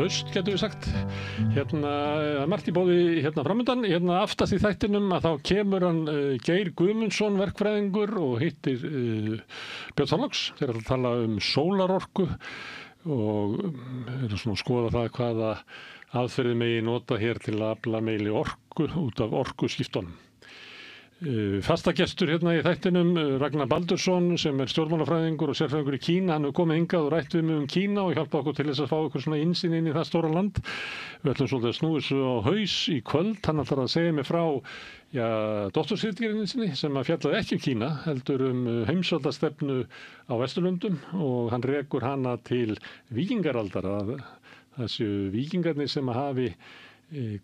haust, getum við sagt. Margt í boði framundan. Aftast í þættinum að þá kemur hann Geir Guðmundsson, verkfræðingur, og hittir Björn Þorláks. Þeir ætla að tala sólarorku og svona að skoða það hvaða aðferði megi nota hér til að afla meiri orku út af orkuskiptunum. Fastagestur í þættinum, Ragnar Baldursson, sem stjórnmálafræðingur og sérfræðingur í Kína. Hann hefur komið hingað og rætt við mig Kína og hjálpað okkur til þess að fá okkur svona innsýn inn í það stóra land. Við ætlum svolítið að snúa þessu á haus í kvöld. Hann ætlar að segja mig frá doktorsritgerðinni sinni sem að fjallaði ekki Kína, heldur heimsvaldastefnu á Vesturlöndum, og hann rekur hana til víkingaraldar, að það séu víkingarnir sem að hafi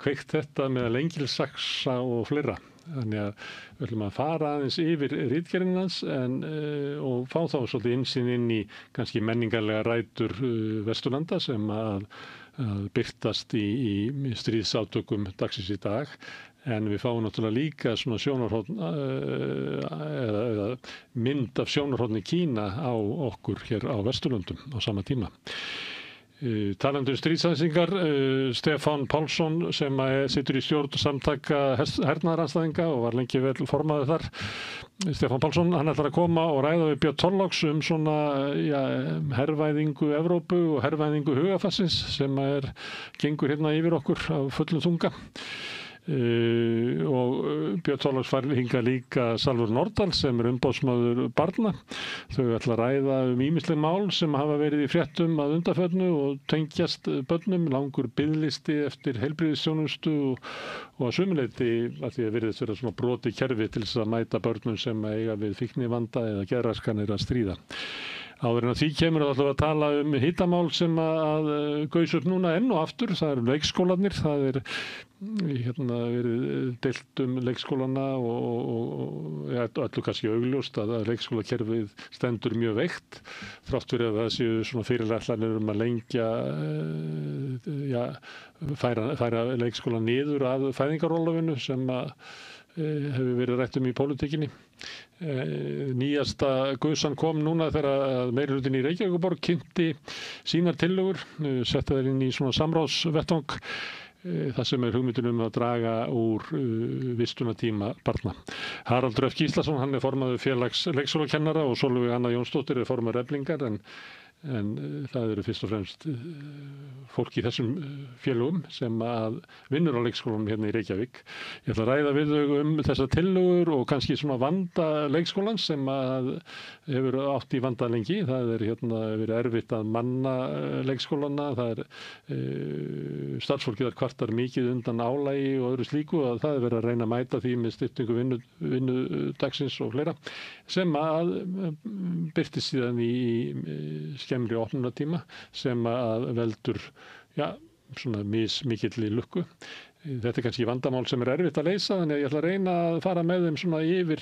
kveikt þetta með lengilsaksa og fleira. Þannig að við ætlum að fara aðeins yfir ritgerðina hans og fá þá svolítið innsýn inn í kannski menningarlega rætur Vesturlanda sem að birtast í stríðsátökum dagsins í dag. En við fáum náttúrulega líka svona sjónarhorn eða mynd af sjónarhorni Kína á okkur hér á Vesturlöndum á sama tíma. Talandi stríðsæsingar, Stefán Pálsson sem situr í stjórn samtaka hernaðarandstæðinga og var lengi vel formaður þar. Stefán Pálsson, hann ætlar að koma og ræða við Björn Þorláks svona hervæðingu Evrópu og hervæðingu hugarfarsins sem gengur yfir okkur á fullum þunga. Og Björn Þorláks fær hingað líka Salvör Nordal sem umboðsmaður barna. Þau ætla að ræða ýmisleg mál sem hafa verið í fréttum að undanförnu og tengjast börnum, langur biðlisti eftir heilbrigðisþjónustu og að sumuleyti að því að virðist vera svona brot í kerfi til þess að mæta börnum sem eiga við fíknivanda eða geðraskanir að stríða. Áður en að því kemur að tala hitamál sem að gaus upp núna enn og aftur. Það leikskólarnir, það verið deilt leikskólana og öllu kannski augljóst að leikskólakerfið stendur mjög veikt, þrátt fyrir að það séu svona fyrirætlanir að lengja, færa leikskóla niður að fæðingarorlofinu sem að hefur verið rætt í pólitíkinni. Nýjasta gusan kom núna þegar meirihlutinn í Reykjavíkurborg kynnti sínar tillögur, setta þær inn í svona samráðsvettvang, það sem hugmyndin að draga úr vistunartíma barna. Haraldur F. Gíslason, hann formaður félags leikskólakennara og Sólveig Anna Jónsdóttir formaður Eflingar, en það eru fyrst og fremst fólk í þessum félögum sem að vinnur á leikskólanum hérna í Reykjavík. Ég ætla að ræða við þau þessar tillögur og kannski svona vanda leikskólans sem að hefur átt í vanda lengi. Það verið erfitt að manna leikskólana, það starfsfólkið kvartar mikið undan álagi og öðru slíku, og það verið að reyna að mæta því með styttingu vinnudagsins og fleira, sem að birtist síðan í skemmri opnunartíma sem að veldur svona mismikilli lukku. Þetta kannski vandamál sem erfitt að leysa, þannig að ég ætla að reyna að fara með þeim svona yfir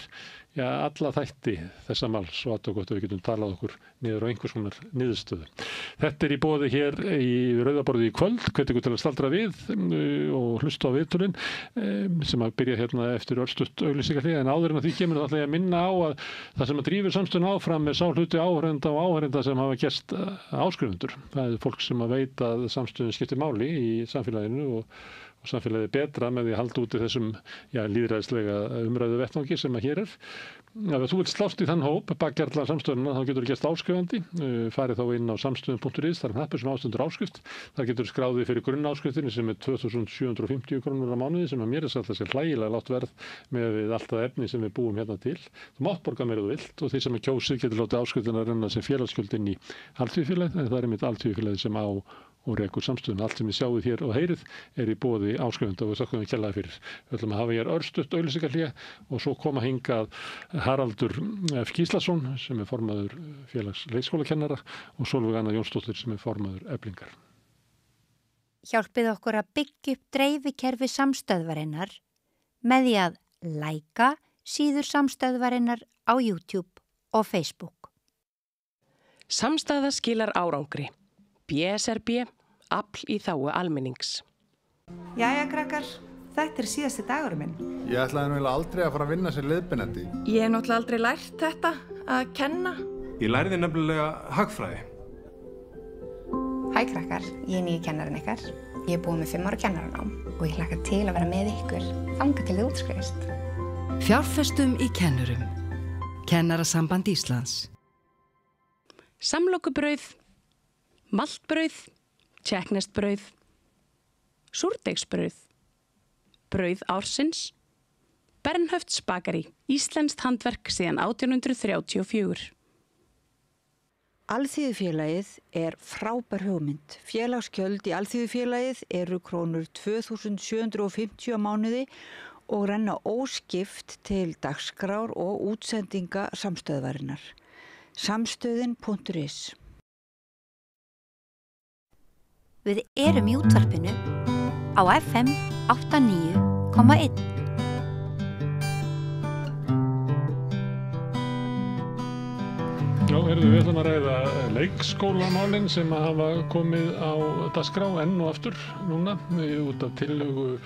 alla þætti þessa máls og að við getum talað okkur niður á einhvers konar niðurstöðu. Þetta í boði hér í Rauðaborði í kvöld, hvet ykkur til að staldra við og hlusta á viðtölin sem að byrja eftir örstutt auglýsingarhlé, en áður en að því kemur þá ætla ég að minna á að það sem að drífur samstöðuna áfram sá hluti áhorfenda og áhorfenda sem hafa gerst áskrifundur. Það fólk sem að veit að samstöðun skiptir máli í samfélaginu og samfélagið betra með því að halda úti þessum lýðræðislega umræðu vettvangi sem að hér Ef þú vilt slást í þann hóp, bakkjarla samstöðuna, þá getur þú gerst áskrifandi, farið þá inn á samstöðun.is, þar hnappur sem ástendur áskrift, þar getur þú skráðið fyrir grunnáskriftinni sem 2750 krónur á mánuði, sem að mér alltaf sé hlægilega lágt verð með allt það efni sem við búum hérna til. Þú mátt borga meira þú vilt og þeir sem er kjósið getur látið áskriftina að renna sem félagsskuld inn í alþýðufélagið, en það er einmitt alþýðufélagið sem á og rekur samstöðun. Allt sem við sjáum hér og heyrið í boði áskrifenda og við þökkum við kærlega fyrir. Við ætlum að hafa hér örstutt auglýsingahlé og svo koma hingað Haraldur F. Gíslason sem er formaður félags leikskólakennara og Sólveig Anna Jónsdóttir sem er formaður Eflingar. Hjálpið okkur að byggja upp dreifikerfi samstöðvarinnar með því að læka síður samstöðvarinnar á YouTube og Facebook. Samstæða skilar árangri. BSRB, afl í þágu almennings. Jæja, krakkar, þetta er síðasti dagurum minn. Ég ætlaði nú aldrei að fara að vinna sem leiðbeinandi. Ég hef náttúrulega aldrei lært þetta, að kenna. Ég lærði nefnilega hagfræði. Hæ krakkar, ég nýju kennarinn ykkar. Ég búið með 5 ára kennaranám og ég hlakka til að vera með ykkur þangað til þið útskrifist. Fjárfestum í kennurum. Kennarasamband Íslands. Samlokubrauð, maltbrauð, tékkneskt brauð, súrdeigsbrauð, brauð ársins, Bernhöfts bakari, íslenskt handverk síðan 1834. Alþýðufélagið frábær hugmynd. Félagsgjöld í Alþýðufélagið eru krónur 2.750 á mánuði og renna óskipt til dagskrár og útsendinga samstöðvarinnar. Samstöðin.is. Við erum í útvarpinu á FM 89,1. Já, við ætlum að ræða leikskólamálin sem hafa komið á dagskrá enn og aftur núna út af tillögu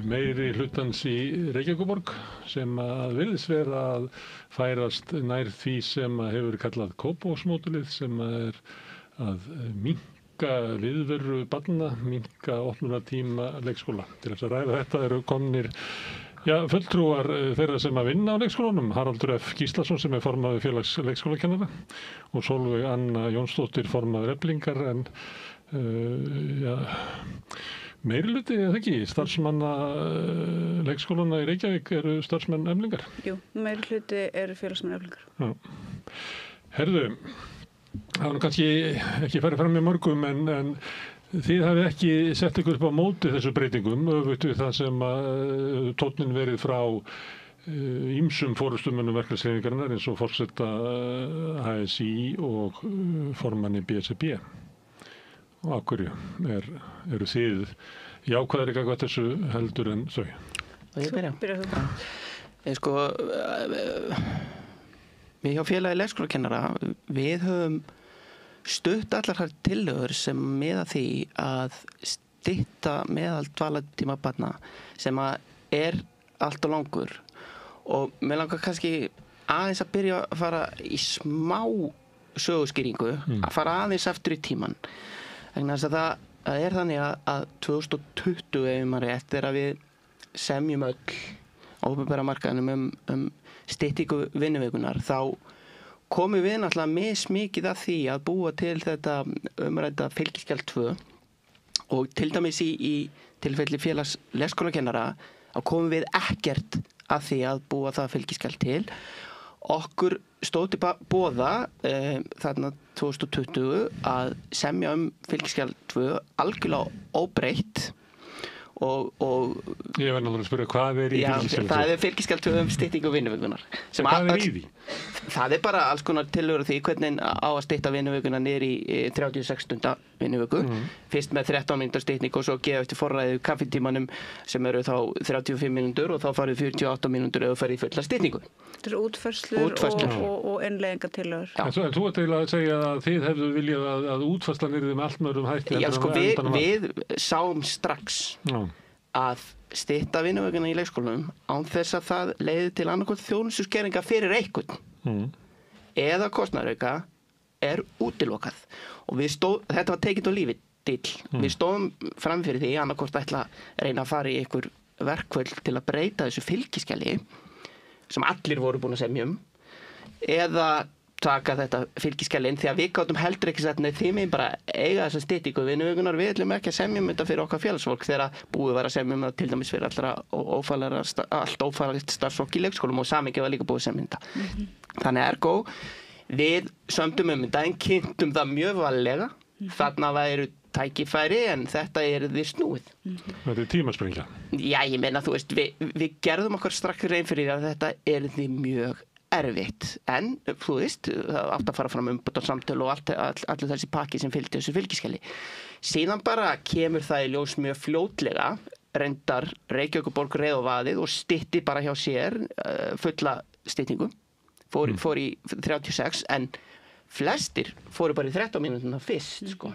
meiri hlutans í Reykjavíkurborg sem að virðist vera að færast nær því sem að hefur kallað Kópavogsmódelið sem að minnka viðveru barna, minnka opnunartíma leikskóla. Til þess að ræða þetta eru komnir fulltrúar þeirra sem að vinna á leikskólanum, Haraldur F. Gíslason sem formaður félags leikskólakennara og Sólveig Anna Jónsdóttir formaður Eflingar en meirihluti eða ekki, starfsmanna leikskólana í Reykjavík eru starfsmenn Eflingar? Jú, meirihluti eru félagsmenn Eflingar. Já. Herðu, það kannski ekki farið fram með mörgum en þið hafið ekki sett ykkur upp á móti þessu breytingum, öfugt við það sem tónninn verið frá ýmsum forystumönnum verkalýðshreyfingarinnar eins og forseta HSÍ og formanni BSRB. Og af hverju eru þið jákvæðari gagnvart þessu heldur en þau? Ég byrja þú. Við hjá félagi leikskólakennara, við höfum stutt allar þær tillögur sem miða því að stytta meðal dvalartíma barna sem að allt og langur og mér langar kannski aðeins að byrja að fara í smá söguskýringu, að fara aðeins aftur í tíman vegna þess að það þannig að 2020 ef maður eftir að við semjum öll á opinbera markaðinum styttingu vinnuvikunar þá komum við náttúrulega mismikið að því að búa til þetta umrædda fylgiskjal 2 og til dæmis í tilfelli félags leikskólakennara þá komum við ekkert að því að búa það fylgiskjal til. Okkur stóð til boða þarna 2020 að semja fylgiskjal 2 algjörlega óbreytt og ég verð náttúrulega að spyrja hvað í fylgiskjal 2? Það fylgiskjal 2 styttingu vinnuvikunar. Hvað í því? Það bara alls konar tillögur því hvernig á að stytta vinnuvökunna niður í 36 stunda vinnuvöku. Fyrst með 13 mínútur stytting og svo gefa eftir forræði kaffitímanum sem eru þá 35 mínútur og þá farið 48 mínútur ef þú farið í fulla styttingu. Þetta eru útfærslur og innleiðingar tillögur. En þú ert eiginlega að segja að þið hefðu viljað að útfærslan yrði með allt mörgum hætti. Já, sko við sáum strax að stytta vinnuvökunna í leikskólanum án þess að það leiði til annarkvæmt þjónustuskeringa fyrir einhvern eða kostnaðarauka útilokað og þetta var tekið á lífi til. Við stóðum fram fyrir því annarkvæmt ætla að reyna að fara í einhver verkföll til að breyta þessu fylgiskjali sem allir voru búin að semja eða taka þetta fylgiskjali inn því að við gátum heldur ekki sett þið megin bara eiga þessa styttingu vinnuvökunar, við ætlum ekki að semja þetta fyrir okkar félagsfólk þegar búið var að semja það til dæmis fyrir allt ófæranlegt starfsfólk í leikskólum og samhengi var líka búið að semja þetta. Þannig ergo við sömdum þetta en kynntum það mjög varlega. Þarna væru tækifæri en þetta því snúið. Þetta tímasprengja. Já, ég meina þú veist, við gerðum okkar strax reyn fyrir að þetta því mjög erfitt, en þú veist, það átt að fara fram umbótarsamtöl og allir þessi pakki sem fylgdi þessu fylgiskjali. Síðan bara kemur það í ljós mjög fljótlega, reyndar Reykjavíkurborg reið á vaðið og stytti bara hjá sér fulla styttingu, fór í 36, en flestir fóru bara í 13 mínútuna fyrst, sko.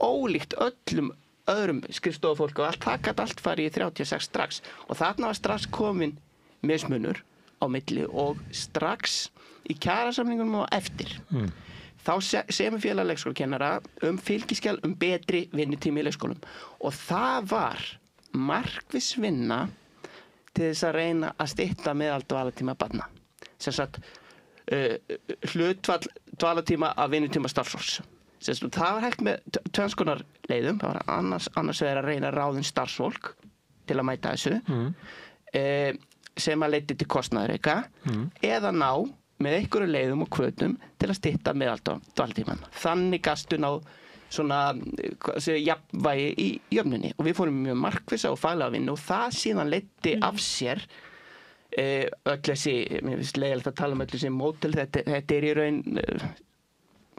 Ólíkt öllum öðrum skrifstofufólk og það gat allt farið í 36 strax og þarna var strax komin mismunur á milli og strax í kjarasamningunum og eftir. þá semur félag leikskólakennara fylgiskjal betri vinnutími í leikskólum og það var markviss vinna til þess að reyna að stytta meðaldvalartíma barna. Sem sagt hlutfall dvalartíma af vinnutíma starfsfólks. Það var hægt með tvenns konar leiðum, það var annars vegar að reyna að ráða starfsfólk til að mæta þessu sem að leiddi til kostnaðarauka eða ná með einhverju leiðum og hvötum til að stytta meðaldvalartíman. Þannig gastu ná svona jafnvægi í jöfnunni og við fórum mjög markvissa og faglega vinnu og það síðan leiddi af sér öll þessi, mér finnst leiðilegt að tala öll þessi módel, þetta í raun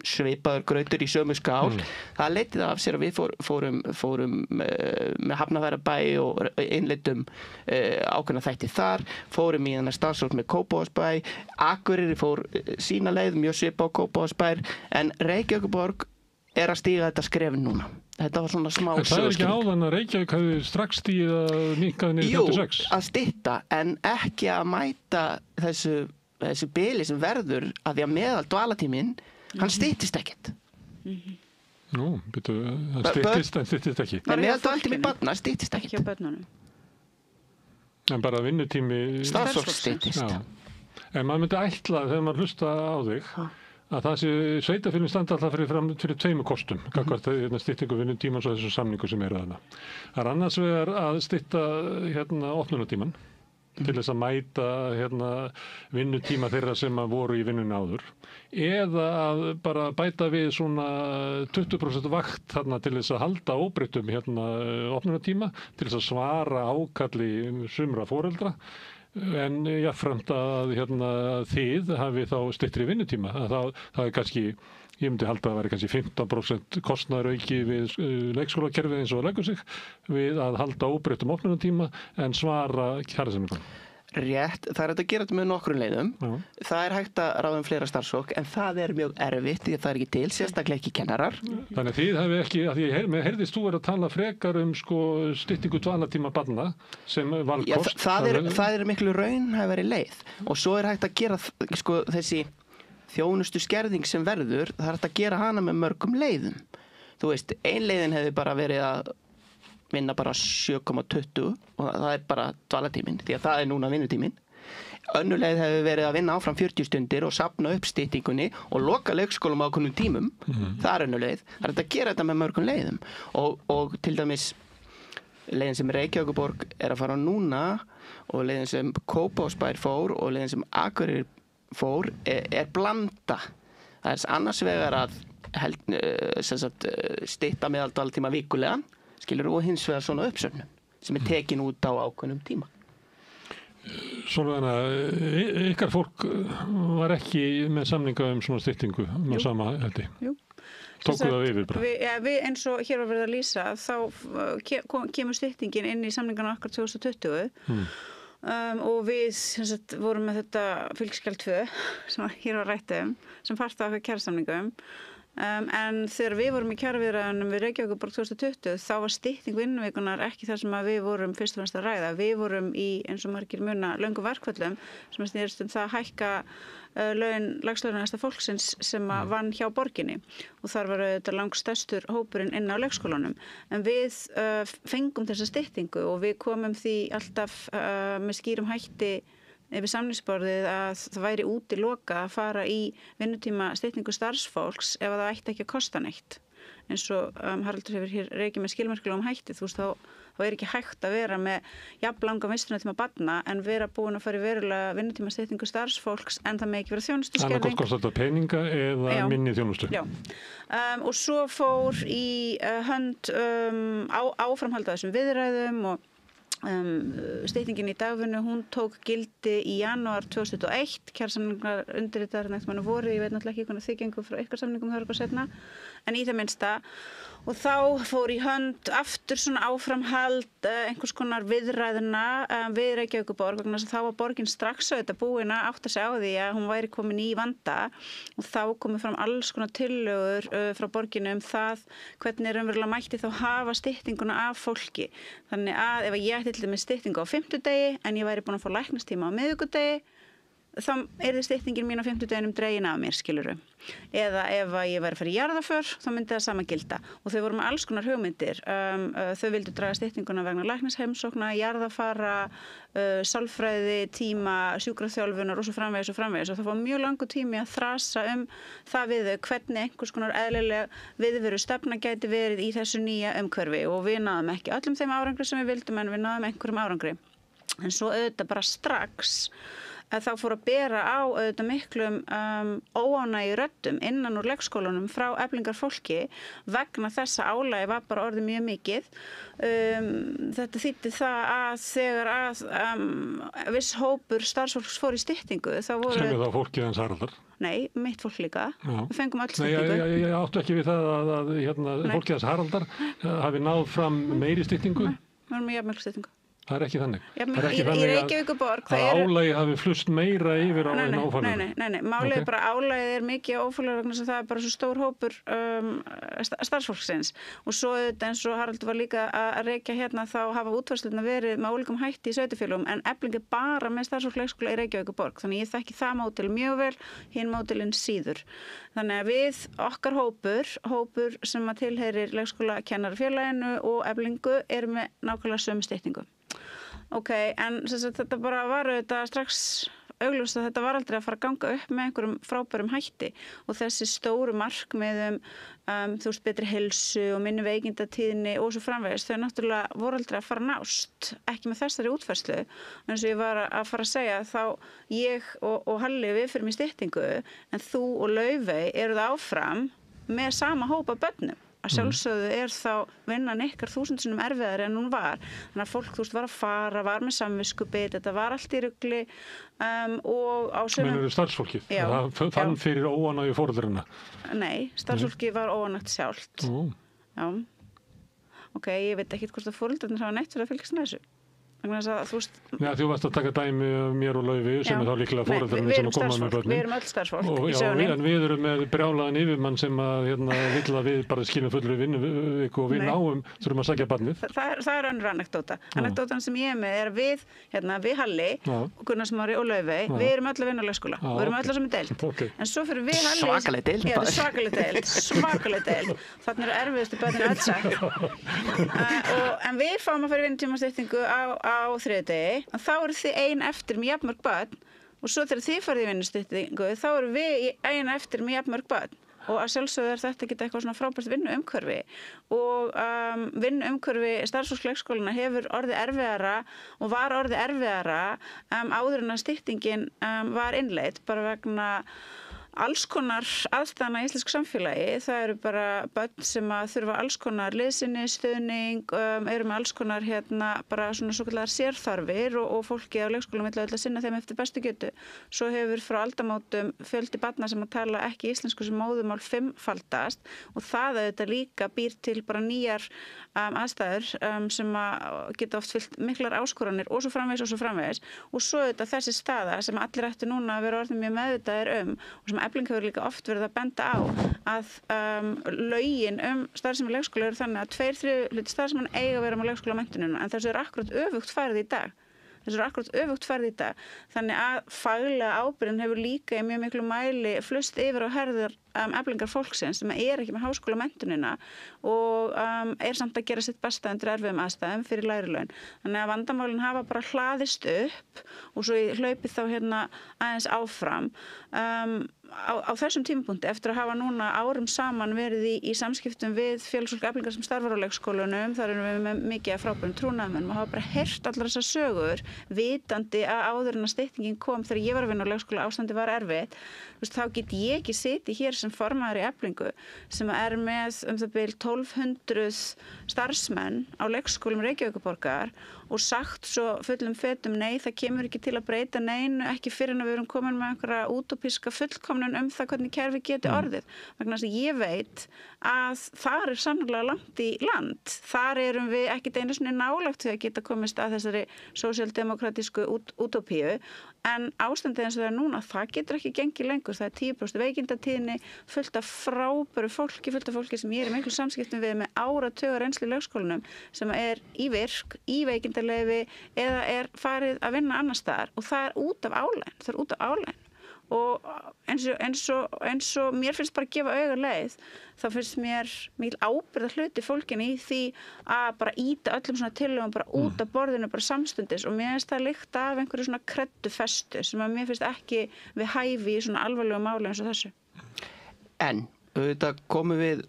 svipaður grautur í sömu skál. Það leiddi það af sér að við fórum með Hafnarfjarðarbæ og innleiddum ákveðna þætti þar, fórum í þennan starfsfólk með Kópavogsbæ, Akureyri fór sína leið, mjög svipað á Kópavogsbær, en Reykjavíkurborg að stíga þetta skref núna. Þetta var svona smá söguskilning. Það er ekki áðan að Reykjavík hafi strax stígið að minnka niður 56? Jú, að stytta, en ekki að mæta þessu bili sem verður að því að meðaldvalartíminn hann styttist ekkert. Nú, það styttist ekki. En meðaldvalartími barna styttist ekkert. Hjá börnunum. En bara vinnutími starfsfólks styttist. En maður myndi ætla þegar maður hlusta á þig að það sé sveitarfélögin standa alltaf fyrir tveimur kostum, gagnvart styttingu vinnutímans og þessu samningu sem þarna. Það annars vegar að stytta opnunartíman til þess að mæta vinnutíma þeirra sem voru í vinnunni áður eða að bara bæta við svona 20% vakt þarna til þess að halda óbreyttum opnunartíma til þess að svara ákalli sumra foreldra en jafnframt að þið hafi þá styttri vinnutíma. Það er kannski, ég myndi halda að það væri kannski 15% kostnaðarauki við leikskólakerfið eins og það leggur sig við að halda óbreyttum opnunartíma en svara kjarasamningunum. Rétt, það er hægt að gera þetta með nokkrum leiðum. Það er hægt að ráða fleira starfsfólk en það er mjög erfitt því að það er ekki til, sérstaklega ekki kennarar. Þannig að þið hefði ekki, að ég heyrðist þú að tala frekar styttingu dvalartíma barna sem valkost. Það er miklu raunhæfari leið og svo er hægt að gera þessi þjónustu skerðing sem verður, það er hægt að gera hana með mörgum leiðum. Þú veist, ein leiðin hefði bara verið að vinna bara 7,20 og það er bara dvalartíminn því að það er núna vinnutíminn. Önnur leið hefur verið að vinna áfram 40 stundir og safna upp styttingunni og loka leikskólum á ákveðnum tímum. Það er önnur leið. Það er að gera þetta með mörgum leiðum og til dæmis leiðin sem Reykjavíkurborg er að fara núna og leiðin sem Kópavogsbær fór og leiðin sem Akureyri fór er blanda. Það er annars vegar að stytta meðaldvalartíma vikulegan og hins vegar svona uppsöfnun sem er tekin út á ákveðnum tíma. Svona ykkar fólk var ekki með samninga svona styttingu með sama hætti. Jú. Tóku það yfir bara. Við eins og hér var verið að lýsa þá kemur styttingin inn í samningana okkar 2020 og við vorum með þetta fylgiskjal 2 sem hér var rætt sem part af kjarasamningum. En þegar við vorum í kjaraviðræðunum við Reykjavíkurborg 2020 þá var stytting vinnuvikunar ekki það sem við vorum fyrst og fremst að ræða. Við vorum í, eins og margir muna, löngum verkföllum sem snerist það að hækka laun lagslaunahæsta fólksins sem vann hjá borginni og þar var þetta langstærstur hópurinn inn á leikskólanum. En við fengum þessa styttingu og við komum því alltaf með skýrum hætti yfir samningsborðið að það væri útiloka að fara í vinnutíma styttingu starfsfólks ef það ætti ekki að kosta neitt. Eins og Haraldur hefur hér reikið með skilmerkilegum hætti, þú veist, þá er ekki hægt að vera með jafnlanga vistunartíma barna en vera búin að fara í verulega vinnutíma styttingu starfsfólks en það með ekki vera þjónustuskerðing. Annað kostar þetta peninga eða minni þjónustu. Já, og svo fór í hönd áframhalda þessum viðræðum og styttingin í dagvinnu, hún tók gildi í janúar 2001, kjarasamningar undirritaðar neitt mann voru, ég veit náttúrulega ekki hvernig þið gengur frá ykkar samningum þar eitthvað setna, en í það minnsta og þá fór í hönd aftur svona áframhald einhvers konar viðræðuna við Reykjavíkurborg vegna þess að þá var borgin strax auðvitað búin að átta sig á því að hún væri komin í vanda og þá komið fram alls konar tillögur frá borginu það hvernig raunverulega mætti þá hafa styttinguna af fólki. Þannig að ef ég ætti til dæmis styttingu á 5. degi en ég væri búin að fá læknistíma á miðvikudegi þá yrði styttingin mín á 50 deginum dregin af mér, skilurðu. Eða ef að ég væri að fara í jarðaför, þá myndi það sama gilda. Og þau voru með alls konar hugmyndir. Þau vildu draga styttinguna vegna læknisheimsókna, jarðafara, sálfræði, tíma, sjúkraþjálfunar og svo framvegis. Og það var mjög langur tími að þrasa það við þau, hvernig einhvers konar eðlileg viðveru stefna gæti verið í þessu nýja umhverfi. Og við náðum ekki öllum þeim árangri sem við vildum, en við náðum einhverjum árangri. En svo auðvitað bara strax að þá fór að bera á auðvitað miklum óánægju röddum innan úr leikskólanum frá Eflingarfólki vegna þessa álagi var bara orðið mjög mikið. Þetta þýddi það að þegar að viss hópur starfsfólks fór í styttingu þá voru... Sem er það fólkið hans Haraldar? Nei, mitt fólk líka. Við fengum öll styttingu. Nei, ég áttu ekki við það að fólkið hans Haraldar hafi náð fram meiri styttingu? Nei, við erum með jafnmikla styttingu. Það er ekki þannig. Í Reykjavíkurborg það álagi hafi flust meira yfir á en áfallur. Nei. Málið er bara álagið er mikið ófallur vegna sem það er bara svo stór hópur starfsfólksins. Og svo eins og Haraldur var líka að rekja hérna þá hafa útfærslurnar verið með ólíkum hætti í sveitarfélögum en Efling er bara með starfsfólksleikskóla í Reykjavíkurborg. Þannig ég þekki það módel mjög vel, hinn módelin síður. Þannig að við okkar hópur sem að tilheyrir leikskólakennarafélaginu og Eflingu erum með nákvæmlega sömu styttingu. Ok, en þetta bara var auðvitað strax augljóst að þetta var aldrei að fara að ganga upp með einhverjum frábærum hætti og þessi stóru markmiðum, betri heilsu og minni veikindatíðni og svo framvegis, þau náttúrulega voru aldrei að fara nást, ekki með þessari útfærslu. Eins og ég var að fara að segja þá ég og Halli við fyrir mig styttingu en þú og Laufey eruð áfram með sama hópa börnum. Að sjálfsögðu er þá vinnan ykkar 1000 sinnum erfiðari en hún var. Þannig að fólk var að fara, var með samviskubit, þetta var allt í rugli og á sömum... Meinarðu starfsfólkið? Það fann fyrir óánægju foreldranna? Nei, starfsfólkið var óánægt sjálft. Já. Ok, ég veit ekki hvort að foreldrarnir hafa neitt fyrir að fylgjast með þessu. Já, þú varst að taka dæmi af mér og Laufey sem er þá líklega foreldrarnir sem að koma með börnin. Við erum öll starfsfólk í sögunni. En við erum með brjálaðan yfirmann sem að vill að við bara skilum fullri vinnuviku og við náum þurfum að sækja barnið. Það er önnur anekdóta. Anekdótan sem ég er með er við Halli, Gunnar Smári og Laufey, við erum öll að vinna á leikskóla. Við erum öll sem er deild. En svo fyrir við Halli... Svakaleg deild. Þannig eru erfiðustu börnin öll sagt. En við fáum að fara í vinnutímastyttingu á þriðjudegi, þá eru þið ein eftir með jafnmörg börn og svo þegar þið farið í vinnustyttingu þá eru við ein eftir með jafnmörg börn og að sjálfsögðu er þetta ekki eitthvað svona frábært vinnuumhverfi og vinnuumhverfi starfsfólksleikskólana hefur orðið erfiðara og var orðið erfiðara áður en að styttingin var innleidd bara vegna alls konar aðstæðna í íslensku samfélagi. Það eru bara börn sem að þurfa alls konar liðsinni, stuðning, eru með alls konar bara svona svokallaðar sérþarfir og fólki á leikskólum vill að sinna þeim eftir bestu getu. Svo hefur frá aldamótum fjöldi barna sem að tala ekki íslensku sem móðurmál 5-faldast og það auðvitað líka býr til bara nýjar aðstæður sem að geta oft fyllt miklar áskoranir og svo framvegis og svo auðvitað þessi staða sem allir ættu núna að vera orðin mjög meðvitaðir og sem Efling hefur líka oft verið að benda á að lögin starfsemi leikskóla eru þannig að 2/3 starfsmenn eiga að vera með leikskólamenntunina en þessu er akkurat öfugt farið í dag. Þannig að faglega ábyrgðin hefur líka í mjög miklu mæli flust yfir á herðar Eflingar fólksins sem er ekki með háskólamenntunina og er samt að gera sitt besta undir erfiðum aðstæðum fyrir lægri laun. Þannig að vandamálin hafa bara hlaðist upp og svo ég hlaupi þá aðeins áfram. Á þessum tímapunkti eftir að hafa núna árum saman verið í samskiptum við félagsfólk Eflingar sem starfar á leikskólunum, þar erum við með mikið af frábærum trúnaðarmönnum og hafa bara heyrt allar þessar sögur vitandi að áður en að styttingin kom þegar ég var að vinna á leikskóla ástandi var erfitt, þá get ég ekki setið hér sem formaður í Eflingu sem er með það bil 1200 starfsmenn á leikskólum Reykjavíkurborgar og sagt svo fullum fetum nei, það kemur ekki til að breyta neinu, ekki fyrir en við erum komin með einhverja útópíska fullkomnun það hvernig kerfi geti orðið. Vegna þess að ég veit að þar er sannlega langt í land. Þar erum við ekkert einu sinni nálægt við að geta komist að þessari sósíaldemókratísku útópíu en ástandið eins og það er núna, það getur ekki gengið lengur, það er 10% veikindatíðni, fullt af frábæru fólki, fullt af fólki sem ég er í miklu samskiptum við með áratuga reynslu í leikskólanum sem er í virk, í veikindaleyfi eða er farið að vinna annars staðar og það er út af álægn, og eins og mér finnst bara að gefa auga leið, þá finnst mér mikil ábyrgðar hluti fólkin í því að bara íta öllum svona tillögum bara út af borðinu bara samstundis og mér finnst það lykta af einhverju svona kreddufestu sem að mér finnst ekki við hæfi í svona alvarlegu máli eins og þessu. En auðvitað komum við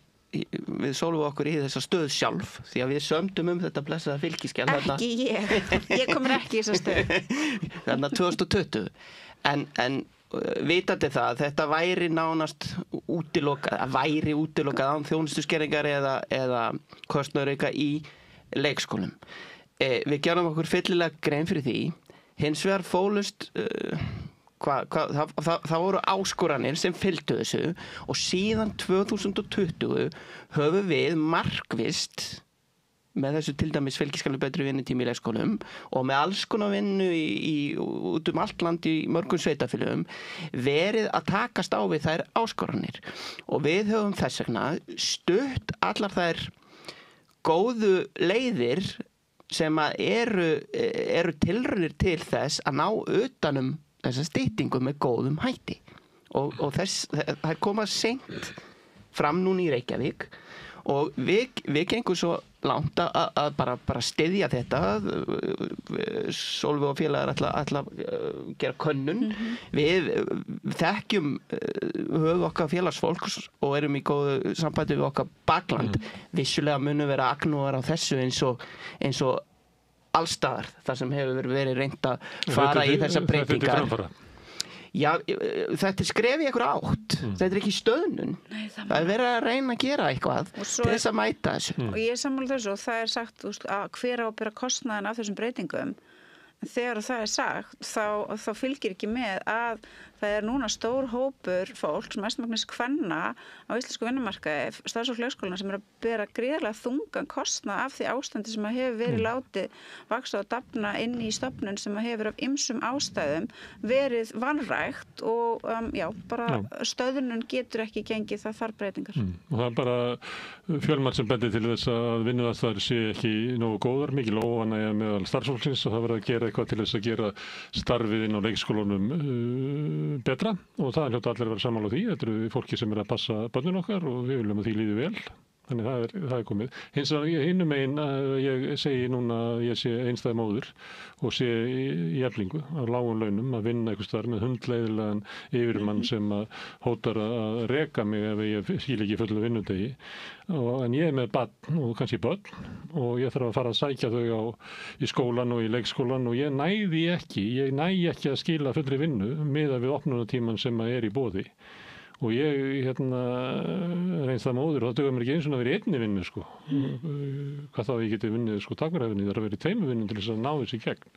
Sólveig okkur í þessa stöð sjálf því að við sömdum þetta blessaða fylgiskjal ekki ég komur ekki í þessa stöð þarna 2020 en vitandi það að þetta væri nánast útilokað án þjónustuskerðingar eða kostnaðarauka í leikskólum. Við gerum okkur fyllilega grein fyrir því, hins vegar fólust það voru áskoranir sem fylgdu þessu og síðan 2020 höfum við markvisst með þessu til dæmis fylgiskjali betri vinnutími í leikskólum og með alls konar vinnu út allt land í mörgum sveitafélögum verið að takast á við þær áskoranir og við höfum þess vegna stutt allar þær góðu leiðir sem að eru tilraunir til þess að ná utanum þessa styttingu með góðum hætti og það koma seint fram núna í Reykjavík og við gengum svo langt að bara styðja þetta Sólveig og félagar ætla að gera könnun við þekkjum höf okkar félagsfólks og erum í góðu sambandi við okkar bakland vissulega munum vera agnúar á þessu eins og allstaðar þar sem hefur verið reynt að fara í þessar breytingar. Já, þetta skref í einhver átt. Þetta er ekki stöðnun. Nei, það er verið að reyna að gera eitthvað til þess að mæta þessu. Og ég er sammála þessu og það er sagt að hver á að bera kostnaðinn af þessum breytingum. En þegar það er sagt, þá fylgir ekki með að það er núna stór hópur fólk, mestmegnis kvenna á íslensku vinnumarkaði, starfsfólk leikskólana sem að bera gríðarlega þungan kostnað af því ástandi sem að hefur verið látið vaxa og dafna inn í stofnun sem að hefur af ýmsum ástæðum verið vanrægt og stöðnun getur ekki gengið, það þarf breytingar. Og það er bara fjölmargt sem bendir til þess að vinnuaðstæður sé ekki nógu góðar, mikil óánægja meðal starfsfólksins og það verður að gera eitthvað til þess að gera starfið inn á leikskólunum betra og það hljóta allir að vera sammála á því. Þetta eru fólki sem að passa börnin okkar og við viljum að því líði vel. Þannig það er komið. Hins vegar hinum megin ég segi núna að ég sé einstæð móðir og sé í Eflingu á lágum launum að vinna einhvers staðar með hundleiðilegan yfirmann sem að hótar að reka mig ef ég skil ekki fullu vinnudegi. En ég er með barn og kannski börn og ég þarf að fara að sækja þau í skólan og í leikskólan og ég næ ekki að skila fullri vinnu miðað við opnunartímann sem er í boði. Og ég reynst það móður og það dugar mér ekki eins og að vera í einni vinnu sko. Hvað þá ég geti vinnið sko takvarhæfinni, það er að vera í tveimur vinnum til þess að ná þessi í gegn.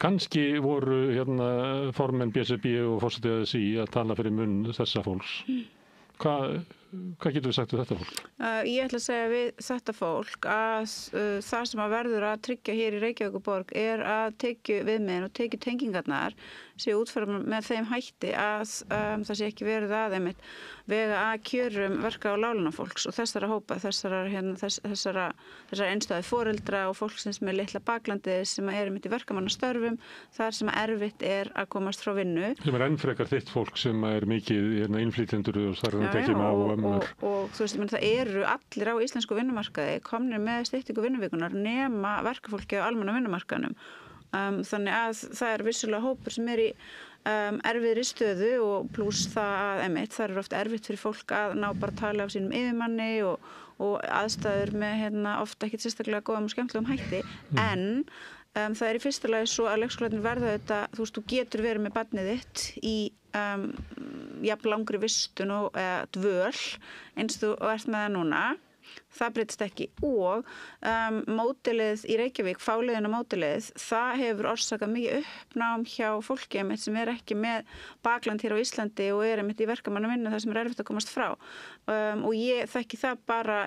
Kannski voru formenn BSRB og forseti ASÍ að tala fyrir munn þessa fólks. Hvað getur við sagt um þetta fólk? Ég ætla að segja við þetta fólk að það sem að verður að tryggja hér í Reykjavíkurborg er að tekju viðmiðin og tekju tengingarnar sé útfæra með þeim hætti að það sé ekki verið að vega að kjörum verka á láglaunafólks og þessara hópa, þessara einstæðu foreldra og fólksins með litla baklandi sem er í verkamannastörfum, þar sem erfitt er að komast frá vinnu. Sem er enn frekar þitt fólk sem er mikið innflytjendur og þar er tekið með á ömmur. Og þú veist, það eru allir á íslensku vinnumarkaði komnir með styttingu vinnuvíkunar nema verkafólki á almenna vinnumarkaðnum. Þannig að það er vissulega hópur sem er í erfiðri stöðu og pluss það að það er oft erfitt fyrir fólk að ná bara að tala af sínum yfirmanni og aðstæður með ofta ekkert sérstaklega góðum og skemmtilegum hætti en það er í fyrsta lagi svo að leikskólarnir verða þetta, þú veist, þú getur verið með barnið þitt í jafn langri vistun og dvöl eins þú ert með það núna það breytist ekki og módelið í Reykjavík, fáliðina módelið, það hefur orsakað mikið uppnám hjá fólki sem ekki með bakland hér á Íslandi og einmitt í verkamannavinnu þar sem erfitt að komast frá og ég þekki það bara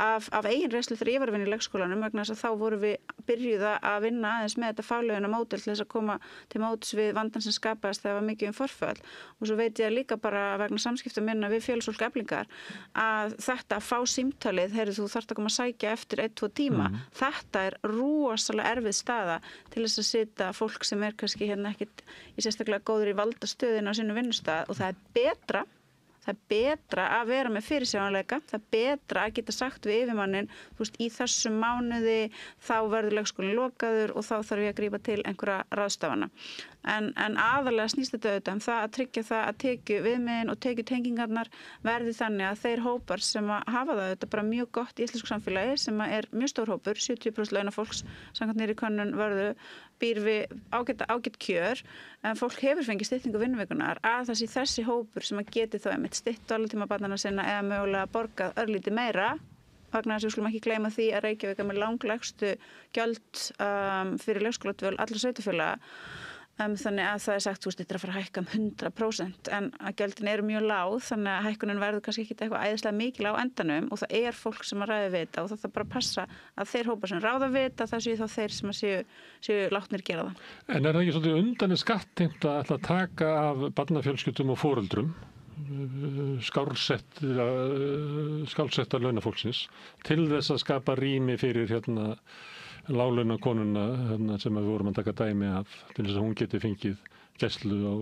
af eigin reynslu þegar ég var að vinna í leikskólanum vegna þess að þá vorum við byrjuð að vinna aðeins með þetta fáliðina módel til þess að koma til móts við vandan sem skapaðist þegar var mikið forföll og svo veit ég líka bara vegna samskipta minna við félagsfólk Eflingar að þetta að fá símtalið, þú þarft að koma að sækja eftir 1-2 tíma, þetta rosalega erfið staða til þess að sitja fólk sem kannski ekkit í sérstaklega góður í valdastöðinu á sínu vinnustað og það er betra að vera með fyrirsjáanleika, það er betra að geta sagt við yfirmannin, í þessum mánuði þá verður leikskólinn lokaður og þá þarf ég að grípa til einhverja ráðstafana. En aðalega snýst þetta auðvitað það að tryggja það að tekju viðmiðin og tekju tengingarnar verði þannig að þeir hópar sem að hafa það auðvitað bara mjög gott í íslensku samfélagi sem er mjög stór hópur, 70% launafólks samkvæmt nýrri könnun vörðu býr við ágætt kjör en fólk hefur fengið styttingu vinnuvikunar að þessi hópur sem að geti þá einmitt stytt dvalartíma barnanna sinna eða mögulega borgað örlítið meira vegna þess að við skulum ekki gleyma því að Reykjavík með langlægstu gjöld fyrir leikskóladvöl allra sveitarfélaga þannig að það sagt, þetta að fara að hækka 100% en að gjöldin eru mjög lág þannig að hækkunin verður kannski ekki eitthvað æðislega mikil á endanum og það fólk sem að ræða við þetta og það bara að passa að þeir hópar sem ráða við þetta það séu þá þeir sem séu látnir gera það. En það ekki svolítið undanir skattheimta að taka af barnafjölskyldum og foreldrum skálsetta launafólksins til þess að skapa rými fyrir láglauna konuna sem við vorum að taka dæmi af til þess að hún geti fengið gæslu á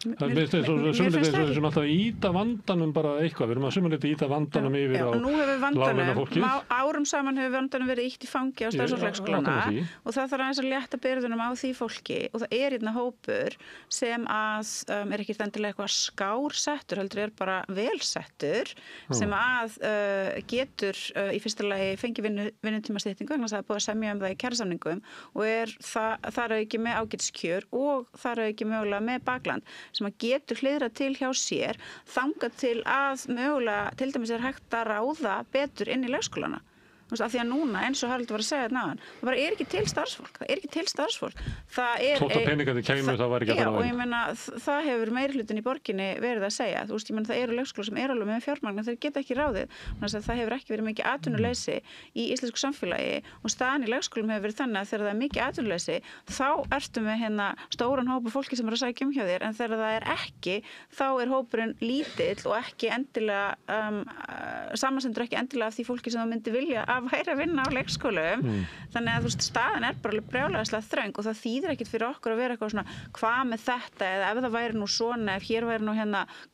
Við erum alltaf að íta vandanum bara eitthvað, við erum að sumuleyti íta vandanum yfir á láglauna fólkið. Árum saman hefur vandanum verið ítt í fangi á starfsfólksleikskólana og það þarf aðeins að létta byrðunum á því fólki og það hérna hópur sem að ekki endilega eitthvað skársettur, heldur bara velsettur sem að getur í fyrsta lagi fengið vinnutímastyttingu vegna þess að það er búið að semja það í kjarasamningum og þar auki með ágætiskjör og þar auki mögulega með bakland sem að getur hliðra til hjá sér þangað til að mögulega til dæmis hægt að ráða betur inn í leikskólana. Af því að núna, eins og Haraldur var að segja þetta áðan, það bara ekki til starfsfólk. Þótt að peningandi kæmu það var ekki að fara á og ég meina, það hefur meirihlutin í borginni verið að segja. Ég meina, það eru leikskólar sem alveg með fjármagn en þeir geta ekki ráðið. Það hefur ekki verið mikið atvinnuleysi í íslensku samfélagi og staðan í leikskólum hefur verið þannig að þegar það er mikið atvinnuleysi, þá ertu með stóran hóp af fólki sem er að sækja hjá þér, en þegar það er ekki, þá er hópurinn lítill og ekki endilega samanstendur ekki endilega af því fólki sem þú myndi vilja að væri að vinna á leikskólum þannig að staðan er bara brjálæðislega þröng og það þýðir ekkert fyrir okkur að vera eitthvað svona hvað með þetta eða ef það væri nú svona ef hér væri nú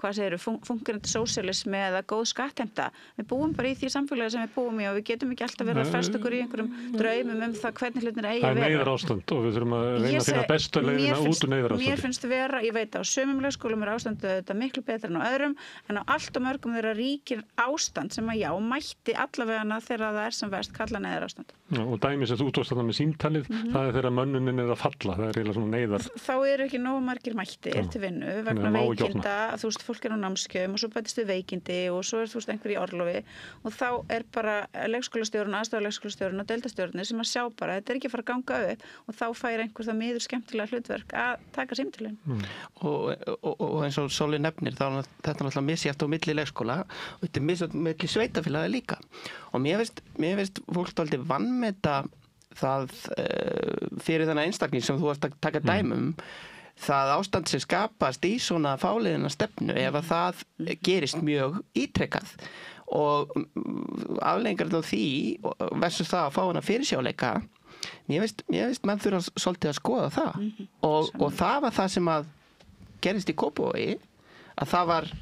hvað segirðu fungerandi sósíalismi eða góð skattheimta við búum bara í því samfélagi sem við búum í og við getum ekki alltaf verið að festa okkur í einhverjum draumum það hvernig hlutin eigi að vera. Það neyðarástand og við þurfum að reyna að finna bestu leiðina út úr neyðarástandi. Mér finnst vera, ég veit á sumum leikskólum ástandið þetta miklu betra en á öðrum en á allt og mörgum þeirra ríkir ástand sem að mætti allavega þegar það sem verst kalla neyðarástand. Og dæmi sem þú tókst þarna með símtalið, það er þegar mönnunin er að falla, það er eiginlega svona neyðar. Þá eru ekki nógu margir mættir til vinnu vegna veikinda, fólk er á námskeiðum og svo bætist við veikindi og svo er einhver í orlofi og þá er bara leikskólastjórinn, aðstoðarleikskólastjórinn og deildarstjórnir sem að sjá bara, þetta er ekki að fara að ganga upp og þá fær einhver það miður skemmtilega hlutverk að taka símtalin. Og eins og Sóli nefnir, þá er þetta náttúrulega misjafnt á milli leikskóla og þetta er misjafnt milli sveitafélaga líka. Og mér finnst fólk dálítið vanmeta það fyrir þennan einstakling sem þú varst að taka dæmum það ástand sem skapast í svona fáliðina stefnu ef að það gerist mjög ítrekkað og afleiðingar á því versus það að fá hana fyrirsjáleika mér finnst menn þurfa svolítið að skoða það og það var það sem að gerist í Kópavogi að það var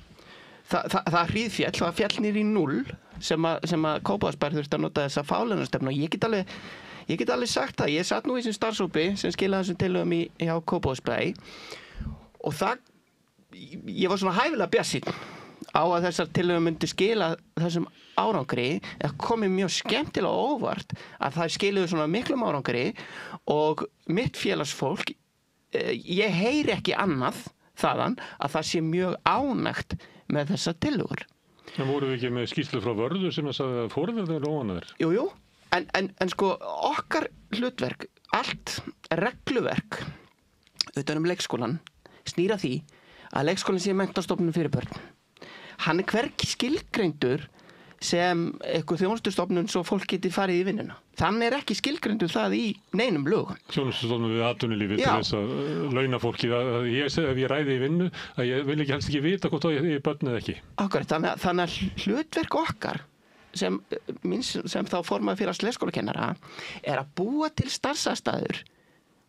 það hríðfjall, það fjall niður í 0 sem að Kópavogsbær þurfti að nota þessa fáliðinastefnu og ég get alveg sagt það, ég satt nú í þessum starfshópi sem skilaði þessum tillögum hjá Kópavogsbæ og ég var svona hæfilega bjartsýnn á að þessar tillögum myndi skila þessum árangri, það komið mjög skemmtilega óvart að það skiluðu svona miklum árangri og mitt félagsfólk, ég heyri ekki annað þaðan að það sé mjög ánægt með þessar tillögur. En voru við ekki með skýrslu frá Vörðu sem að sagði að foreldrar eru óánægðir? Jú, en sko okkar hlutverk, allt regluverk utan leikskólan snýra því að leikskólinn sé menntastofnun fyrir börn. Hann hvergi skilgreindur sem eitthvað þjónustustofnun svo fólk geti farið í vinnuna. Þannig ekki skilgreindur það í neinum lögum. Þjónustustofnun við atvinnulífi til þess að launa fólki að ef ég ræði í vinnu að ég vil helst ekki vita hvort ég er börn eða ekki. Akkurat, þannig að hlutverk okkar sem þá formaður félags leikskólakennara er að búa til starfsaðstæður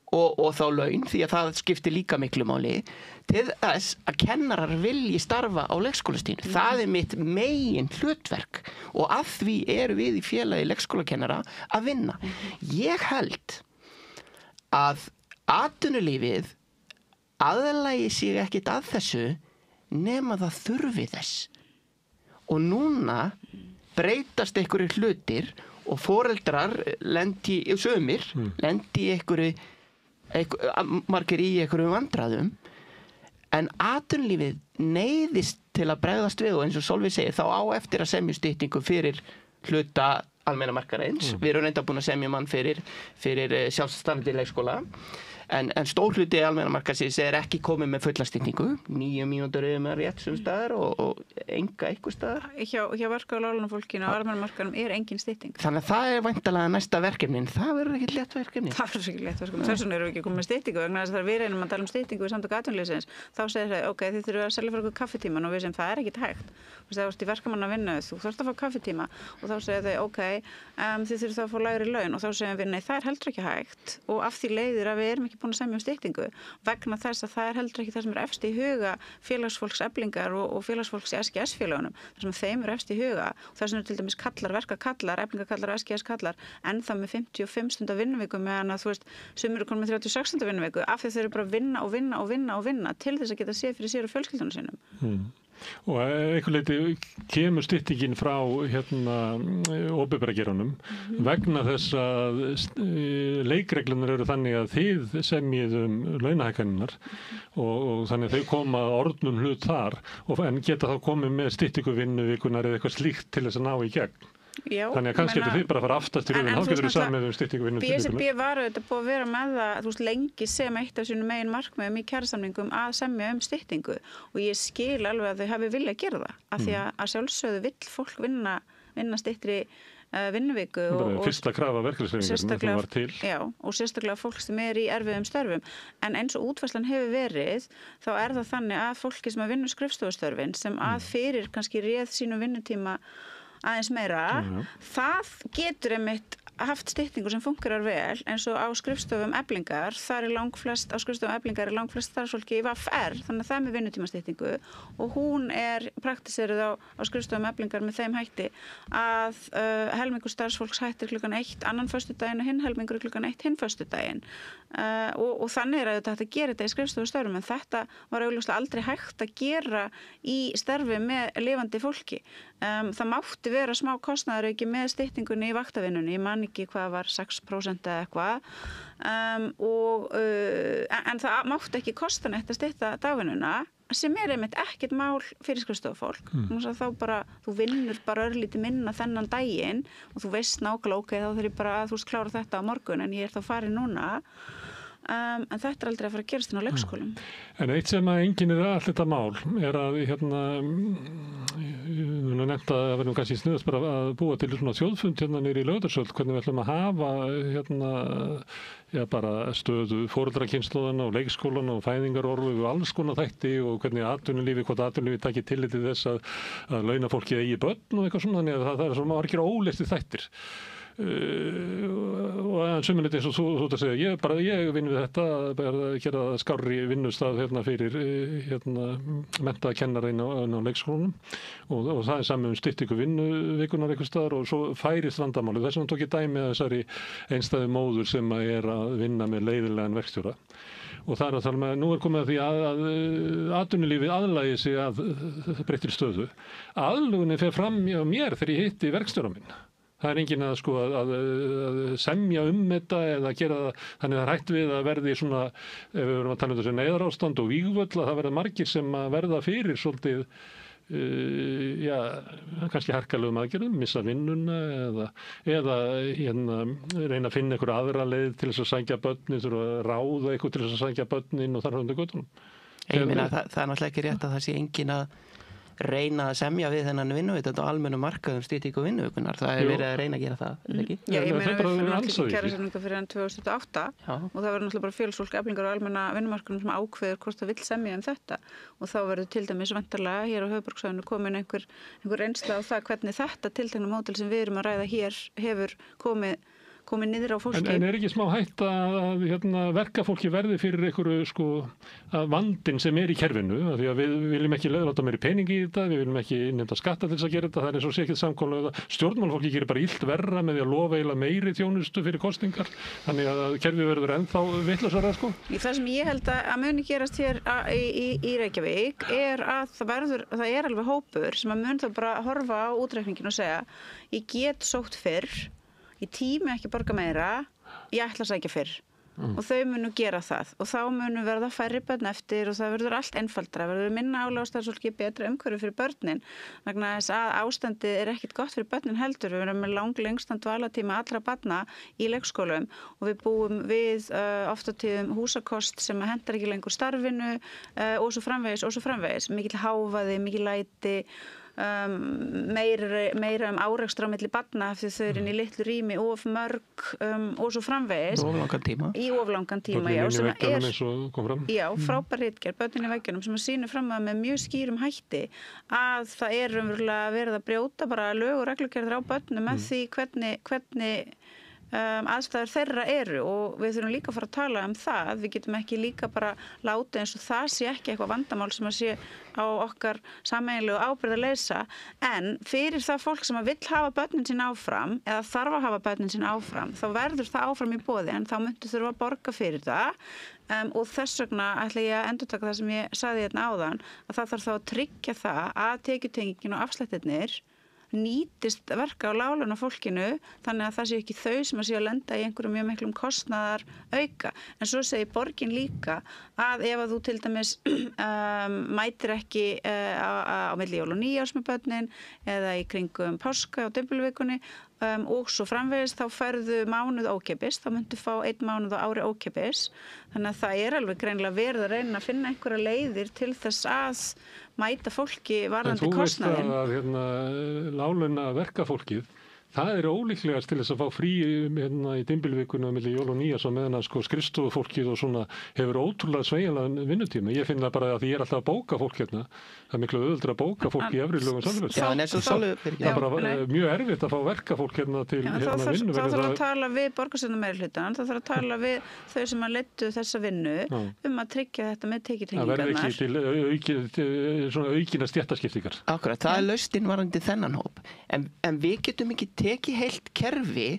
og þá laun, því að það skiptir líka miklu máli, til þess að kennarar vilji starfa á leikskólastíðinu. Það er mitt megin hlutverk og að því eru við í félagi leikskólakennara að vinna. Ég held að atvinnulífið aðlagi sig ekkit að þessu nema það þurfi þess. Og núna breytast einhverjir hlutir og foreldrar lendi í margir í einhverjum vandræðum, en atvinnulífið neyðist til að bregðast við og eins og Sólveig segir, þá á eftir að semja styttingu fyrir hluta almenna markaðarins. Við erum reynda búin að semja mann fyrir sjálfstæðandi leikskóla, en stór hluti almenna markaðarins er ekki komið með fulla styttingu, 9 mínútur yfir með rétt sem staðar og enga eitthvað staðar. Hjá verka- og láglaunafólkinu á almenna markaðnum er engin stytting. Þannig að það er væntanlega næsta verkefnin. Það verður ekki létt verkefni. Það verður ekki létt verkefni. Þess vegna erum við ekki komið með styttingu vegna þess að þegar við reynum að tala um styttingu við Samtök atvinnulífsins, þá segir það, ok, þið þurfum að selja fyrir okkur kaffitíman og við sem það er ekkit hægt. Þú veist, í verkamannavinnu, þú þarfst að fá kaffitíma og þá segir þau, ok, þið þurfum þá að fá lægri laun og þá segir við, nei, það er heldur ekki hægt og af því leiðir að við erum ekki búin að semja um styttingu vegna þess að það er heldur ekki það sem er efst í huga félagsfólks Eflingar og félagsfólks í SGS-félögunum, það sem þeim er efst í huga og það sem eru til dæmis kallar, verkakallar, Eflingakallar og SGS-kallar ennþá með 55 stundar vinnuviku meðan að þú veist, sumir eru komin með 36 stundar vinnuviku af því þau eru bara að vinna til þess að geta séð fyrir sér og fjölskyldunum sínum. Og einhver leiti kemur styttingin frá opinbera geiranum vegna þess að leikreglunar eru þannig að þið semjið launahækkanirnar og þannig að þau koma að orðnum hlut þar en geta þá komið með styttingu vinnuvíkunar eða eitthvað slíkt til þess að ná í gegn. Já, þannig að kannski getur þið bara að fara aftast í röðin, þá getur þið samið styttingu vinnuvíkunar. BSRB var auðvitað búið að vera með það, þú veist, lengi sem eitt af sínum megin markmiðum í kjarasamningum að semja styttingu og ég skil alveg að þau hafi viljað gera það, af því að sjálfsögðu vill fólk vinna styttri vinnuviku og fyrsta krafa verkalýðshreyfingarinnar sem var til. Já, og sérstaklega fólk sem er í erfiðum störfum, en eins og útfærslan hefur verið, þá er það þannig að fólki sem að vinna skrifstofustörfin sem að fyrir kannski réð sínum vinnutíma aðeins meira, það getur einmitt haft styttingu sem fungerar vel eins og á skrifstofum Eflingar, á skrifstofum Eflingar er langflest starfsfólki í VR, þannig að það er með vinnutímastyttingu og hún er praktiseruð á skrifstofum Eflingar með þeim hætti að helmingur starfsfólks hættir klukkan 1 annan föstudaginn og hinn helmingur klukkan 1 hinn föstudaginn og þannig er þetta hægt að gera þetta í skrifstofustörfum en þetta var augljóslega aldrei hægt að gera í starfi með lifandi fólki. Það mátti vera smá kostnaðarauki með styttingunni í vaktavinnunni, ég man ekki hvað var 6% eða eitthvað en það mátti ekki kosta neitt að stytta dagvinnuna sem er einmitt ekkert mál fyrir skrifstofufólk. Þá bara, þú vinnur bara örlítið minna þennan daginn og þú veist nákvæmlega ok, þá þurf ég bara að þú veist klára þetta á morgun en ég er þá farin núna. En þetta er aldrei að fara að gerast inn á leikskólum. En eitt sem að einkennir allt þetta mál er að nefnt að verðum kannski sniðast bara að búa til svona þjóðfund niður í Laugardalshöll, hvernig við ætlum að hafa bara stöðu foreldrakynslóðana og leikskólana og fæðingarorlof og alls konar þætti og hvernig hvort atvinnulífi takir tillit til þess að launafólkið eigi börn og eitthvað svona, þannig að það er svona margir óleystir þættir. Og sömuleitt eins og þú ert að segja ég vinn við þetta að gera skárri vinnustað fyrir menntaða kennara inn á leikskólanum og það er saman styttingu vinnuvikunar einhvers staðar og svo færist vandamáli. Þess vegna tók ég dæmi að þessari einstæðu móður sem er að vinna með leiðinlegan verkstjóra og það er að tala með, nú er komið að því að atvinnulífið aðlagi sig að breyttri stöðu. Aðlugunin fer fram hjá mér þegar ég hitti verkstjóra minn. Það er enginn að semja þetta eða gera það, þannig að það er hætt við að verði svona, ef við verum að tala um þessu neyðarástand og vígvöll, að það verða margir sem að verða fyrir svolítið kannski harkalegum aðgerðum, missa vinnuna eða reyna að finna einhver aðra leið til þess að sækja börnin, þurfa að ráða eitthvað til þess að sækja börnin og þar á undir götunum. Ég meina það er náttúrulega ekki rétt að það sé engin að reyna að semja við þennan vinnuveitanda á almennum markaðum styttingu vinnuvikunnar. Það verið að reyna að gera það, eða ekki? Já, ég meina við fyrir náttúrulega ekki kjarasamninga fyrir enn 2008 og það verður náttúrulega bara félagsfólk Eflingar á almenna vinnumarkaðnum sem ákveður hvort það vill semja þetta og þá verður til dæmis vantarlega hér á höfuðborgarsvæðinu komin einhver reynsla á það hvernig þetta tiltekna módel sem við erum að ræða hér hefur komið niður á fólki. En ekki smá hætt að verkafólki verði fyrir einhverju að vandinn sem í kerfinu, af því að við viljum ekki láta meiri pening í þetta, við viljum ekki innheimta skatta til þess að gera þetta, það eins og sé ekki samkomulag stjórnmálafólki gerir bara illt verra með því að lofa eiginlega meiri þjónustu fyrir kosningar, þannig að kerfið verður ennþá vitlausara Það sem ég held að muni gerast hér í Reykjavík að það er alveg hópur sem að mun það bara horfa á útreikningin og segja ég get sótt fyrr ég tími ekki borga meira, ég ætla að sækja fyrr og þau munu gera það og þá munu verða færri börn eftir og það verður allt einfaldra, verður minna álag á starfsfólki betra umhverfi fyrir börnin vegna þess að ástandið ekkert gott fyrir börnin heldur, við erum með lengstan dvalatíma allra barna í leikskólum og við búum við oft á tíðum húsakost sem hentar ekki lengur starfinu og svo framvegis, mikill hávaði, mikill læti meira árekstur á milli barna því þau eru inn í litlu rými of mörg og svo framvegis í of langan tíma sem frábær ritgerð börnin í veggjunum sem að sýnir fram að með mjög skýrum hætti að það er raunverulega verið að brjóta bara lög og reglugerðir á börnum með því hvernig aðstæður þeirra eru og við þurfum líka að fara að tala það, við getum ekki líka bara láta eins og það sé ekki eitthvað vandamál sem að sé á okkar sameiginlegu ábyrgð að leysa en fyrir það fólk sem að vill hafa börnin sín áfram eða þarf að hafa börnin sín áfram þá verður það áfram í boði en þá myndu þurfa að borga fyrir það og þess vegna ætla ég að endurtaka það sem ég sagði hérna áðan að það þarf þá að tryggja það að tekjutengingin og afslættirnir nýtist verka á láglauna fólkinu þannig að það sé ekki þau sem að sé að lenda í einhverjum mjög miklum kostnaðar auka en svo segir borgin líka að ef að þú til dæmis mætir ekki á milli jól og nýjárs með börnin eða í kringum páska og dymbilvikunni og svo framvegis þá færðu mánuð ókeypis, þá myndu fá 1 mánuð á ári ókeypis þannig að það er alveg greinilega verið að reyna að finna einhverja leiðir til þess að mæta fólki varðandi kostnaðinn. En þú veist að láglauna verkafólkið það er ólíklegast til þess að fá frí í dymbilvikunni á milli jól og nýjárs og meðan að skrifstofufólkið og svona hefur ótrúlega sveigjanlegan vinnutíma. Ég finn það bara að því ég er alltaf að bóka fólk hérna. Það er miklu auðveldara að bóka fólk í efri lögum samfélags. Það er bara mjög erfitt að fá verkafólk hérna til vinnu. Það þarf að tala við borgarstjórnarmeirihlutann, það þarf að tala við þau sem að leiddu þessa vinnu að tryggja þetta með tekjutengingarnar. Það verður ekki til aukina stéttaskiptingar. Akkurat, það er lausnin varðandi þennan hóp. En við getum ekki tekið heilt kerfi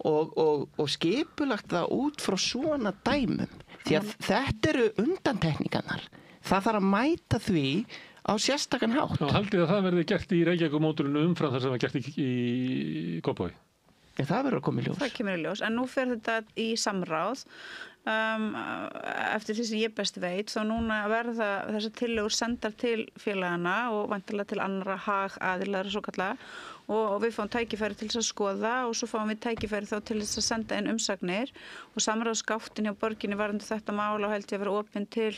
og skipulagt það út frá svona dæmum. Því að þetta eru undantekningarnar. Það þarf að mæta því á sérstakan hátt. Haldið að það verði gert í Reykjavíkurmódelinu umfram það sem var gert í Kópavogi? Það verður að koma í ljós. Það kemur í ljós, en nú fer þetta í samráð eftir því sem ég best veit, þá núna verða þessar tillögur sendar til félagana og vantilega til annarra hagaðilar svo kallega og við fáum tækifæri til þess að skoða og svo fáum við tækifæri þá til þess að senda inn umsagnir og samráðsgáttin hjá borginni varðandi þetta mál og held ég að vera opin til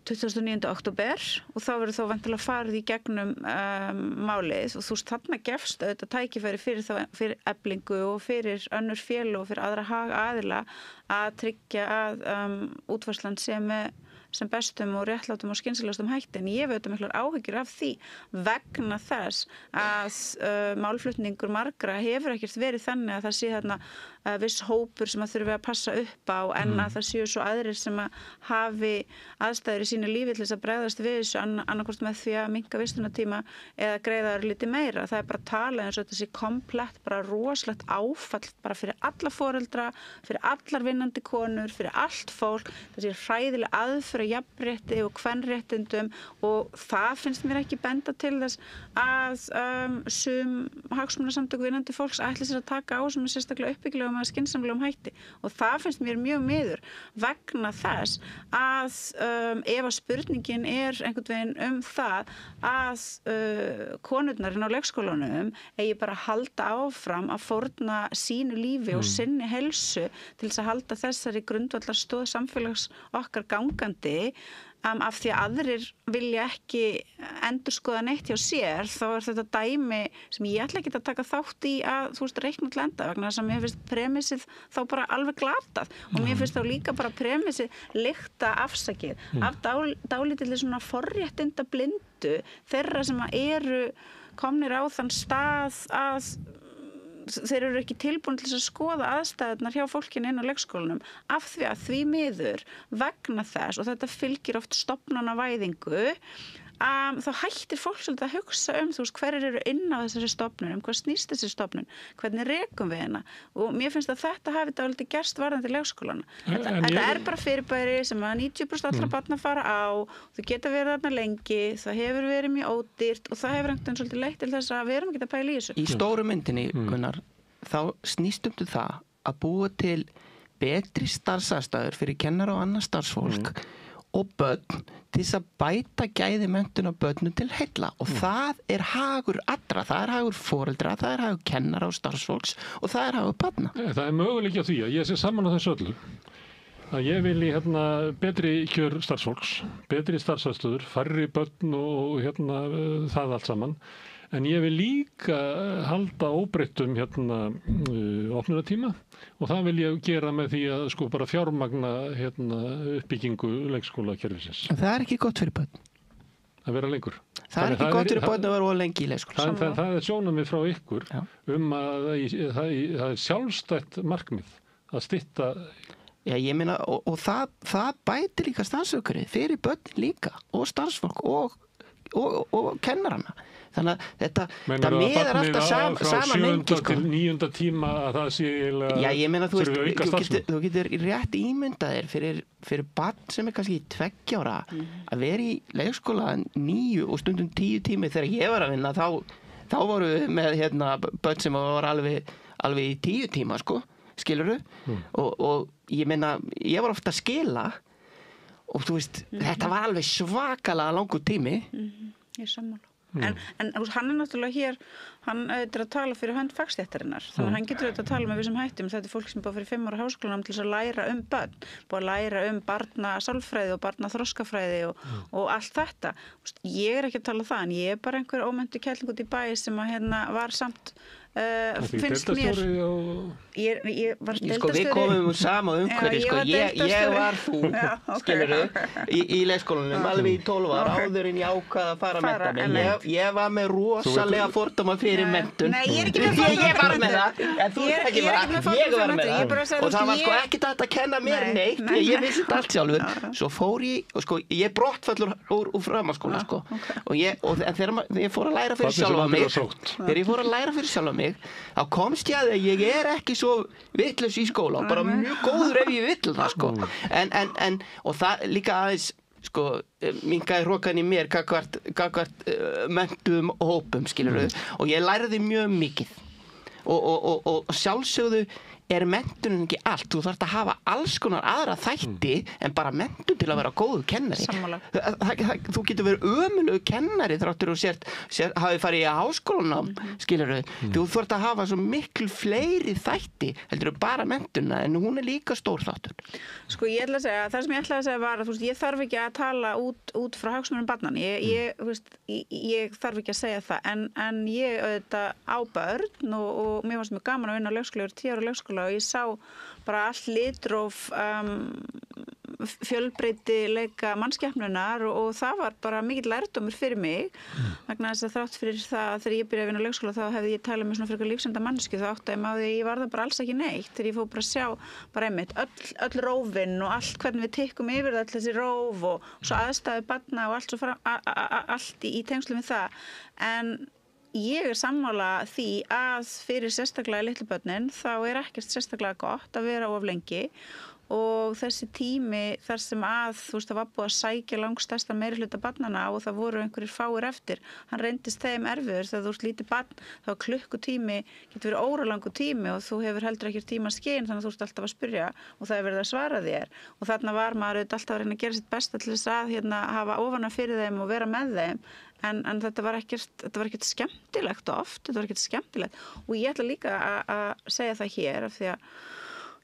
29. október og þá verður þá vantilega farið í gegnum málið og þú veist þarna gefst auðvitað tækifæri fyrir Eflingu og fyrir önnur félög og fyrir aðra hagaðila að tryggja að útfærslan sem bestum og réttlátum og skynsamlegustum hætti en ég veit miklar áhyggjur af því vegna þess að málflutningur margra hefur ekkert verið þannig að það sé þarna viss hópur sem að þurfi að passa upp á en að það séu svo aðrir sem að hafi aðstæður í sínu lífi til þess að bregðast við þessu annarkvort með því að minnka vistunartíma eða greiða lítið meira. Það er bara að tala eins og þetta sé komplett, bara rosalegt áfall bara fyrir alla foreldra, fyrir allar vinnandi konur, fyrir allt fólk. Það sé hræðileg aðför jafnrétti og kvenréttindum og það finnst mér ekki benda til þess að sum hagsmunasamtök vinnandi fólks ætli sér að taka á sem er sérstaklega uppbyggilegum með skynsamlegum hætti og það finnst mér mjög miður vegna þess að ef að spurningin einhvern veginn það að konurnar inn á leikskólanum eigi bara að halda áfram að fórna sínu lífi og sinni heilsu til þess að halda þessari grundvallarstoð samfélags okkar gangandi af því að aðrir vilja ekki endurskoða neitt hjá sér þá þetta dæmi sem ég ætla ekki að taka þátt í að þú veist reikna til enda vegna þess að mér finnst premissið þá bara alveg glatað og mér finnst þá líka bara premissið lykta afsakið af dálítilli svona forréttinda blindu þeirra sem eru komnir á þann stað að þeir eru ekki tilbúin til að skoða aðstæðurnar hjá fólkinu inn á leikskólanum af því að því miður vegna þess og þetta fylgir oft stofnanavæðingu þá hættir fólk svolítið að hugsa þú veist hverjir eru inn á þessari stofnun hvað snýst þessi stofnun, hvernig rekum við hana og mér finnst að þetta hafi dálítið gerst varðandi leikskólana þetta bara fyrirbæri sem að 90% allra barna fara á þau geta verið þarna lengi, það hefur verið mjög ódýrt og það hefur einhvern veginn svolítið leitt til þess að við erum ekki að pæla í þessu Í stóru myndinni, Gunnar, þá snýst það að búa til betri starfsaðstæður fyrir kennara og annað starfsfólk og börn til þess að bæta gæði menntun á börnum til heilla og það hagur allra, það hagur foreldra, það hagur kennara og starfsfólks og það hagur barna. Það möguleiki á því að ég sé saman á þessu öllu að ég vilji betri kjör starfsfólks, betri starfsaðstöður, færri börn og það allt saman. En ég vil líka halda óbreyttum opnunartíma og það vil ég gera með því að sko bara fjármagna uppbyggingu leikskólakerfisins. Það ekki gott fyrir börn. Að vera lengur. Það ekki gott fyrir börn að vera lengi í leikskóla. Það sjónarmið frá ykkur að það sjálfstætt markmið að stytta. Já, ég meina og það bætir líka starfsumhverfið fyrir börn líka og starfsfólk og kennarana. Þannig að þetta miðar alltaf sama mengi frá 7. til 9. tíma að það sé Já, ég meina þú getur rétt ímyndaðir fyrir barn sem kannski 2 ára að vera í leikskóla 9 og stundum 10 tími þegar ég var að vinna þá voru við með börn sem var alveg í 10 tíma sko, skilurðu og ég meina, ég var ofta að skila og þú veist, þetta var alveg svakalega langur tími Ég sammála En hann náttúrulega hér, hann að tala fyrir hönd fagstéttarinnar, þannig að hann getur að tala með vissum hættum, þetta fólk sem búið fyrir 5 ára háskólanám til þess að læra börn, búið að læra barnasálfræði og barnaþroskafræði og allt þetta. Ég ekki að tala það, en ég bara einhver ómenntu kælling út í bæ sem að var samt finnst mér ég var deildarstjóri við komum sama umhverfi ég var þú skilurðu í leikskólanum alveg í 12 ára áður en ég ákvað að fara að mennta mig ég var með rosalega fordóma fyrir menntun ég var með það en þú ekki ég var með það og það var sko ekki þetta að kenna mér neitt ég vissi þetta allt sjálfur svo fór ég og sko ég brottfallur úr framhaldsskóla sko og þegar ég fór að læra fyrir sjálfa mig þá komst ég að ég ekki svo vitlaus í skóla og bara mjög góður ef ég vill það sko en og það líka aðeins sko minkaði hrokan í mér gagvart menntum hópum skilurðu og ég læriði mjög mikið og sjálfsögðu menntunin ekki allt, þú þarft að hafa alls konar aðra þætti en bara menntun til að vera góður kennari þú getur verið ömurlegur kennari þráttur og hafi farið í háskólanám skilurðu, þú þarft að hafa svo miklu fleiri þætti heldur bara menntuna en hún líka stór þáttur Sko ég ætla að segja, það sem ég ætla að segja var að ég þarf ekki að tala út frá hagsmunum barnan ég þarf ekki að segja það en ég auðvitað á börn og mér fannst mjög gaman að vinna á leikskóla yfir 10 ára leikskóla og ég sá bara all litróf fjölbreytileika mannskepnunar og það var bara mikill lærdómur fyrir mig vegna þess að þrátt fyrir það þegar ég byrjaði að vinna á leikskóla þá hefði ég talað með svona frekar lífsenda mannsku þá átti ég var það bara alls ekki neitt þegar ég fór bara að sjá bara einmitt öll rófin og allt hvernig við tikkum yfir öll þessi róf og svo aðstæðu barna og allt í tengslum við það en ég sammála því að fyrir sérstaklega litlu börnin þá ekkert sérstaklega gott að vera of lengi og þessi tími þar sem það var búið að sækja langstærsta meirihluta barnanna og það voru einhverjir fáir eftir, hann reyndist þeim erfiður þegar þú ert lítið barn, þá klukkutími getur verið óralangur tími og þú hefur heldur ekki tíma skinn, þannig að þú ert alltaf að spyrja og það er verið að svara þér og þarna var maður alltaf að reyna að gera sitt besta til þess að hafa ofana fyrir þeim og vera með þeim en þetta var ekkert skemmtilegt oft, þetta var ekkert skemmtilegt og ég ætla líka að segja það hér af því að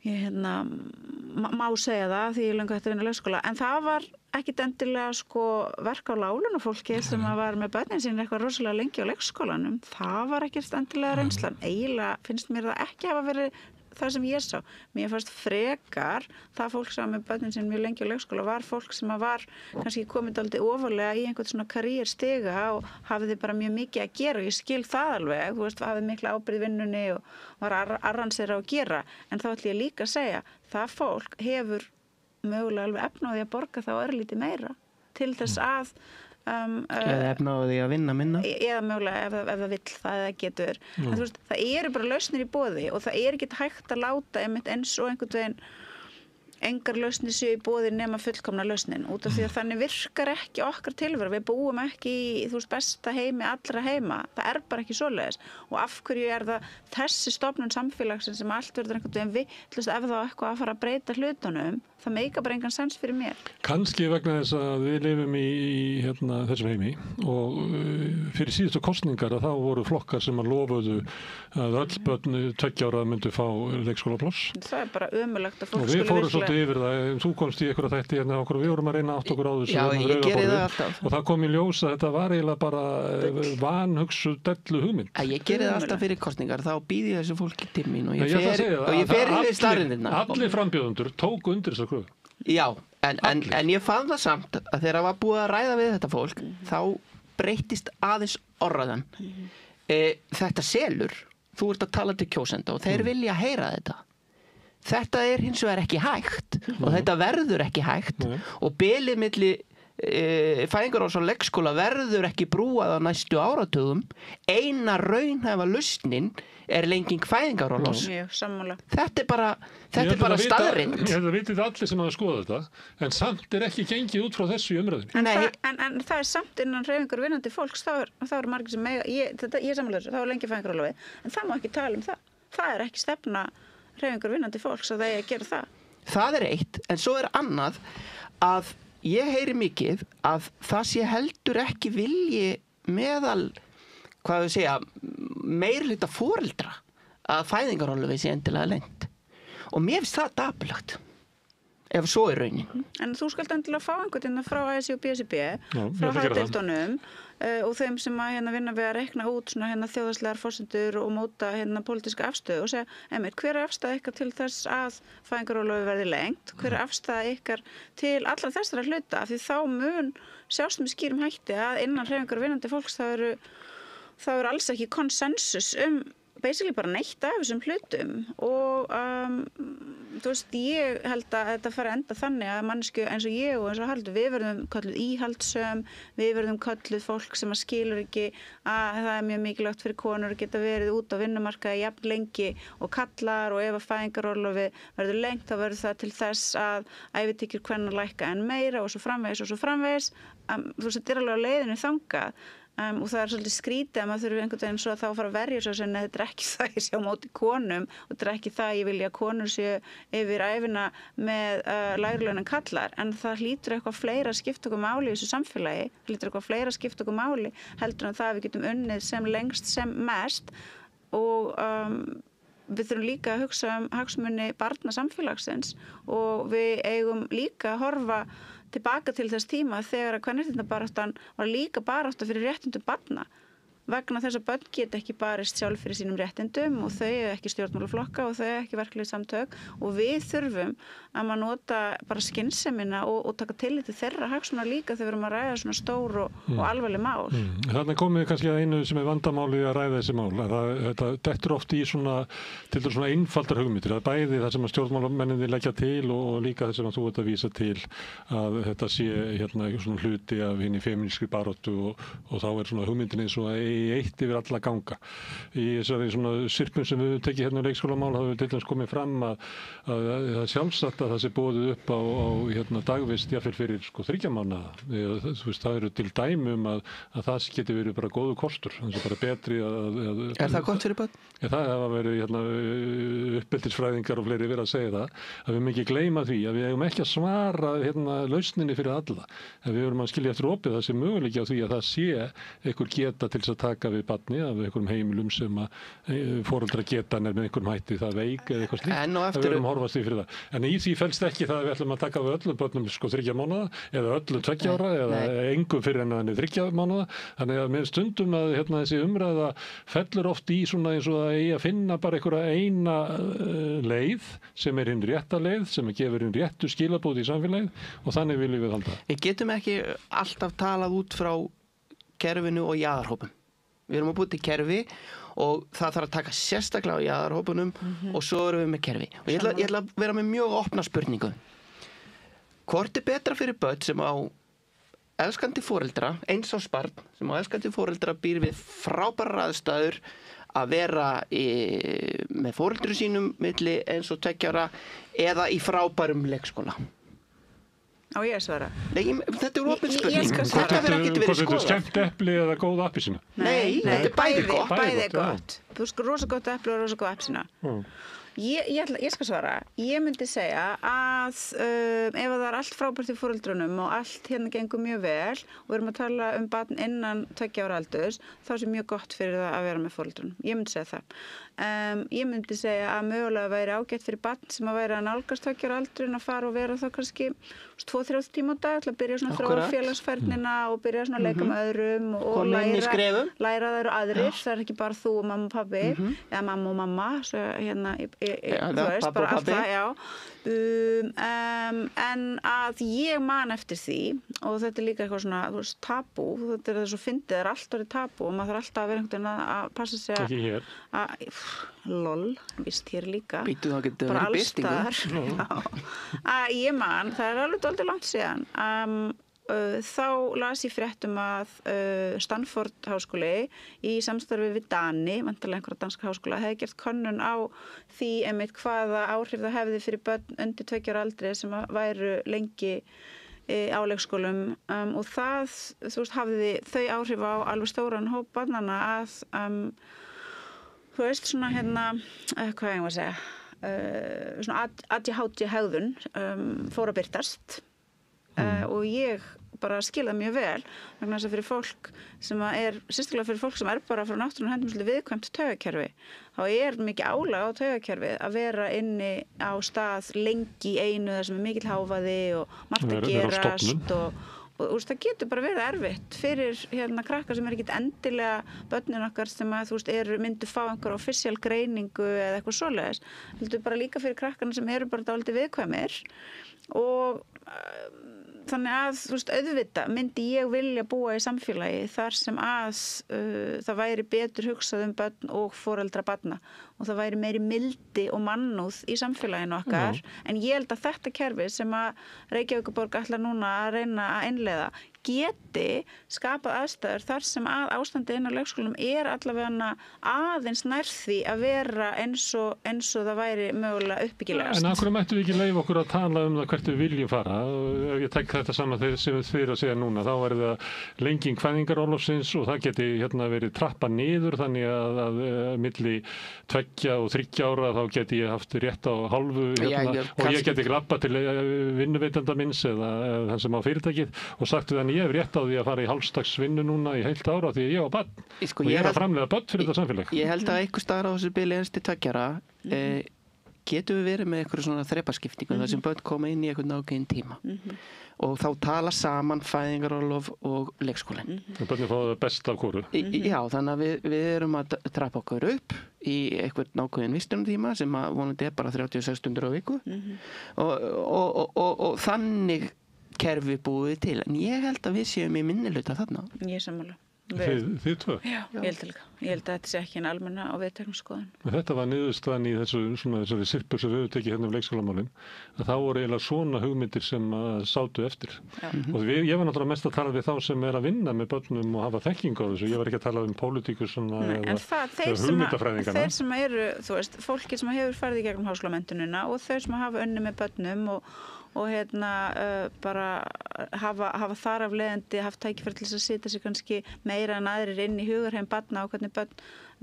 ég má segja það því ég löngu hætti að vinna í leikskóla en það var ekkit endilega verk á láglunafólki sem var með börnin sín eitthvað rosalega lengi á leikskólanum það var ekkert endilega reynslan eiginlega finnst mér það ekki hafa verið það sem ég sá. Mér fannst frekar það fólk sem var með börnin sín mjög lengi á leikskóla var fólk sem var kannski komið dálítið ofarlega í einhvern svona karrierstiga og hafði bara mjög mikið að gera og ég skil það alveg, þú veist, hafði mikla ábyrgð í vinnunni og var að arransera og gera en þá ætlum ég líka að segja það fólk hefur mögulega alveg efnaði að borga þá örlítið meira til þess að eða efnaði að vinna minna eða mögulega ef það vill það eða getur en þú veist, það eru bara lausnir í boði og það er ekki hægt að láta eins og einhvern veginn engar lausnir séu í boði nema fullkomna lausnin út af því að þannig virkar ekki okkar tilveru, við búum ekki í besta heimi allra heima, það er bara ekki svoleiðis og af hverju er það þessi stofnun samfélagsins sem allt verður einhvern veginn vitlaust ef það eitthvað að fara að breyta hlutunum það meika bara engan sens fyrir mér. Kannski vegna þess að við lifum í þessum heimi og fyrir síðustu kosningar að þá voru flokkar sem að lofuðu að öll börn 2 ára myndu fá leikskólapláss. Það er bara ömurlegt að fólk skuli virklega. Og við fórum svolítið yfir það, þú komst í einhverja þætti okkur, við vorum að reyna átt okkur á þessu. Já, ég geri það alltaf. Og það kom í ljós að þetta var eiginlega bara vanhugsuð dellu hugmynd. Ég geri það alltaf fyrir kosningar, þá býð ég þessu fólki til mín og ég fer yfir staðreyndirnar. Allir frambjóðendur tóku undir þessa kröfu. Já, en ég fann það samt að þegar það var búið að ræða við þetta fólk þá breyttist aðeins orðaðan þetta selur, þú ert að tala til kjósenda og þeir vilja heyra þetta er hins vegar ekki hægt og þetta verður ekki hægt og bilið milli fæðingarorlofs og leikskóla verður ekki brúað á næstu áratugum eina raunhæfa lausnin er lenging fæðingarorlofs. Þetta er bara staðreynd. Ég held að vitið allir sem hafa skoðað þetta en samt er ekki gengið út frá þessu í umræðinni. En það er samt innan hreyfingar vinnandi fólks þá er margir sem mega ég sammála þessu, þá er lengi fæðingarorlofi en það má ekki tala um það. Það er ekki stefna hreyfingar vinnandi fólks að það eigi að gera það. Það er eitt, en svo er annað að ég heyri mikið að það sé heldur ekki vilji meðal, hvað við segja, meirihluta foreldra að fæðingarorlofi sé endilega lengt. Og mér finnst það dapurlegt, ef svo er raunin. En þú skalt endilega fá einhvern frá ASI og BSIB, frá hagdeildunum og þeim sem að vinna við að reikna út þjóðhagslegar forsendur og móta pólitíska afstöðu og segja, hver er afstæða ykkar til þess að fæðingarorlofi verði lengt? Hver er afstæða ykkar til allra þessara hluta? Því þá mun sjást með skýrum hætti að innan hreyfingar vinnandi fólks þá er alls ekki konsensus basically bara neitt af þessum hlutum og þú veist, ég held að þetta fari enda þannig að mannsku eins og ég og eins og Haraldur, við verðum kölluð íhaldssöm, við verðum kölluð fólk sem að skilur ekki að það er mjög mikilvægt fyrir konur að geta verið út á vinnumarkaði jafn lengi og kallar og ef að fæðingarorlofi verður lengt þá verður það til þess að ævitekjur kvenna lækka enn meira og svo framvegis þú veist, þetta er alveg á leiðinu þangað og það er svolítið skrítið að maður þurfi einhvern veginn svo að þá fara að verja svo að þetta er ekki það ég sé á móti konum og þetta er ekki það ég vilja að konur séu yfir æfina með lægri laun en kallar en það hlýtur eitthvað fleira að skipta okkur máli í þessu samfélagi, hlýtur eitthvað fleira að skipta okkur máli heldur en það að við getum unnið sem lengst sem mest og við þurfum líka að hugsa hagsmuni barna samfélagsins og við eigum líka að horfa tilbaka til þess tíma þegar að kvenréttindabaráttan var líka barátta fyrir réttindum barna vegna þess að börn geta ekki barist sjálf fyrir sínum réttindum og þau eru ekki stjórnmálaflokka og þau eru ekki verkleg samtök og við þurfum að maður nota bara skynsemina og taka tillit til þeirra hagsmuna líka þegar við erum að ræða svona stór og alvarleg mál. Þannig komið kannski að einu sem er vandamáli að ræða þessi mál. Þetta dettur oft í svona einfaldar hugmyndir að bæði það sem að stjórnmálamenninni leggja til og líka það sem að þú ert að vísa til að þetta sé svona hluti af hinni femínískri baráttu og þá er svona hugmyndin eins og að eitt yfir alla ganga. Í þessari svona sirpun sem við tekið hérna leikskólamál hafa við til dæmis komið fram að það sjálfsagt að það sé boðið upp á hérna dagvist jafnvel fyrir sko 3 mánaða. Þú veist, það eru til dæmi að það geti verið bara góðu kostur. Það er bara betri að Er það gott fyrir börn? Það hafa verið hérna uppeldisfræðingar og fleiri verið að segja það, að við ekki gleyma því að við eigum ekki að svara hérna lausninni fyrir alla. Að við verum að skilja eftir opið það sem möguleiki á því að það sé einhver geta til þess að taka við barni af einhverjum heimilum sem að foreldra getan með einhverjum hætti það veik eða eitthvað slíkt. Við verum að horfast því fyrir það. En í því felst ekki það að við ætlum að taka við öllum börnum sko 3 mánaða eða öllu 2 ára eða engum fyrir en að 3 mánaða. Þannig að með stundum að hérna þessi umræða fellur oft í svona eins og að eigi að finna bara einhverja eina leið sem hinn rétta leið, sem gefur hinn réttu skilaboð í samfélagið og þannig viljum við halda. Við getum ekki alltaf talað út frá kerfinu og jaðarhópum. Við erum að búið til kerfi og það þarf að taka sérstaklega á jaðarhópunum og svo erum við með kerfi. Og ég ætla að vera með mjög opna spurningu. Hvort betra fyrir börn sem á elskandi foreldra, eins ás barn sem á elskandi foreldra býr við frábærar aðstæður að vera með foreldru sínum milli eins og 2 ára eða í frábærum leikskóla? Á ég að svara? Nei, þetta er opin spurning. Ég skal svara. Þetta verður ekki verið skoðað. Hvort þetta skemmt epli eða góð appelsína? Nei, þetta er bæði gott. Bæði gott. Þú sko rosa gott epli og rosa góð appelsína. Ég skal svara. Ég myndi segja að ef það er allt frábært í foreldrunum og allt hérna gengur mjög vel og við erum að tala barn innan 2 ára aldurs, þá sé mjög gott fyrir það að vera með foreldrunum. Ég myndi segja það. Ég myndi segja að mögulega væri ágætt fyrir barn sem að væri að nálgast 2 ára aldurinn að fara og vera þá kannski 2-3 tíma á dag til að byrja svona að þróa félagsfærnina og byrja svona að leika með öðrum og læra það eru aðrir. Það er ekki bara þú og mamma og pabbi eða mamma og mamma, svo hérna þú veist, bara allt það, já. En að ég man eftir því og þetta er líka eitthvað svona, þú veist, tabú, þetta er svo fyndið, það er allt orðið tabú og maður þarf alltaf að vera einhvern veginn að passa sig ekki hér. Lol, víst hér líka. Býtu þá getur bara verið allstaðar. Ég man, það er alveg dálítið langt síðan. Þá las ég fréttum að Stanford háskóli í samstarfi við Dani, vantarlega einhverja danska háskóla, hefði gert könnun á því einmitt hvaða áhrif það hefði fyrir börn undir 2 ára aldri sem væru lengi á leikskólum og það, þú veist, hafði þau áhrif á alveg stóran hóp barnanna að þú veist, svona hérna, hvað ég var að segja, svona ADHD hegðun fór að birtast og ég bara skil það mjög vel vegna þess að fyrir fólk sem er, sérstaklega fyrir fólk sem er bara frá náttúrunum hendum svolítið viðkvæmt taugakerfi, þá er mikið álag á taugakerfið að vera inni á stað lengi í einu þar sem er mikill hávaði og margt að gerast og það getur bara verið erfitt fyrir hérna krakkar sem er ekkert endilega börnin okkar sem að þú veist myndu fá einhver official greiningu eða eitthvað svoleiðis, heldur bara líka fyrir krakkarna sem eru bara dálítið viðkvæmir og þannig að þú veist auðvitað myndi ég vilja búa í samfélagi þar sem að það væri betur hugsað börn og foreldra barna og það væri meiri mildi og mannúð í samfélaginu okkar en ég held að þetta kerfi sem að Reykjavíkurborg ætlar núna að reyna að innleiða geti skapað aðstæður þar sem að ástandið inn á leikskólum er allavega aðeins nær því að vera eins og það væri mögulega uppbyggilegast. En af hverju mættum við ekki leyfa okkur að tala það hvert við viljum fara? Ef ég tek þetta saman sem þið eru að segja núna, þá væri það lenging fæðingarorlofsins og það geti hérna verið trappa niður þannig að milli 2 og 3 ára þá geti ég haft rétt á hálfu hérna, og ég geti glappa til vinnuveitanda minns eða þann sem á fyrirtækið og sagt við hann ég hef rétt á því að fara í hálfstagsvinnu núna í heilt ára því ég var barn og ég er að framleiða börn fyrir þetta samfélag. Ég held að einhver staðar á þessu bili 1-2 ára getum við verið með einhverju svona þrepaskiptingu þar sem börn koma inn í einhvern ákveðinn tíma og þá tala saman fæðingarorlof og leikskólinn. Börnin fá það best af hvoru. Já, þannig að við erum að trappa okkur upp í einhvern ákveðinn vistunartíma sem að vonandi er bara 36 stundir á viku og þannig kerfi búið til, en ég held að við séum í minnihluta þarna. Ég sammála. Þið tvö? Já, ég held að þetta sé ekki en almenna á viðteknum skoðun. Þetta var niðurstaðan í þessari sirpu sem við höfum tekið hérna leikskólamálin, að þá voru eiginlega svona hugmyndir sem sátu eftir. Og ég var náttúrulega mest að tala við þá sem að vinna með börnum og hafa þekkingu á þessu. Ég var ekki að tala pólitíkus eða hugmyndafræðingana. Þeir sem eru, þú veist, fólki sem hefur farið í gegnum háskólamenntunina og þau sem hafa unnið með börnum og bara hafa þar af leiðandi haft tækifæri til þess að setja sig kannski meira en aðrir inn í hugarheim barna og hvernig börn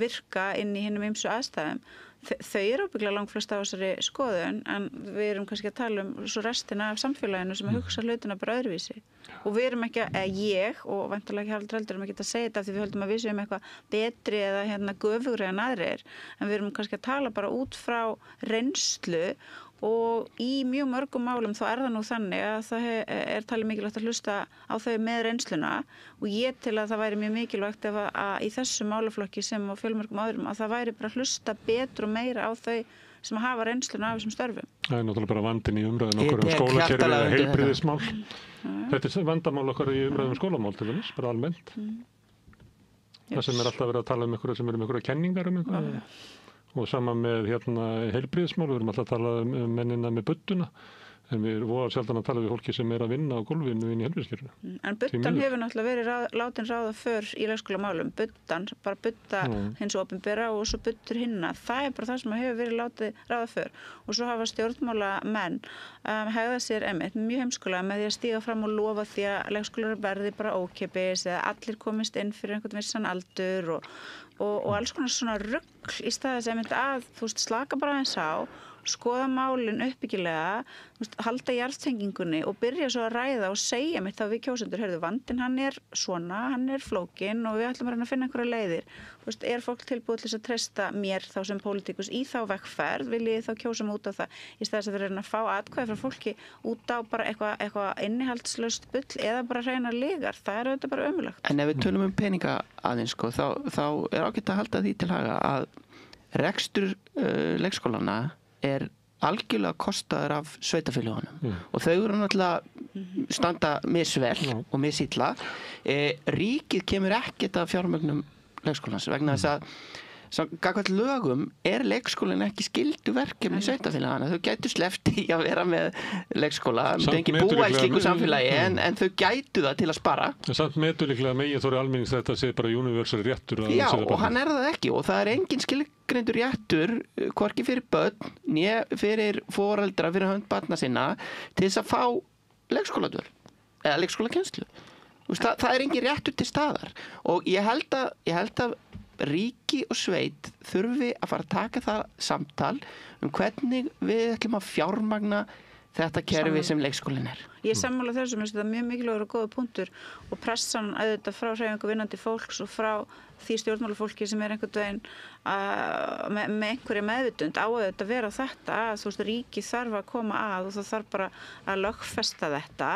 virka inn í hinum ýmsu aðstæðum. Þau eru ábyggilega langflest á þessari skoðun en við erum kannski að tala svo restina af samfélaginu sem að hugsa hlutina bara öðruvísi. Og við erum ekki, ég og væntanlega ekki Haraldur heldur ekki að segja þetta af því við höldum að við séum eitthvað betri eða göfugri en aðrir en við erum kannski að tala bara út frá reynslu og í mjög mörgum málum þá það nú þannig að það talið mikilvægt að hlusta á þau með reynsluna og ég til að það væri mjög mikilvægt ef að í þessu málaflokki sem á fjölmörgum öðrum að það væri bara að hlusta betur og meira á þau sem hafa reynsluna af þessum störfum. Það náttúrulega bara vandinn í umræðin okkur skólakerfi eða heilbrigðismál. Þetta vandamál okkar í umræðin skólamál til dæmis, bara almennt. Það sem alltaf verið að tala einhverja sem með einhverja kenningar einhverja. Og sama með heilbrigðismál, við erum alltaf að tala mennina með budduna, en við erum sjaldan að tala við fólki sem að vinna á gólfinu inn í heilbrigðiskerfinu. En buddan hefur náttúrulega verið látin ráða för í leikskólamálum, buddan, bara budda hins opinbera og svo buddur hinna. Það bara það sem hefur verið látið ráða för. Og svo hafa stjórnmálamenn hegðað sér mjög heimskulega með því að stíga fram og lofa því að leikskólar verði bara ókeypis eða allir komist inn fyrir einhvern vissan aldur og alls konar svona rugl í staðis að þú veist slaka bara eins á, skoða málin uppbyggilega, halda jarðtengingunni og byrja svo að ræða og segja mitt þá við kjósendur, heyrðu vandinn hann svona, hann flókinn og við ætlum að finna einhverja leiðir. Þú veist, fólk tilbúið til að treysta mér þá sem pólitíkus í þá vegferð, vil ég þá kjósa mig út á það í staðis að reyna að fá atkvæði frá fólki út á bara eitthvað innihaldslaust bull eða bara hreina lygar, það auðvitað bara ömurlegt. En ef við tölum peninga aðeins þá ágætt að halda því til haga að rekstur leikskólana algjörlega kostaður af sveitafélögunum og þau eru náttúrulega standa misvel og misilla. Ríkið kemur ekkert af fjármögnum leikskólans vegna þess að gagnvart lögum leikskólinn ekki skyldu verkefni sveitafélagana. Þau gætu sleppt í að vera með leikskóla, þau ekki búa í slíku samfélagi en þau gætu það til að spara. Samt metur líklega megin þóri almennings þetta sé bara universal réttur. Já, og hann það ekki og það engin skilgreindur réttur, hvorki fyrir börn, né fyrir foreldra, fyrir hönd barna sinna, til þess að fá leikskóladvöl eða leikskólakennslu. Það engin réttur til staðar og ég held að ríki og sveit þurfi að fara að taka það samtal hvernig við ætlum að fjármagna þetta kerfi sem leikskólinn Ég sammála þessu, þetta mjög mikilvægur og góða punktur og pressan auðvitað frá hreyfingu vinnandi fólks og frá því stjórnmálafólki sem einhvern veginn með einhverja meðvitund á auðvitað að vera þetta að þú veist ríki þarf að koma að og það þarf bara að lögfesta þetta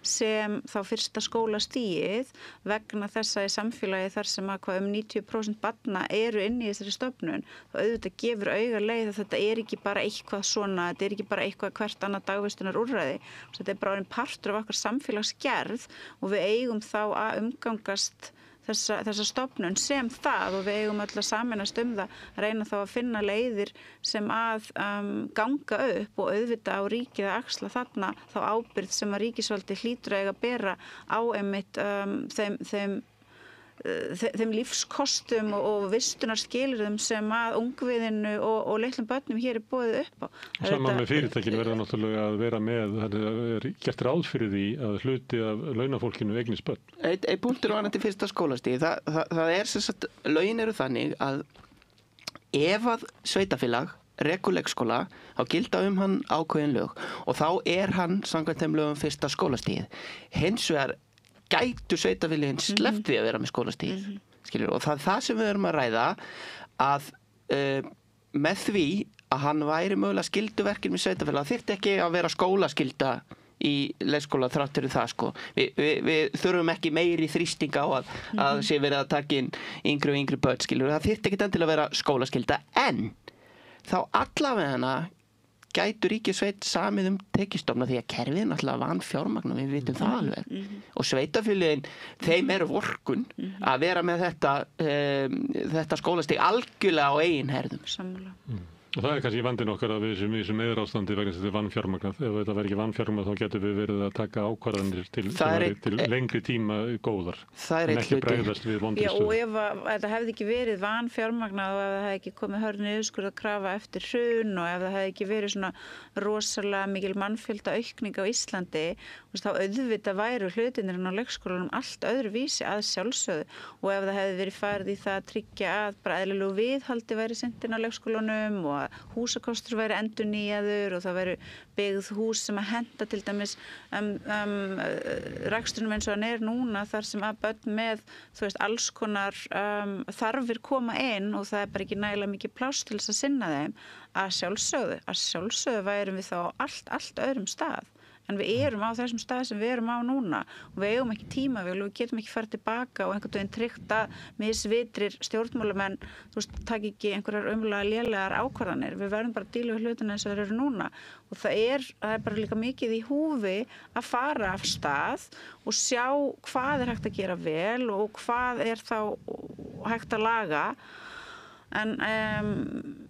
sem þá fyrsta skólastigið vegna þessa í samfélagi þar sem að 90% barna eru inni í þessari stofnun þá auðvitað gefur auga leið að þetta ekki bara eitthvað svona, þetta ekki bara eitthvað hvert annað dagvistunar úrræði, þetta bara orðinn partur af okkar samfélagsgerð og við eigum þá að umgangast þessa stofnun sem það og við eigum öll að sameinast það að reyna þá að finna leiðir sem að ganga upp og auðvitað á ríkið að axla þarna þá ábyrgð sem að ríkisvaldi hlýtur að eiga að bera á einmitt þeim lífskostum og vistunarskilyrðum sem að ungviðinu og litlum börnum hér boðið upp á. Saman með fyrirtækinu verður náttúrulega að vera með, það gert ráð fyrir því að hluti af launafólkinu eignist börn. Eitt punktur varðandi fyrsta skólastig, það sem sagt, lögin eru þannig að ef að sveitafélag rekur leikskóla, þá gilda hann ákveðin lög og þá hann samkvæmt þeim lögum fyrsta skólastigið. Hins vegar gætu sveitafélögin sleppt við að vera með skólastigið. Og það sem við erum að ræða að með því að hann væri mögulega skylduverkin með sveitafélag, þyrfti ekki að vera skólaskylda í leikskóla þrátt fyrir það við þurfum ekki meiri þrýsting á að sé verið að taka inn yngri og yngri börn, það þyrfti ekki endilega að vera skólaskylda en þá allavega gætu ríki sveit samið tekjustofna því að kerfið er náttúrulega vanfjármagn, við vitum það alveg. Og sveitafélögin, þeim eru vorkunn að vera með þetta skólastig algjörlega á eigin herðum. Sammála. Og það kannski vandinn okkar að við sem meðurástandi vegna þetta vanfjármagnað. Ef þetta væri ekki vanfjármagnað þá getum við verið að taka ákvarðanir til lengri tíma góðar. Það en ekki bregðast við vondri stöðu. Og ef þetta hefði ekki verið vanfjármagnað og ef það hefði ekki komið hörð niðurskurð að krafa eftir hrun og ef það hefði ekki verið svona rosalega mikil mannfjölda aukning á Íslandi, þá auðvitað væru hlutinir á leikskólanum allt öðruvísi að sjálfsögðu og ef það hefði verið farið í það að tryggja að bara eðlilegu viðhaldi væri sinnt inn á leikskólanum og húsakostur væri endurnýjaður og það væri byggð hús sem að henta til dæmis reksturinn eins og hann núna þar sem að börn með alls konar þarfir koma inn og það bara ekki nægilega mikið pláss til þess að sinna þeim að sjálfsögðu værum við þá allt öðrum stað. En við erum á þessum stað sem við erum á núna og við eigum ekki tímavél og við getum ekki farið tilbaka og einhvern veginn tryggt að misvitrir stjórnmálamenn taki ekki einhverjar umlega lélegar ákvarðanir. Við verðum bara að díla við hlutina eins og þeir eru núna og það er bara líka mikið í húfi að fara af stað og sjá hvað hægt að gera vel og hvað þá hægt að laga. En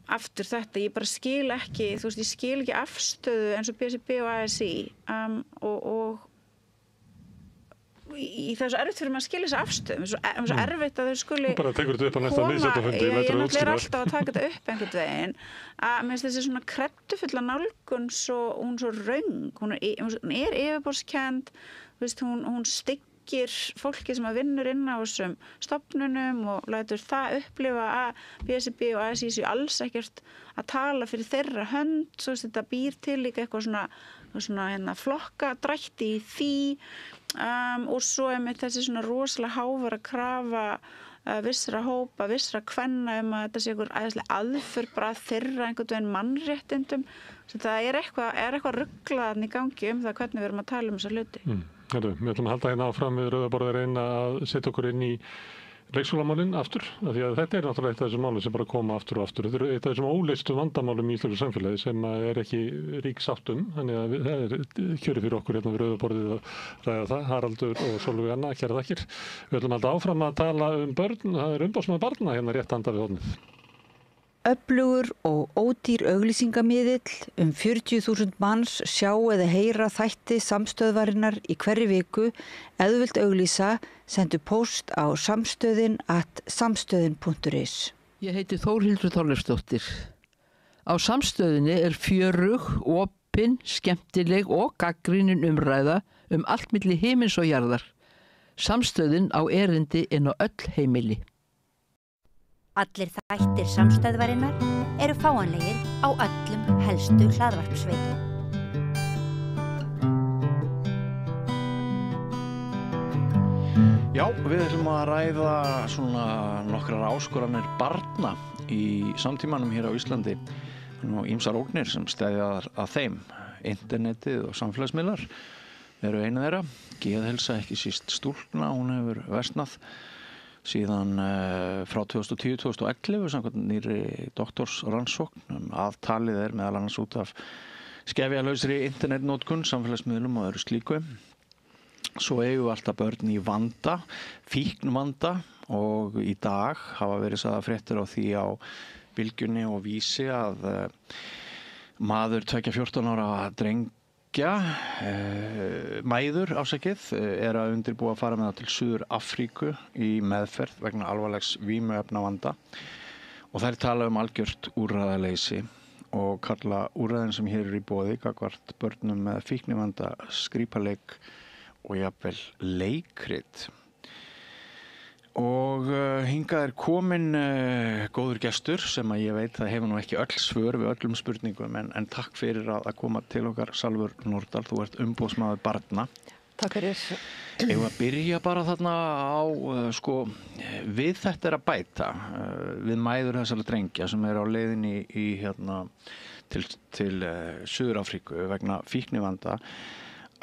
aftur þetta, ég bara skil ekki, ég skil ekki afstöðu eins og BSRB og ASÍ og í þessu erfitt fyrir maður að skilja þessu afstöðum, svo erfitt að þau skuli bara tekur þetta upp á næsta viðskiptafundi. Ég náttúrulega alltaf að taka þetta upp einhvern veginn að mér finnst þessi svona kreddufulla nálgun hún svo röng, hún er yfirborðskennd, hún styggir fólki sem að vinnur inn á þessum stofnunum og lætur það upplifa að BSRB og ASÍ séu alls ekkert að tala fyrir þeirra hönd, svo þetta býr til líka eitthvað svona flokkadrætti í því og svo með þessi svona rosalega hávara krafa vissra hópa, vissra kvenna að þetta sé einhver æðislega aðför bara þeirra einhvern veginn mannréttindum. Það er eitthvað rugglaðan í gangi það hvernig við erum að tala þessa hluti. Við ætlum að halda hérna áfram við Rauða borðið að reyna að setja okkur inn í leikskólamálin aftur, af því að þetta er náttúrulega eitt af þessum málum sem bara koma aftur og aftur. Þetta er eitt af þessum óleystu vandamálum í íslensku samfélagi sem er ekki rík sátt þannig að það er kjörið fyrir okkur hérna við Rauða borðið að ræða það. Haraldur og Sólveig Anna, kærar þakkir. Við ætlum að halda áfram að tala börn, það er umboðsmaður barna hérna rétt handa við hornið. Öflugur og ódýr auglýsingamiðill 40.000 manns sjá eða heyra þætti samstöðvarinnar í hverri viku. Ef þú vilt auglýsa, sendu póst á samstöðin@samstöðin.is. Ég heiti Þórhildur Þorleifsdóttir. Á samstöðinni er fjörug, opin, skemmtileg og gagnrýnin umræða allt milli himins og jarðar. Samstöðin á erindi inn á öll heimili. Allir þættir samstæðvarinnar eru fáanlegir á öllum helstu hlaðvarpsveitum. Já, við ætlum að ræða svona nokkrar áskoranir barna í samtímanum hér á Íslandi og ýmsar ógnir sem steðja að þeim. Internetið og samfélagsmiðlar eru einu þeirra. Geðheilsa, ekki síst stúlkna, hún hefur versnað síðan frá 2010-2011 samkvæmt nýrri doktorsrannsókn að talið er meðal annars út af skefjalausri internetnotkun, samfélagsmiðlum og öðru slíku. Svo eigum við alltaf börn í vanda, fíknvanda og í dag hafa verið sagðar fréttir á því á Bylgjunni og Vísi að maður 14 ára drengja, mæður afsakið, er að undirbúa að fara með það til Suður Afríku í meðferð vegna alvarlegs vímuefnavanda og þær tala algjört úrræðaleysi og kalla úrræðin sem hér eru í boði gagnvart börnum með fíknivanda skrípaleik og jafnvel leikrit. Og hingað er komin góður gestur sem að ég veit að hefur nú ekki öll svör við öllum spurningum en takk fyrir að koma til okkar. Salvör Nordal, þú ert umboðsmaður barna. Takk fyrir. Eigum að byrja bara þarna á, við þetta er að bæta, við mæður þessara drengja sem eru á leiðinni til Suður Afríku vegna fíknivanda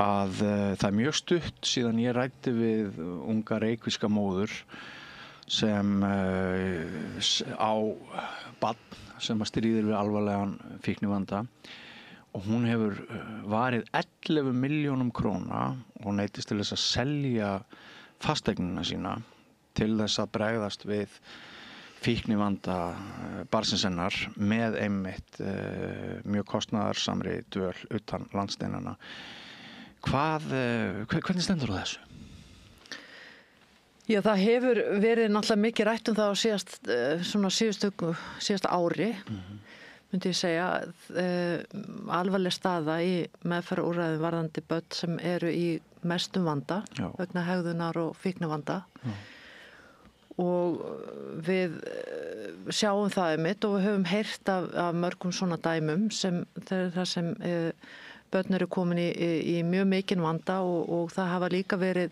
að það er mjög stutt síðan ég ræddi við unga reykvíska móður sem á barn sem stríðir við alvarlegan fíknivanda og hún hefur varið 11 milljónum króna og neytist til þess að selja fasteignina sína til þess að bregðast við fíknivanda barnsins hennar með einmitt mjög kostnaðarsamri dvöl utan landsteinana. Hvernig stendur á þessu? Já, það hefur verið náttúrulega mikið rætt um það á síðasta ári, myndi ég segja, alvarleg staða í meðferðarúrræðum varðandi börn sem eru í mestum vanda, vegna hegðunar og fíknivanda. Og við sjáum það einmitt og við höfum heyrt af mörgum svona dæmum þar sem börn eru komin í mjög mikinn vanda og það hafa líka verið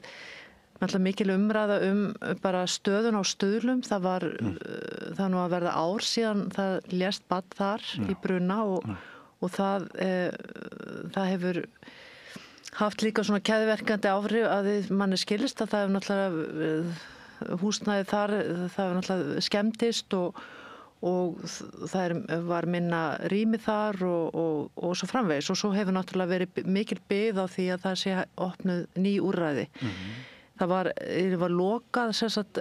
mikil umræða bara stöðun á Stuðlum. Það var það nú að verða ár síðan það lést barn þar í bruna og það hefur haft líka svona keðjuverkandi áhrif að manni skilist að það hefur náttúrulega húsnæði þar, það hefur náttúrulega skemmtist og það var minna rými þar og svo framvegis og svo hefur náttúrulega verið mikil bið á því að það sé opnuð ný úrræði. Það var lokað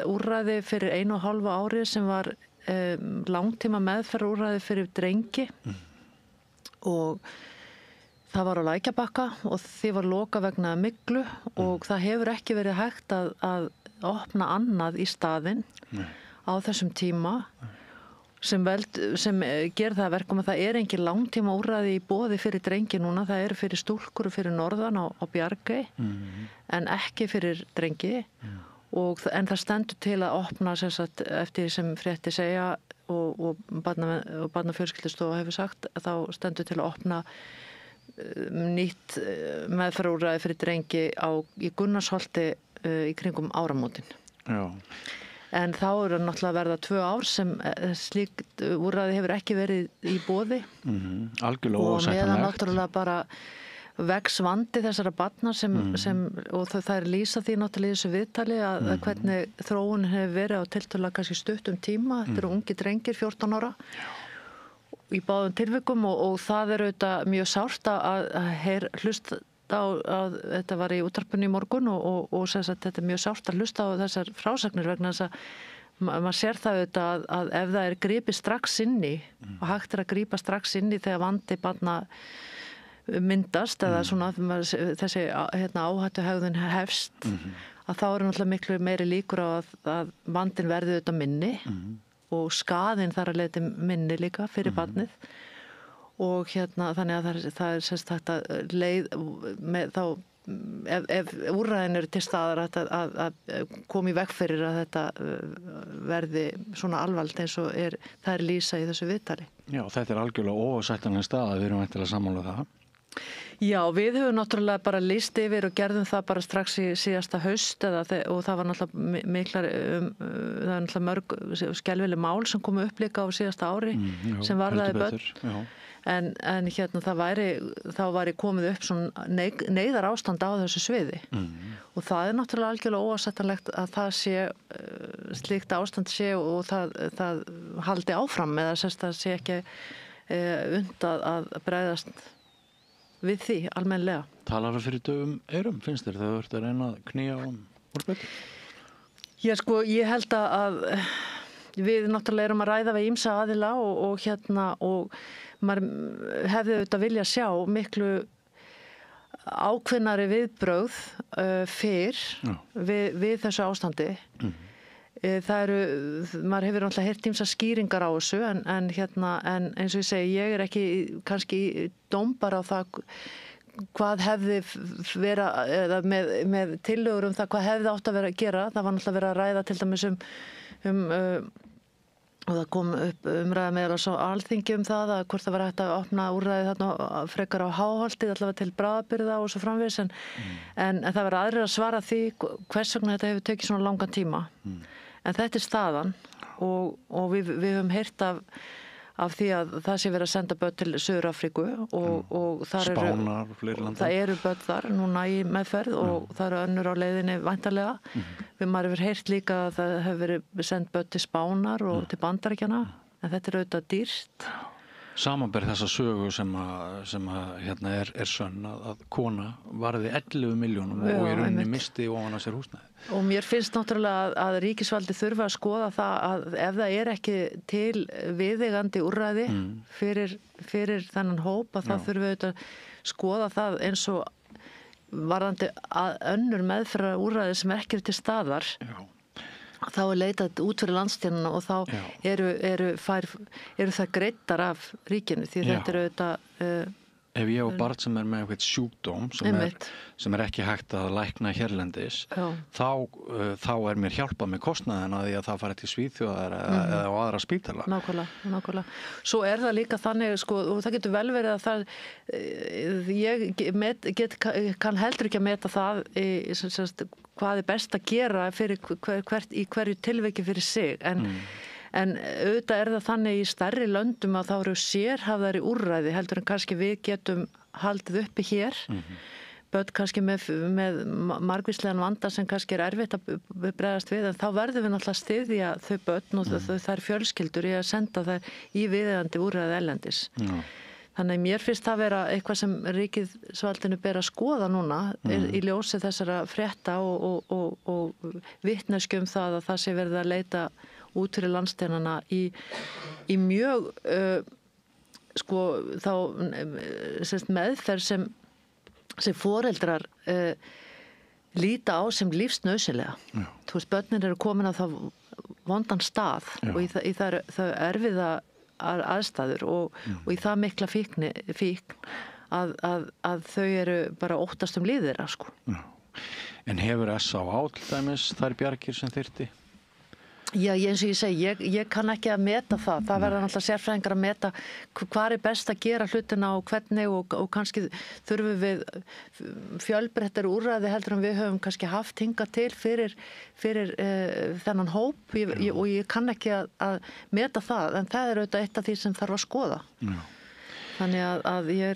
úrræði fyrir 1,5 ári sem var langtíma meðferðarúrræði fyrir drengi og það var á Lækjarbakka og því var lokað vegna myglu og það hefur ekki verið hægt að opna annað í staðinn á þessum tíma sem ger það verkum að það verkefni langtíma úrræði í boði fyrir drengi núna, það fyrir stúlkur og fyrir norðan á Bjargey en ekki fyrir drengi en það stendur til að opna eftir sem frétti segja og Barnafjölskyldustofa hefur sagt þá stendur til að opna nýtt meðferðarúrræði fyrir drengi í Gunnarsholti í kringum áramótin. Já. En þá náttúrulega verða 2 ár sem slíkt úrræði hefur ekki verið í boði. Algjörlega ósættanlegt. Og meðan náttúrulega bara vex vandi þessara barna og það lýsa því náttúrulega í þessu viðtali að hvernig þróun hefur verið á tiltölulega kannski stuttum tíma. Þetta eru ungi drengir, 14 ára. Í báðum tilvikum og það auðvitað mjög sárt að hlusta á þetta var í útvarpinu í morgun og þetta mjög sárt að hlusta á þessar frásagnir vegna þess að maður sér það auðvitað að ef það gripið strax inn í og hægt að grípa strax inn í þegar vandi barna myndast eða svona þessi áhættuhegðun hefst að þá náttúrulega miklu meiri líkur á að vandinn verði auðvitað minni og skaðinn þar að leita minni líka fyrir barnið og þannig að það sérst hægt að leið með þá ef úrræðin eru til staðar að koma í veg fyrir að þetta verði svona alvarlegt eins og það lýsa í þessu viðtali. Já, þetta algjörlega ósættanleg stað við erum væntanlega sammála það. Já, við höfum náttúrulega bara lýst yfir og gerðum það bara strax í síðasta haust og það var náttúrulega það er náttúrulega mörg skelfileg mál sem komu upp líka á síðasta ári sem varðaði börn. En þá væri komið upp svona neyðar ástand á þessu sviði og það náttúrulega algjörlega óásættanlegt að það sé slíkt ástand sé og það haldi áfram eða það sé ekki að bregðast við því almennilega. Talar það fyrir dögum eyrum, finnst þér þegar þú ert að reyna að knýja úr betur? Já, ég held að við náttúrulega erum að ræða við ýmsa aðila og maður hefði auðvitað vilja sjá miklu ákveðnari viðbrögð fyrr við þessu ástandi. Maður hefur náttúrulega heyrt ýmsa skýringar á þessu en eins og ég segi, ég ekki kannski dómbar á það hvað hefði verið eða með tillögur það hvað hefði átt að vera að gera. Það var náttúrulega verið að ræða til dæmis og það kom upp umræða meðal á Alþingi það að hvort það var hægt að opna úrræði þarna frekar á Háholti allavega til bráðabirgða og svo framvegis en það var aðrir að svara því hvers vegna þetta hefur tekið svona langan tíma en þetta staðan og við höfum heyrt af því að það sé verið að senda börn til Suður-Afríku og Spánar og fleiri landa. Það eru börn þar núna í meðferð og það eru önnur á leiðinni væntanlega. Maður hefur heyrt líka að það hefur verið sendt börn til Spánar og til Bandaríkjanna en þetta auðvitað dýrt Samanber þessa sögu sem hérna er sönn að kona varði 11 milljónum og í rauninni misti ofan af sér húsnæði. Og mér finnst náttúrulega að ríkisvaldi þurfa að skoða það að ef það er ekki til viðeigandi úrræði fyrir þennan hóp að það þurfa auðvitað að skoða það eins og varðandi önnur meðferðar úrræði sem ekki til staðar. Já. Þá er leitað út fyrir landsteinana og þá eru það greiddar af ríkinu því þetta eru auðvitað ef ég á barn sem með eitthvað sjúkdóm sem ekki hægt að lækna hérlendis þá mér hjálpað með kostnaðina því að það fari til Svíþjóðar eða á aðra spítala. Nákvæmlega. Svo það líka þannig og það getur vel verið að ég kann heldur ekki að meta það hvað best að gera fyrir í hverju tilviki fyrir sig en auðvitað það þannig í stærri löndum að þá eru sérhæfðari úrræði heldur en kannski við getum haldið uppi hér börn kannski með margvíslegan vanda sem kannski erfitt að bregðast við en þá verðum við náttúrulega að styðja þau börn og þær fjölskyldur í að senda þær í viðeigandi úrræði erlendis. Þannig mér finnst það vera eitthvað sem ríkisvaldinu ber að skoða núna í ljósi þessara frétta og vitneskju það að það sé verið að leita út fyrir landsteinana í mjög meðferð sem foreldrar líta á sem lífsnauðsynlega. Þú veist, börnin eru komin á það vondan stað og í það erfiða aðstæður og í það mikla fíkn að þau eru bara óttast líf þeirra En hefur S.A.A. til dæmis þær bjargir sem þyrfti? Já, eins og ég segi, ég kann ekki að meta það. Það verður náttúrulega sérfræðingar að meta hvað best að gera hlutina og hvernig og kannski þurfum við fjölbreyttari úrræði heldur en við höfum kannski haft hingað til fyrir þennan hóp og ég kann ekki að meta það, en það auðvitað eitt af því sem þarf að skoða. Já. Þannig að ég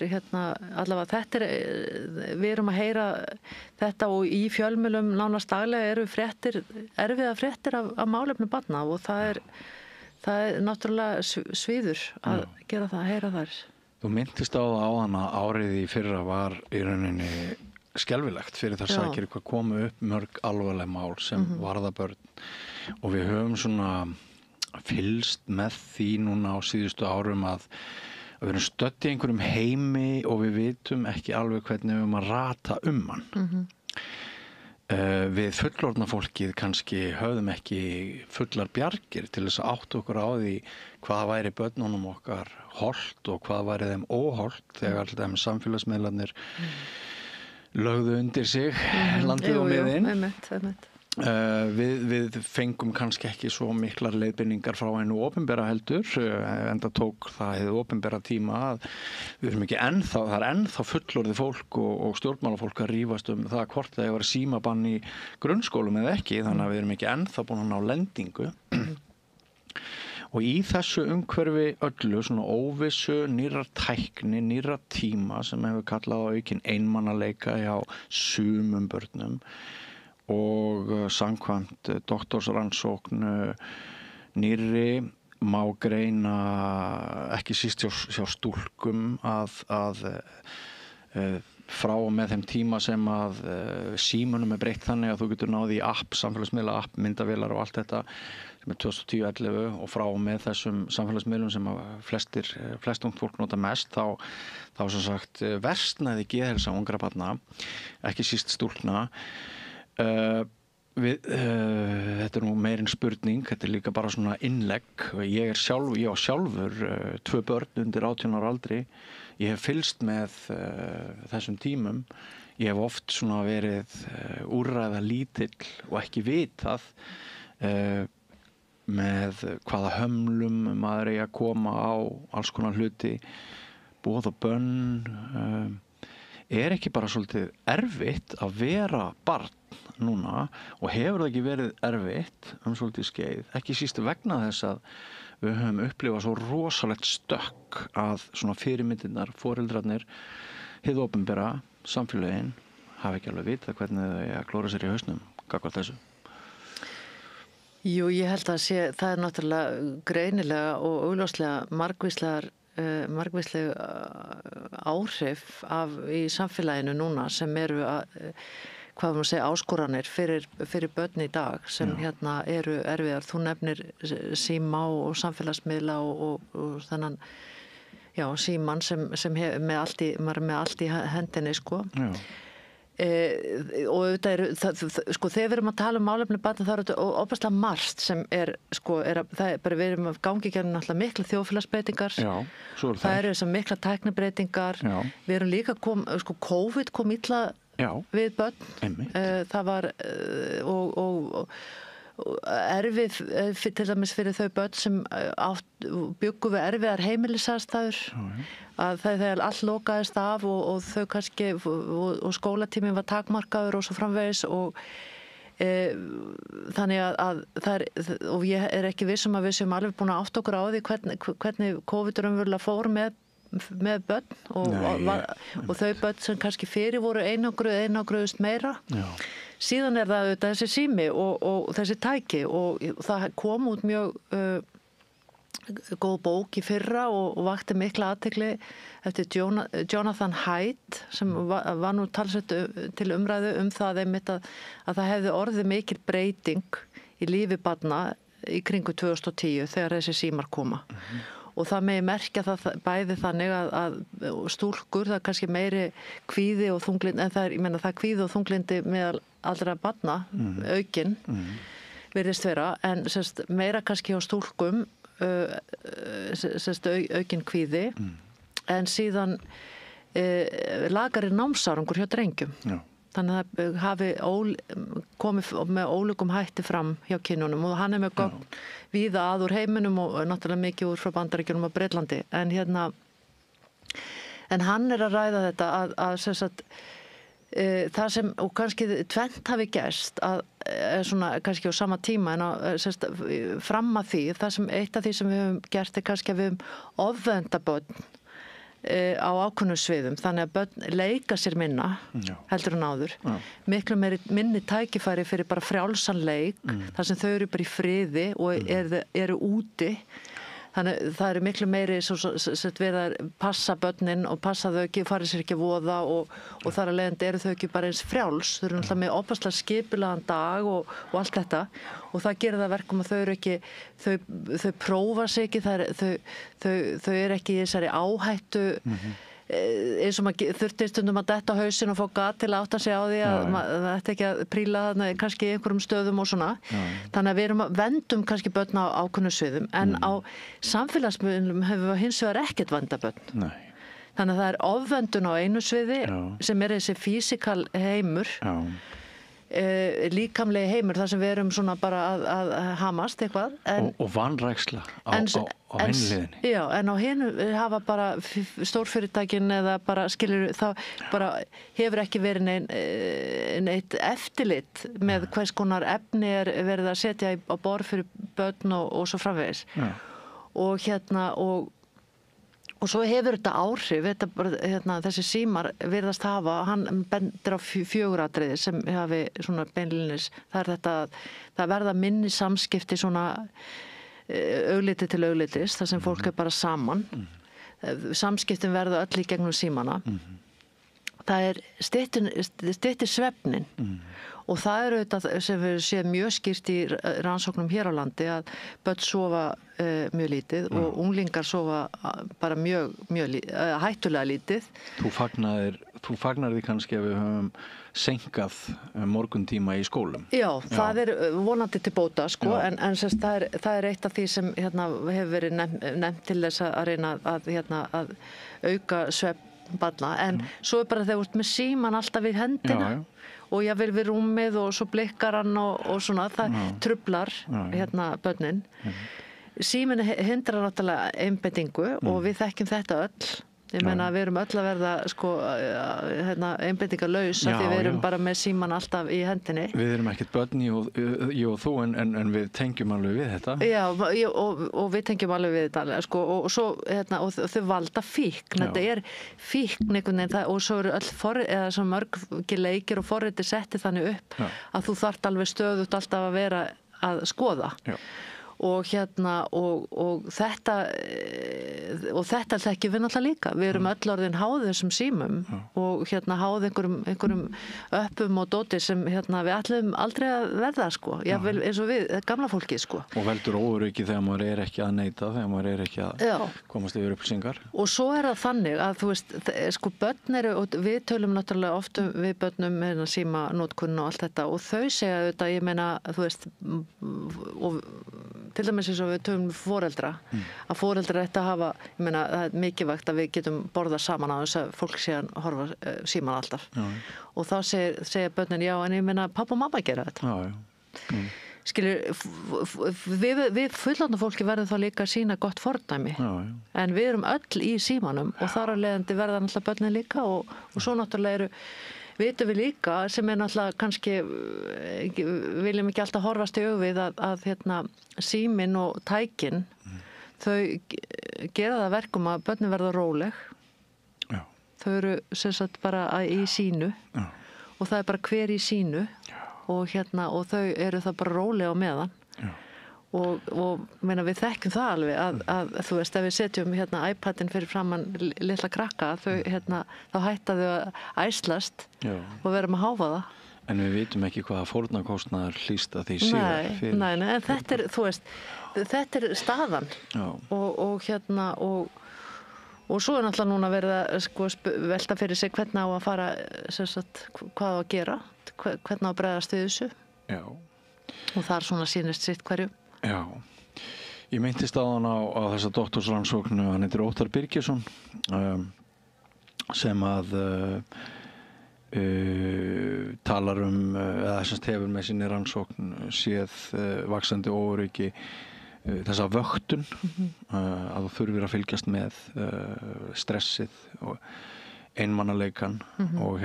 allavega við erum að heyra þetta og í fjölmiðlum nánast daglega eru erfiða fréttir af málefnum barna og það er náttúrulega svíður að gera það, að heyra þar. Þú minntist á það áðan að árið í fyrra var í rauninni skelfilegt fyrir þar sækir hvað komu upp mörg alvarleg mál sem varða börn og við höfum svona fylgst með því núna á síðustu árum að við erum stödd í einhverjum heimi og við vitum ekki alveg hvernig við erum að rata hann. Við fullorðna fólkið kannski höfðum ekki fullar bjargir til þess að átta okkur á því hvað væri börnunum okkar hollt og hvað væri þeim óhollt þegar þeim samfélagsmiðlarnir lögðu undir sig landið og miðinn. Við fengum kannski ekki svo miklar leiðbeiningar frá hinu opinbera heldur enda tók það hið opinbera tíma að við erum ekki það er ennþá fullorðið fólk og stjórnmálafólk að rífast það hvort það var símabann í grunnskólum eða ekki þannig að við erum ekki ennþá búin að ná lendingu og í þessu umhverfi öllu svona óvissu, nýrrar tækni, nýrrar tíma sem hefur kallað á aukinn einmannaleika hjá sumum börnum og samkvæmt doktorsrannsókn nýrri má greina ekki síst hjá stúlkum að frá og með þeim tíma sem að símunum breytt þannig að þú getur náð í app, samfélagsmiðla app, myndavélar og allt þetta sem 2010-11 og frá og með þessum samfélagsmiðlum sem flest ungt fólk nota mest þá sem sagt versnaði geðheilsa ungra barna, ekki síst stúlkna. Þetta nú meirinn spurning, þetta líka bara svona innlegg. Ég á sjálfur 2 börn undir 18 ára aldri. Ég hef fylgst með þessum tímum. Ég hef oft svona verið úrræða lítill og ekki vitað með hvaða hömlum maður eigi að koma á alls konar hluti, boð og bönn. Ekki bara svolítið erfitt að vera barn núna og hefur það ekki verið erfitt svolítið skeið, ekki síst vegna þess að við höfum upplifað svo rosalegt stökk að svona fyrirmyndirnar, foreldrarnir, hið opinbera, samfélögin hafa ekki alveg vitað hvernig þau að klóra sér í hausnum gagnvart þessu. Jú, ég held að það er náttúrulega greinilega og augljóslega margvíslegar margvísleg áhrif í samfélaginu núna sem eru hvað maður segja, áskoranir fyrir börn í dag sem hérna eru erfiðar. Þú nefnir síma og samfélagsmiðla og þennan síman sem maður er með allt í hendinni sko. Og auðvitað sko þegar við erum að tala málefni barna þá þetta óbærslega margt sem það er bara við erum að gangi gegnum náttúrulega mikla þjóðfélagsbreytingar. Það eru þessar mikla tæknibreytingar. Við erum líka COVID kom illa við börn. Það var erfið til dæmis fyrir þau börn sem bjuggu við erfiðar heimilisaðstæður að þegar allt lokaðist af og þau kannski og skólatíminn var takmarkaður og svo framvegis og þannig að það og ég er ekki viss að við séum alveg búin að átta okkur á því hvernig COVID raunverulega fór með börn og þau börn sem kannski fyrir voru einangruðust meira. Síðan er það auðvitað þessi sími og þessi tæki og það kom út mjög góð bók í fyrra og vakti mikla athygli eftir Jonathan Haidt sem var nú talsvert til umræðu það einmitt að það hefði orðið mikil breyting í lífi barna í kringu 2010 þegar þessi símar koma. Og það megi merkja það bæði þannig að stúlkur, það er kannski meiri kvíði og þunglindi, en það er kvíði og þunglindi meðal allra barna, aukin, virðist vera, en meira kannski hjá stúlkum, aukin kvíði, en síðan lagari námsárangur hjá drengjum. Þannig að það hafi komið með ólíkum hætti fram hjá kynjunum og hann er með gögn víða að úr heiminum og náttúrulega mikið úr frá Bandaríkjunum og Bretlandi. En hann er að ræða þetta að það sem, og kannski tvennt hafi gerst, svona kannski á sama tíma en fram að því, eitt af því sem við höfum gert er kannski að við höfum ofvenda börn á ákveðnum sviðum, þannig að börn leika sér minna heldur en áður, miklu minni tækifæri fyrir bara frjálsan leik, þar sem þau eru bara í friði og eru úti. Þannig það eru miklu meiri verið að passa börnin og passa þau ekki, fara sér ekki að voða og þar að leiðandi eru þau ekki bara eins frjáls. Þau eru náttúrulega með opaslega skipulegan dag og allt þetta og það gerir það verkum að þau eru ekki, þau prófa sig ekki, þau eru ekki í þessari áhættu eins og maður þurfti stundum að detta á hausinn og fá gat til að átta sig á því að það ætti ekki að príla þarna kannski í einhverjum stöðum og svona. Þannig að við erum að vendum kannski börn á ákveðnum sviðum en á samfélagsmiðlum hefur við hins vegar ekkert venda börn. Þannig að það er ofvendun á einu sviði sem er þessi físikal heimur, líkamlegi heimur þar sem við erum svona bara að hamast eitthvað. Og vanræksla á hinliðinni. Já, en á hinu hafa bara stórfyrirtækin eða bara skilur þá bara hefur ekki verið neitt eftirlit með hvers konar efni er verið að setja á borð fyrir börn og svo framvegis. Og svo hefur þetta áhrif, þessi símar virðast hafa, hann bendir á 4 atriði sem hafi svona beinlínis, það er þetta, það verða minni samskipti svona augliti til auglitis, þar sem fólk er bara saman. Samskiptin verða öll í gegnum símana. Það er styttir svefnin og það er auðvitað sem við séum mjög skýrt í rannsóknum hér á landi að börn sofa mjög lítið og unglingar sofa bara mjög hættulega lítið. Þú fagnar því kannski að við höfum senkað morguntíma í skólum. Já, það er vonandi til bóta sko, en það er eitt af því sem hefur verið nefnt til þess að reyna að auka svefn barna, en svo er bara þegar þú ert með síman alltaf við hendina og ég vil við rúmið og svo blikkar hann og svona, það truflar börnin. Síminn hindrar náttúrulega einbeitingu og við þekkjum þetta öll. Ég meina við erum öll að verða sko einbeitingarlaus af því við erum bara með síman alltaf í hendinni. Við erum ekkert börn, ég og þú, en við tengjum alveg við þetta. Já, og við tengjum alveg við þetta sko, og svo og þau valda fíkn. Þetta er fíkn einhvern veginn og svo eru öll svo mörg leikir og forriti setti þannig upp að þú þarft alveg stöðugt alltaf að vera að skoða. og þetta þekkjum við náttúrulega líka. Við erum öll orðin háð þessum símum og háð einhverjum öppum og dóti sem við ætlum aldrei að verða sko, jafnvel eins og við, gamla fólkið sko. Og veldur óöryggi þegar maður ekki að neita, þegar maður ekki að komast yfir upplýsingar. Og svo það þannig að þú veist, sko börn eru, og við tölum náttúrulega oft við börnum síma notkun og allt þetta og þau segja auðvitað, ég meina, þú veist, og til dæmis eins og við tölum foreldra, að foreldra ætti að hafa, ég meina, það er mikilvægt að við getum borðað saman á þess að fólk sé að horfa síman alltaf. Og þá segja börnin, já, en ég meina, pappa og mamma gera þetta. Skilur, við fullorðna fólki verðum þá líka að sýna gott fordæmi. En við erum öll í símanum og þar af leiðandi verða náttúrulega börnin líka og svo náttúrulega vitum við líka sem náttúrulega kannski viljum ekki alltaf horfast í augu við að síminn og tækin þau gera það verkum að börnin verða róleg. Þau eru sem sagt bara í sínu og það bara hver í sínu og þau eru það bara róleg á meðan og meina við þekkjum það alveg að þú veist ef við setjum iPadin fyrir framan litla krakka þau þá hætta þau að æslast og vera með háfaða. En við vitum ekki hvaða fórnarkostnaðar hlýst að því síðar fyrir. Nei, en þetta þú veist, þetta staðan og svo náttúrulega núna verið að sko, velta fyrir sig hvernig á að fara sagt, hvað á að gera, hvernig á að bregðast við þessu. Og það svona sýnist sitt hverju. Já, ég myndist áðan á þessa doktorsrannsóknu, hann heitir Óttar Birgisson sem að talar eða þessast hefur með sinni rannsókn séð vaxandi óöryggi þessa vöktun að þú þurfir að fylgjast með stressið og einmannaleikan og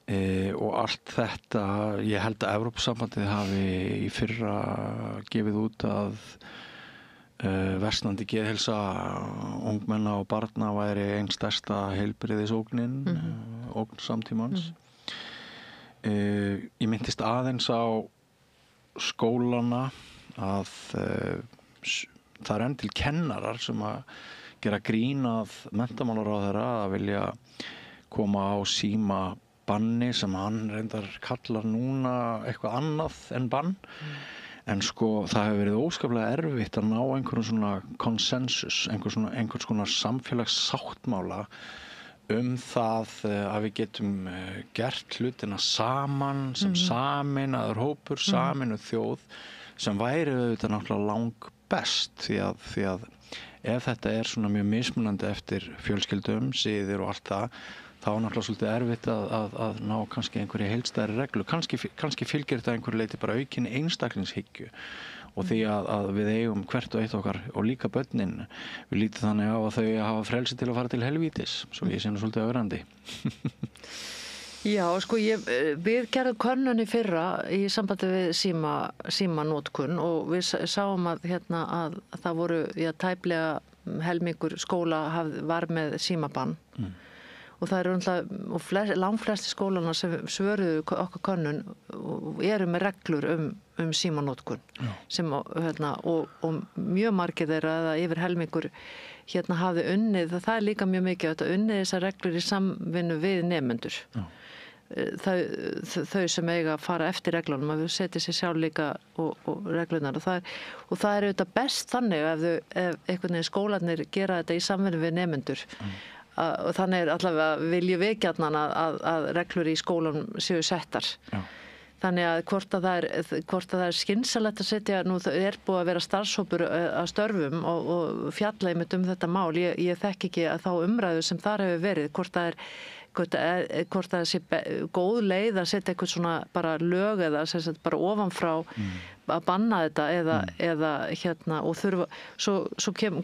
og allt þetta, ég held að Evrópusambandið hafi í fyrra gefið út að versnandi geðheilsa ungmenna og barna væri einn stærsta heilbrigðisógnin ógn samtímans. Ég minntist aðeins á skólana að það enn til kennarar sem að gera grín að menntamálaráðherra að vilja koma á síma banni sem hann reyndar kallar núna eitthvað annað en bann en sko það hefur verið óskaplega erfitt að ná einhverjum svona konsensus, einhvers konar samfélagssáttmála það að við getum gert hlutina saman sem sameinaður hópur, sameinuð þjóð sem væri auðvitað náttúrulega langbest því að ef þetta svona mjög mismunandi eftir fjölskyldum, siðir og allt það þá náttúrulega svolítið erfitt að ná kannski einhverju heildstæðri reglu. Kannski fylgir þetta einhverju leiti bara aukinni einstaklingshyggju og því að við eigum hvert og eitt okkar og líka börnin. Við lítum þannig á að þau hafa frelsi til að fara til helvítis, svo ég sé nú svolítið ögrandi. Já, sko við gerðum könnun í fyrra í sambandi við símanotkun og við sáum að það voru tæplega helmingur skóla var með símabann. Og það langflesti skólana sem svöruðu okkar könnun eru með reglur símanotkun sem og mjög margir þeirra eða yfir helmingur hafði unnið, það líka mjög mikið að unnið þessar reglur í samvinnu við nemendur. Þau sem eiga að fara eftir reglunum að við setja sér sjálf líka og reglunar og það er auðvitað best þannig ef einhvern veginn skólarnir gera þetta í samvinnu við nemendur. Og þannig allavega viljum við gjarnan að reglur í skólanum séu settar. Þannig að hvort það er skynsamlegt að setja, nú það búið að vera starfshópur að störfum og fjalla einmitt þetta mál, ég þekki ekki að þá umræðu sem þar hefur verið, hvort það sé góð leið að setja eitthvað svona bara lög eða bara ofanfrá að banna þetta eða og þurfa, svo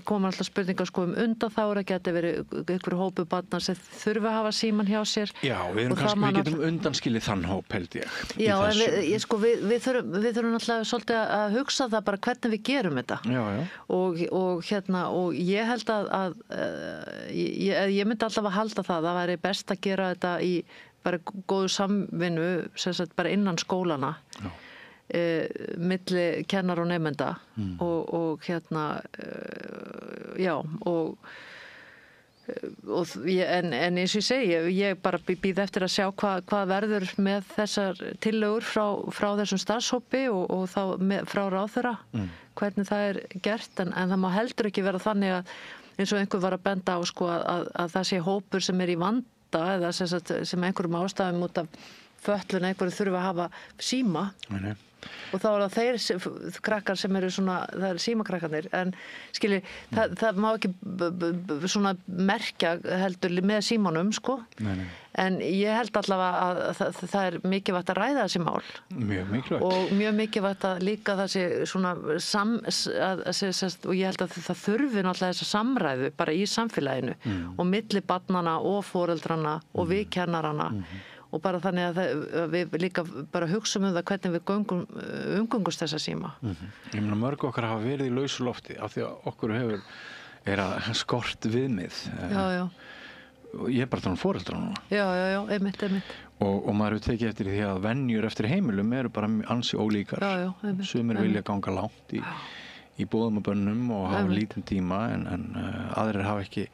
koma alltaf spurningar sko undanþágur, geti verið einhverju hópu barna sem þurfa að hafa síman hjá sér. Já, við getum undanskilið þann hóp held ég. Já, við þurfum alltaf svolítið að hugsa það bara hvernig við gerum þetta. Já. Og ég held að ég myndi alltaf að halda það væri best að gera þetta í bara góðu samvinnu, sem sagt bara innan skólana. Já. milli kennar og nemenda og hérna já en eins og ég segi ég bara býð eftir að sjá hvað verður með þessar tillögur frá þessum starfshópi og þá frá ráðherra hvernig það gert en það má heldur ekki vera þannig að eins og einhver var að benda á sko að það sé hópur sem í vanda eða sem einhverjum ástæðum út af fötlun einhverju þurfa að hafa síma og þá það þeir krakkar sem svona, það símakrakkarnir en skilji, það má ekki svona merkja heldur með símanum sko en ég held allavega að það mikilvægt að ræða þessi mál mjög mikilvægt og mjög mikilvægt að líka það sé svona og ég held að það þurfi náttúrulega þessa samræðu bara í samfélaginu og milli barnanna og foreldrana og við kennarana og bara þannig að við líka bara hugsum það hvernig við umgöngumst þessa síma. Ég meina mörg okkar hafa verið í lausu lofti af því að okkur að skort viðmið. Já. Ég bara tala foreldra núna. Já, einmitt. Og maður hefur tekið eftir því að venjur eftir heimilum eru bara ansi ólíkar. Já, einmitt. Sumir vilja ganga langt í boðum og bönnum og hafa lítinn tíma en aðrir hafa ekki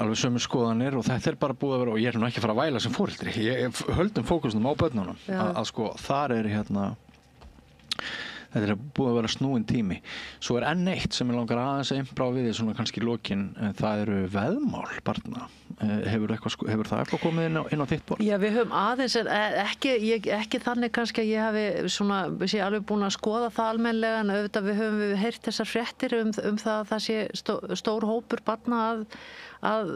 alveg sömu skoðanir og þetta bara búið að vera og ég nú ekki að fara að væla sem foreldri ég höldum fókusnum á börnunum að sko þar þetta búið að vera snúin tími svo enn eitt sem ég langar aðeins að innbrá við svona kannski í lokin það eru veðmál barna hefur það eitthvað komið inn á þitt borð? Já, við höfum aðeins ekki þannig kannski að ég hafi svona sé alveg búin að skoða það almennilega en auðvitað við höfum heyrt þessar fréttir um það að það sé stór hópur barna að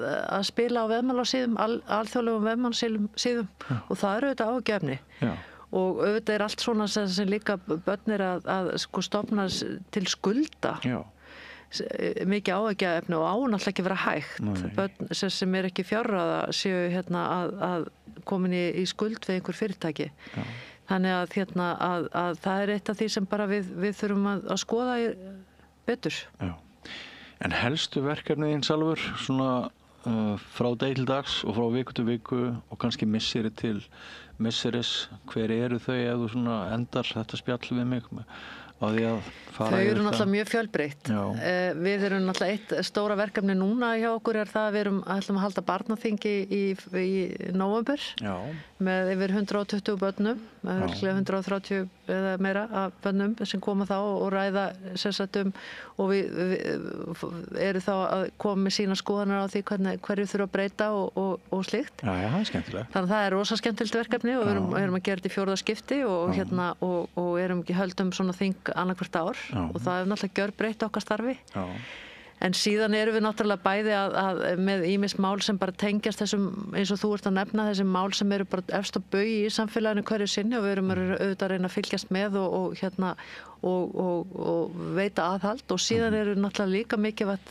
spila á veðmálasíðum alþjóðlegum veðmálasíðum og það eru auðvitað ágefni og auðvitað allt svona sem líka börnir að sko stofna til skulda mikið áhyggjefni og náttúrulega ekki vera hægt börn sem ekki fjárráða séu að komin í skuld við einhver fyrirtæki þannig að það eitt af því sem bara við þurfum að skoða betur En helstu verkefnið þín sjálfur svona frá degi til dags og frá viku til viku og kannski misseri til misseris, hver eru þau ef þú svona endar þetta spjall við mig á því að fara Þau eru náttúrulega mjög fjölbreytt. Við erum náttúrulega eitt stóra verkefni núna hjá okkur það að við ætlum að halda barnaþingi í nóvember með yfir 120 börnum, 130 eða meira af börnum sem koma þá og ræða og við eru þá að koma með sína skoðanir á því hverju þurfa að breyta og slíkt. Já, það er skemmtilegt. Þannig að það er rosa skemmtilegt verkefni og við erum að gera þetta í 4. skipti og erum ekki höldum svona þing annað hvert ár og það er náttúrulega gjörbreytt okkar starfi. En síðan erum við náttúrulega bæði að með ýmis mál sem bara tengjast þessum, eins og þú ert að nefna, þessi mál sem eru bara efst á baugi í samfélaginu hverju sinni og við erum auðvitað að reyna að fylgjast með og veita aðhald og síðan eru náttúrulega líka mikilvægt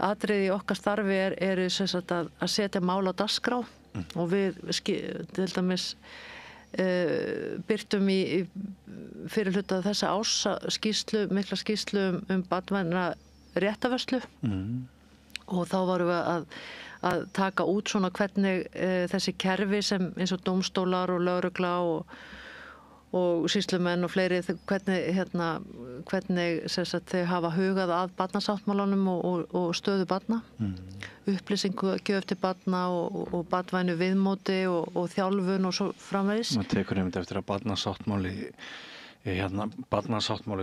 atriði í okkar starfi eru að setja mál á dagskrá og við til dæmis birtum í fyrir hluta þessa árs mikla skýrslu barnvæna réttarvörslu og þá vorum við að taka út svona hvernig þessi kerfi sem eins og dómstólar og lögregla og sýslumenn og fleiri hvernig þau hafa hugað að barnasáttmálanum og stöðu barna upplýsingugjöf til barna og barnvænu viðmóti og þjálfun og svo framvegis. Man tekur einmitt eftir að barnasáttmáli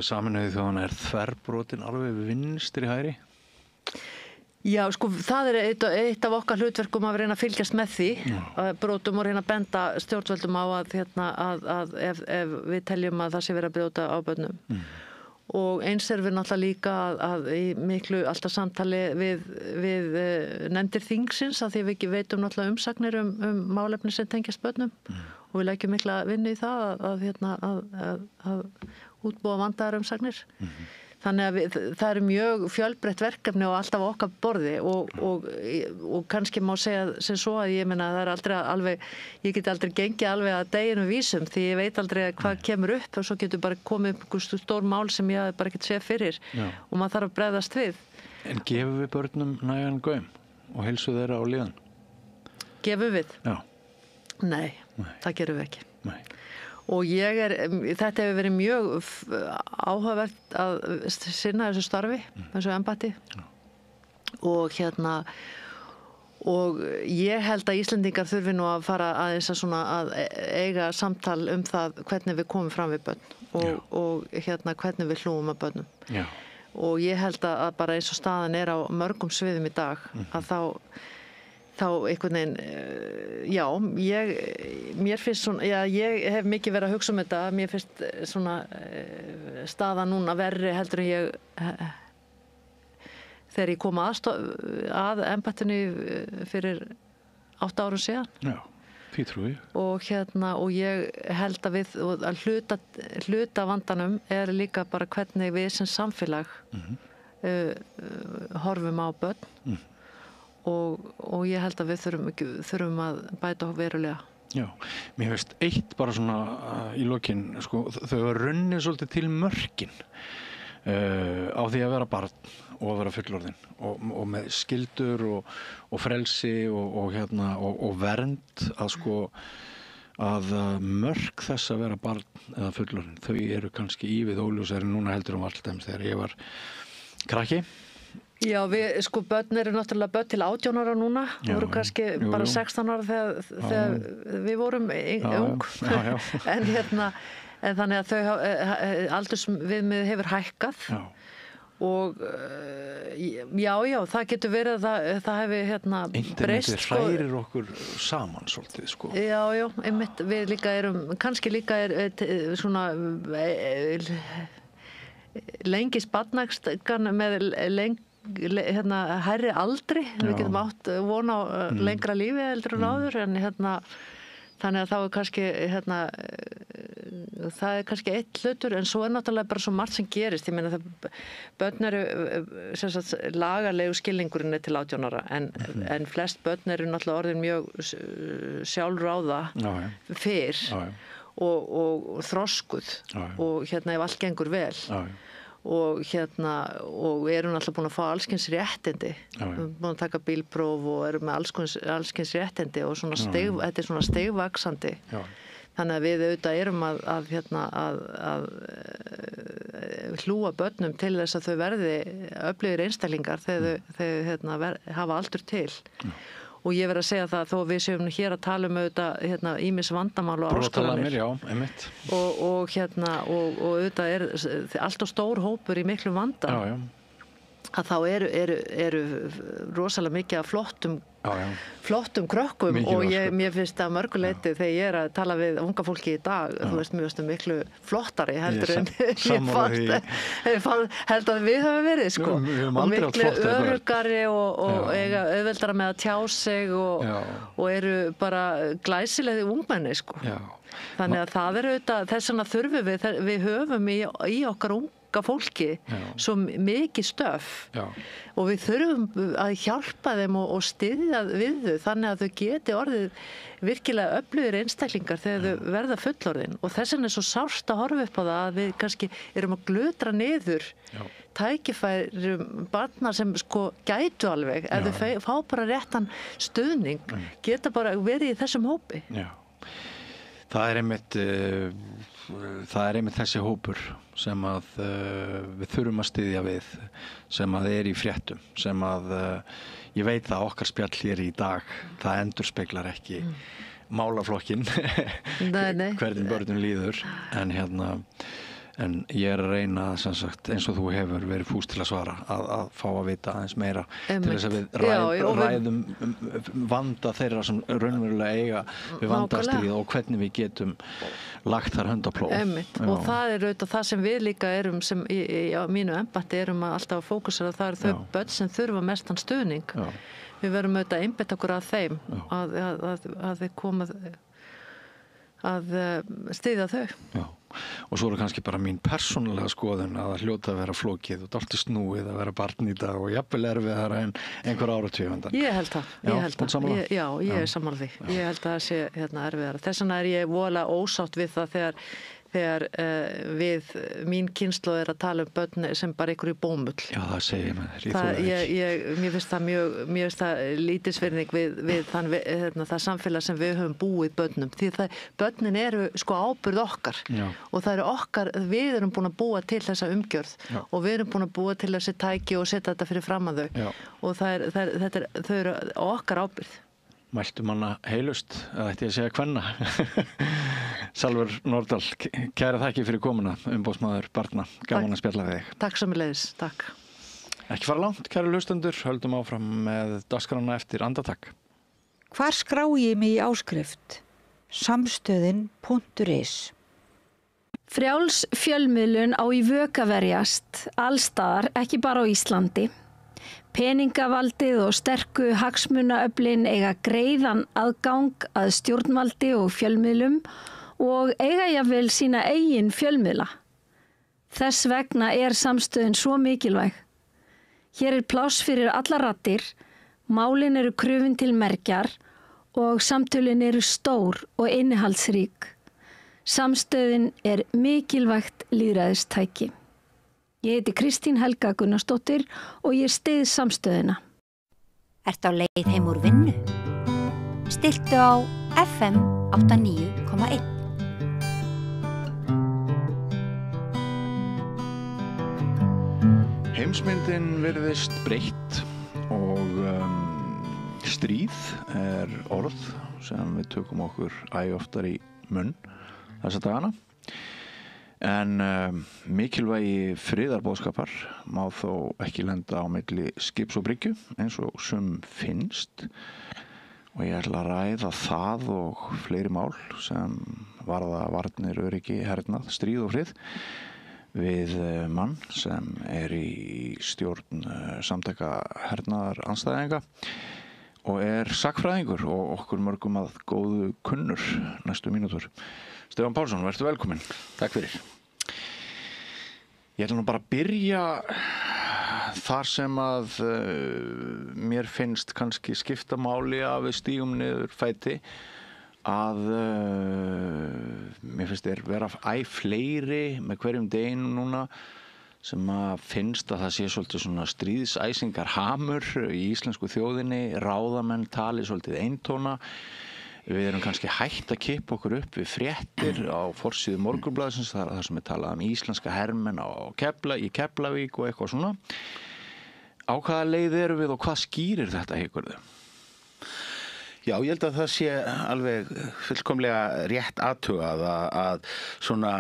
Sameinuðu þjóðanna þverbrotin alveg vinstri hægri? Já, sko, það eitt af okkar hlutverkum að reyna að fylgjast með því brotum og reyna að benda stjórnvöldum á að ef við teljum að það sé verið að brjóta á börnum. Og eins við náttúrulega líka að í miklu alltaf samtali við nefndir þingsins að því við ekki veitum náttúrulega umsagnir um málefni sem tengjast börnum og við leggjum mikla vinnu í það að útbúa vandaðar umsagnir. Þannig að það eru mjög fjölbreytt verkefni og alltaf okkar borði og kannski má segja sem svo að ég meina það aldrei alveg, ég get aldrei gengið alveg að deginu vísum því ég veit aldrei hvað kemur upp og svo getur bara komið upp einhver stór mál sem ég bara ekki séð fyrir og maður þarf að bregðast við. En gefum við börnum nægan gaum og heilsu þeirra á líðan? Gefum við? Já. Nei, það gerum við ekki. Nei. Og þetta hefur verið mjög áhugavert að sinna þessu starfi, þessu embætti. Og og ég held að Íslendingar þurfi nú að fara aðeins að eiga samtal það hvernig við komum fram við börn og hvernig við hlúum að börnum. Já. Og ég held að bara eins og staðan á mörgum sviðum í dag, að þá einhvern veginn, mér finnst ég hef mikið verið að hugsa þetta, mér finnst staða núna verri heldur en þegar ég kom að embættinu fyrir 8 árum síðan. Já, því trúi ég. Og ég held að hluta vandanum líka bara hvernig við sem samfélag horfum á börn. Og ég held að við þurfum að bæta okkur verulega. Já, mér veist eitt bara svona í lokin, sko, þau var runnið svolítið til mörkin á því að vera barn og að vera fullorðin og með skyldur og frelsi og vernd að mörk þess að vera barn eða fullorðin, þau eru kannski ívið óljósari núna heldur alltaf þegar ég var krakki. Já, börn eru náttúrulega börn til 18 ára núna, voru kannski bara 16 ára þegar við vorum ung, en þannig að aldursviðmið hefur hækkað og það getur verið að það hefði breyst. Internetið hrærir okkur saman svolítið, sko. Já, einmitt, við líka kannski líka svona lengi sparnagstan með hærri aldri, við getum átt vona á lengra lífi heldur en áður, en þannig að þá kannski það kannski eitt hlutur, en svo náttúrulega bara svo margt sem gerist. Ég meina það börn eru lagalegu skilningurinn til 18 ára, en flest börn eru náttúrulega orðin mjög sjálfráða fyrr og þroskuð og ef allt gengur vel. Og eru náttúrulega búin að fá allskyns réttindi, búin að taka bílpróf og eru með allskyns réttindi og þetta svona stigvaxandi. Þannig að við auðvitað erum að hlúa börnum til þess að þau verði öflugir einstaklingar þegar þau hafa aldur til. Og ég verð að segja það, þó við séum hér að tala auðvitað ýmis vandamál og áskoranir. Brotalamir, já, einmitt. Og auðvitað allt og stór hópur í miklu vanda. Já. Að þá eru rosalega mikið af flottum krökkum og mér finnst það mörguleiti þegar ég að tala við unga fólki í dag, þú veist, mér finnst það miklu flottari heldur en ég held að við höfum verið, sko. Og miklu öruggari og eiga auðveldara með að tjá sig og eru bara glæsilegi ungmenni, sko. Þannig að það auðvitað, þess vegna þurfum við höfum í okkar fólki svo mikið stöf og við þurfum að hjálpa þeim og styðja við þau þannig að þau geti orðið virkilega öflugir einstaklingar þegar þau verða fullorðin, og þess vegna svo sárt að horfa upp á það að við kannski erum að glutra niður tækifærum barna sem gætu alveg ef þau fá bara réttan stuðning, geta bara verið í þessum hópi. Það er einmitt þessi hópur sem að við þurfum að styðja við, sem að í fréttum, sem að ég veit að okkar spjall hér í dag, það endurspeglar ekki málaflokkinn hvernig börnum líður, en ég að reyna, sem sagt, eins og þú hefur verið fús til að svara, að fá að vita aðeins meira til þess að við ræðum vanda þeirra sem raunverulega eiga við vandastríð og hvernig við getum lagt þar hönd á plóg. Og það auðvitað það sem við líka erum sem í mínu embætti erum að alltaf að fókusera, það þau börn sem þurfa mestan stuðning. Við verum auðvitað að einbeita okkur að þeim að við komum að styðja þau. Og svo kannski bara mín persónulega skoðun að það hljóta að vera flókið og dálítið snúið að vera barn í dag og jafnvel erfiðara en einhver áratug undan. Ég held það. Ég er sammála því. Ég held að það sé erfiðara. Þess vegna ég voðalega ósátt við það þegar þegar mín kynslóð að tala börn sem bara ykkur í bómull. Já, það segir maður, ég þóla ekki. Mér finnst það lítilsvirðing við það samfélag sem við höfum búið börnum. Því börnin eru sko ábyrgð okkar. Já. Og það eru okkar, við erum búin að búa til þessa umgjörð. Já. Og við erum búin að búa til þessi tæki og setja þetta fyrir fram að þau. Já. Og þau eru okkar ábyrgð. Mæltu manna heilust, það ætti ég að segja kvenna. Salvör Nordal, kæra þakki fyrir komuna, umboðsmaður barna, gaman að spjalla við þig. Takk sömuleiðis, takk. Ekki fara langt, kæru hlustendur, höldum áfram með dagskrána eftir andartak. Hvar skrái ég mig í áskrift? Samstöðin.is Frjáls fjölmiðlun á í vök að verjast, allstaðar, ekki bara á Íslandi. Peningavaldið og sterku hagsmunaöflin eiga greiðan aðgang að stjórnvaldi og fjölmiðlum og eiga jafnvel sína eigin fjölmiðla. Þess vegna samstöðin svo mikilvæg. Hér pláss fyrir allar raddir, málin eru krufin til mergjar og samtölin eru stór og innihaldsrík. Samstöðin mikilvægt lýðræðistæki. Ég heiti Kristín Helga Gunnarsdóttir og ég styð samstöðina. Ertu á leið heim úr vinnu? Stilltu á FM 89,1. Heimsmyndin virðist breytt og stríð orð sem við tökum okkur oftar í munn þessa dagana. En mikilvægi friðarbóðskapar má þó ekki lenda á milli skips og bryggju eins og finnst og ég ætla að ræða það og fleiri mál sem varða varnir, öryggi, hernað, stríð og frið við mann sem í stjórn samtaka hernaðar andstæðinga og sagnfræðingur og okkur mörgum að góðu kunnur næstu mínútur. Stefán Pálsson, vertu velkominn. Takk fyrir. Ég ætla nú bara að byrja þar sem að mér finnst kannski skipta máli að við stígum niður fæti að mér finnst vera fleiri með hverjum deginum núna sem að finnst að það sé svolítið svona stríðsæsingar hamur í íslensku þjóðinni, ráðamenn tali svolítið eintóna. Við erum kannski hætt að kippa okkur upp við fréttir á forsíðu Morgunblaðsins þar sem talað íslenska hermenn í Keflavík og eitthvað svona. Á hvaða leið erum við og hvað skýrir þetta hekurðu? Já, ég held að það sé alveg fullkomlega rétt athugað að svona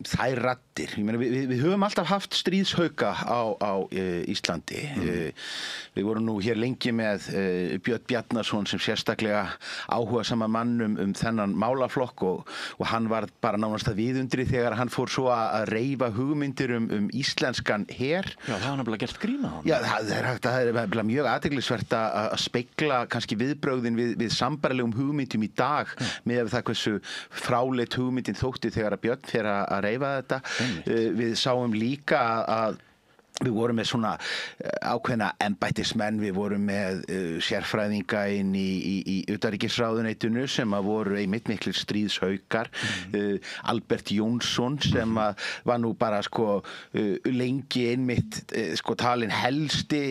þær raddir, ég meina við höfum alltaf haft stríðshauka á Íslandi. Við vorum nú hér lengi með Björn Bjarnason sem sérstaklega áhugasama mann þennan málaflokk og hann var bara nánast að viðundri þegar hann fór svo að reifa hugmyndir íslenskan her. Já, það var nefnilega gert grín á hann. Já, það er mjög athyglisvert að spegla kannski viðbrögðin við sambærilegum hugmyndum í dag með það hversu fráleit hugmyndin þótti þegar að Björn fer að reifa þetta. Við sáum líka að við vorum með svona ákveðna embættismenn, við vorum með sérfræðinga inn í utanríkisráðuneytinu sem að voru einmitt miklir stríðshaukar. Albert Jónsson sem að var nú bara lengi einmitt talin helsti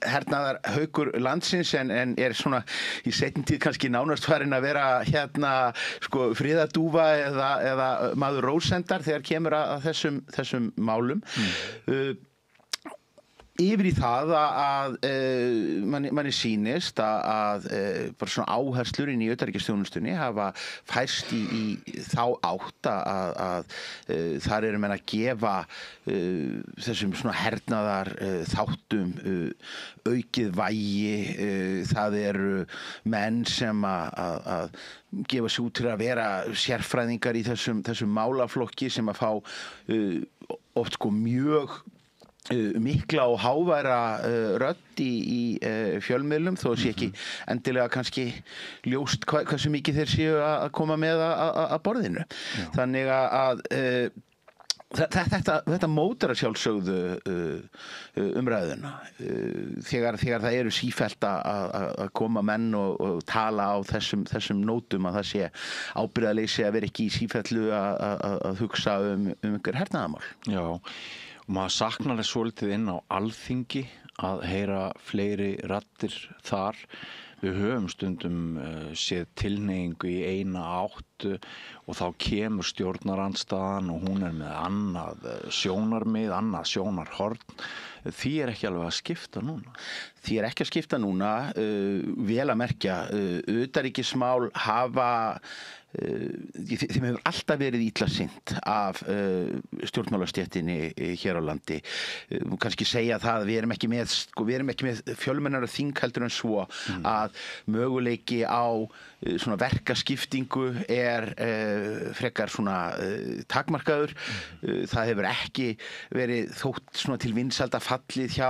hernaðarhaukur landsins en svona í seinni tíð kannski nánast farin að vera friðardúfa eða maður rósendar þegar kemur að þessum málum. Yfir í það að manni sýnist að bara svona áherslur inn í utanríkisþjónustunni hafa færst í þá átt að þar eru menn að gefa þessum svona hernaðar þáttum aukið vægi. Það eru menn sem að gefa sig út til að vera sérfræðingar í þessum málaflokki sem að fá oft mjög mikla og háværa rödd í fjölmiðlum þó sé ekki endilega kannski ljóst hversu mikið þeir séu að koma með að borðinu. Þannig að Þetta mótar að sjálfsögðu umræðuna þegar það eru sífellt að koma menn og tala á þessum nótum að það sé ábyrgðarleysi að vera ekki í sífellu að hugsa einhver hernaðarmál. Já, og maður saknar þess svolítið inn á Alþingi að heyra fleiri raddir þar. Við höfum stundum séð tilhneigingu í eina áttu og þá kemur stjórnarandstaðan og hún með annað sjónarmið, annað sjónarhorn. Því ekki alveg að skipta núna? Því ekki að skipta núna, vel að merkja, utanríkismál hafa þeim hefur alltaf verið illa sinnt af stjórnmálastéttinni hér á landi. Kannski segja það að við erum ekki með fjölmennara þing heldur en svo að möguleiki á svona verkaskiptingu frekar svona takmarkaður. Það hefur ekki verið þótt svona til vinsalda fallið hjá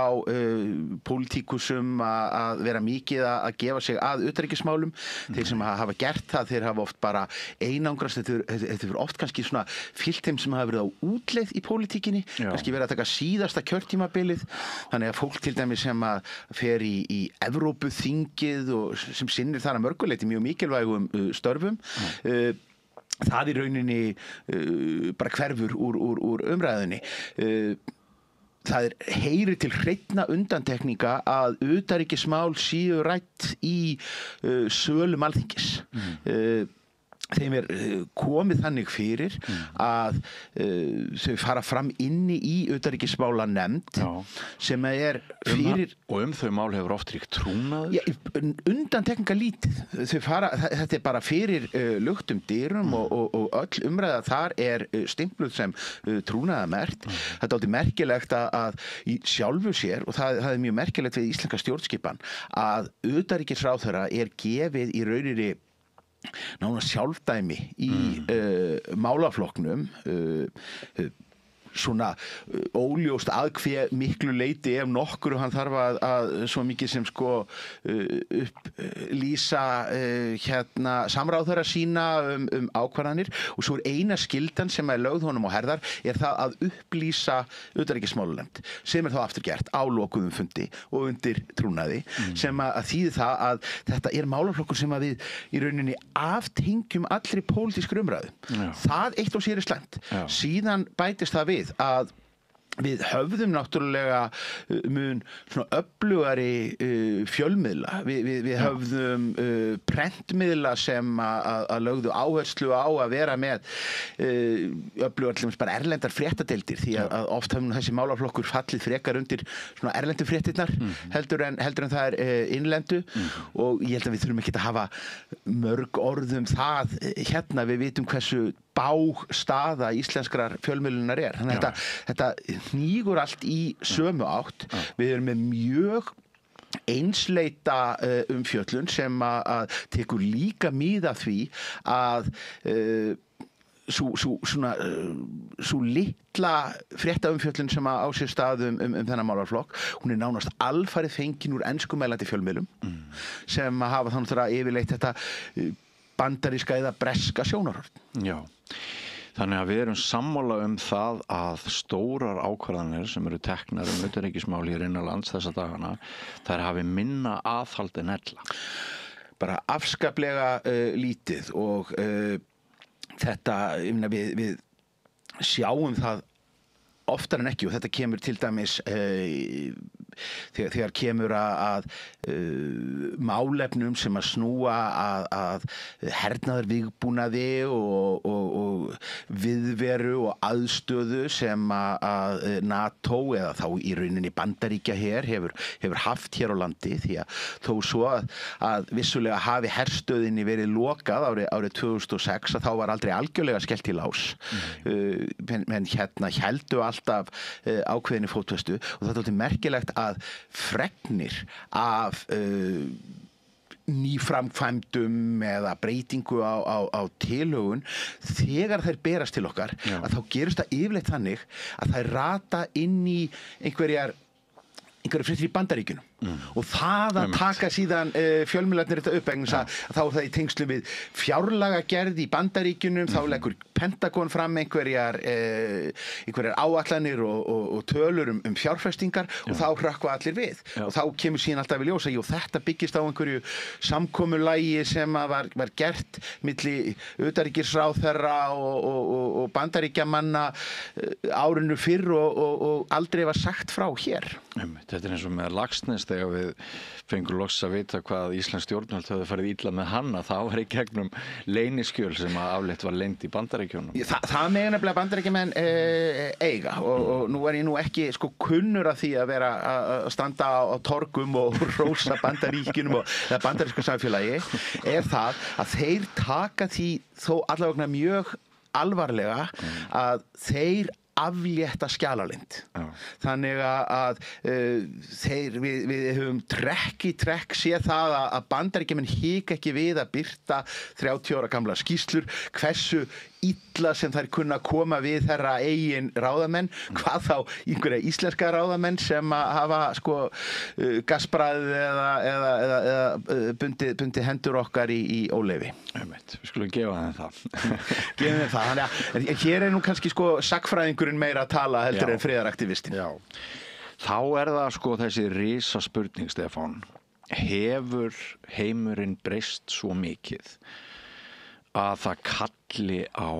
pólitíkusum að vera mikið að gefa sig að utanríkismálum. Þeir sem hafa gert það, þeir hafa oft bara einangrast, þetta hefur oft kannski svona fylgt þeim sem hafa verið á útleið í pólitíkinni, kannski verið að taka síðasta kjörtímabilið, þannig að fólk til dæmis sem að fer í Evrópuþingið og sem sinnir þar að mörguleyti mjög mikilvægum störfum, það í rauninni bara hverfur úr umræðunni. Það heyrir til hreinna undantekninga að utanríkismál séu rædd í sölum Alþingis. Þeim komið þannig fyrir að þau fara fram inni í utanríkismálanefnd sem fyrir... Og þau mál hefur oft ríkt trúnaður? Já, undantekninga lítið. Þetta bara fyrir luktum dyrum og öll umræða þar stimpluð sem trúnaðarmerkt. Það er dálítið merkilegt að í sjálfu sér, og það er mjög merkilegt við íslenska stjórnskipan, að utanríkisráðherra gefið í rauninni nánast sjálfdæmi í málaflokknum, svona óljóst að hve miklu leyti ef nokkru hann þarf að svo mikið sem upplýsa samráðherra sína ákvarðanir, og svo eina skyldan sem lögð honum á herðar það að upplýsa utanríkismálanefnd, sem þá aftur gert á lokuðum fundi og undir trúnaði, sem að þýði það að þetta málaflokkur sem að við í rauninni aftengjum allri pólitískri umræðu. Það eitt og sér slæmt. Síðan bætist það við að við höfðum náttúrulega mun svona öflugari fjölmiðla. Við höfðum prentmiðla sem að lögðu áherslu á að vera með öflugar til dæmis bara erlendar fréttadeildir, því að oft höfum þessi málaflokkur fallið frekar undir svona erlendu fréttirnar heldur en það innlendu, og ég held að við þurfum ekki að hafa mörg orð það hérna. Við vitum hversu bág staða íslenskrar fjölmiðlunar þannig að þetta hnígur allt í sömu átt. Við erum með mjög einsleita umfjöllun sem að tekur líka mið af því að sú litla fréttaumfjöllun sem á sér stað þennan málaflokk, hún nánast alfarið fengin úr enskumælandi fjölmiðlum sem hafa þannig að yfirleitt þetta bandaríska eða breska sjónarhorn. Já, þannig að við erum sammála það að stórar ákvarðanir sem eru teknar utanríkismál hér innanlands þessa dagana, þær hafi minna aðhald en ella. Bara afskaplega lítið, og þetta, við sjáum það oftar en ekki, og þetta kemur til dæmis þegar kemur að málefnum sem að snúa að hernaðarvígbúnaði og viðveru og aðstöðu sem að NATO eða þá í rauninni Bandaríkja hefur haft hér á landi, því að þó svo að vissulega hafi herstöðinni verið lokað árið 2006, að þá var aldrei algjörlega skellt í lás, menn héldu alltaf ákveðinni fótfestu, og það er alltaf merkilegt að fregnir af nýframkvæmdum eða breytingu á tilhögun, þegar þær berast til okkar, að þá gerist það yfirleitt þannig að þær rata inn í einhverjar fréttir í Bandaríkjunum. og það að taka síðan fjölmiðlarnir þetta upp vegna þess að þá er það í tengslum við fjárlagagerð í Bandaríkjunum, þá leggur Pentagon fram einhverjar áætlanir og tölur um fjárfestingar og þá hrökkva allir við og þá kemur síðan alltaf við ljós að þetta byggist á einhverju samkomulagi sem að var gert milli utanríkisráðherra og Bandaríkjamanna árinu fyrr og aldrei var sagt frá hér. Þetta er eins og með Laxness þegar við fengum loks að vita hvað Íslands stjórnvöld höfðu farið illa með hann þá var í gegnum leyniskjöl sem að afleitt var leynd í Bandaríkjunum. Það mega nefnilega Bandaríkjamenn eiga og nú er ég nú ekki kunnur af því að vera að standa á torgum og rósa Bandaríkjunum eða bandaríska samfélagi er það að þeir taka því þó allavega mjög alvarlega að þeir aflétta skjalarleynd. Þannig að við höfum trekk í trekk séð það að Bandaríkjamenn hika ekki við að birta 30 ára gamla skýrslur hversu illa sem þær kunna koma við þeirra eigin ráðamenn, hvað þá einhverja íslenska ráðamenn sem að hafa gasbræðið eða bundið hendur okkar í óleyfi. Við skulum gefa þeim það. Gefum þeim það. Þannig að hér er nú kannski sagnfræðingurinn meira að tala heldur en friðaraktivistinn. Já. Þá er það þessi risa spurning, Stefán. Hefur heimurinn breyst svo mikið að það kalli á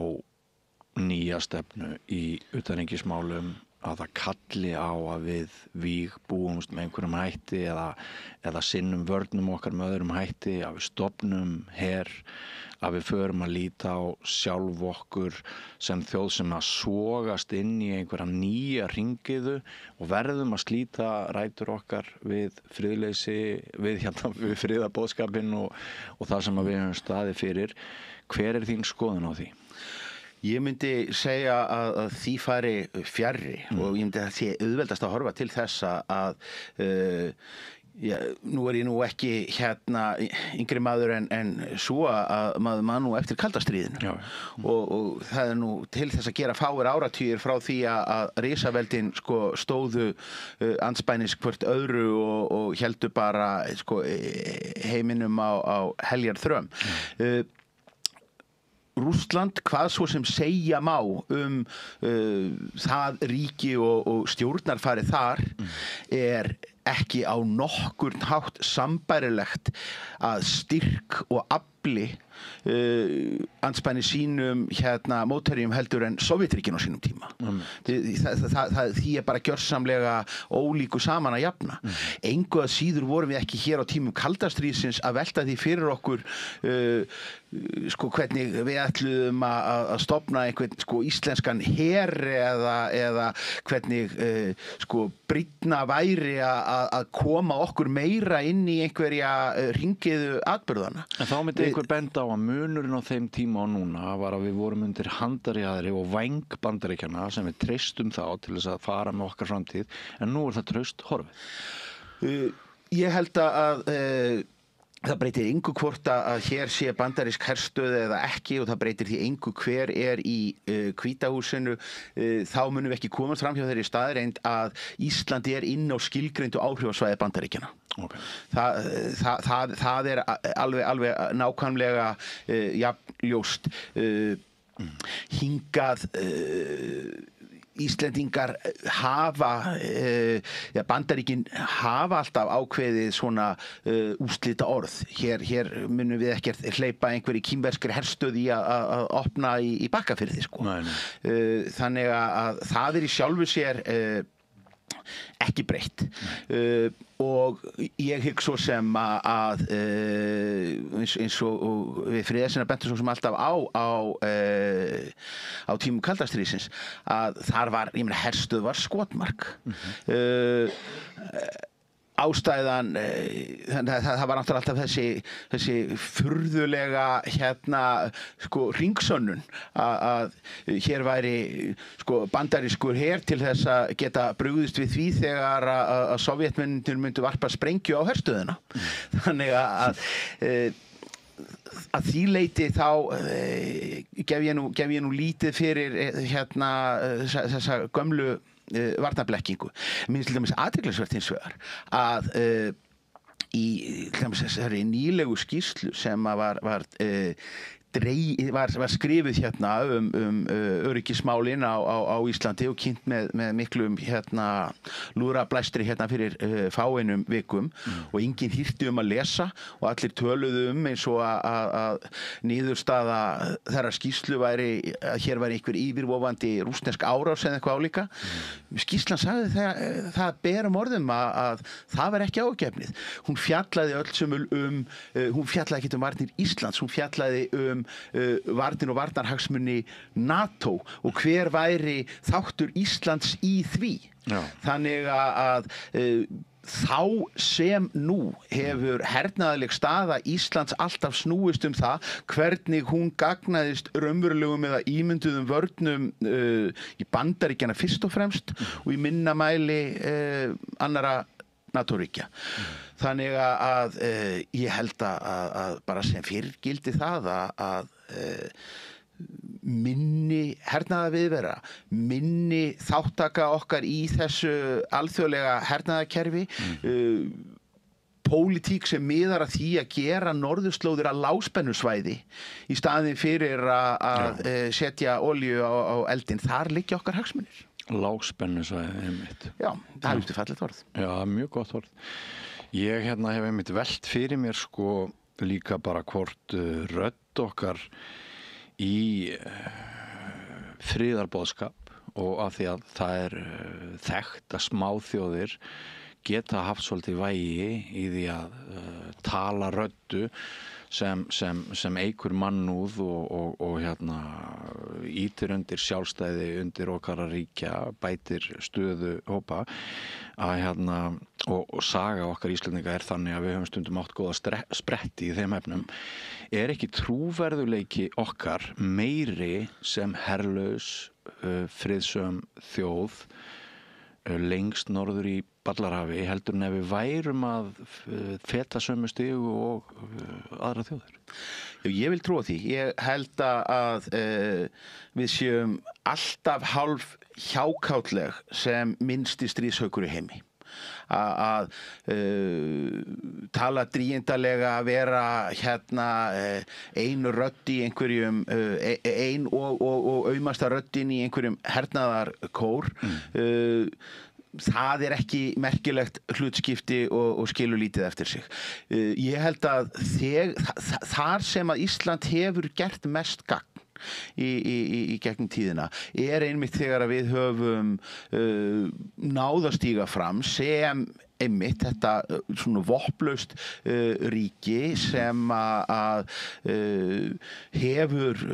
nýja stefnu í utanríkismálum, að það kalli á að við vígbúumst með einhverjum hætti eða sinnum vörnum okkar með öðrum hætti, að við stofnum her, að við förum að líta á sjálf okkur sem þjóð sem að sogast inn í einhverja nýja hringiðu og verðum að slíta rætur okkar við friðleysi, við friðabóðskapinn og það sem að við höfum staðið fyrir. Hver er þín skoðun á því? Ég myndi segja að því fari fjarri og ég myndi að því auðveldast að horfa til þess að nú er ég nú ekki yngri maður en svo að maður nú eftir kalda stríðinu og það er nú til þess að gera fáir áratugir frá því að risaveldin stóðu andspænis hvort öðru og héldu bara heiminum á heljarþröm. Rússland, hvað svo sem segja má það ríki og stjórnarfarið þar er ekki á nokkurn hátt sambærilegt að styrk og afli andspænis sínum mótherjum heldur en Sovétríkin á sínum tíma. Því er bara gjörsamlega ólíku saman að jafna. Engu að síður vorum við ekki hér á tímum kalda stríðsins að velta því fyrir okkur hvernig við ætluðum að stofna einhvern íslenskan her eða hvernig brýnna væri að koma okkur meira inn í einhverja hringiðu atburðana. En þá myndi einhver benda á að munurinn á þeim tíma og núna var að við vorum undir handarjaðri og væng Bandaríkjanna sem við treystum þá til þess að fara með okkar framtíð, en nú er það traust horfið. Ég held að það breytir engu hvort að hér sé bandarísk herstöð eða ekki og það breytir því engu hver er í Hvíta húsinu. Þá munum við ekki komast fram hjá þeirri staðreynd að Ísland er inn á skilgreindu áhrifasvæði Bandaríkjanna. Okay. Það er alveg nákvæmlega jafnljóst. Hingað Íslendingar hafa, Bandaríkin hafa alltaf ákveðið svona úrslita orð. Hér munum við ekkert hleypa einhverju kínverskri herstöð í að opna í Bakkafirði. Þannig að það er í sjálfu sér ekki breytt. Og ég hygg svo sem að eins og við friðarsinnar bentum svo sem alltaf á tímum kalda stríðsins að þar var, herstöð var skotmark. Ástæðan, það var náttúrulega alltaf þessi furðulega hringsönnun að hér væri bandarískur her til þess að geta brugðist við því þegar að Sovétmennirnir myndu varpa sprengju á herstöðina. Þannig að því leyti þá gef ég nú lítið fyrir þessa gömlu varnarblekkingu. Mér finnst til dæmis athyglisvert hins vegar að í þessari nýlegu skýrslu sem var skrifuð hérna öryggismálin á Íslandi og kynnt með miklum lúðrablæstri hérna fyrir fáeinum vikum og enginn hirti að lesa og allir töluðu eins og að niðurstaða þeirra skýrslu væri að hér væri einhver yfirvofandi rússnesk árás eða eitthvað álíka. Skýrslan sagði það berum orðum að það var ekki ágefnið. Hún fjallaði öll sömul hún fjallaði ekki varnir Íslands, hún fjallaði varnir og varnarhagsmuni NATO og hver væri þáttur Íslands í því. Já. Þannig að þá sem nú hefur hernaðarleg staða Íslands alltaf snúist það hvernig hún gagnaðist raunverulegum eða ímynduðum vörnum í Bandaríkjana fyrst og fremst og í minna mæli annarra NATO-ríkja. Þannig að ég held að bara sem fyrir gildi það að minni hernaðarviðvera, minni þáttaka okkar í þessu alþjóðlega hernaðarkerfi, pólitík sem miðar að því að gera norðurslóðir að lágspennusvæði í staðin fyrir að setja olíu á eldinn. Þar liggja okkar hagsmunir. Lágspennusvæði, einmitt. Já, það er fallegt orð. Já, mjög gott orð. Ég hef einmitt velt fyrir mér líka bara hvort rödd okkar í friðarboðskap og af því að það er þekkt að smáþjóðir geta haft svolítið vægi í því að tala röddu sem eykur mannúð og ýtir undir sjálfstæði undir okkar ríkja, bætir stöðu hópa og saga okkar Íslendinga er þannig að við höfum stundum átt góða spretti í þeim efnum. Er ekki trúverðuleiki okkar meiri sem herlaus, friðsöm þjóð lengst norður í Ballarhafi heldur en ef við værum að feta sömu stigu og aðra þjóðir? Ég vil trúa því. Ég held að við séum alltaf hálf hjákátleg sem minnsti stríðshaukur í heimi. Að tala drýgindalega, vera ein rödd í einhverjum ein og aumasta röddin í einhverjum hernaðarkór það er ekki merkilegt hlutskipti og skilur lítið eftir sig. Ég held að þar sem að Ísland hefur gert mest gagn í gegnum tíðina er einmitt þegar að við höfum náð að stíga fram sem einmitt þetta svona vopnlaust ríki sem að hefur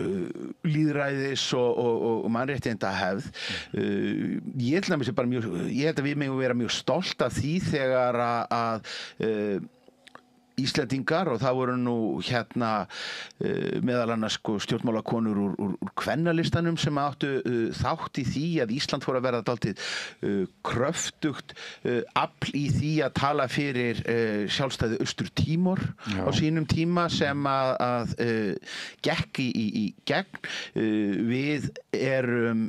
lýðræðis og mannréttinda hefð. Ég held að við megum vera mjög stolt af því þegar að Íslendingar, og það voru nú meðal annars stjórnmálakonur úr kvennalistanum sem áttu þátt í því að Ísland fór að verða dálítið kröftugt afl í því að tala fyrir sjálfstæði Austur-Tímor á sínum tíma sem að gekk í gegn. Við erum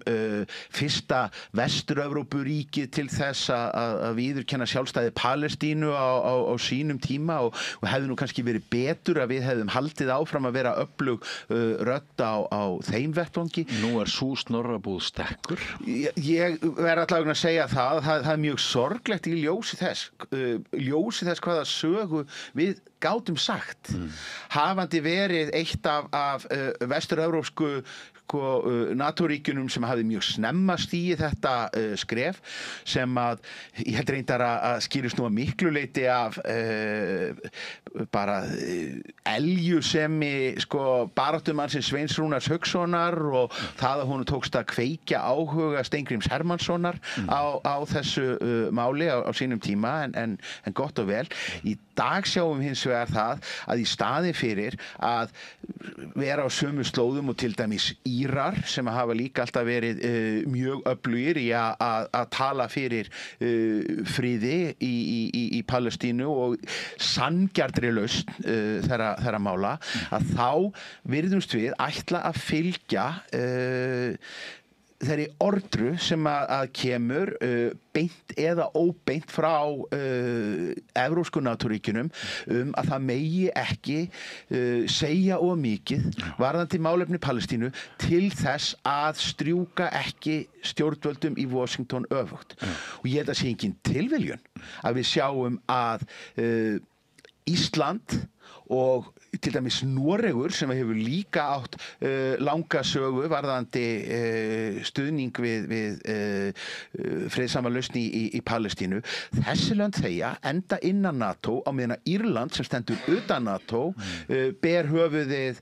fyrsta Vestur-Evrópuríki til þess að viðurkenna sjálfstæði Palestínu á sínum tíma og hefði nú kannski verið betur að við hefðum haldið áfram að vera öflug rödd á þeim vettvangi. Nú er sú Snorrabúð sterkur. Ég verð allavega að segja það er mjög sorglegt í ljósi þess hvaða sögu við gátum sagt. Hafandi verið eitt af vestur-evrópsku NATO-ríkjunum sem hafði mjög snemma stigið þetta skref sem að ég held reyndar að skýrist nú að miklu leyti af bara eljusemi baráttumannsins Sveins Rúnars Haukssonar og það að hún tókst að kveikja áhuga Steingríms Hermannssonar á þessu máli á sínum tíma en gott og vel. Í dag sjáum hins vegar það að í staðin fyrir að vera á sömu slóðum og til dæmis Írar sem hafa líka alltaf verið mjög öflugir í að tala fyrir friði í Palestínu og sanngjarnri lausn þeirra mála, að þá virðumst við ætla að fylgja þeirri ordru sem að kemur beint eða óbeint frá evrópsku NATO-ríkjunum að það megi ekki segja of mikið varðandi málefni Palestínu til þess að strjúka ekki stjórnvöldum í Washington öfugt. Og ég held að sé engin tilviljun að við sjáum að Ísland og til dæmis Noregur sem hefur líka átt langa sögu varðandi stuðning við friðsama lausn í Palestínu. Þessi lönd þegja enda innan NATO á meðan að Írland sem stendur utan NATO ber höfuðið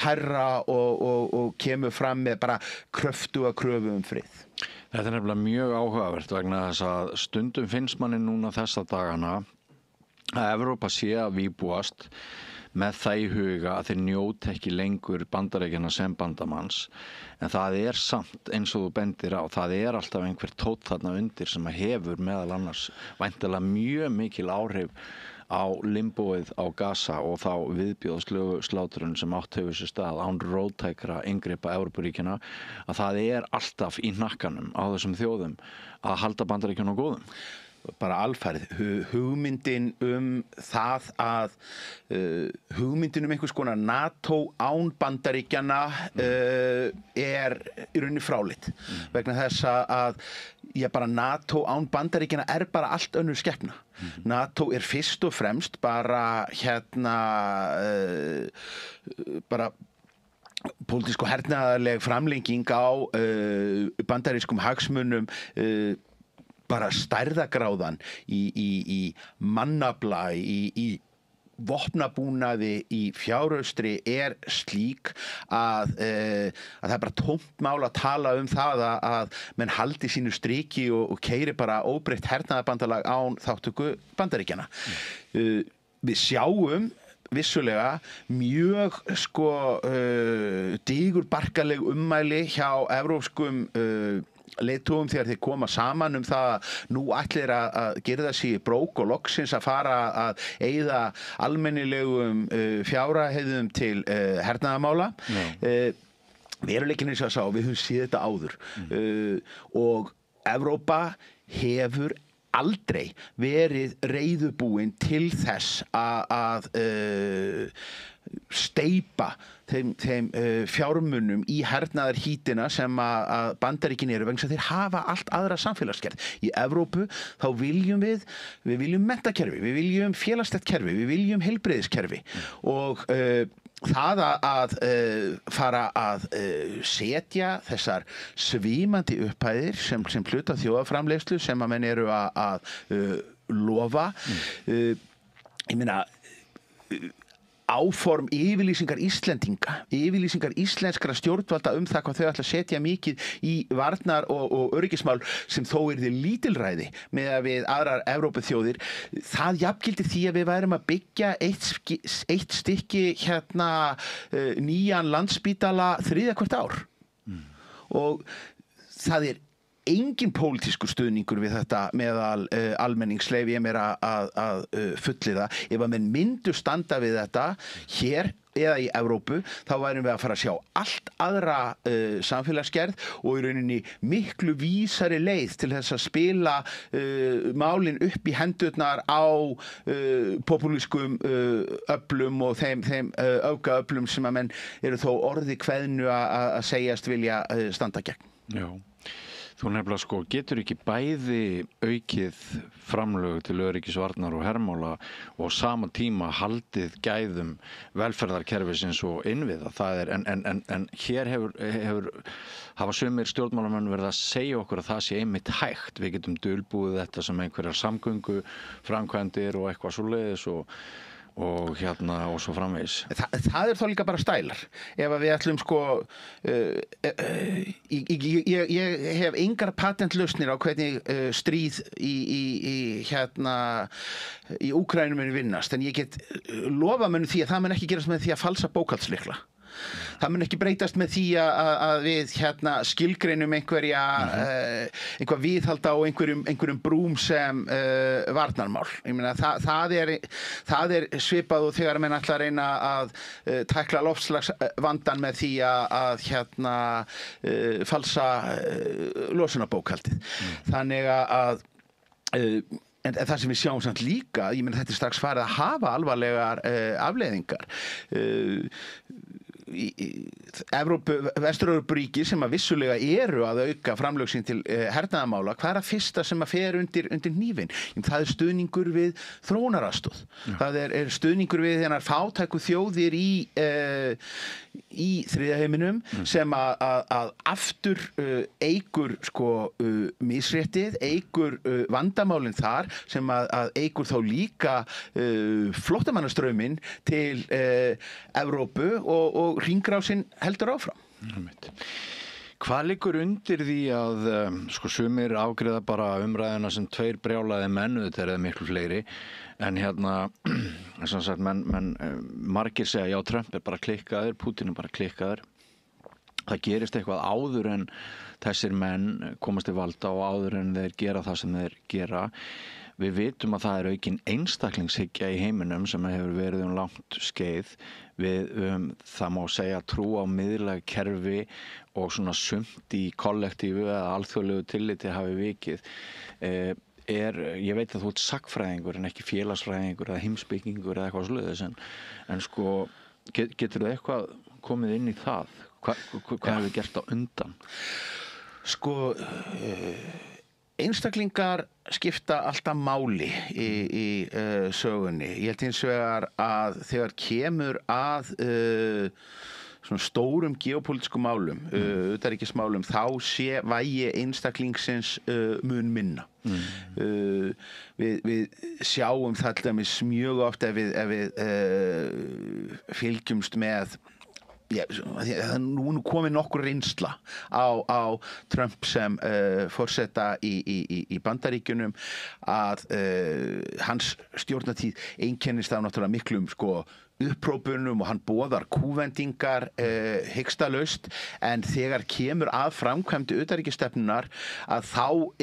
hærra og kemur fram með bara kröftuga kröfu frið. Þetta er nefnilega mjög áhugavert vegna þess að stundum finnst manni núna þessa dagana að Evrópa sé að vígbúast með það í huga að þeir njóti ekki lengur Bandaríkjanna sem bandamanns, en það er samt eins og þú bendir á, það er alltaf einhver tótt þarna undir sem hefur meðal annars væntanlega mjög mikil áhrif á limbóið á Gaza og þá viðbjóðslegu slátrun sem átt hefur sér stað án róttækra inngripa Evrópuríkjanna, að það er alltaf í hnakkanum á þessum þjóðum að halda Bandaríkjunum góðum. Bara alfarið, hugmyndin það að hugmyndin einhvers konar NATO án Bandaríkjanna er í rauninni fráleitt vegna þess að bara NATO án Bandaríkjanna er bara allt önnur skepna. NATO er fyrst og fremst bara bara pólitísk og hernaðarleg framlenging á bandarískum hagsmunum, bara stærðagráðan í mannafla, í vopnabúnaði, í fjáraustri er slík að það er bara tómt mál að tala það að menn haldi sínu striki og keyri bara óbreytt hernaðarbandalag án þátttöku Bandaríkjanna. Við sjáum vissulega mjög digurbarkaleg ummæli hjá evrópskum leiðtogum þegar þeir koma saman það að nú ætlir að gera sig í brók og loksins að fara að eyða almennilegum fjárhæðum til hernaðarmála. Veruleikinn er svo að við höfum séð þetta áður og Evrópa hefur aldrei verið reiðubúin til þess að steypa þeim fjármunum í hernaðarhítina sem að Bandaríkin eru vegna þess að þeir hafa allt aðra samfélagsgerð. Í Evrópu þá viljum við viljum menntakerfi, við viljum félagslegt kerfi, við viljum heilbrigðiskerfi og það að fara að setja þessar svimandi upphæðir sem hluta þjóðarframleiðslu sem að menn eru að lofa. Ég meina áform yfirlýsingar Íslendinga, yfirlýsingar íslenskra stjórnvalda það hvað þau ætla að setja mikið í varnar og öryggismál sem þó yrði lítilræði með að við aðrar Evrópuþjóðir, það jafngildir því að við værum að byggja eitt stykki nýjan Landspítala þriðja hvert ár og það er engin pólitískur stuðningur við þetta meðal almenningsleif ég mér að fullyrða. Ef að menn myndu standa við þetta hér eða í Evrópu, þá værum við að fara að sjá allt aðra samfélagsgerð og í rauninni miklu vísari leið til þess að spila málin upp í hendurnar á popúlískum öflum og þeim öfgaöflum sem að menn eru þó orði kveðnu að segjast vilja standa gegn. Já. Þú nefnilega getur ekki bæði aukið framlög til öryggisvarnar og hermála og sama tíma haldið gæðum velferðarkerfisins og innviða. Það er, en hér hafa sumir stjórnmálamenn verið að segja okkur að það sé einmitt hægt. Við getum dulbúið þetta sem einhverjar samgöngu framkvæmdir og eitthvað svoleiðis og svo framvegis. Það er þá líka bara stælar. Ef að við ætlum ég hef engar patentlausnir á hvernig stríð í Úkraínu muni vinnast, en ég get lofa mönnum því að það mun ekki gerast með því að falsa bókhaldslykla. Það mun ekki breytast með því að við skilgreinum einhver viðhalda á einhverjum brúm sem varnarmál. Ég meina, það er svipað og þegar menn ætla að reyna að tækla loftslagsvandann með því að falsa losunarbókhaldið. Þannig að en það sem við sjáum samt líka, ég meina þetta er strax farið að hafa alvarlegar afleiðingar. Vestur-Evrópuríki sem að vissulega eru að auka framlög sín til hernaðarmála, hvað er að fyrsta sem að fer undir hnífinn? Það er stuðningur við þróunaraðstoð. Það er stuðningur við þennar fátæku þjóðir í þriðja heiminum sem að aftur eykur misréttið, eykur vandamálin þar sem að eykur þá líka flóttamannastrauminn til Evrópu og hringrásin heldur áfram. Hvað liggur undir því að sumir afgreiða bara umræðina sem tveir brjálaði menn, þetta er miklu fleiri, en sem sagt, margir segja já, Trump er bara klikkaður, Putin er bara klikkaður. Það gerist eitthvað áður en þessir menn komast til valda og áður en þeir gera það sem þeir gera. Við vitum að það er aukin einstaklingshyggja í heiminum sem hefur verið langt skeið. Við það má segja trú á miðlæg kerfi og svona sumt í kollektífu eða alþjóðlegu tilliti hafi vikið. Ég veit að þú ert sagnfræðingur en ekki félagsfræðingur eða heimspekingur eða eitthvað svoleiðis en getur það eitthvað komið inn í það? Hvað hefur gert á undan? Einstaklingar skipta alltaf máli í sögunni. Ég held hins vegar að þegar kemur að svona stórum geopolítiskum málum, utanríkismálum, þá sé vægi einstaklingsins mun minna. Við sjáum það til dæmis mjög oft ef við fylgjumst með það er nú komið nokkur reynsla á Trump sem forseta í Bandaríkjunum að hans stjórnartíð einkennist af náttúrulega miklum upphrópunum og hann boðar kúvendingar hikstalaust en þegar kemur að framkvæmdu utanríkisstefnunnar að þá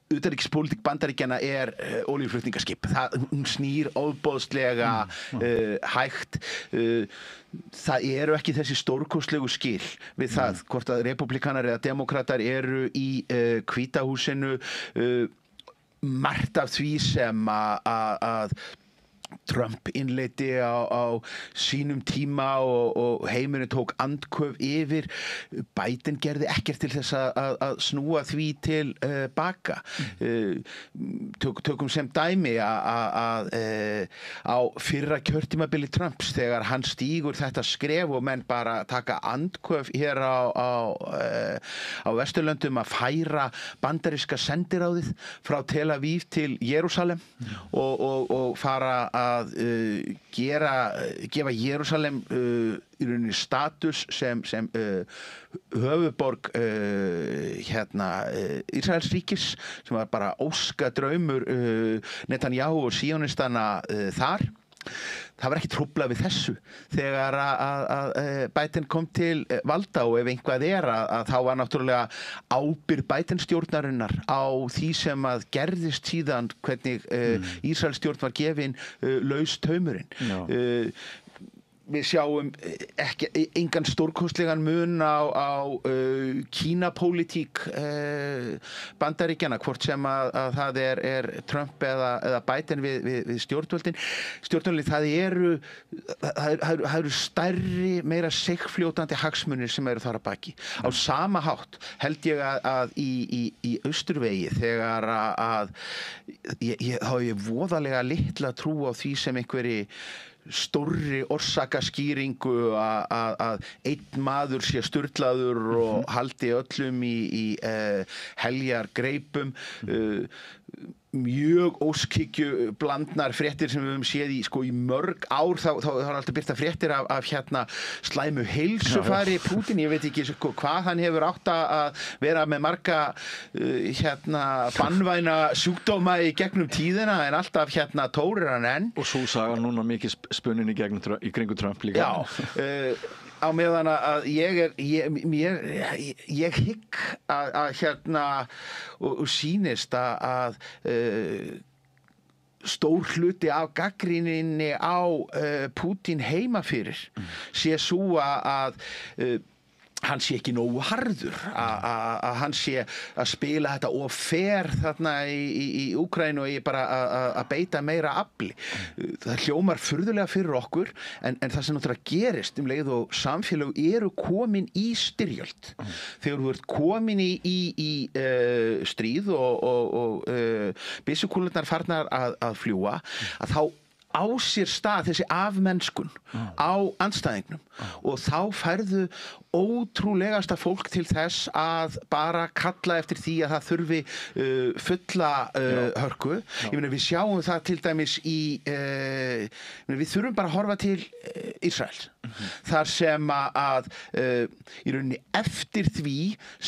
utanríkispólitík Bandaríkjanna olíuflutningaskip. Hún snýr ofboðslega hægt. Það eru ekki þessi stórkostlegu skil við það hvort að republikanar eða demokratar eru í Hvíta húsinu. Margt af því sem að Trump innleiddi á sínum tíma og heimurinn tók andköf yfir. Biden gerði ekkert til þess að snúa því til baka. Tökum sem dæmi að á fyrra kjörtímabili Trumps þegar hann stígur þetta skref og menn bara taka andköf hér á Vesturlöndum að færa bandaríska sendiráðið frá Tel Aviv til Jerúsalem og fara að gefa Jerúsalem í rauninni status sem höfuðborg Ísraelsríkis sem var bara óskadraumur Netanyahu og síónistana þar. Það var ekki trúblað við þessu þegar að Biden kom til valda og ef einhvað að þá var náttúrulega ábyrgð Biden stjórnarinnar á því sem að gerðist síðan hvernig Ísraels stjórn var gefin laus taumurinn. Við sjáum engan stórkostlegan mun á Kínapólitík Bandaríkjanna, hvort sem að það er Trump eða Biden við stjórnvöldin. Stjórnvöldin, það eru stærri, meira seigfljótandi hagsmunir sem eru þar að baki. Á sama hátt held ég að í Austurvegi þegar þá hef ég voðalega litla trú á því sem einhverji stórri orsakaskýringu að einn maður sé sturlaður og haldi öllum í heljar greipum. mjög óskikju blandnar fréttir sem við höfum séð í mörg ár, þá er alltaf birta fréttir af slæmu heilsufari Pútín, ég veit ekki hvað hann hefur átt að vera með marga bannvæna sjúkdóma í gegnum tíðina, en alltaf tórir hann enn. Og svo saga núna mikið spunnin í kringu Trump líka. Já, á meðan að ég hygg að og sýnist að stór hluti af gagnrýninni á Pútín heima fyrir sé svo að hann sé ekki nógu harður, að hann sé að spila þetta og fer þarna í Úkraínu og bara að beita meira afli. Það hljómar furðulega fyrir okkur, en það sem náttúrulega gerist leið og samfélög eru komin í styrjöld. Þegar þú ert komin í stríð og byssukúlurnar farnar að fljúa, að þá á sér stað þessi afmennskun á andstæðingnum og þá færðu ótrúlegasta fólk til þess að bara kalla eftir því að það þurfi fulla hörku. Ég meina, við sjáum það til dæmis við þurfum bara að horfa til Ísraels, þar sem að í rauninni eftir því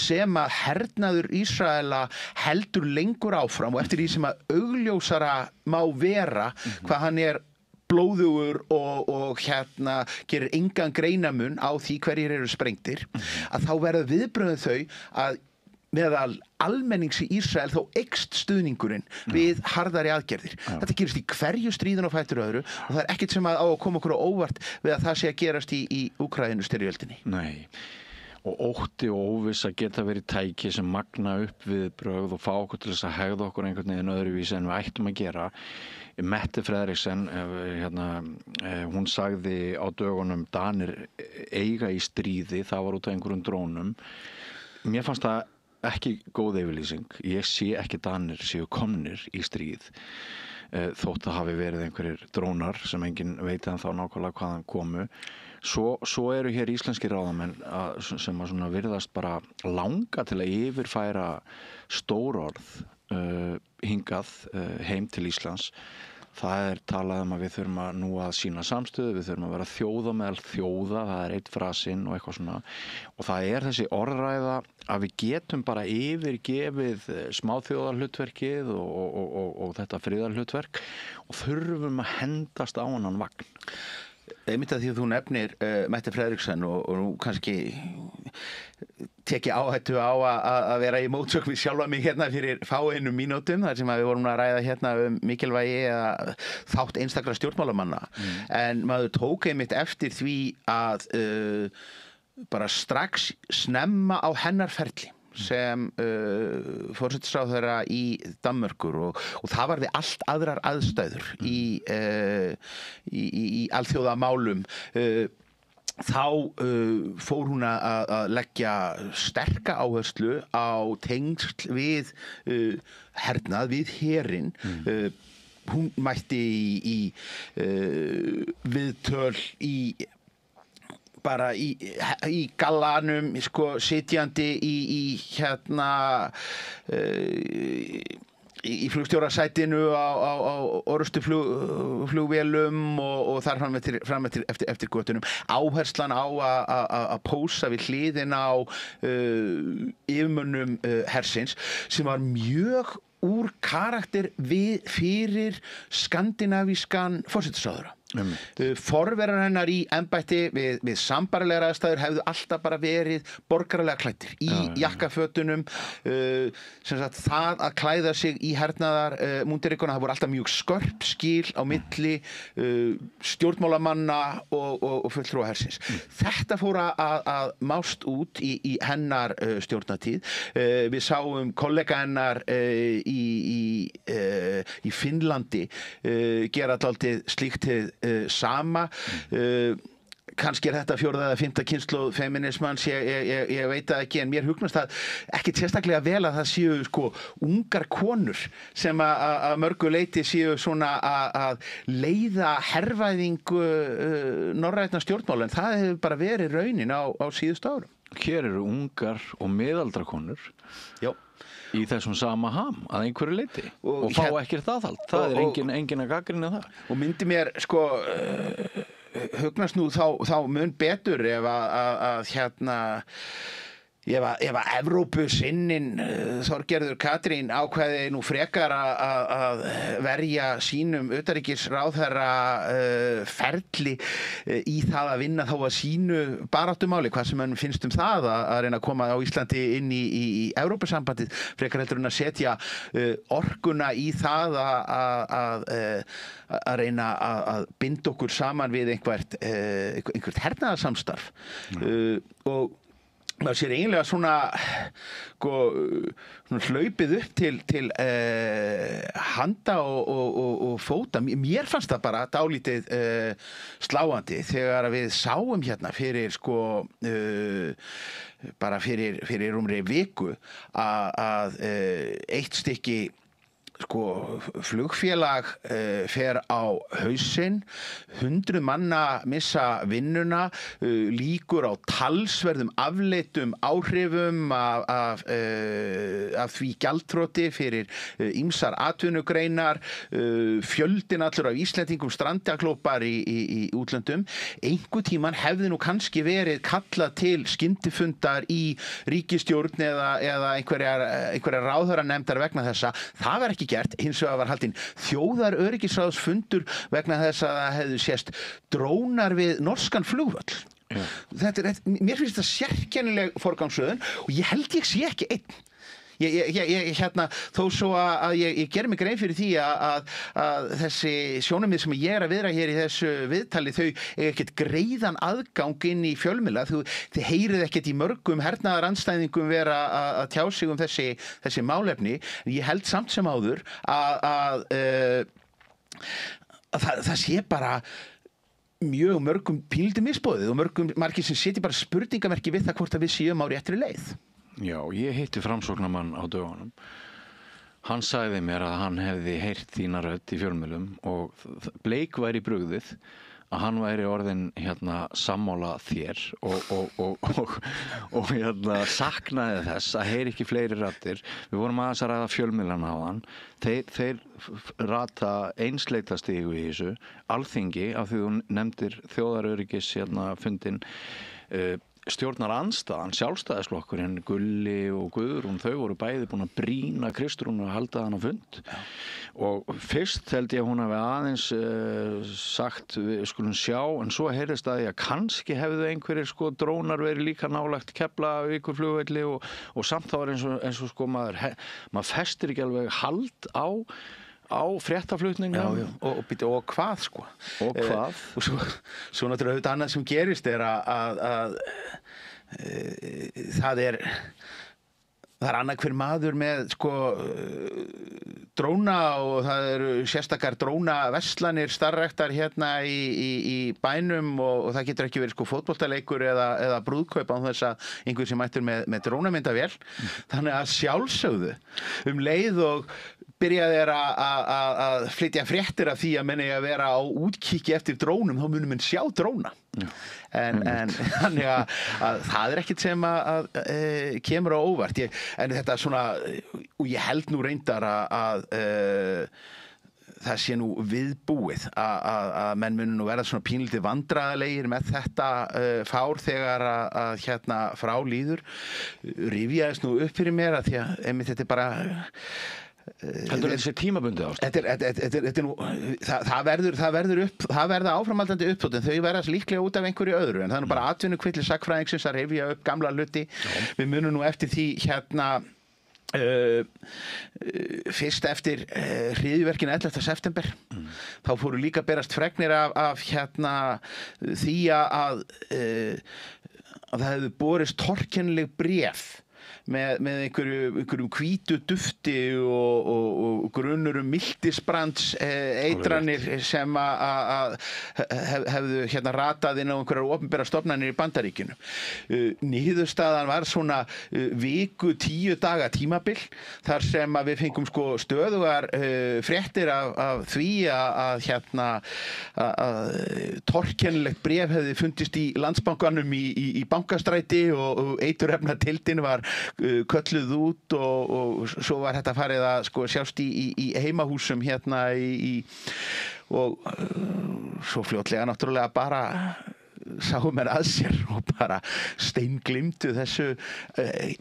sem að hernaður Ísraela heldur lengur áfram og eftir því sem að augljósara má vera hvað hann er blóðugur og gerir engan greinamun á því hverjir eru sprengtir, að þá verða viðbrögðin þau að meðal almennings í Ísrael þá eykst stuðningurinn við harðari aðgerðir. Þetta gerist í hverju stríðin á fætur öðru og það er ekkert sem að koma okkur á óvart við að það sé að gerast í Úkraínu styrjöldinni. Nei. Og ótti og óvissa geta verið tæki sem magna upp viðbrögð og fá okkur til þess að hegða okkur einhvern veginn öðruvísi en við ættum að gera. Mette Frederiksen, hún sagði á dögunum Danir eiga í stríði, það var út af einhverjum drónum. Mér fannst það ekki góð yfirlýsing. Ég sé ekki Danir séu komnir í stríð. Þótt að hafi verið einhverjir drónar sem enginn veit en þá nákvæmlega hvaðan komu. Svo eru hér íslenskir ráðamenn sem að svona virðast bara langa til að yfirfæra stórorð hingað heim til Íslands. Það talað að við þurfum að nú að sýna samstöðu, við þurfum að vera þjóða meðal þjóða, það er eitt frasinn og eitthvað svona. Og það er þessi orðræða að við getum bara yfirgefið smáþjóðarhlutverkið og þetta friðarhlutverk og þurfum að hendast á annan vagn. Einmitt að því að þú nefnir Mette Frederiksen og nú kannski teki áhættu á að vera í mótsögn við sjálfa mig hérna fyrir fáeinum mínútum þar sem að við vorum að ræða hérna mikilvægi eða þátt einstakra stjórnmálamanna. En maður tók einmitt eftir því að bara strax snemma á hennar ferli sem forsætisráðherra í Danmörkur og það var við allt aðrar aðstæður í alþjóðamálum. Þá fór hún að leggja sterka áherslu á tengsl við hernað, við herinn. Hún mætti í viðtöl bara í gallanum, sitjandi í flugstjórasætinu á orrustu flugvélum og þar fram eftir götunum. Áherslan á að pósa við hliðin á yfirmönnum hersins sem var mjög úr karakter fyrir skandinavískan forsætisráðherra. Forverar hennar í embætti við sambærilegar aðstæður hefðu alltaf bara verið borgaralega klæddir í jakkafötunum. Sem sagt, það að klæða sig í hernaðar múndirikuna, það voru alltaf mjög skörp skil á milli stjórnmálamanna og fulltrúa hersins. Þetta fór að mást út í hennar stjórnartíð. Við sáum kollega hennar í Finnlandi gera dálítið slíkt sama. Kannski er þetta fjórða eða fimmta kynslóð feminismans, ég veit það ekki, en mér hugnast það ekki sérstaklega vel að það séu ungar konur sem að mörgu leyti séu svona að leiða hervæðingu norrænna stjórnmála, en það hefur bara verið raunin á síðustu árum. hér eru ungar og miðaldra konur í þessum sama ham að einhverju leyti og fá ekkert aðhald. Það er engin að gagnrýna það. Og myndi mér sko hugnast nú þá mun betur ef að Evrópusinnin Þorgerður Katrín ákveði nú frekar að verja sínum utanríkisráðherra ferli í það að vinna þá að sínu baráttumáli, hvað sem hann finnst það að reyna að koma á Íslandi inn í Evrópusambandið, frekar heldur en að setja orkuna í það að reyna að binda okkur saman við einhvert hernaðarsamstarf og maður sér eiginlega svona hlaupið upp til handa og fóta. Mér fannst það bara dálítið sláandi þegar við sáum hérna fyrir bara fyrir rúmri viku að eitt stykki flugfélag fer á hausinn, 100 manna missa vinnuna, líkur á talsverðum afleitum áhrifum af því gjaldþroti fyrir ýmsar atvinnugreinar, fjöldin allur af Íslendingum strandaklópar í útlöndum. Einhvern tímann hefði nú kannski verið kallað til skyndifundar í ríkisstjórn eða einhverjar ráðherranefndar vegna þessa. Það var ekki gert, hins vegar var haldinn þjóðaröryggisráðsfundur vegna þess að það hefðu sést drónar við norskan flugvöll. Mér finnst það sérkennileg forgangsröðun og ég held ég sé ekki einn. Þó svo að ég ger mig grein fyrir því að þessi sjónarmið sem ég að viðra hér í þessu viðtali, þau ekkert greiðan aðgang inn í fjölmiðla, þið heyrið ekkert í mörgum hernaðarandstæðingum vera að tjá sig þessi málefni. Ég held samt sem áður að það sé bara mjög mörgum pínlítið misboðið og margir sem sitja bara spurningamerki við það hvort að við séum á réttri leið. Já, ég hitti framsóknarmann á dögunum. Hann sagði mér að hann hefði heyrt þína rödd í fjölmiðlum og bleik væri brugðið að hann væri orðinn sammála þér og saknaði þess að heyri ekki fleiri raddir. Við vorum aðeins að ræða fjölmiðlana á hann. Þeir rata einsleitastigu í þessu. Alþingi, af því þú nefndir þjóðaröryggis fundin, stjórnarandstaðan, sjálfstæðisflokkurinn, Gulli og Guðrún, þau voru bæði búin að brýna Kristrúnu að halda hana fund og fyrst held ég að hún hafi aðeins sagt við skulum sjá, en svo heyrðist að kannski hefðu einhverjir drónar verið líka nálægt Keflavíkurflugvelli og samt þá var eins og maður festir ekki alveg hald á fréttaflutningum. Og hvað Og hvað? Og svo náttúrulega auðvitað annað sem gerist er að það er annað hver maður með dróna og það eru sérstakar drónaverslanir starfræktar hérna í bænum og það getur ekki verið fótboltaleikur eða brúðkaup án þess að einhver sem mættur með drónamyndavél. Þannig að sjálfsögðu leið og byrjaði að flytja fréttir af því að menni að vera á útkíki eftir drónum, þá munum menn sjá dróna. En þannig að það er ekkert sem að kemur á óvart. En þetta og ég held nú reyndar að það sé nú viðbúið að menn munu nú verða svona pínlítið vandræðalegir með þetta fár þegar að frá líður. Rifjaðist nú upp fyrir mér að því að einmitt þetta er bara heldur þetta sé tímabundið ástand? Það verða áframhaldandi uppþótt en þau verða líklega út af einhverju öðru en það er nú bara atvinnukvilli sagnfræðingsins að rifja upp gamla hluti. Við munum nú eftir því fyrst eftir hryðjuverkin 11. september þá fóru líka berast fregnir af því að það hefðu borist torkennileg bréf með einhverjum hvítu dufti og grunur miltisbrands eitranir sem að hefðu hérna ratað inn á einhverjar opinbera stofnanir í Bandaríkjunum. Niðurstaðan var svona viku 10 daga tímabil þar sem að við fengum sko stöðugar fréttir af því að torkennilegt bréf hefði fundist í Landsbankanum í Bankastræti og eiturefnadeildin var kölluð út og svo var þetta farið að sko sjást í heimahúsum hérna og svo fljótlega náttúrulega bara sáu mér að sér og bara steinglimtu þessu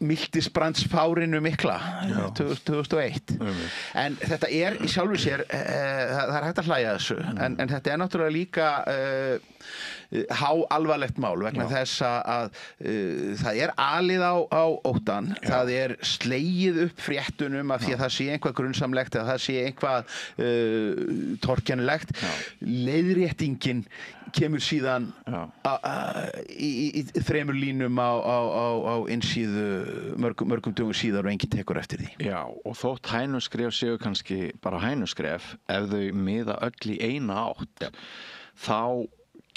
miltisbrandsfárinu mikla 2001. En þetta í sjálfu sér, það er hægt að hlæja þessu, en þetta er náttúrulega líka háalvarlegt mál vegna þess að það er alið á óttan, það er slegið upp fréttunum af því að það sé eitthvað grunnsamlegt eða það sé eitthvað torkennilegt. Leiðréttingin kemur síðan í 3 línum á innsíðu mörgum dögum síðar og enginn tekur eftir því. Já, og þótt hænuskref séu kannski bara hænuskref, ef þau miða öll í eina átt, þá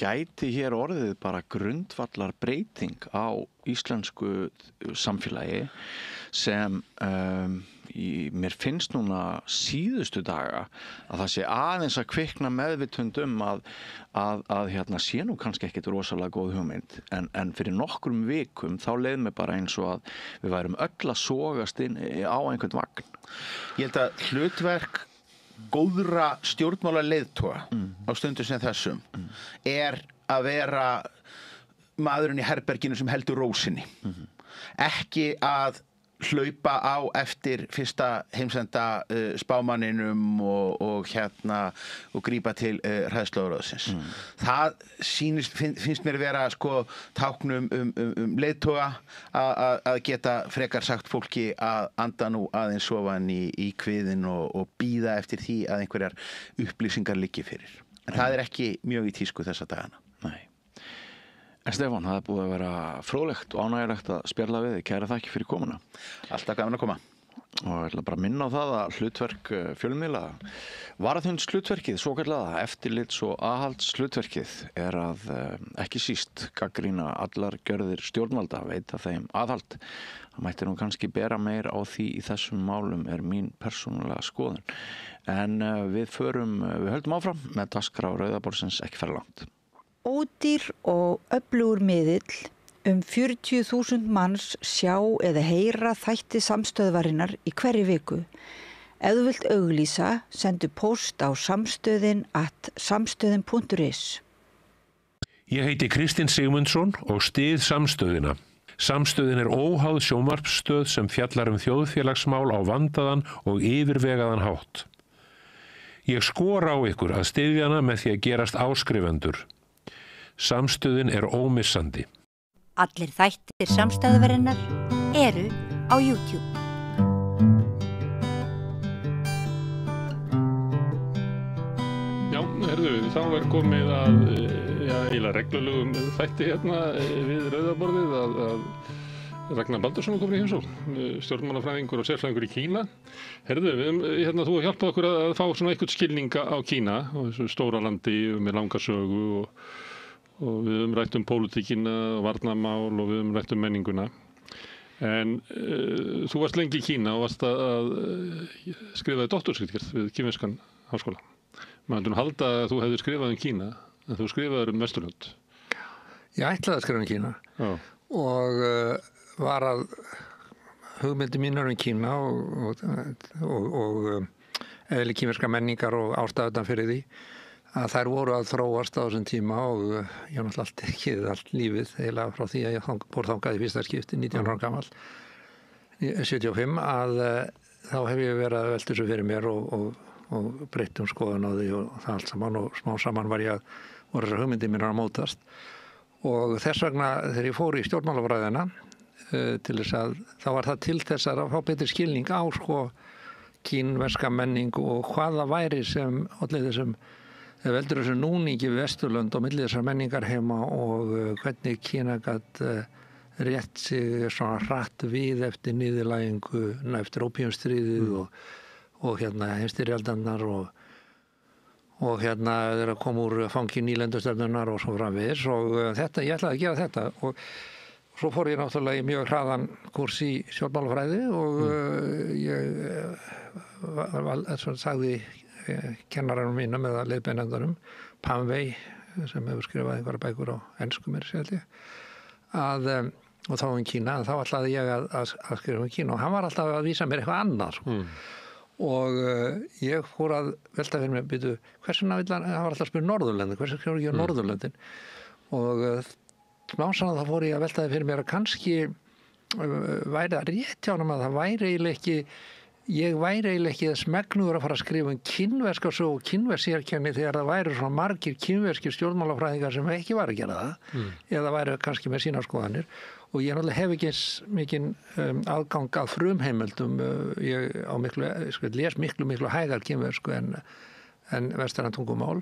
gæti hér orðið bara grundvallar breyting á íslensku samfélagi sem mér finnst núna síðustu daga að það sé aðeins að kvikna meðvitund að hérna sé nú kannski ekkit rosalega góð hugmynd en fyrir nokkrum vikum þá leið mér bara eins og að við værum öll að sogast inn á einhvern vagn. Ég held að hlutverk góðra stjórnmála leiðtoga á stundu sem þessum er að vera maðurinn í herberginu sem heldur rósinni. Ekki að hlaupa á eftir fyrsta heimsenda spámanninum og grípa til hræðsluáráðsins. Það finnst mér vera sko táknum leiðtoga að geta frekar sagt fólki að anda nú aðeins ofan í kviðin og bíða eftir því að einhverjar upplýsingar liggi fyrir. En það er ekki mjög í tísku þessa dagana. Nei. En Stefán, það er búið að vera fróðlegt og ánægilegt að spjalla við þig. Kæra þakki fyrir komuna. Alltaf gaman að koma. Og ég ætla bara að minna á það að hlutverk fjölmiðla, varðhundshlutverkið, svokallaða eftirlits- og aðhaldshlutverkið er að ekki síst gagnrýna allar gjörðir stjórnvalda, veita þeim aðhald. Það mætti nú kannski bera meir á því í þessum málum er mín persónulega skoðun. En við höldum áfram með dagskrá Rauðaborðsins ekki fara langt. Ódýr og öflugur miðill 40.000 manns sjá eða heyra þætti samstöðvarinnar í hverri viku. Ef þú vilt auglýsa, sendu post á samstöðin@samstöðin.is. Ég heiti Kristinn Sigmundsson og styð Samstöðina. Samstöðin er óháð sjónvarpsstöð sem fjallar þjóðfélagsmál á vandaðan og yfirvegaðan hátt. Ég skora á ykkur að styðja hana með því að gerast áskrifendur. Samstöðin er ómissandi. Allir þættir samstæðuverinnar eru á YouTube. Já, þá er komið að eiginlega reglulegum þætti hérna við Rauðaborðið að Ragnar Baldursson er komin í heimsókn, stjórnmálafræðingur og sérfræðingur í Kína. Þú hjálpaði okkur að fá svona eitthvað skilninga á Kína og þessu stóra landi með langa sögu og við höfum rætt pólitíkina og varnarmál og við höfum rætt menninguna. En þú varst lengi í Kína og varst að skrifaði doktorsritgerð við Kínverskan háskóla. Maður halda að þú hefðir skrifað Kína, en þú skrifaði Vesturlönd. Ég ætlaði að skrifa Kína og var að hugmyndi mínar Kína og eðli kínverska menningar og ástæðutan fyrir því að þær voru að þróast á þessum tíma og ég náttúrulega allt ekki allt lífið eiginlega frá því að ég fór þangað í fyrsta skipti 19 ára gamall 75 að þá hef ég verið að velta þessu fyrir mér og breytt skoðun á því og það allt saman og smá saman voru þessar hugmyndir mínar að mótast og þess vegna þegar ég fór í stjórnmálafræðina til þess að þá var það til þess að fá betri skilning á kínverska menning og hvað það væri sem allir þessum veldur þessu núningi við Vesturlönd og milli þessar menningar heima og hvernig Kína gat rétt sig svona hratt við eftir niðurlægingu, eftir ópíumstríðið og heimstyrjaldarnar og þeir að koma úr fangi nýlendustefnunar og svo framvegis og þetta, ég ætlaði að gera þetta og svo fór ég náttúrulega í mjög hraðan kurs í stjórnmálafræði og ég sagði kennaranum mínum eða leiðbeinendanum, Pamvey, sem hefur skrifað einhverja bækur á ensku mér held ég, og þá Kína, þá ætlaði ég að skrifa Kína og hann var alltaf að vísa mér eitthvað annað og ég fór að velta fyrir mig, byrju, hversuna vill hann var alltaf að spyrja Norðurlöndin, hversuna skrifa ekki á Norðurlöndin og smásaðan þá fór ég að velta fyrir mér að kannski væri það rétt hjá hann að það væri eiginlega ekki ég væri eiginlega ekki þess megnugur að fara að skrifa kínverska sögu og kínversérkenni þegar það væri svona margir kínverskir stjórnmálafræðingar sem ekki var að gera það eða væri kannski með sína skoðanir og ég náttúrulega hef ekki mikinn aðgang að frumheimildum ég les miklu hægar kínversku en vestrænt tungumál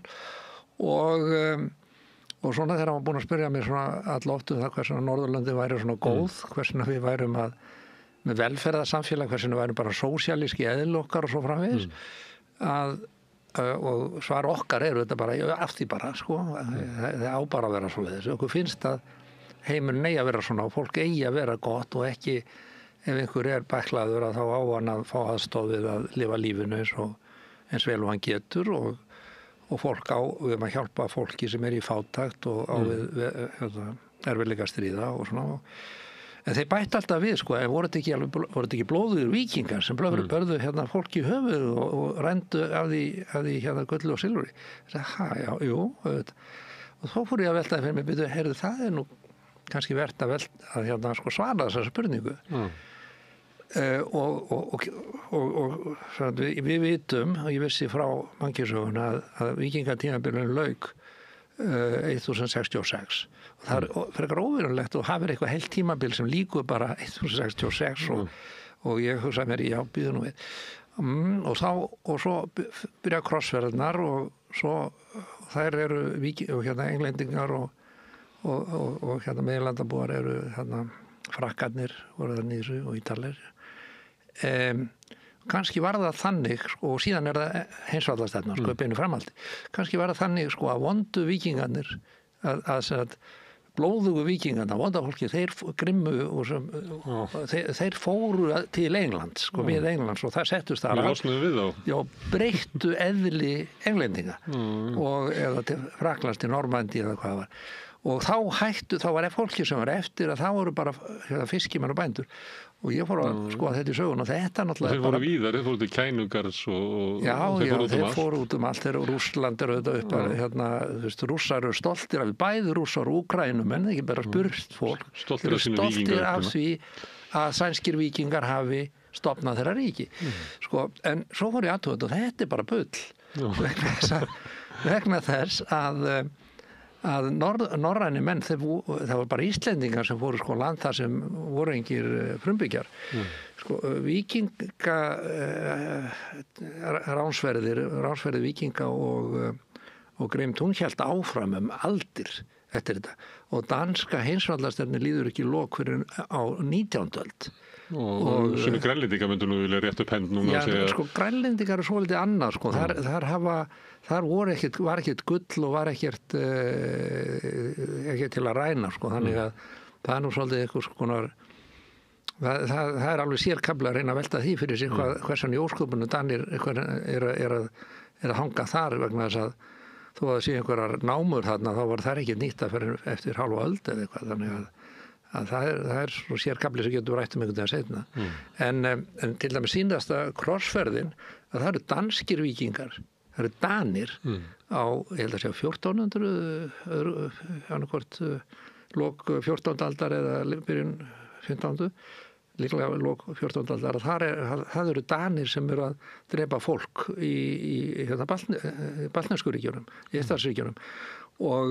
og svona þegar hann var búin að spyrja mér svona alloft það hversuna Norðurlöndin væri svona góð hversuna við værum með velferðarsamfélag, hversuna værum bara sósíalíski eðl okkar og svo framvegis og svar okkar þetta bara, af því bara sko, það á bara að vera svoleiðis okkur finnst að heimurinn eigi að vera svona og fólk eigi að vera gott og ekki ef einhver bæklaður að þá á hann að fá aðstoð við að lifa lífinu eins vel og hann getur og fólk við erum að hjálpa fólki sem í fátækt og á við erfiðleika stríða og svona en þeir bætti alltaf við sko en voru þetta ekki blóðugur víkingar sem börðu fólki í höfuð og rændu af því gulli og silfri jú og þá fór ég að velta fyrir mig heyrðu það nú kannski verðt að sko svara þessa spurningu og við vitum og ég vissi frá mannkynssögunni að víkingatímabilinu lauk 1066 og það frekar óverulegt og hafið eitthvað heilt tímabil sem líkur bara 1066 og ég hugsaði mér já býðu nú við og svo byrja krossferðnar og svo þær eru englendingar og meðlandabúar eru frakkarnir voru það nýðsu og ítalir kannski var það þannig og síðan það heimsvallastefna sko beinu framhaldi kannski var það þannig sko að vondu víkingarnir að blóðugu víkingarna vonda fólki þeir grimmu og þeir fóru til England sko við Englands og það settust þar breyttu eðli englendinga og eða til Fraklands til Normandi eða hvað var og þá var fólki sem var eftir að það voru bara fiskimenn og bændur og ég fór að skoða þetta í sögun og þetta náttúrulega þeir voru víðar, þeir fóru til Kænugars og þeir fóru út út allt Rússland auðvitað upp rússar eru stoltir af bæði rússar og Úkrænum en ekki bara spurt fólk stoltir af því að sænskir víkingar hafi stofnað þeirra ríki sko, en svo fór ég aðtöð og þetta bara bull vegna þess að norræni menn það var bara Íslendingar sem fóru sko land þar sem voru engir frumbyggjar sko víkinga ránsferðir víkinga og Grimm hélt áfram aldir eftir þetta og danska heimsvallastefni líður ekki lok fyrir á 19. öld og sem grænlendingar myndu nú vilja rétt upp hend núna sko grænlendingar svolítið annað sko þar var ekkert gull og var ekkert til að ræna sko þannig að það nú svolítið eitthvað skonar það alveg sérkafla að reyna að velta því fyrir sig hversan í ósköpunum Danir að hanga þar vegna þess að þó að það sé einhverjar námur þarna þá var það ekki nýtt að fyrir eftir hálfa öld eða eitthvað þannig að það svo sérkafli sem getur rætt einhvern veginn seinna en til dæmis síðasta krossferðin að það eru danskir víkingar það eru Danir á ég held að segja 1400 annarkvort lok 14. aldar eða byrjun 15. líklega lok 14. aldar það eru Danir sem eru að drepa fólk í baltnesku ríkjunum í Íslandsríkjunum og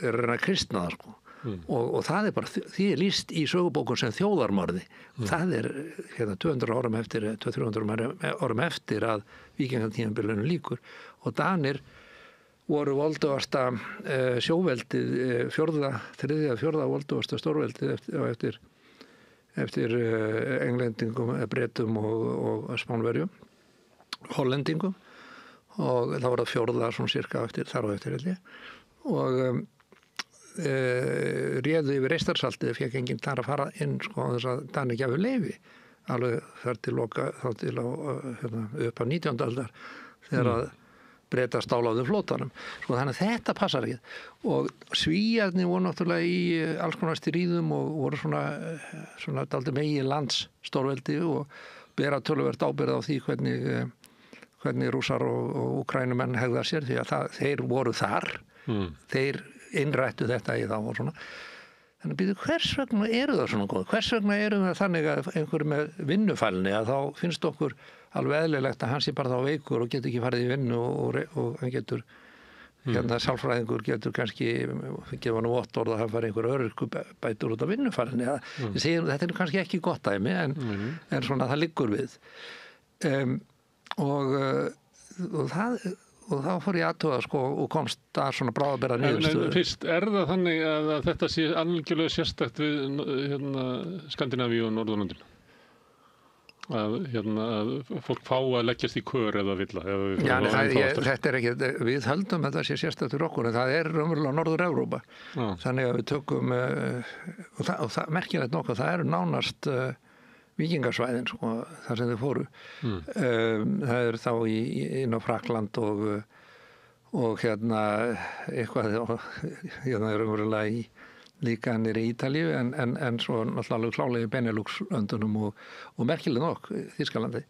eru að kristna það sko og það bara því lýst í sögubókum sem þjóðarmorði það 200 árum eftir 200-300 árum eftir að víkingatímabilinu líkur og Danir voru voldugasta sjóveldið, þriðja, fjórða voldugasta stórveldið eftir englendingum, bretum og spánverjum, hollendingum og það var það fjórða svona cirka þar á eftir og réðu yfir Eistarsaltið, fekk enginn þar að fara inn þess að Danir gæfu leyfi alveg þar til loka þá til á upp á 19. aldar þegar að Bretar stálaðu flótanum. Þannig að þetta passar ekki. Og Svíarnir voru náttúrulega í alls konar stríðum og voru svona dálítið megin lands stórveldi og bera töluvert ábyrgð á því hvernig Rússar og Úkraínumenn hegða sér því að þeir voru þar. Þeir innrættu þetta í þá og svona. Þannig að býtu, hvers vegna eru það svona góð? Hvers vegna eru það þannig að einhverju með vinnufælni að þá finnst okkur alveg eðlilegt að hann sé bara þá veikur og getur ekki farið í vinnu og hann getur, sálfræðingur getur kannski gefa hann vottorð að hann fari einhver öryrkubætur út af vinnufælni. Þetta er kannski ekki gott dæmi en svona það liggur við. Og þá fór ég aðtuga og komst að svona bráðabera niðurstöðu. En fyrst, það þannig að þetta sé algjörlega sérstakt við Skandinavíu og Norðurlöndin? Að fólk fá að leggjast í kör eða villa? Já, þetta ekki, við höldum að þetta sé sérstakt fyrir okkur, en það raunverulega Norður-Evrópa. Þannig að við tökum, og það merkilegt nokkuð, það eru nánast víkingasvæðin þar sem þau fóru. Það þá inn á Frakland og eitthvað raunverulega líka nýri í Ítalíu en svo náttúrulega klálega í Benelux-löndunum og merkilega nokk Þýskalandi.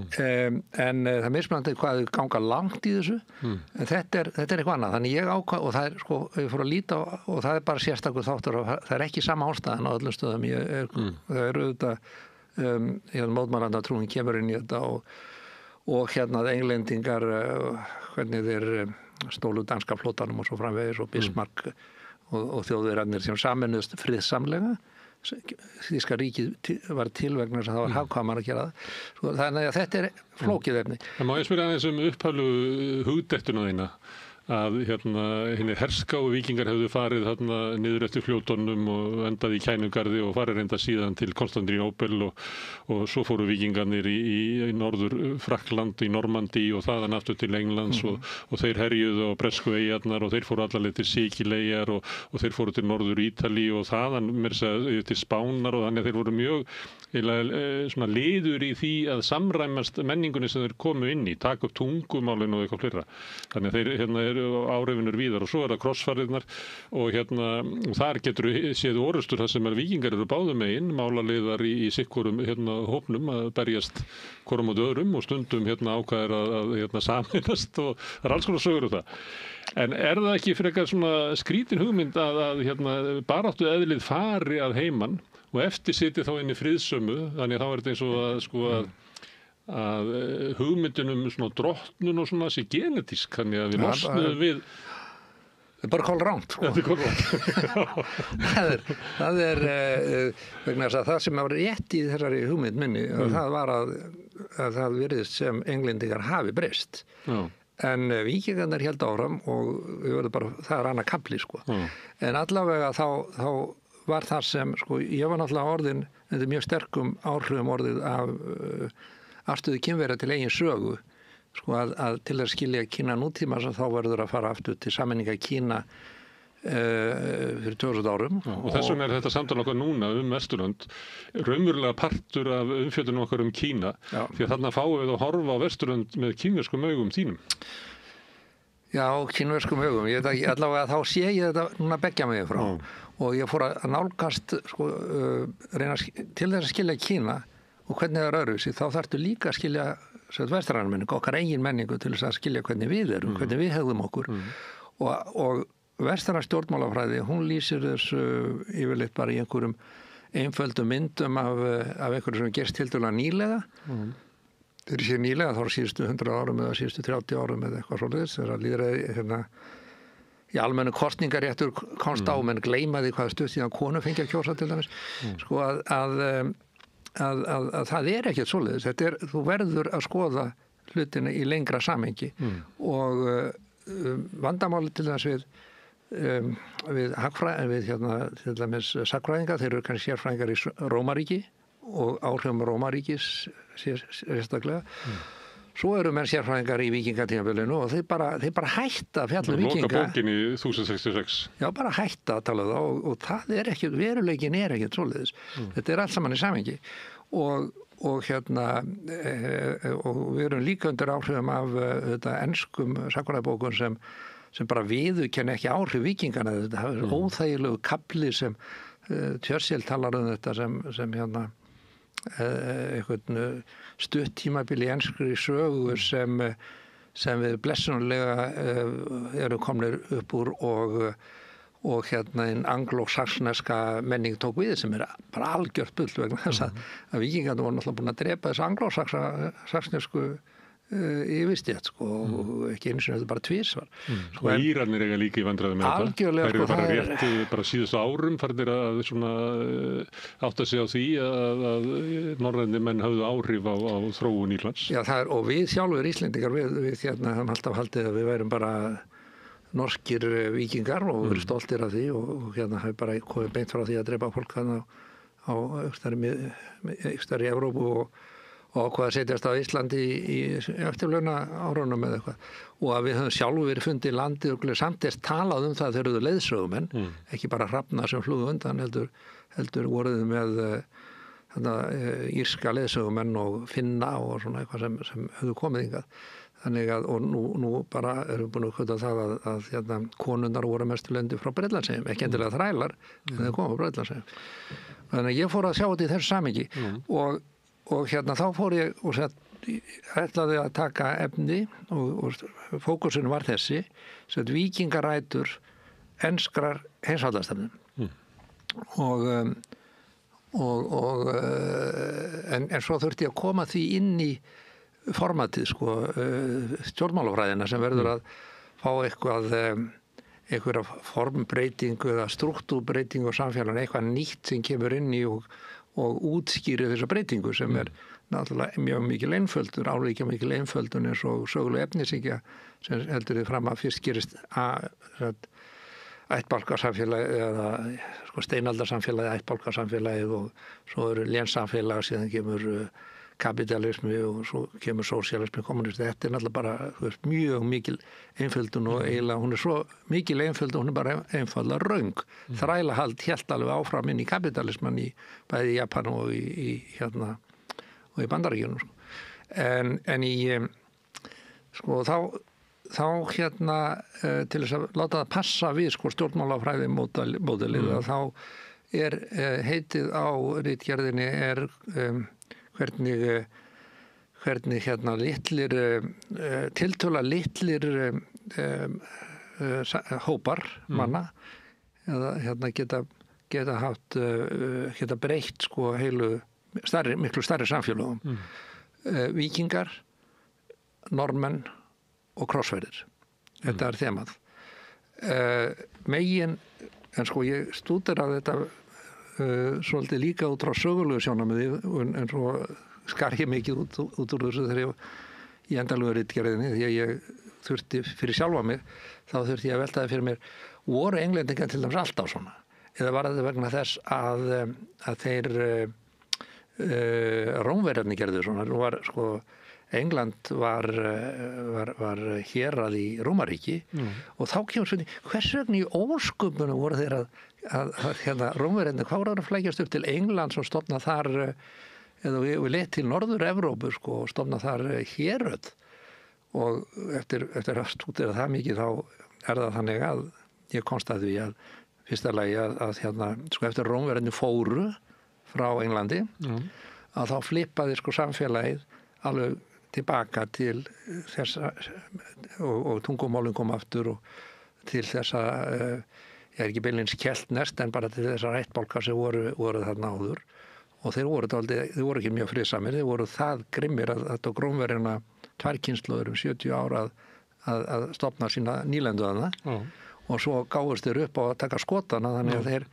En það mismunandi hvað þau ganga langt í þessu en þetta er eitthvað annað. Þannig ég ákvað og það ég fór að líta og það bara sérstakur þáttur og það ekki sama ástæðan á öllum stöðum. Það auðvitað mótmælandatrúin kemur inn í þetta og englendingar hvernig þeir stólu danska flótanum og svo framvegis og Bismarck og þjóðverjarnir sem saminuðust friðsamlega. Þýska ríkið var til vegna þess að það var hagkvæmara að gera það. Þannig að þetta er flókið efni. En má ég spyrja aðeins upphaflu hugdettuna þína að hinni herskáu víkingar hefðu farið niður eftir fljótonum og endað í Kænugarði og farið reynda síðan til Konstantínópel og svo fóru víkingarnir í norður Frakland, í Normandí og þaðan aftur til Englands og þeir herjuðu á bresku eyjarnar og þeir fóru allarleið til Sikileyjar og þeir fóru til norður Ítalíu og þaðan til Spánar og þannig að þeir voru mjög svona liður í því að samræmast menningunni sem þeir komu inn í, taka upp tungumálinu og eitthvað fleira. Þannig að þeir áreifinur víðar og svo það krossfarirnar og þar getur séð orustur þar sem víkingar eru báðum megin, málaliðar í sikkurum hópnum að berjast hvorum og öðrum og stundum ákvæðir að saminast og það alls konar sögur það. En það ekki frekar svona skrítin hugmynd að baráttu eðlið fari að heiman og eftir sitji þá inn í friðsömu, þannig að þá þetta eins og að hugmyndunum svona drottnun og svona sé genetísk, þannig að við losnuðum við. Það er bara kolránt. Þetta er kolránt. það er vegna þess að það sem var rétt í þessari hugmynd minni, það var að það virðist sem englendingar hafi breyst. En víkingarnir héldu áfram og við verðum bara, það er annað kapli En allavega þá var það sem, ég var náttúrulega orðin, þetta er mjög sterkum áhrifum orðið af afstöðu kynverja til eigin sögu, að til að skilja Kína nútíma þá verður að fara aftur til sameininga Kína fyrir 2000 árum. Og þess vegna þetta samtal okkar núna Vesturlönd raunverulega partur af umfjöllun okkar Kína, því að þarna fáum við að horfa á Vesturlönd með kínverskum augum þínum. Já, kínverskum augum. Allavega þá sé ég þetta núna beggja megin frá og ég fór að nálgast reyna til þess að skilja Kína og hvernig það er öðruvísi, þá þarftu líka að skilja vestrænar menningu, okkar eigin menningu til þess að skilja hvernig við erum, hvernig við hegðum okkur og vestrænar stjórnmálafræði, hún lýsir þessu yfirleitt bara í einhverjum einföldum myndum af einhverju sem gerst tiltölulega nýlega. Þegar ég sé nýlega þá síðustu 100 árum eða síðustu 30 árum eða eitthvað svoleiðis, þegar lýðræði í almennu kosningaréttur komst á, menn gleymaði hvað stutt síðan konu fengi að kjósa til dæmis, að það er ekkert svoleiðis. Þú verður að skoða hlutina í lengra samhengi og vandamáli til þess við til dæmis sagnfræðinga, þeir eru kannski sérfræðingar í Rómaríki og áhrifum Rómaríkis sérstaklega. Svo eru menn sérfræðingar í víkingatímabilinu og þeir bara hætta að fjalla víkinga. Loka bókinni 1066. Já, bara hætta að tala það og það er ekki, veruleikin er ekki svoleiðis. Þetta er allt saman í samhengi og við erum líka undir áhrifum af enskum sagnfræðibókum sem bara viðurkenna ekki áhrif víkingana. Þetta er óþægilegu kafli sem Churchill talar þetta sem einhvern stutt tímabili í enskri sögu sem við blessunarlega eru komnir upp úr og einn anglo-saxneska menning tók við sem bara algjört bull vegna þess að víkingarnir voru náttúrulega búin að drepa þess anglo-saxnesku yfirstétt og ekki eins og þetta bara tvisvar. Og Írarnir eiga líka í vandræðum með þetta. Algjörlega. Þeir eru bara rétt, bara síðustu árum farnir að svona átta sig á því að norrænir menn höfðu áhrif á þróun Írlands. Já, og við sjálfur Íslendingar, við höfum alltaf haldið að við værum bara norskir víkingar og verið stoltir af því og hefur bara komið beint frá því að drepa fólk á austari Evrópu og hvað að setjast á Íslandi í eftirlauna árunum eða eitthvað og að við höfum sjálfur verið fundið í landið og samtist talað það þegar þau leiðsögumenn, ekki bara hrafnar sem flugu undan, heldur voruð með írska leiðsögumenn og finna og svona eitthvað sem höfðu komið hingað. Þannig að, og nú bara erum búin að kvölda það að konundar voru mestulendi frá Bretlandseyjum, ekki endilega þrælar, en þeir koma frá Bretlandseyjum. Þannig að ég fór að sjá þetta í þessu samhengi og þá fór ég og ætlaði að taka efni og fókusinu var þessi sem víkingarætur enskrar heimsvaldastefnum en svo þurfti ég að koma því inn í formatið stjórnmálafræðina sem verður að fá einhverja formbreytingu eða struktúrbreytingu á samfélaginu, eitthvað nýtt sem kemur inn í og útskýri þessa breytingu sem náttúrulega mjög mikil einföldun, álíka mikil einföldun eins og söguleg efnishyggja sem heldur þið fram að fyrst gerist ættbálkarsamfélagi eða steinaldarsamfélagi, ættbálkarsamfélagið og svo eru lénssamfélag, síðan kemur kapitalismi og svo kemur sósíalismi, kommunismi. Þetta náttúrulega bara mjög mikil einföldun og eiginlega hún svo mikil einföldun, hún bara einfaldlega röng. Þrælahald hélt alveg áfram inn í kapitalisman í bæði í Japan og í Bandaríkjunum. En í þá til þess að láta það passa við stjórnmálafræði módelið að þá heitið á ritgerðinni hvernig litlir tiltölulega litlir hópar manna eða geta breytt heilu miklu stærri samfélögum víkingar, normenn og krossverðir. Þetta er þemað. Megin, en ég stúderaði þetta svolítið líka út frá sögulegu sjónarmiði en svo skar ég mikið út úr þessu þegar ég í endanlegu ritgerðinni því að ég þurfti fyrir sjálfa mig þá þurfti ég að velta það fyrir mér voru englendingar til dæmis alltaf svona eða var þetta vegna þess að þeir Rómverjarnir gerðu svona nú var England var hérað í Rómaríki og þá kemur svona hvers vegna í ósköpunum voru þeir að Rómverjarnir hvað voru að flækjast upp til England og stofna þar eða við leitt til Norður-Evrópu og stofna þar héröð og eftir að stúdera það mikið þá það þannig að ég komst að því að fyrsta lagi að eftir Rómverjarnir fóru frá Englandi að þá flippaði samfélagið alveg tilbaka til þess og tungumálinn kom aftur og til þess að ég er ekki beinlíns keltnest en bara til þessar ættbálkar sem voru þarna áður og þeir voru ekki mjög friðsamir, þeir voru það grimmir að þetta Rómverjana 2 kynslóðir 70 ára að stofna sína nýlendu þarna og svo gáðust þeir upp á að taka skotana þannig að þeir,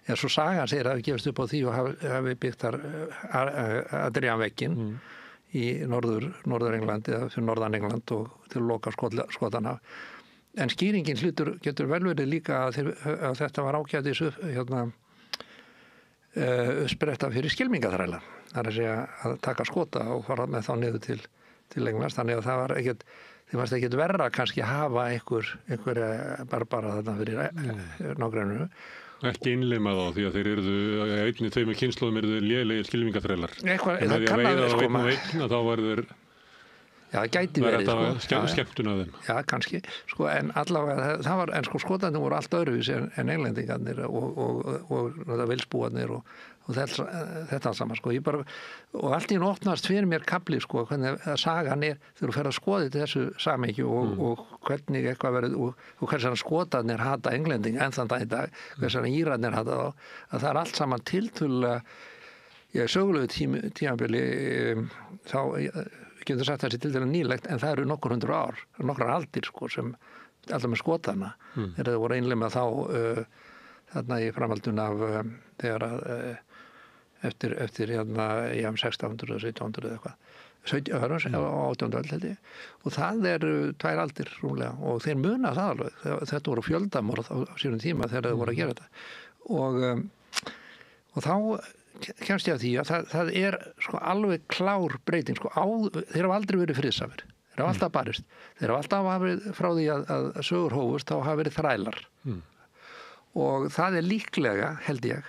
eða svo sagan segir að hafi gefist upp á því og hafi byggt þar Adrianvegginn í norður Englandi eða fyrir norðan England og til að loka skotana En skýringin getur vel verið líka að þetta var ágætis uppspretta fyrir skylmingaþræla. Það er að segja að taka skota og fara með þá niður til Englands. Þannig að það var ekkert, þeim varst ekkert verra kannski að hafa einhverja barbara þarna fyrir nágrenninu. Ekki innlimað á því að þeir eruðu, einni tveimur kynslóðum eruðu lélegir skylmingaþrælar. Það kann að vera sko maður. Þá var þeir... Já, það gæti verið skemmtun af þeim. Já, kannski. Sko, en allavega, það var, en sko skotandi voru allt öðruvísi en englendingarnir og vilsbúarnir og þetta allt saman, sko. Og allt í einu opnast fyrir mér kafli, sko, hvernig sagan þegar þú fer að skoða til þessu samhengi og hvernig eitthvað verið og hvers vegna skotarnir hata englending enn þann dag í dag, hvers vegna írarnir hata þá, að það allt saman tiltölulega sögulegu tímabili þá getur sagt þessi til dæla nýlegt, en það eru nokkur 100 ár, nokkrar aldir sko, sem alltaf með skotana þegar það voru einlega þá þarna í framhaldun af þegar að eftir 1600 og 1700 eða eitthvað 18. öld held ég og það eru 2 aldir rúmlega og þeir muna það alveg, þetta voru fjöldamorð á sínum tíma þegar þeir voru að gera þetta og þá kemst ég að því að það er sko alveg klár breyting sko þeir hafa aldrei verið friðsamir, þeir hafa alltaf barist, þeir hafa alltaf verið frá því að sögur hófust, þá hafa verið þrælar og það er líklega, held ég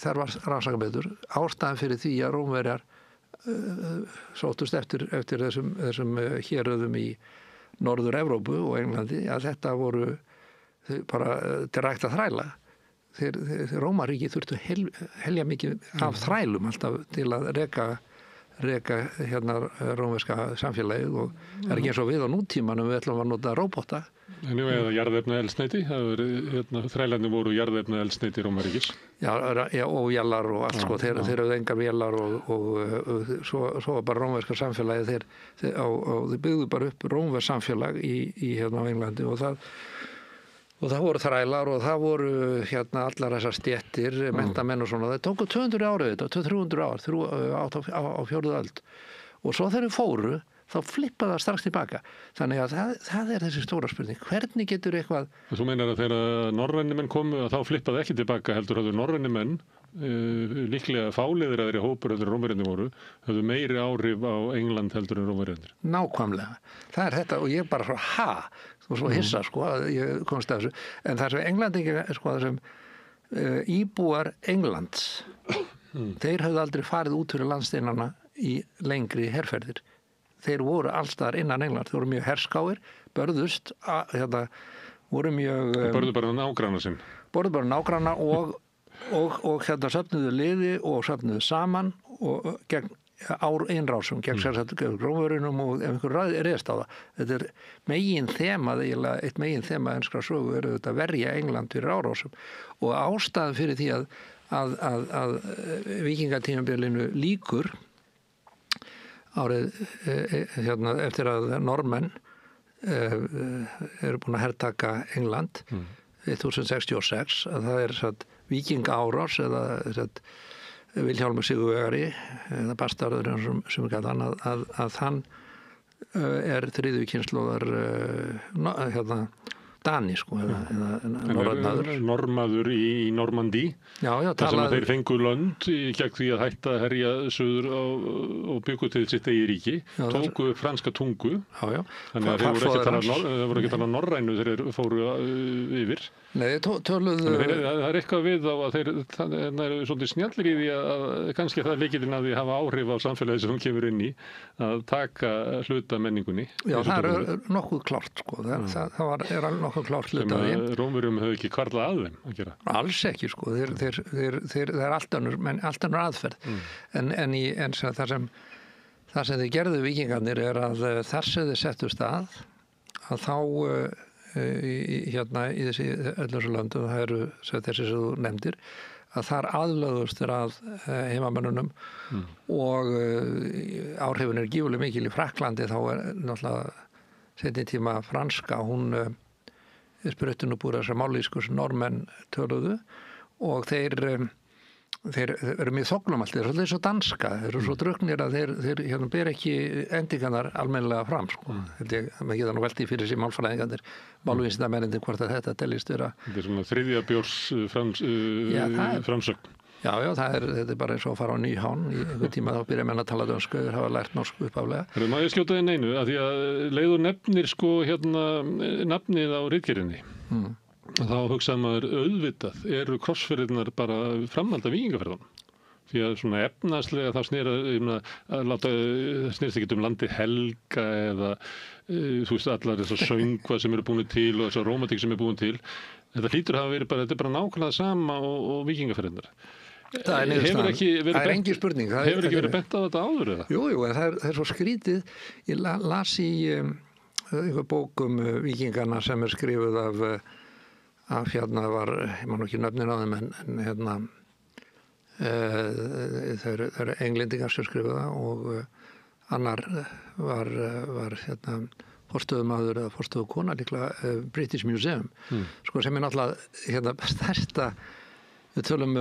þar var rannsakabetur ástæðan fyrir því að Rómverjar sóttust eftir þessum héröðum í Norður-Evrópu og Englandi að þetta voru bara til rækt að þræla þeir Rómaríki þurftu helja mikið af þrælum alltaf til að reka hérna rómverska samfélagið og það er ekki eins og við á nútímanum við ætlum að nota róbota. En eða jarðefnaeldsneyti, þrælarnir voru jarðefnaeldsneyti Rómaríkis. Já, og vélar og allt sko, þeir eru engar vélar og svo bara rómverska samfélagið þeir byggðu bara upp rómversk samfélag í hérna á Englandi og það voru þrælar og það voru hérna allar þessar stéttir, menntamenn og svona. Það tóku 200 ára þetta, 200-300 ár á 4. öld. Og svo þegar þau fóru, þá flippaði það strax tilbaka. Þannig að það er þessi stóra spurning. Hvernig getur eitthvað... Þú meinar að þegar norræni menn komu að þá flippaði ekki tilbaka heldur að norræni menn, líklega fáliðraðri hópur heldur en Rómverjarnir voru, höfðu meiri áhrif á England heldur en Rómverjarnir. Nákvæmlega. Það er þetta og ég bara svo og svo hissa sko að ég komst að þessu en það sem Englandingar sko það sem íbúar Englands þeir höfðu aldrei farið út fyrir landsteinana í lengri herferðir þeir voru allstaðar innan England þeir voru mjög herskáir, börðust voru mjög börðu bara nágranna sinn börðu bara nágranna og hérna söfnuðu liði og söfnuðu saman og gegn einrásum gegn sérstaklega Rómverjunum og ef einhver reðst á það. Þetta er eitt megin þema enskra sögu eru þetta verja England fyrir árásum og ástæðan fyrir því að vikingatímabilinu lýkur árið hérna, eftir að normenn eru búin að hertaka England 1066 að það er vikingárás eða Vilhjálmur Sigurvegari eða bastarður sem við kallar hann að hann er þriðju kynslóðar hérna Dani sko eða normaður í Normandí þar sem þeir fengu lönd gegn því að hætta að herja suður og byggu til sitt eigi ríki tóku franska tungu þannig að þeir voru ekki talað norrænu þegar þeir fóru yfir það er eitthvað við á að það er svolítið snjallir í því að kannski það leikirinn að því hafa áhrif á samfélagi sem hún kemur inn í að taka hluta menningunni Já, það er nokkuð klárt sko það er nokkuð klárt hluta af því Rómverjum hefur ekki hvarflað að þeim að gera Alls ekki sko, þeir er allt önnur aðferð en það sem þeir gerðu vikingarnir er að þar sem þeir settu stað að þá hérna í þessi öllu löndum það eru þessi sem þú nefndir að þar aðlöðust þeir að heimamönnunum og áhrifin er gífurlega mikil í Frakklandi þá er náttúrulega seinni tíma franska hún spruttinu búið þessar mállýsku sem normenn töluðu og þeir þeir eru mjög þognum allt, þeir eru svo danska, þeir eru svo drukknir að þeir hérna ber ekki endingarnar almennilega fram, sko. Maður geta nú veltið fyrir sér málfræðingarnir, málvísindamennirnir hvort að þetta telist vera. Þetta er svona þriðja bjórs framsögn. Já, þetta er bara eins og að fara á Nýhán í einhver tíma, þá byrja menn að tala dönsku, þeir hafa lært norsku uppáflega. Má ég skjóta þinn einu, að því að leiður nefnir sko hérna nafnið á ritgerðinni. Þá hugsaði maður auðvitað, eru krossferðirnar bara framhald af víkingaferðunum? Því að svona efnaðslega þá snerist ekki landið helga eða þú veist allar þessar söngva sem eru búin til og þessar rómatík sem eru búin til. Þetta hlýtur að hafa verið bara, þetta er bara nákvæmlega sama og víkingaferðirnar. Hefur ekki verið bent á þetta áður eða? Jú, en það er svo skrítið. Ég las í einhver bók víkingarna sem er skrifuð af hérna var, ég man ekki nöfnin á þeim en hérna það eru englendingar sem skrifuð það og annar var hérna forstöðumaður eða forstöðukona líklega British Museum sko sem er náttúrulega hérna stærsta við tölum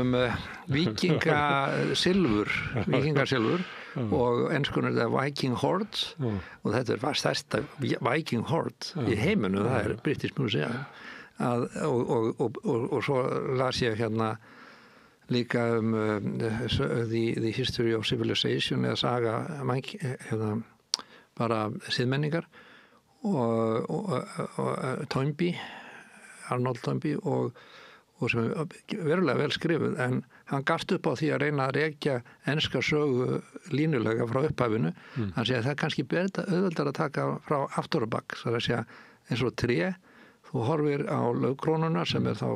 vikingasilfur og enskunni er Viking Hoard og þetta er stærsta Viking Hoard í heiminum, það er British Museum og svo las ég hérna líka the History of Civilization eða saga hérna, bara siðmenningar og Toynbee, Arnold Toynbee og sem er verulega vel skrifuð en hann gafst upp á því að reyna að rekja enska sögu línulega frá upphafinu hann segja að það er kannski auðveldar að taka frá aftur og bak það er að segja eins og tré þú horfir á lögkrónuna sem er þá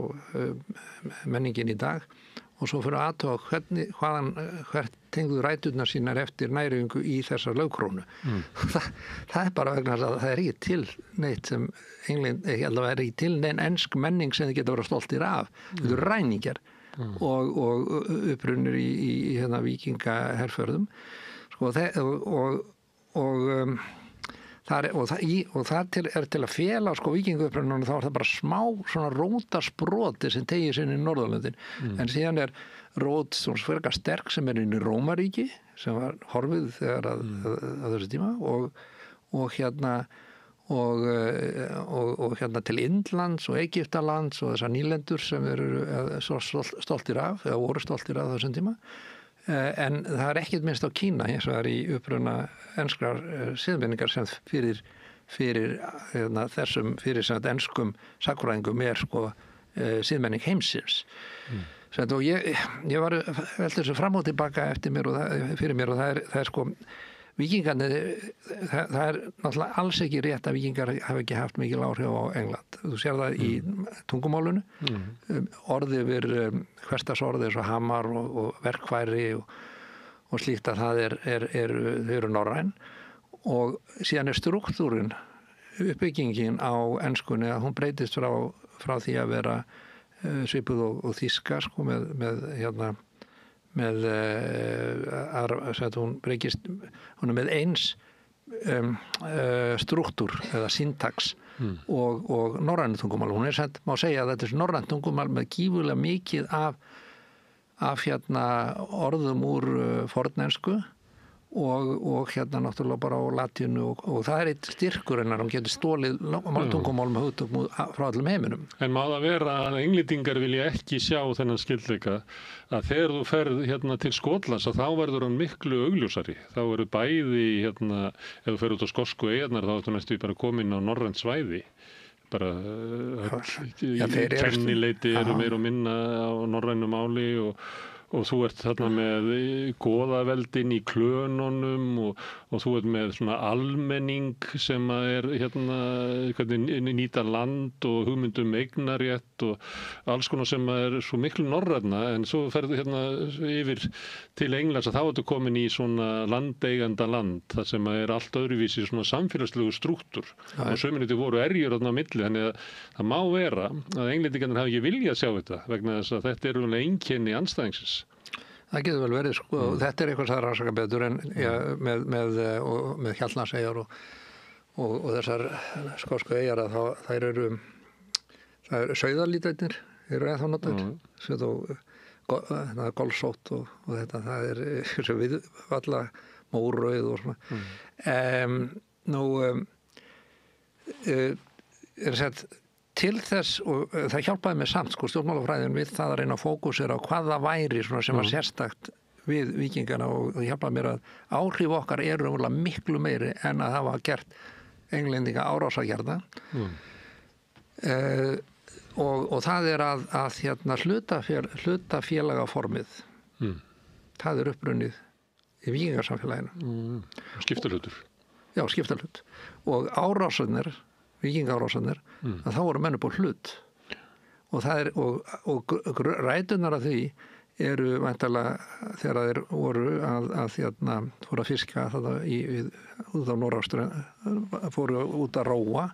menningin í dag og svo fyrir aðtóa hvert tengðu ræturnar sínar eftir næringu í þessar lögkrónu. Það er bara vegna að það er ekki til neitt sem allavega er ekki til neinn ensk menning sem þið geta verið stoltir af. Þetta eru ræningjar og upprunnir í hérna víkingaherförðum sko, það er til að fela sko víkingaupprunanum þá er það bara smá svona rótasproti sem tegir sinni í Norðurlöndin en síðan er rót svona sverga sterk sem er inn í Rómaríki sem var horfið þegar að þessu tíma og hérna til Indlands og Egyptalands og þessar nýlendur sem eru stoltir af eða voru stoltir af þessum tíma en það er ekkert minnst á Kína eins og það er í uppruna enskrar siðmenningar sem fyrir þessum enskum sakfræðingum er sko siðmenning heimsins og ég var veldur þessu fram og tilbaka fyrir mér og það er sko Víkingarnir, það er náttúrulega alls ekki rétt að víkingar hafa ekki haft mikil áhrif á England. Þú sér það í tungumálunu, orðið við hversdagsorðið eins og hamar og verkfæri og slíkt að það þau eru norræn og síðan er struktúrin, uppbyggingin á enskunni að hún breytist frá því að vera svipuð og þýska sko með hún breytist hún er með eins struktúr eða syntax og norrænu tungumál hún er sett, má segja að þetta er norrænt tungumál með gífurlega mikið af orðum úr fornensku og náttúrulega bara á latínu og það er eitt styrkur en hún getur stólið tungumál með hugtök frá allum heiminum. En má það vera að englendingar vilja ekki sjá þennan skyldleika að þegar þú ferð til Skotlands að þá verður hann miklu augljósari. Þá verður bæði ef þú ferð út á skosku eyjarnar þá ertu næstu bara komin á norrænt svæði. Bara kennileiti eru meira og minna á norrænu máli og þú ert þarna með goðaveldin í klönunum og þú ert með svona almenning sem er nýta land og hugmyndum eignarrétt og alls konar sem er svo miklu norrænna en svo ferðu yfir til Englands að þá ertu komin í svona landeiganda land þar sem er allt öðruvísi svona samfélagslegu strúktúr og sömunniti voru erjur þarna á milli þannig að það má vera að englendingarnir hafi ekki viljað sjá þetta vegna þess að þetta eru einkenni andstæðingsins. Það getur vel verið sko og þetta er eitthvað sem það rannsaka betur en með Hjaltlandseyjar og þessar skosku eyjar að það eru sauðalítarnir eru ennþá notaðir golfsótt og þetta, það er við alla mórauð og svona. Til þess, og það hjálpaði mig samt, stjórnmálafræðin við það að reyna að fókusera á hvað það væri svona sem var sérstakt við vikingana og það hjálpaði mér að áhrif okkar eru miklu meiri en að hafa gert englendinga árásargerða. Og það er að hérna hlutafélagaformið það er upprunnið í vikingarsamfélaginu. Skiptahlutur. Já, skiptahlut. Og árásarnir, vikingaárásarnir, að þá voru menn upp á hlut. Og það er, og rætunar af því eru væntanlega þegar þeir voru að hérna fóru að fiska út á Norðausturströnd, fóru út að róa.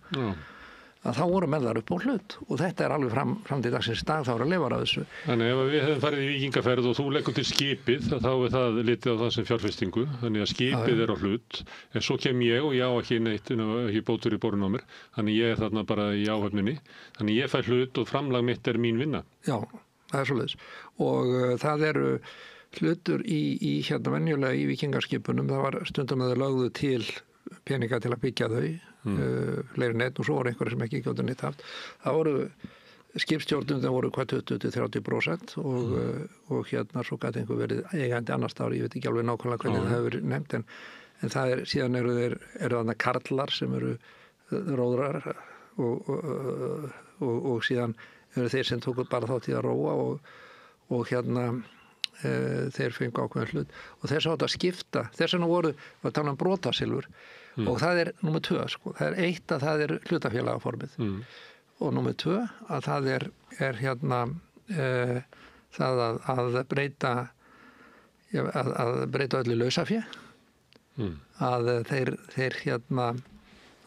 Að þá voru menn þar upp á hlut og þetta er alveg fram til dagsins dag þá eru að lifa af þessu. Þannig ef við hefum farið í vikingaferð og þú leggur til skipið þá er það litið á það sem fjárfestingu, þannig að skipið er á hlut, en svo kem ég og ég á ekki neitt, ekki bótur í borun á mér, þannig ég er þarna bara í áhöfninni, þannig ég fæ hlut og framlag mitt er mín vinna. Já, það er svoleiðis og það eru hlutur í hérna venjulega í vikingaskipunum, það var stundum að þau lögðu til peninga til að byggja þau, fleiri neitt og svo voru einhverjir sem ekki gjótu neitt haft. Það voru skipstjórnum, það voru hvað 20-30% og hérna svo gæti einhver verið eigandi annars ári, ég veit ekki alveg nákvæmlega hvernig það hefur verið nefnt en það er, síðan eru þarna karlar sem eru róðrar og síðan eru þeir sem tóku bara þátt í að róa og hérna þeir fengu ákveðin hlut og þess að skipta, þess að nú voru að tala um brotasilfur og það er númer 2 sko, það er 1 að það er hlutafélagaformið og númer 2 að það er hérna það að breyta öllu lausafé að þeir hérna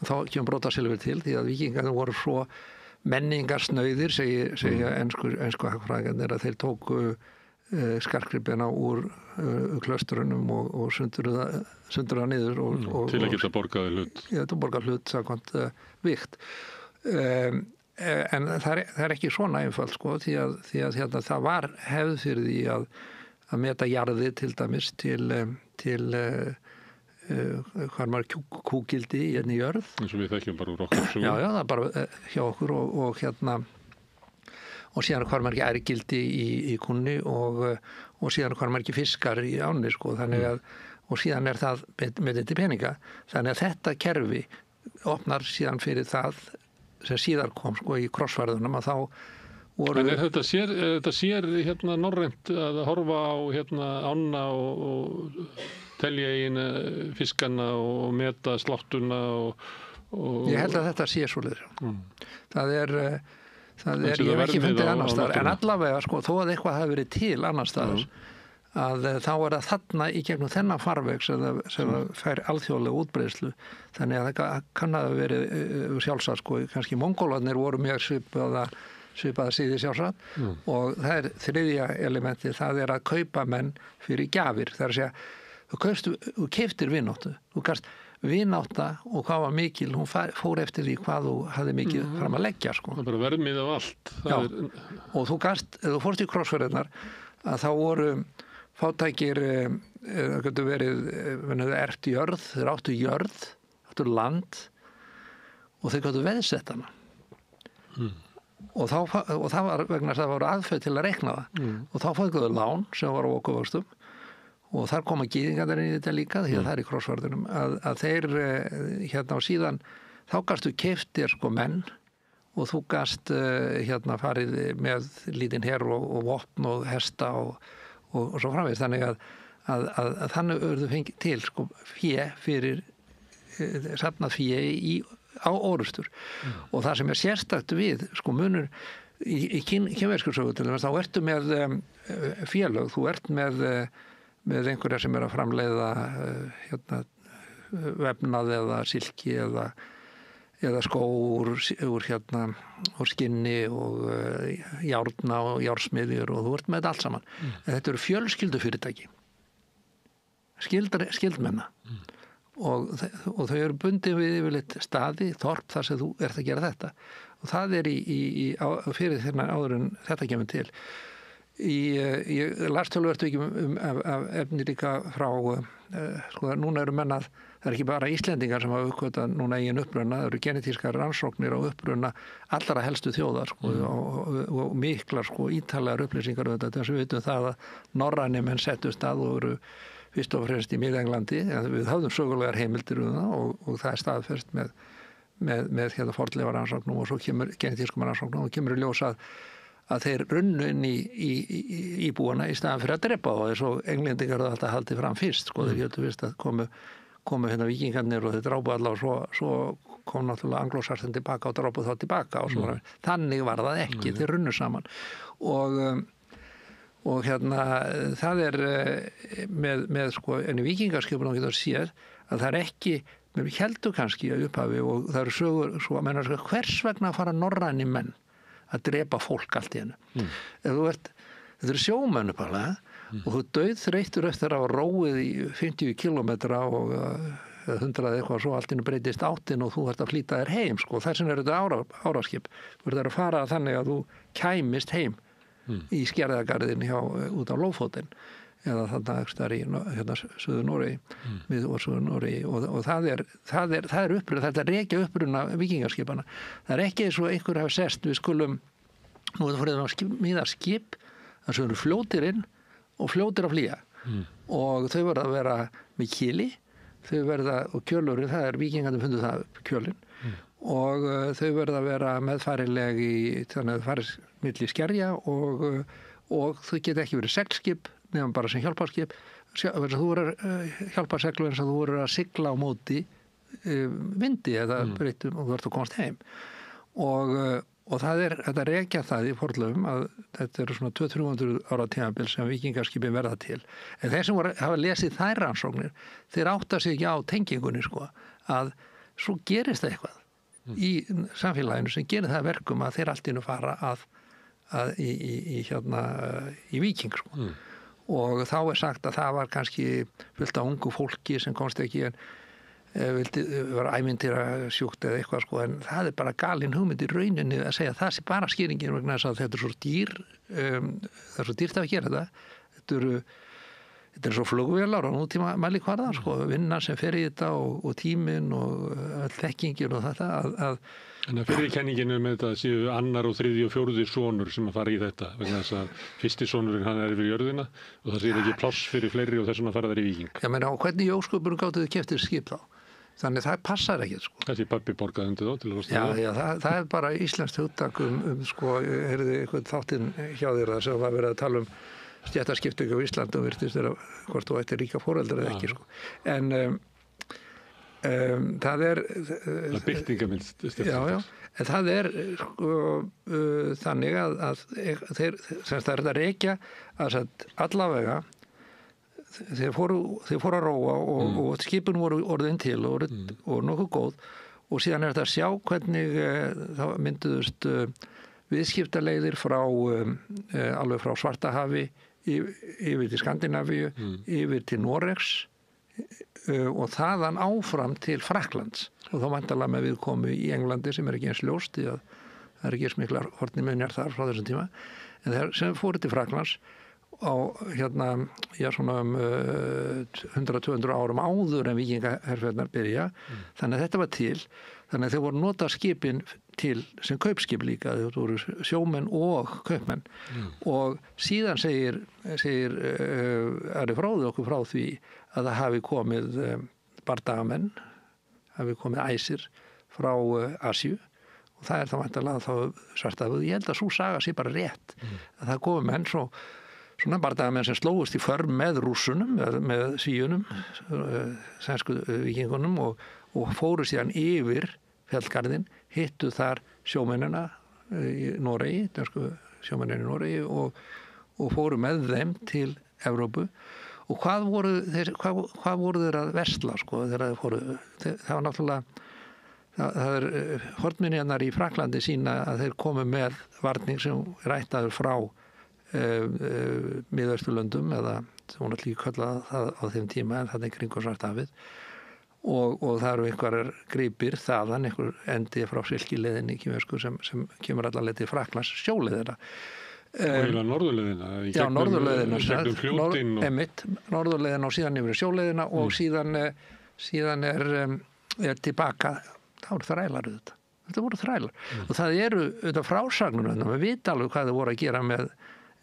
þá kemur brotasilfur til því að vikingarnir voru svo menningarsnauðir segja ensku hagfræðingarnir að þeir tóku skartgripina úr klaustrunum og sundur það niður til að geta borgaði hlut. Já, þetta borgaði hlut samkvæmt vikt. En það er ekki svona einfalt sko því að hérna, það var hefð fyrir því að meta jarði til dæmis til hvað maður kúgildi í einni jörð. Eins og við þekkjum bara úr okkar sögum. Já, það er bara hjá okkur og hérna og síðan hvað maður ekki ærgildi í kunni og síðan hvað maður ekki fiskar í ánni sko, þannig að og síðan er það með þetta peninga þannig að þetta kerfi opnar síðan fyrir það sem síðar kom sko í krossfærðunum að þá voru... En þetta sér hérna norrænt að horfa á hérna ána og telja eina fiskana og meta sláttuna og... Ég held að þetta sé svoleiðis. Það er ég hef ekki fundið annar staðar, en allavega sko, þó að eitthvað hafi verið til annar staðar að þá er það þarna í gegnum þennan farveg sem það fær alþjóðlega útbreiðslu, þannig að það kann að verið sjálfsagt sko, kannski mongólarnir voru mjög svipaða síði sjálfsagt og það er þriðja elementi, það er að kaupa menn fyrir gjafir, það er að segja þú keyptir vináttu, þú gast vinátta og hvað var mikil, hún fór eftir því hvað þú hafði mikið fram að leggja sko. Það er bara verðmið af allt. Og þú gast, ef þú fórst í krossferðirnar að þá voru fátækir, það getur verið erft jörð, þeir áttu jörð, áttu land og þeir getur veðsett hana. Og það var vegna þess að það voru aðferð til að reikna það og þá fenguðu lán sem var á okkuvöxtum og þar koma gyðingarnir inn í þetta líka því að það er í krossferðunum að þeir hérna á síðan þá gastu keyptir sko menn og þú gast hérna farið með lítinn her og vopn og hesta og svo framvegis þannig að þannig urðu fengið til sko fé fyrir safnað fé á orustur og það sem er sérstakt við sko munur í kínverskursögu til þess þá ertu með félög, þú ert með einhverja sem er að framleiða hérna, vefnað eða silki eða skó úr hérna, úr skinni og járna og jársmiðjur og þú ert með þetta allt saman. Þetta eru fjölskyldufyrirtæki, skildmenna og þau eru bundið við yfirleitt staði, þorp þar sem þú ert að gera þetta og það er fyrir þennan áður en þetta kemur til. Ég las töluvert ekki af efni líka frá, sko núna eru menn að það er ekki bara Íslendingar sem hafa uppgötvað núna eigin uppruna, það eru genetískar rannsóknir á uppruna allra helstu þjóðar sko, og miklar sko, ítalegar upplýsingar þess að við veitum það að norræni menn settust að og eru fyrst og fremst í Mið-Englandi, en við höfðum sögulegar heimildir það og það er staðfest með hérna fornleifa rannsóknum og svo kemur genetískum rannsóknum og kemur í ljós að þeir runnu inn í íbúana í staðan fyrir að drepa þá eins og englendingar það alltaf haldið fram fyrst sko, þeir héldu fyrst að komu hérna vikingarnir og þeir drápu alla og svo kom náttúrulega anglósarsinn tilbaka og drápu þá tilbaka og svona. Þannig var það ekki, þeir runnu saman og hérna það er með sko enn í vikingarskipunum getur séð að það er ekki, við heldum kannski að upphafi og það eru sögur svo að menna hvers vegna fara norræni menn að drepa fólk allt í hennu. Þetta eru sjómenn uppalega og þú dauðþreyttur eftir að hafa róið í 50 kilometra og 100 eitthvað svo allt í hennu breytist áttin og þú ert að flýta þér heim sko. Þess vegna er þetta áraskip. Þú ert að fara þannig að þú kæmist heim í Skerðagarðin út á Lófótinn eða þarna ekstar í hérna Suður Noregi og Suður Noregi og það er uppruna, þetta rekja uppruna vikingarskipana. Það er ekki eins og einhver hafa sest, við skulum nú þetta fyrir að smíða skip þar sem eru fljótir inn og fljótir að flýja og þau verða að vera með kýli, þau verða og kjölurinn, það er vikingarnir fundu það upp kjölinn og þau verða að vera meðfærileg í þannig að það farið milli skerja og þau geta ekki verið seglskip nefnum bara sem hjálparskip þú verður hjálparseglu eins og þú verður að sigla á móti vindi eða breytum og þú verður að komast heim og það er þetta rekja það í fornleifum að þetta eru svona 200-300 ára tímabil sem vikingarskipin verða til en þeir sem hafa lesið þær rannsóknir þeir átta sig ekki á tengingunni sko að svo gerist það eitthvað í samfélaginu sem gerir það verkum að þeir allt innu fara í viking sko og þá er sagt að það var kannski fullt af ungu fólki sem komst ekki en var ævintýra sjúkt eða eitthvað sko en það er bara galin hugmynd í rauninni að segja að það sé bara skýringin vegna þess að þetta er svo það er svo dýrt að gera þetta er svo flugvélar og nútíma mælikvarða sko vinnan sem fer í þetta og tíminn og öll þekkingin og þetta En að fyrir kenninginu með þetta séu annar og þriðji og fjóruði sonur sem að fara í þetta vegna þess að fyrsti sonurinn hann er yfir jörðina og það séu ekki pláss fyrir fleiri og þess vegna fara þær í viking. Já, menn á hvernig í ósköpunum gátuðu keyptir skip þá? Þannig það passar ekki sko. Þessi pabbi borgaði undir þá til að rosta það? Já, það er bara íslenskt hugtak sko, heyrði eitthvað þáttinn hjá þér það sem var verið að tala stéttaskiptingu á Íslandi og virtist þeirra hvort þú ættir ríka foreldrar eða ekki sko. En það er byltingamynd já, en það er þannig að þeir semst það er að rekja að allavega þeir fóru að róa og skipin voru orðin til og nokkuð góð og síðan er þetta að sjá hvernig þá mynduðust viðskiptaleiðir frá alveg frá Svartahafi yfir til Skandinavíu yfir til Noregs og þaðan áfram til Frakklands og þá væntanlega með viðkomu í Englandi sem er ekki eins ljóst því að það er ekki eins miklar hortnimunjar þar frá þessum tíma en þeir sem fóru til Frakklands á hérna svona 100-200 árum áður en vikingaherferðnar byrja þannig að þetta var til þannig að þeir voru nota skipin til sem kaupskip líka þeir voru sjómenn og kaupmenn og síðan segir Ari Fróði okkur frá því að það hafi komið bardagamenn hafi komið æsir frá Asíu og það er þá væntanlega þá Svartahafið ég held að sú saga sé bara rétt að það komi menn svona bardagamenn sem slóðust í förm með rússunum með svíunum sænsku vikingunum og fóru síðan yfir fjallgarðin hittu þar sjómennina í Noregi sjómennina í Noregi og fóru með þeim til Evrópu og hvað voru þeir að versla sko þegar þeir fóru það var náttúrulega það er hornminjarnar í Frakklandi sína að þeir komu með varning sem rættaður frá Miðausturlöndum eða hún er líka kallað það á þeim tíma en það er kringum Svartahafið og það eru einhverjar gripir þaðan einhver endi frá silkileiðinni kýmversku sem kemur allavega til Frakklands sjóleið þeirra Og norðurleiðina. Já, norðurleiðina. Gegnum fljótin. Norðurleiðina og síðan yfir sjóleiðina og síðan er tilbaka, það voru þrælar þetta. Þetta voru þrælar. Og það eru þetta frásagnur, við vita alveg hvað þau voru að gera með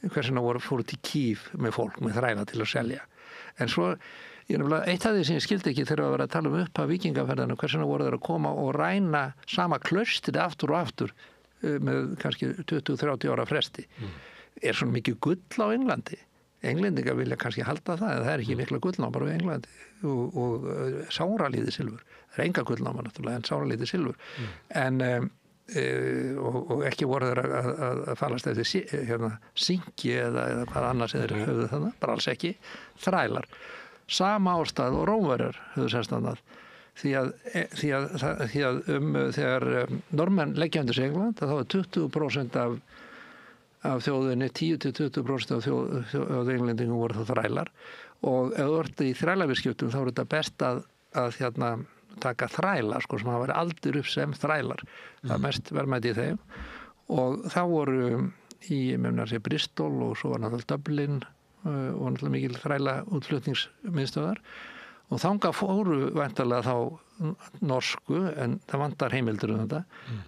hversina fóru til Kív með fólk, með þræla til að selja. En svo, eitt af því sem ég skildi ekki þegar að vera að tala upp af vikingaferðinu, hversina voru þeir að koma og ræna sama klaustrið aftur og aftur með kannski 20-30 ára fresti. Er svona mikið gull á Englandi? Englendingar vilja kannski halda það er ekki mikla gullnámar á Englandi og sáralítið silfur. Það er enga gullnámar náttúrulega en sáralítið silfur. En og ekki voru þeir að falast eftir syngi eða hvað annars þeir höfðu þarna, bara alls ekki, þrælar. Sama ástæð og Rómverjar höfðu semst annað. Því að þegar normenn leggja undir sig England, þá er 20% af þjóðinni, 10-20% af englendingum voru þá þrælar og ef þú ert í þrælaviðskiptum þá er þetta best að taka þræla, sem hafa verið aldur upp sem þrælar. Það er mest verðmæti í þeim og þá voru í Bristol og svo var náttúrulega Dublin og náttúrulega mikil þræla útflutningsmiðstöðar og þangað fóru væntanlega þá norsku en það vantar heimildur þetta.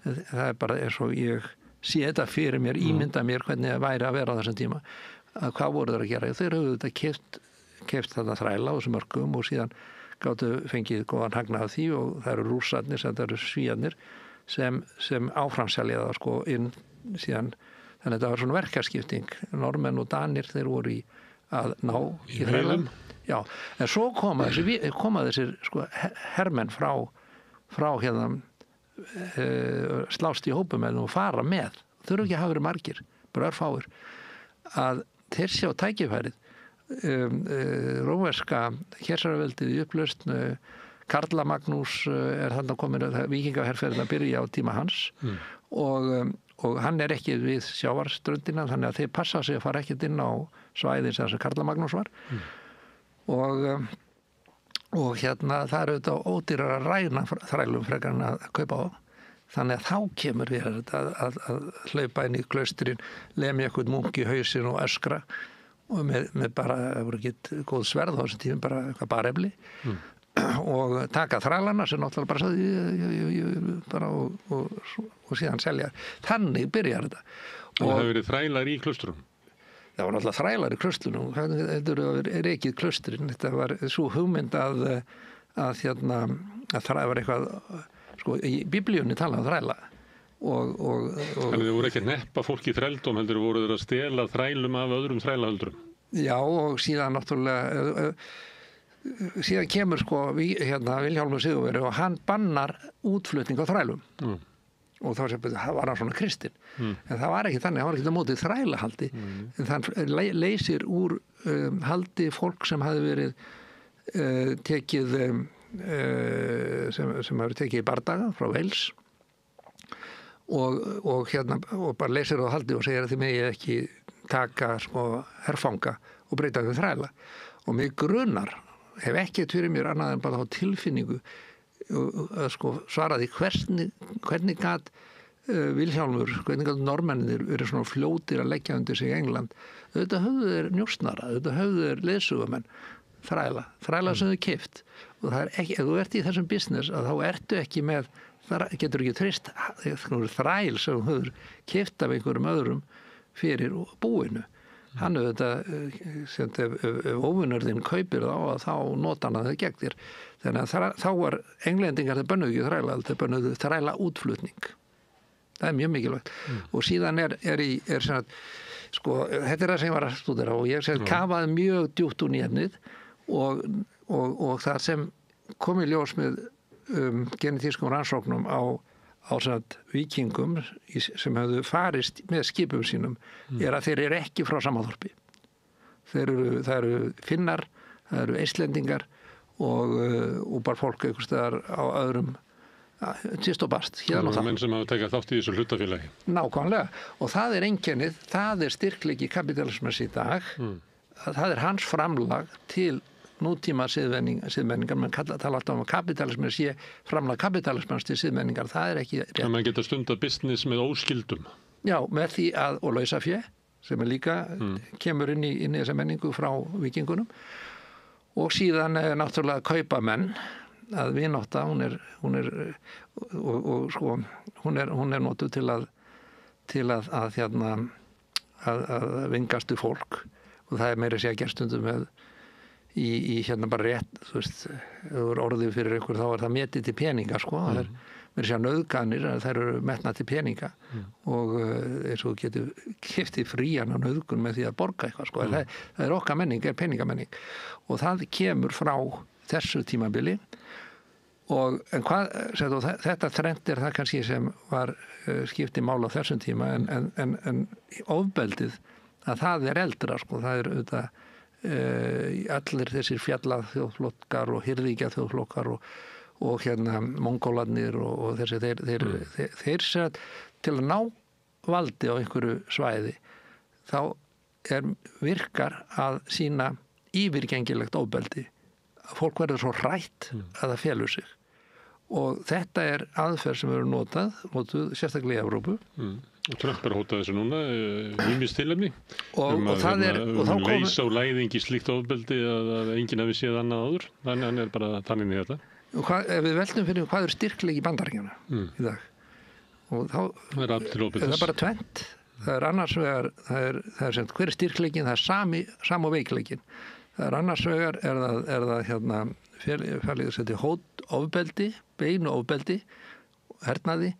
Það er bara eins og ég sé þetta fyrir mér, ímynda mér hvernig það væri að vera á þessum tíma, að hvað voru þeir að gera. Þeir höfðu þetta keypt þetta þræla á þessum mörkum og síðan gáttu fengið góðan hagnað af því og það eru rússarnir, það eru svíjarnir sem áframselja það inn síðan. Þannig að þetta var svona verkaskipting. Normenn og Danir, þeir voru að ná í þrælam. Já, en svo koma þessir hermenn frá slást í hópum og fara með, þurfa ekki að hafa verið margir, bara örfáir, að þeir sjá tækifærið. Rómverska keisaraveldið í upplausn, Karla Magnús er þarna komin, víkingaherferðin að byrja á tíma hans og hann er ekki við sjávarströndina þannig að þeir passa sig að fara ekkert inn á svæðin sem Karla Magnús var og það er auðvitað ódýrar að ræna þrælum frekar en að kaupa á. Þannig að þá kemur við að hlaupa inn í klaustrin, lemja eitthvað munk í hausinn og öskra og með bara, það voru ekki góð sverð á þessum tímum, bara eitthvað barefli og taka þrælana sem náttúrulega bara saði bara og síðan selja. Þannig byrjar þetta. Og það hefur verið þrælar í klaustrum? Það var náttúrulega þrælar í klaustrunum, þetta er ekki klaustrin, þetta var svo hugmynd að það var eitthvað, í biblíunni talaði þræla Þannig þau voru ekki að neppa fólk í þrældóm heldur voru þeir að stela þrælum af öðrum þrælahöldrum? Já, og síðan náttúrulega síðan kemur Vilhjálmur Sigurveri og hann bannar útflutning á þrælum og þá var hann svona kristinn en það var ekki þannig, hann var ekki á móti þrælahaldi en þann leysir úr haldi fólk sem hafi verið tekið sem hafi tekið í bardaga frá Wales og bara leysir á haldi og segir að þið megi ekki taka herfanga og breyta þau þræla og mig grunar, hef ekki fyrir mér annað en bara þá tilfinningu að svara því hvernig gat Vilhjálmur, hvernig gat normennir verið svona fljótir að leggja undir sig í England. Þetta höfðu þeir njósnara, þetta höfðu þeir leiðsögumenn, þræla sem þau keypt og það er ekki, ef þú ert í þessum business að þá ertu ekki með, getur ekki treyst þræl sem þú höfður keypt af einhverjum öðrum fyrir búinu. Hann auðvitað, ef óvinnurðinn kaupir þá nota hann að það gegn þér. Þannig að þá var englendingar, þeir bönnuðu ekki þræla, þeir bönnuðu þræla útflutning. Það er mjög mikilvægt. Og síðan er svona, þetta er það sem ég var að stúdera og ég kafaði mjög djúpt úr efnið og það sem kom í ljós með genetískum rannsóknum á víkingum sem hefðu farist með skipum sínum er að þeir eru ekki frá sama þorpi. Það eru Finnar, það eru Íslendingar og bara fólk einhvers staðar á öðrum tíst og bast. Það eru menn sem hafa tekið þátt í þessu hlutafélagi. Nákvæmlega. Og það er einkennið, það er styrkleiki kapitalismans í dag. Það er hans framlag til nútíma siðmenningar, menn tala alltaf um að kapitalismin sé framlag kapitalismans til siðmenningar, það er ekki rétt. Það mann geta stundað business með óskildum. Já, með því og lausafé sem líka kemur inn í þessa menningu frá vikingunum og síðan náttúrulega kaupamenn að vinátta, hún er notuð til að vingastu fólk og það meira að segja gerstundum með í hérna bara rétt, þú veist, ef þú er orðið fyrir ykkur þá það metið til peninga, sko, það meira að segja nauðganir, þær eru metnað til peninga og eins og getur keypti frían á nauðgun með því að borga eitthvað, sko, það okkar menning, peningamenning og það kemur frá þessu tímabili og en hvað, þetta þrennt það kannski sem var skipti mál á þessum tíma en ofbeldið að það eldra, sko, það auðvitað allir þessir fjallaþjóðflokkar og hirðingjaþjóðflokkar og hérna mongólarnir og þessi þeir til að ná valdi á einhverju svæði þá virkar að sína yfirgengilegt ofbeldi. Fólk verður svo hrætt að það felur sig og þetta aðferð sem eru notuð sérstaklega í Evrópu. Og Trump hótað þessu núna ýmis tilefni og leysa og læðingi slíkt ofbeldi að enginn hafi séð annað áður, þannig hann bara þannig í þetta. Og ef við veltum fyrir hvað styrkleiki Bandaríkjanna í dag og þá það bara tvennt. Það annars vegar sem hver styrkleikin, það sami og veikleikin. Það annars vegar það hérna fælið að setja ofbeldi, beinu ofbeldi, hernaði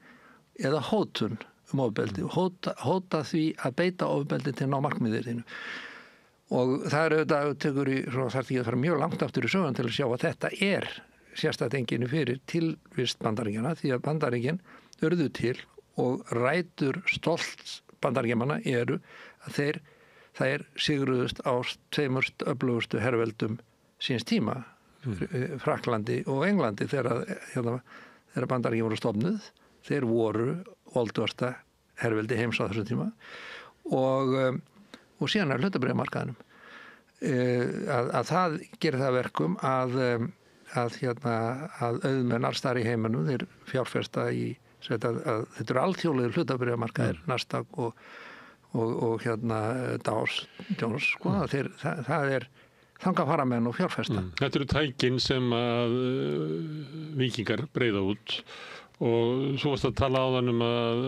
eða hótun ofbeldi og hóta því að beita ofbeldi til að ná markmiðið þínu. Og það auðvitað tekur þarf ekki að fara mjög langt aftur í sögun til að sjá að þetta sérstætt enginu fyrir tilvist Bandaríkjanna því að Bandaríkin urðu til og rætur stolt Bandaríkjamanna eru að þeir sigruðust á tveimur öflugustu herveldum síns tíma, Frakklandi og Englandi þegar Bandaríkin voru stofnuð. Þeir voru voldugasta herveldi heims á þessum tíma og síðan hlutabréfamarkaðinum að það gerir það verkum að auðmenn alls staðar í heiminum þeir fjárfesta í þetta eru alþjóðlegir hlutabréfamarkaðir Nasdaq og Dow Jones, sko, það þangað fara menn og fjárfesta. Þetta eru tækin sem að víkingar breiða út og svo varst að tala á þann að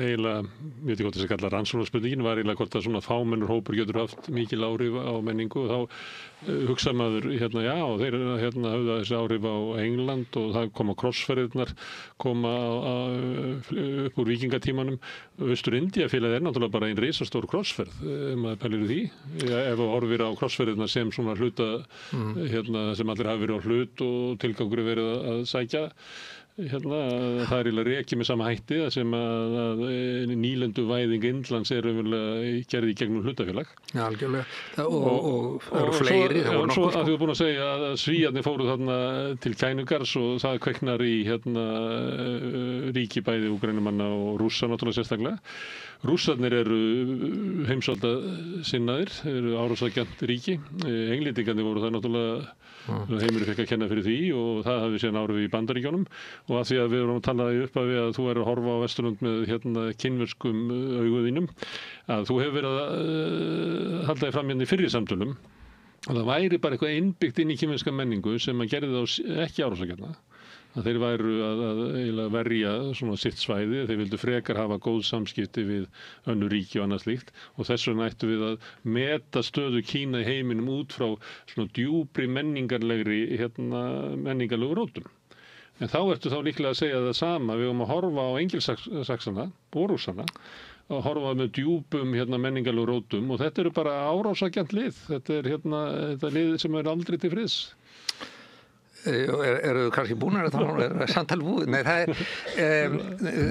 eiginlega, ég veit ekki hvort þess að kalla rannsóknarspurningin var eiginlega hvort að svona fámennur hópur getur haft mikil áhrif á menningu og þá hugsa maður þeir höfðu þessi áhrif á England og það koma krossferðirnar koma upp úr vikingatímanum. Austur-Indíafélagið náttúrulega bara ein risastór krossferð maður pælir í því ef þú horfir á krossferðirnar sem svona hluta sem allir hafi verið á hlut og tilgangur verið að sækja. Það eiginlega rekið með sama hætti sem að nýlendu væðing Indlands gerði í gegnum hlutafélag. Já, algjörlega. Og það eru fleiri. Og svo að þú búin að segja að Svíarnir fóru þarna til Kænugars og það kveiknar í ríki bæði Úkraínumanna og Rússa náttúrulega sérstaklega. Rússarnir eru heimsvalda sinnaðir, eru árásargjarnt ríki. Englendingarnir voru það náttúrulega heimurinn fekk að kenna fyrir því og það hafði síðan áhrif í Bandaríkjunum og að því að við vorum að tala upp af að þú að horfa á Vesturlönd með kínverskum auguðínum að þú hefur verið að halda þig fram í fyrri samtölum og það væri bara eitthvað innbyggt inn í kínverska menningu sem að gerði þá ekki árásargjarna að þeir væru að verja svona sitt svæði, þeir vildu frekar hafa góð samskipti við önnur ríki og annað slíkt og þess vegna ættu við að meta stöðu Kína í heiminum út frá svona djúpri menningarlegu rótum. En þá ertu þá líklega að segja það sama, við höfum að horfa á engilsaksana, Rússana, að horfa með djúpum menningarlegu rótum og þetta eru bara árásargjarnt lið, þetta lið sem aldrei til friðs. Eru kannski búin að það samtal búið? Nei,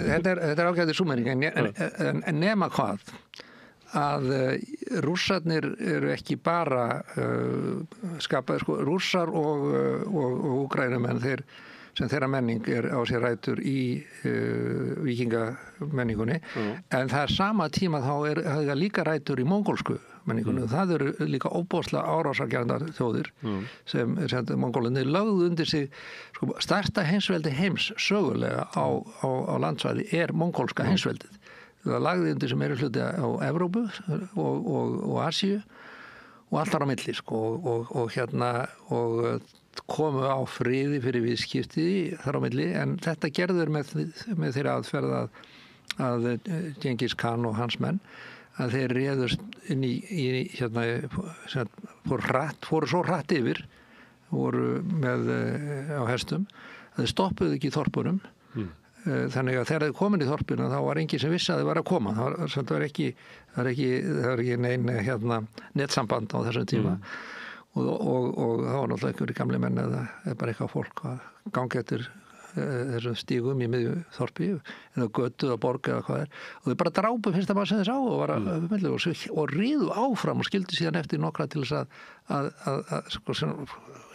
þetta ágætið súmering en nema hvað að Rússarnir eru ekki bara skapaði, sko, Rússar og Úkraínumenn sem þeirra menning á sér rætur í vikingamenningunni en það sama tíma þá það líka rætur í mongólsku menningunni. Það eru líka óbóðslega árásargjarnar þjóðir sem mongólarnir lögðu undir sig sko, stærsta heimsveldi heims sögulega á landsvæði mongólska heimsveldið. það lagði undir sem hluti á Evrópu og Asíu og allt þar á milli sko, og komu á friði fyrir viðskipti þar á milli, en þetta gerður með þeirra aðferð að Djengis Khan og hans menn að þeir réðust inn í fóru svo hratt yfir, voru með á hestum, að þeir stoppuðu ekki í þorpunum. Þannig að þegar þið komin í þorpuna þá var enginn sem vissi að þið var að koma. Það var ekki nein netsamband á þessum tíma og það var náttúrulega einhverjir gamli menn eða bara eitthvað fólk að ganga eftir þessum stígum í miðju þorpi eða götu eða borg eða hvað og þau bara drápu fyrsta bara sem þið sá og riðu áfram og skildi síðan eftir nokkra til þess að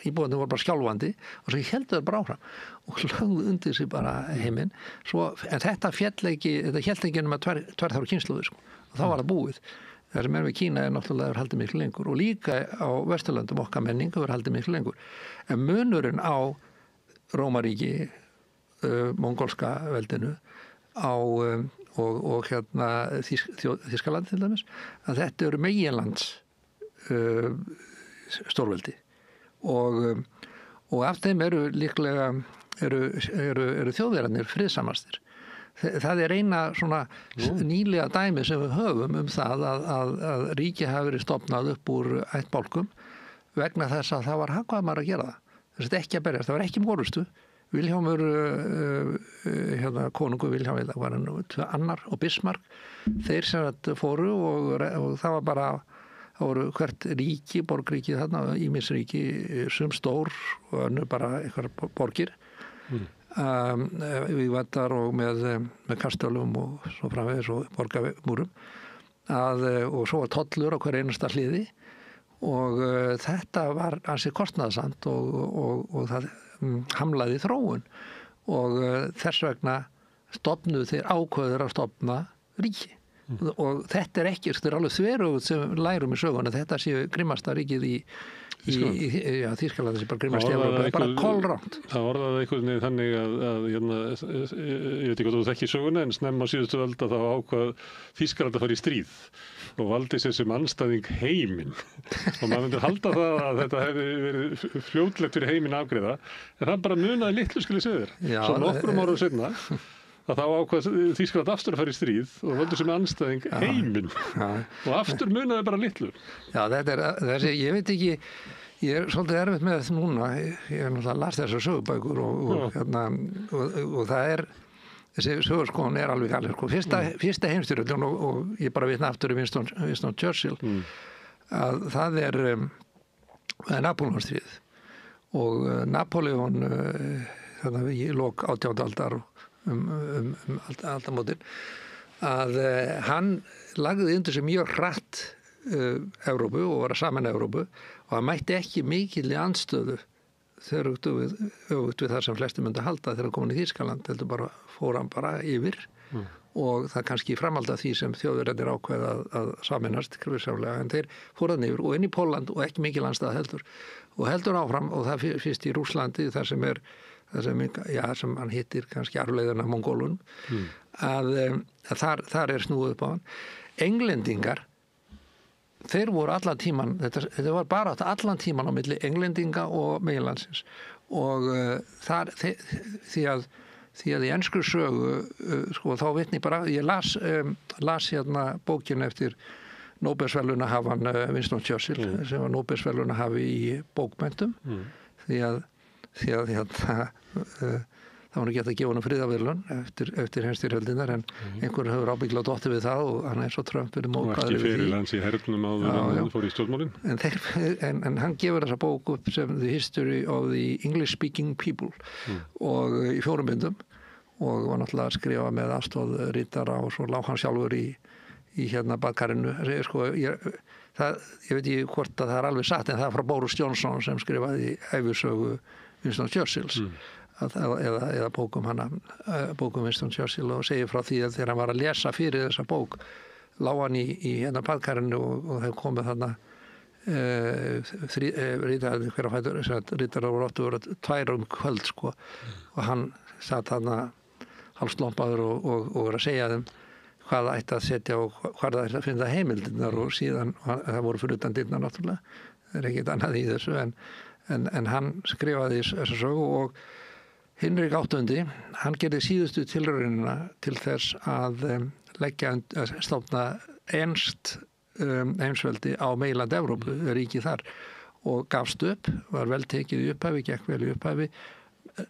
íbúðandi voru bara skjálfandi og svo heldur þau bara áfram og lögðu undir sig bara heiminn en þetta hélt ekki um að tvær kynslóðir og þá var það búið. Það sem við Kína náttúrulega haldið miklu lengur og líka á Vesturlöndum okkar menning hefur haldið miklu lengur. En munurinn á Rómaríki, mongólska veldinu og Þýskaland til dæmis, að þetta eru meginlands stórveldi og af þeim eru líklega eru þjóðverðarnir friðsamastir. Það er eina svona nýlega dæmi sem við höfum það að ríki hafi verið stofnað upp úr ættbálkum vegna þess að það var hagkvæmara að gera það. Þess að ekki að berjast, það var ekki orustu. Vilhjálmur, konungur Vilhjálmur, það var annar og Bismarck, þeir sem fóru og það var bara, það voru hvert ríki, borgríki þarna, ýmisríki, sum stór og önnur bara eitthvað borgir. Við vandar og með kastölum og svo framvegis og borgarmúrum og svo var tollur á hver einasta hliði og þetta var ansi kostnaðsamt og það hamlaði þróun og þess vegna stofnuðu þeir ákveður að stofna ríki og þetta er ekki, þetta er alveg þverugt sem lærum í söguna, þetta séu grimmasta ríkið í Þýskalandi sem bara grimmast í Evrópu, bara kolrangt. Það orðaði einhvern veginn þannig að ég veit ekki hvað þú þekki söguna en snemma á síðustu öld að þá ákvað Þýskaland að fara í stríð og valdi sér sem andstæðing heiminn og maður myndir halda það að þetta hefði verið fljótlegt fyrir heiminn afgreiða en það bara munaði litlu skil ég segja þér. Svo nokkrum árum seinna að þá ákvað Þýskaland aftur að fara í stríð og völdu sem anstæðing heiminn og aftur munaði bara litlu. Já, þetta er þessi, ég veit ekki, ég er svolítið erfitt með þetta núna, ég er náttúrulega las þessar sögubækur og það er, þessi sögurskóðun er alveg galið, sko. Fyrsta heimsstyrjöldin og ég bara vitna aftur í Winston Churchill, að það er Napóleonstríð og Napóleon þannig í lok 18. aldar aldamótin að hann lagði undir sig mjög hratt Evrópu og var að saman Evrópu og hann mætti ekki mikil í andstöðu þegar öfugt við það sem flesti myndi halda þegar hann komin í Þýskaland heldur bara fór hann bara yfir og það kannski framhalda því sem þjóðverðir ákveða að saminast en þeir fór hann yfir og inn í Pólland og ekki mikil andstæða heldur áfram og það fyrst í Rússlandi þar sem sem hann hittir kannski arfleiðina Mongólun að þar er snúið upp á hann. Englendingar þeir voru allan tíman þetta var bara allan tíman á milli englendinga og meginlandsins og því að í enskri sögu sko þá vitni bara ég las hérna bókin eftir Nóbelsverðlaunahafan Winston Churchill sem var Nóbelsverðlaunahafi í bókmenntum því að það var ekki hægt að gefa honum friðarverðlaun eftir heimsstyrjöldinnar en einhverjum hefur ábyggilega dottið við það og hann er svo Trump verið móðgæður við því. Ekki fyrirlands í hernum áður en hann fór í stjórnmálin. En hann gefur þessa bók upp sem The History of the English Speaking People og í 4 bindum og var náttúrulega að skrifa með aðstoð ritara og svo lá hann sjálfur í hérna baðkarinu. Ég veit ekki hvort að það er alveg satt en það er frá Boris Johnson sem skrifaði ævisögu Winston Churchills eða bókum Winston Churchill og segir frá því að þegar hann var að lesa fyrir þessa bók lá hann í hérna baðkarinu og þeir komið þarna rítararnir hver að fætur rítarar voru áttu voru 2 kvöld sko og hann satt þarna hálfslompaður og var að segja þeim hvað það ætti að setja og hvað það ætti að finna heimildirnar og síðan, það voru fyrir utan dyrnar náttúrulega, það ekkert annað í þessu en hann skrifaði þessa sögu og Hinrik VIII, hann gerði síðustu tilraunina til þess að stofna enskt heimsveldi á meginlandi Evrópu, ríki þar og gafst upp, var vel tekið í upphafi, gekk vel í upphafi,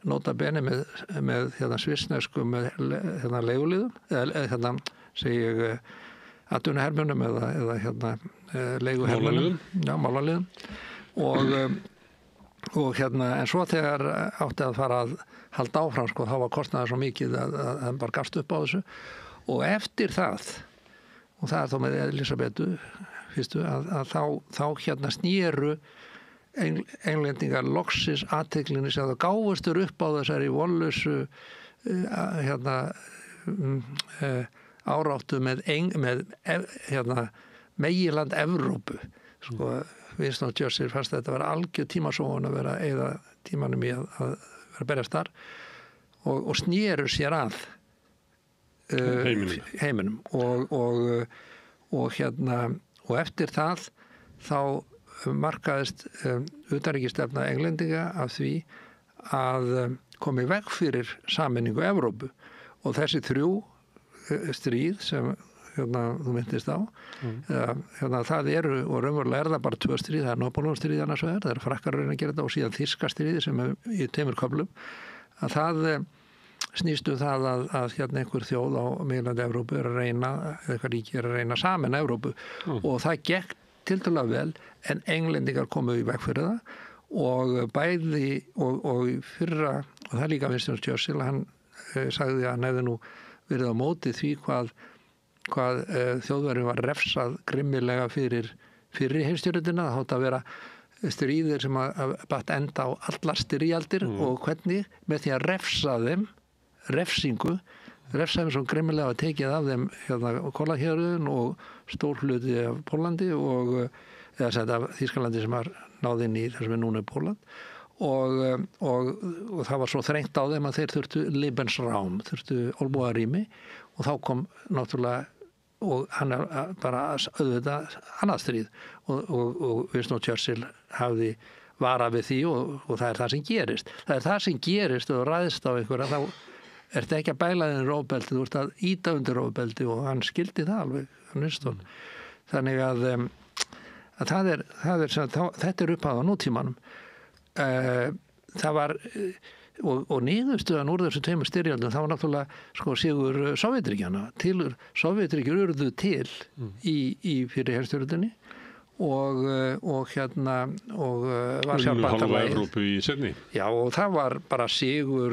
nota bene með svissnesku með leiguliðum, eða segi ég atvinnuhermönnum eða leiguhermönnum, málaliðum og en svo þegar átti að fara að halda áfram þá var kostnaður svo mikið að hann bara gafst upp á þessu og eftir það og það þó með Elisabetu fyrstu að þá snýru englendingar loksins athyglinni sem það gáfustur upp á þessari vollausu áráttu með meginland Evrópu sko Winston Churchill fannst þetta var algjör tímasóun að vera eða tímanum í að vera berjast þar og snéru sér að heiminum og eftir það þá markaðist utanríkisstefna englendinga af því að komi veg fyrir sameiningu Evrópu og þessi 3 stríð sem þú myndist á það eru og raunverulega það bara 2 stríð, það er Napóleónsstríð annars vegar, það eru frakkar að reyna að gera þetta og síðan þýska stríði sem er í 2 köflum að það snýstu það að einhver þjóð á meginlandi Evrópu er að reyna, eitthvað ríki er að reyna saman Evrópu og það gekk tiltölulega vel en englendingar komu í veg fyrir það og bæði og fyrra og það er líka Winston Churchill, hann sagði að hann hefði nú verið á móti því hvað þjóðverðin var refsað grimmilega fyrir heimsstyrjöldina, það átti að vera stríðir sem að batt enda á allar styrjaldir og hvernig með því að refsa þeim refsaðum svo grimmilega að tekið af þeim Kólahjörðun og stór hluti af Pólandi og eða sett af Þýskalandi sem var náð inn í þessum er núna Póland og það var svo þrengt á þeim að þeir þurftu Lebensraum, þurftu olnbogarými og þá kom náttúrulega og hann bara auðvitað annað stríð og Winston Churchill hafði varað við því og það er það sem gerist og ræðst á einhverja þá ertu ekki að bæla þenni rófbeldi, þú ert að íta undir rófbeldi og hann skildi það alveg Winston. Þannig að þetta er upphafað á nútímanum það var og niðurstöðan úr þessu 2 styrjöldum það var náttúrulega sigur Sovétríkjanna Sovétríkjur urðu til í fyrri heimsstyrjöldinni og Varsjárbandalagið Evrópu í seinni. Já og það var bara sigur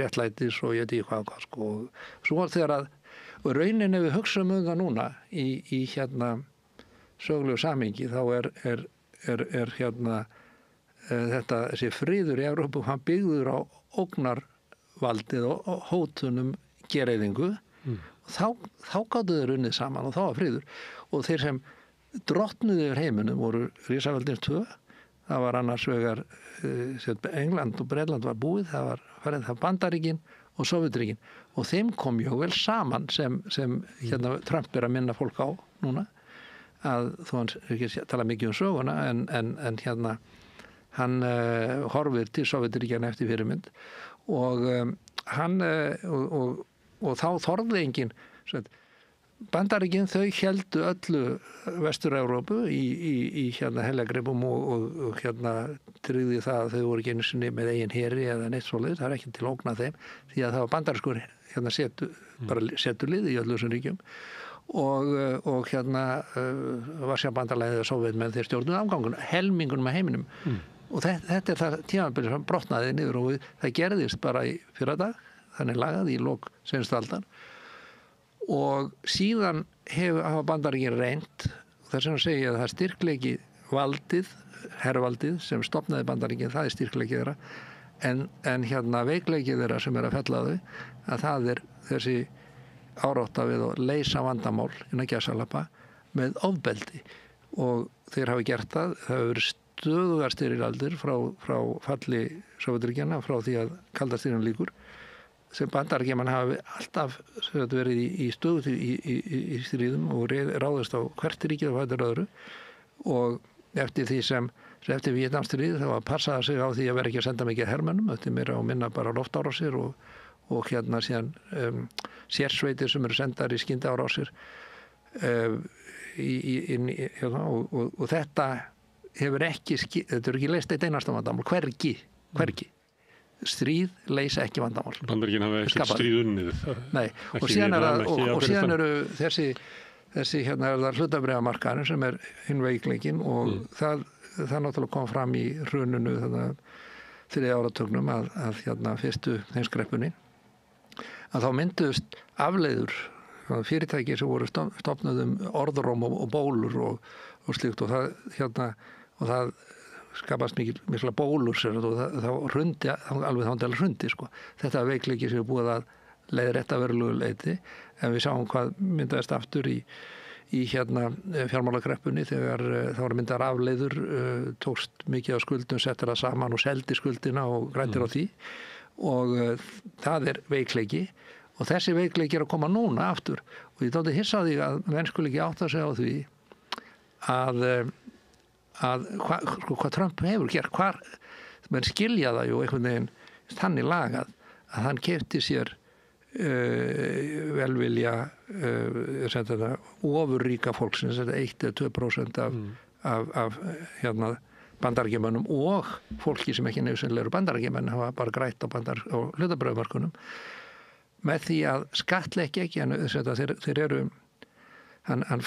réttlætis og ég veit ekki hvað sko. Svo þegar að og raunin ef við hugsaum það núna í sögulegu samhengi þá er þetta þessi friður í Evrópu hann byggður á ógnarvaldið og hótunum gereyðingu og þá gátu þeir unnið saman og þá var friður og þeir sem drottnuðu yfir heiminum voru risaveldin 2 það var annars vegar England og Bretland var búið það var Bandaríkin og Sovétríkin og þeim kom mjög vel saman sem Trump er að minna fólk á núna að þó hann ekki tala mikið söguna en hann horfir til Sovétríkjanna eftir fyrirmynd og hann og þá þorði enginn Bandaríkin þau héldu öllu Vestur-Evrópu í heljagripum og tryggði það að þau voru ekki einu sinni með eigin heri eða neitt svoleiðis, það er ekki til að ógna þeim því að það var bandarískur setulið í öllu þessum ríkjum og Varsjárbandalagið og Sovétmenn þeir stjórnuðu afgangunum, helmingunum af heiminum og þetta er það tímabilið sem brotnaði niður og það gerðist bara í fyrradag, þannig lagað í lok seinustu aldar og síðan hafa Bandaríkin reynt og þess vegna segi ég að það er styrkleiki valdið, hervaldið sem stofnaði Bandaríkin, það er styrkleiki þeirra en veikleiki þeirra sem er að fella þau að það er þessi árátta við að leysa vandamál innan gæsalappa með ofbeldi og þeir hafa gert það hefur verið stöðugar styrjaldir frá falli Sovétríkjanna frá því að kalda styrjan lýkur sem Bandaríkjamenn hafa alltaf verið í stöðu í stríðum og ráðast á hvert ríkið á fætur öðru og eftir Víetnamstríð þá að passa sig á því að vera ekki að senda mikið hermönnum, þetta er meira og minna bara loftárásir og hérna síðan sérsveitir sem eru sendar í skyndiárásir og þetta hefur ekki, þetta er ekki leyst eitt einasta vandamál, hvergi. Stríð leysa ekki vandamál. Bandaríkin hafa ekkert stríð unnið. Nei, og síðan eru þessi hérna er það hlutabréfamarkaðurinn sem er hinn veikleikinn og það náttúrulega kom fram í hruninu þriðja áratugnum að hérna fyrstu heimskreppunni að þá mynduðust afleiður fyrirtæki sem voru stofnuð orðróm og bólur og slíkt og það skapast mikla bólur og þá hrundi alveg þándilega hrundi sko. Þetta er veikleiki sem er búið að leiðrétta verulegu leyti en við sáum hvað myndaðist aftur í hérna fjármálakreppunni þegar þá var myndar afleiður tókst mikið á skuldum, settir það saman og seldi skuldina og grættir á því og það er veikleiki og þessi veikleiki er að koma núna aftur og ég þótti hissa á því að menn skuli ekki átta sig á því að hvað Trump hefur gert, menn skilja það ju einhvern veginn þannig lagað að hann keypti sér velvilja ofurríka fólksins, 1-2% af hérna Bandaríkjamönnum og fólki sem ekki nauðsynlega eru Bandaríkjamenn hafa bara grætt á hlutabréfamarkaðnum með því að skattleggja ekki þeir eru hann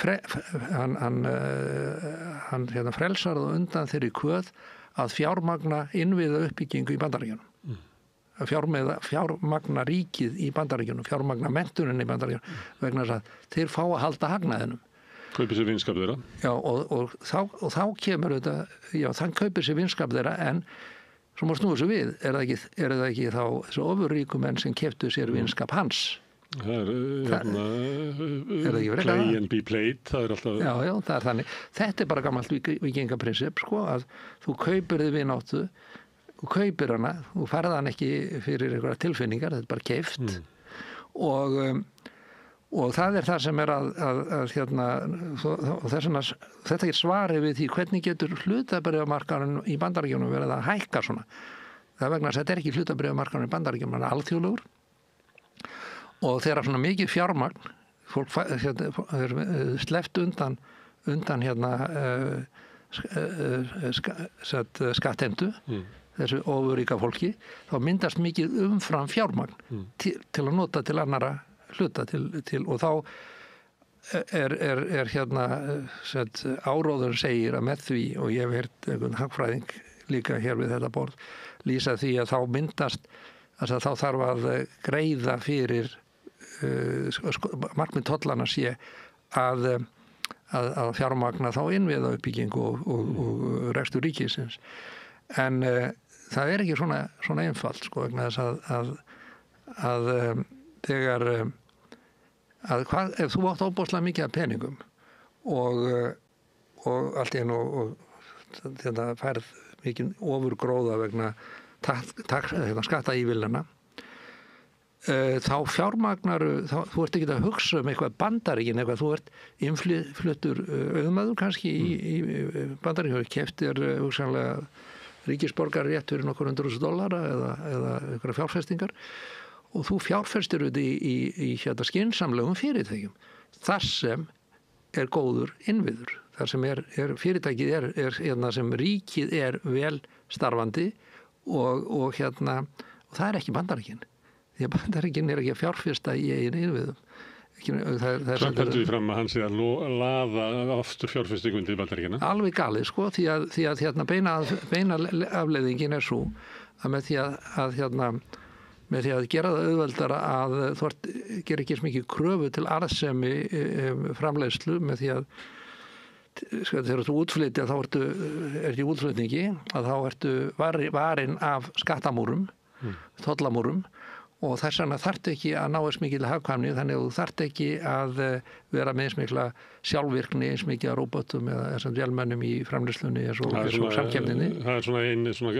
frelsar það undan þeirri kvöð að fjármagna innviða uppbyggingu í Bandaríkjunum fjármagna ríkið í Bandaríkjunum fjármagna menntunin í Bandaríkjunum vegna þess að þeir fá að halda hagnaðinum kaupir sér vinskap þeirra já, og þá kemur þetta þann kaupir sér vinskap þeirra en svo má snúa þessu við er það ekki þá þessu ofurríku menn sem keyptu sér vinskap hans það er play and be played það er alltaf já, það er þannig þetta er bara gamalt vikingaprinsip sko, að þú kaupir þið vináttu þú kaupir hana, þú færð hann ekki fyrir einhverja tilfinningar, þetta er bara keypt og það er það sem er að hérna, þetta er svarið við því hvernig getur hlutabréfamarkaðurinn í Bandaríkjunum verið að hækka svona það er vegna að þetta er ekki hlutabréfamarkaðurinn í Bandaríkjunum, hann er alþjóðlegur og þeirra svona mikið fjármagn fólk sleppt undan hérna skattheimtu þessu ofurríka fólki þá myndast mikið umfram fjármagn til að nota til annara hluta til og þá er hérna áróður segir að með því og ég hef heyrt einhvern hagfræðing líka hér við þetta borð lýsa því að þá myndast að þá þarf að greiða fyrir markmið tollana sé að fjármagna þá innviða uppbyggingu og rekstur ríkisins en það er ekki svona einfalt sko vegna þess að þegar ef þú átt óbúslega mikið af peningum og allt í einu og þetta færð mikið ofurgróða vegna skattaívilnana þá fjármagnaru þú ert ekki að hugsa eitthvað Bandaríkin þú ert innfluttur auðmaður kannski í Bandaríkin keyptir hugsanlega ríkisborgarrétt fyrir nokkur $100,000 eða einhverja fjárfestingar og þú fjárfestir þetta í skynsamlegum fyrirtækjum þar sem er góður innviður þar sem fyrirtækið er sem ríkið er vel starfandi og það er ekki Bandaríkin því að Bandaríkin er ekki að fjárfesta í eigin innviðum Trump heldur því fram að hann sé að laða aftur fjárfestingum til Bandaríkjanna alveg galið sko því að beina afleiðingin er svo að með því að gera það auðveldara að þú gerir ekki svo mikið kröfu til arðsemi framleiðslu með því að þegar þú útflytja þá ertu í útflutningi að þá ertu varin af skattamúrum tollamúrum og þess vegna þarftu ekki að ná eins mikil hagkvæmni, þannig að þú þarft ekki að vera með eins mikla sjálfvirkni, eins mikið að róbótum eða þessum vélmönnum í framleiðslunni eins og samkeppninni. Það svona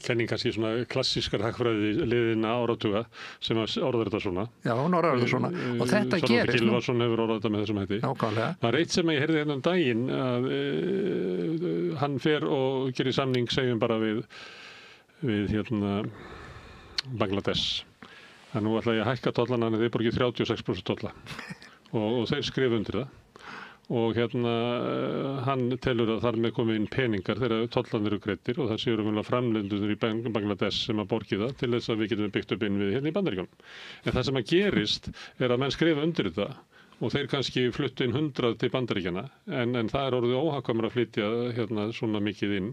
kenning kannski svona klassískar hagfræði liðina áratuga sem orðar þetta svona. Já, hún orðar þetta svona og þetta gerist. Þorvaldur Gylfason hefur orðað þetta með þessum hætti. Nákvæmlega. Það eitt sem ég heyrði hérna daginn að hann fer og gerir samning, segjum bara við hérna Bangladesh. En nú ætla ég að hækka tollana en þeir borgið 36% tolla og þeir skrifa undir það. Og hérna hann telur að þar með komið inn peningar þegar tollanir eru greiddir og það séu raunverulega framleiðendur í Bangladesh sem að borgi það til þess að við getum byggt upp inn við hérna í Bandaríkjunum. En það sem að gerist er að menn skrifa undir þetta og þeir kannski fluttu inn 100 til Bandaríkjana en það er orðið óhagkvæmur að flytja hérna svona mikið inn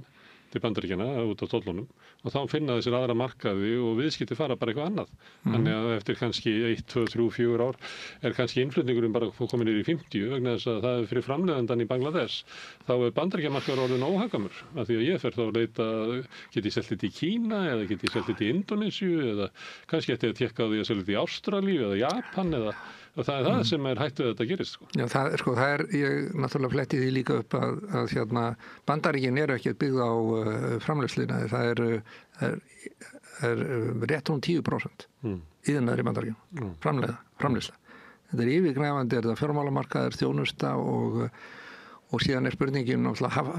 til Bandaríkjana út af tollunum og þá finna þessir aðra markaði og viðskipti fara bara eitthvað annað. Þannig að eftir kannski 1, 2, 3, 4 ár er kannski innflutningurinn bara komin niður í 50 vegna þess að það er fyrir framleiðandann í Bangladesh. Þá er Bandaríkjamarkaður orðinn óhagkvæmur af því að ég fer þá að leita, get ég selt þetta í Kína eða get ég selt þetta í Indonésiu eða kannski ætti ég að tékka á því að selja þetta í Ástralíu eða Japan eða og það er það sem er hægt við að þetta gerist. Já, það er, ég náttúrulega fletti því líka upp að hérna, Bandaríkin eru ekki byggð á framleiðsluna, það er rétt 10% iðnaður í Bandaríkjum, framleiðsla. Þetta er yfirgnæfandi, þetta fjármálamarkaður, þjónusta og síðan er spurningin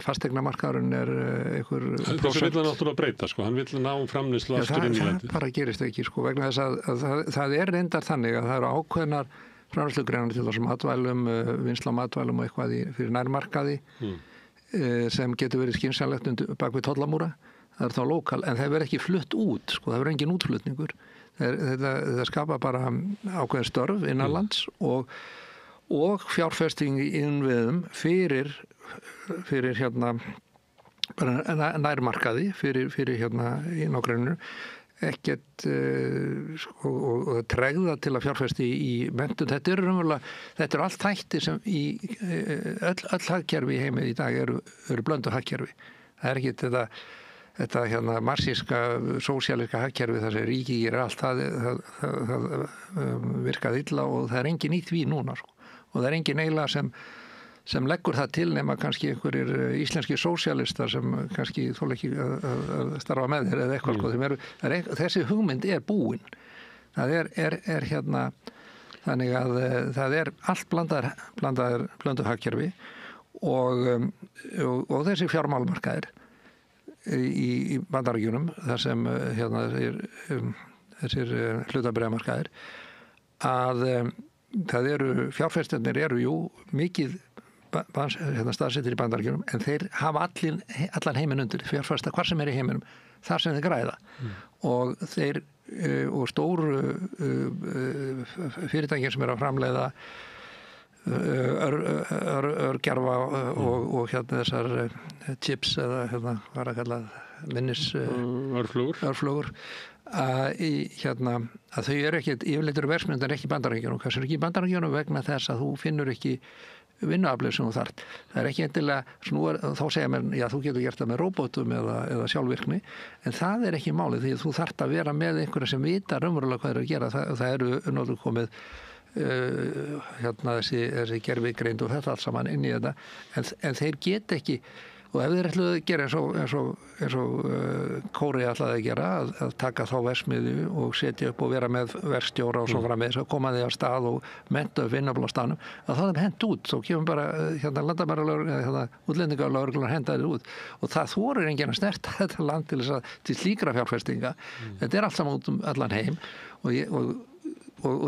fasteignamarkaðurinn er einhver prósent. Þessu vill hann náttúrulega breyta, hann vill ná framleiðslu aftur inn í landið. Það bara gerist ekki, vegna þess að það er reyndar þannig að það eru ákveðnar framleiðslugreinar til þessum matvælum, vinnsla á matvælum og eitthvað fyrir nærmarkaði sem getur verið skynsamlegt bak við tollamúra. Það er þá lokal, en það verður ekki flutt út, það verður engin útflutningur. Það skapa bara ákveðin störf innanlands og fjárfesting í innviðum fyrir hérna bara nærmarkaði fyrir hérna í nágrenninu ekkert og tregða til að fjárfesti í menntun. Þetta er allt þættir sem í öll hagkerfi í heimi í dag eru blöndu hagkerfi. Það er ekki þetta hérna marxíska sósíalíska hagkerfi þar sem ríki gerir allt það virkað illa og það er engin í því núna og það er engin eiginlega sem leggur það til nema kannski einhverjir íslenski sósíalistar sem kannski þóla ekki að starfa með þér eða eitthvað þessi hugmynd er búin. Það er hérna þannig að það er allt blöndu hagkerfi og þessi fjármálamarkaðir í Bandaríkjunum þar sem hérna þessir hlutabréfamarkaðir að það eru fjárfestarnir eru mikið staðsettir í Bandaríkjunum en þeir hafa allan heiminn undir fjárfesta hvar sem er í heiminum þar sem þeir græða og þeir og stóru fyrirtækir sem eru að framleiða örgerfa og hérna þessar chips eða hérna hvað að kalla minnis örflugur hérna að þau eru ekki yfirleitur verksmiðjum en ekki í Bandaríkjunum kannski ekki í Bandaríkjunum vegna þess að þú finnur ekki vinnuaflið sem þú þarft. Það er ekki endilega þá segja mér, já þú getur gert það með róbótum eða sjálfvirkni en það er ekki málið því þú þarft að vera með einhverja sem vita raunverulega hvað er að gera. Það eru náttúrulega komið hérna þessi gervigreind og þetta allt saman inn í þetta en þeir get ekki og ef þeir ætluðu að gera eins og Kóri ætlaði að gera að taka þá verksmiðju og setja upp og vera með verkstjóra og svo framvegis að koma því á stað og mennta upp vinnafl á staðnum að það er hent út, þá kemur bara landamæralögreglan útlendingalögreglan henda þér út og það þorir enginn að snerta þetta land til slíkra fjárfestinga þetta er allt saman út allan heim og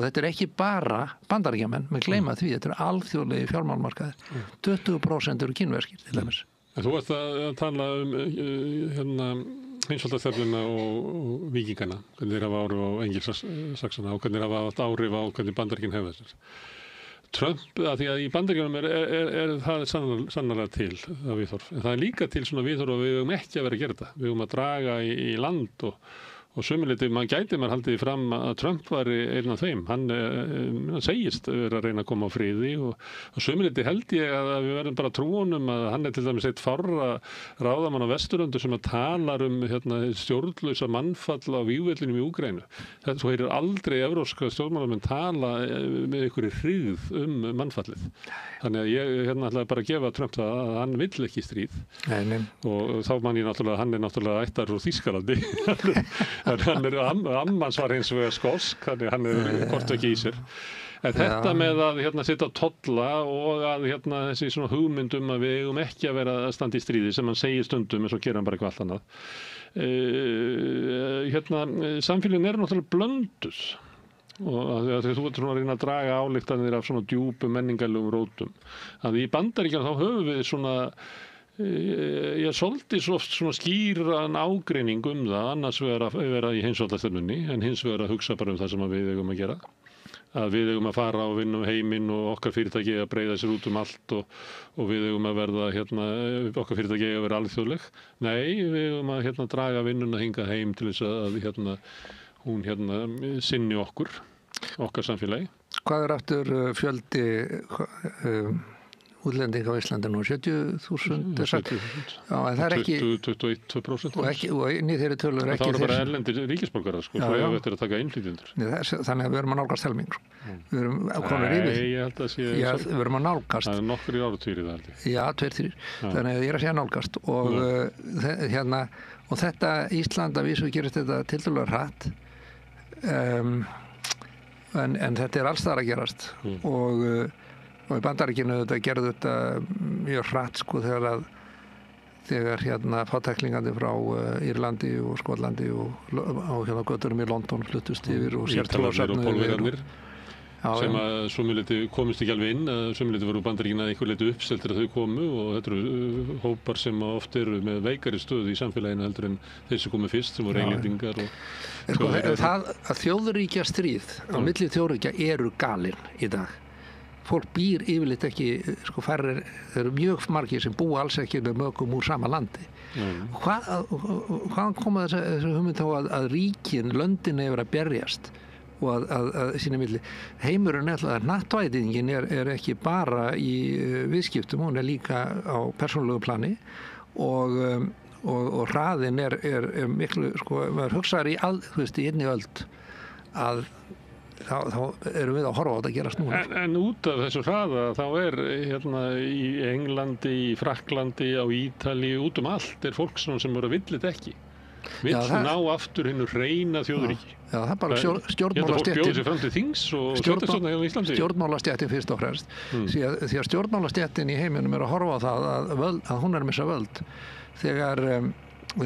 þetta er ekki bara Bandaríkjamenn, menn gleyma því þetta er alþjóðlegi fjármálmarkaðir 20% eru kínverskir til dæmis. Þú ert að tala hérna heimsvaldarstefnuna og víkingana, hvernig þeir hafa áhrif á Engilsaksana og hvernig þeir hafa átt áhrif á hvernig Bandaríkin hefur þessar. Trump, að því að í Bandaríkjunum er það sannarlega til það viðhorf, en það er líka til svona viðhorf og við höfum ekki að vera að gera þetta. Við höfum að draga í land Og sömuleyti, maður haldið fram að Trump var einn af þeim. Hann segist vera að reyna að koma á friði og sömuleyti held ég að við verðum bara trúunum að hann til dæmis eitt fárra ráðamann á Vesturlöndu sem að talar stjórnlausa mannfall á vígvellinum í Úkraínu. Þetta svo heyrir aldrei evrópska stjórnmálamenn tala með einhverju hryggð mannfallið. Þannig að ég ætlaði bara að gefa Trump það að hann vill ekki stríð. Nei. Og þá man ég náttúrulega að hann náttúrulega ættar úr Þýskalandi. Hann ammans var hins vegar skosk, þannig hann hvort ekki í sér. En þetta með að setja tolla og að þessi svona hugmyndum að við eigum ekki að vera að standa í stríði sem hann segir stundum en svo gerir hann bara eitthvað allt annað. Samfélagin náttúrulega blönduð og þegar þú ert svona að reyna að draga ályktanir af svona djúpum menningarlegum rótum. Að í Bandaríkjunum þá höfum við svona svolítið svo oft svona skýran ágreining það, annars vegar að vera í heimsvaldastefnunni en hins vegar að hugsa bara það sem við eigum að gera. Að við eigum að fara og vinna heiminn og okkar fyrirtæki að breiða sér út allt og við eigum að verða okkar fyrirtæki að vera alþjóðleg. Nei, við eigum að draga vinnuna hingað heim til þess að hún sinni okkar samfélagi. Hvað aftur fjöldi útlendinga á Íslandi nú? 70.000? 70.000. Já, en það ekki 22%. Og inn í þeirri tölur ekki það bara erlendir ríkisborgarar svo eftir að taka innflytjendur. Þannig að við erum að nálgast helming. Við erum konur yfir. Nei, ég held að sé við erum að nálgast. Það nokkur í áratugir það held ég. Já, 2-3. Þannig að ég að segja nálgast og og þetta Ísland að vísu gerist þetta tiltölulega hratt en þetta allstaðar að gerast og í Bandaríkinu þetta gerðu þetta mjög hratt þegar fátæklingandi frá Írlandi og Skotlandi og göturum í London fluttust yfir og sértrúarsafnir sem að sömuleyti komist ekki alveg inn sömuleyti voru Bandaríkin að einhver leyti uppseltir að þau komu og þetta eru hópar sem oft eru með veikari stöðu í samfélaginu heldur en þeir sem komu fyrst sem voru englendingar það að þjóðuríkja stríð á milli þjóðuríkja eru galin í dag. Fólk býr yfirleitt ekki, þeir eru mjög margir sem búa alls ekki með mögum úr sama landi. Hvaðan koma þessu hugmynd þá að ríkin, löndin yfir að berjast og að sína milli? Heimurinn að hnattvæðingin er ekki bara í viðskiptum, hún líka á persónulegu plani og hraðin er miklu, maður hugsaður í einni öld að þá erum við að horfa á þetta að gerast núna. En út af þessu hraða þá í Englandi, í Frakklandi, á Ítali, út allt fólk sem vill þetta ekki. Vill ná aftur hinnu hreina þjóðuríki. Já, það er bara stjórnmálastéttin. Fólk bjóði sér fram til þings og sveitarstjórna hérna í Íslandi. Stjórnmálastéttin fyrst og fremst. Því að stjórnmálastéttin í heiminum að horfa á það að hún missa völd. Þegar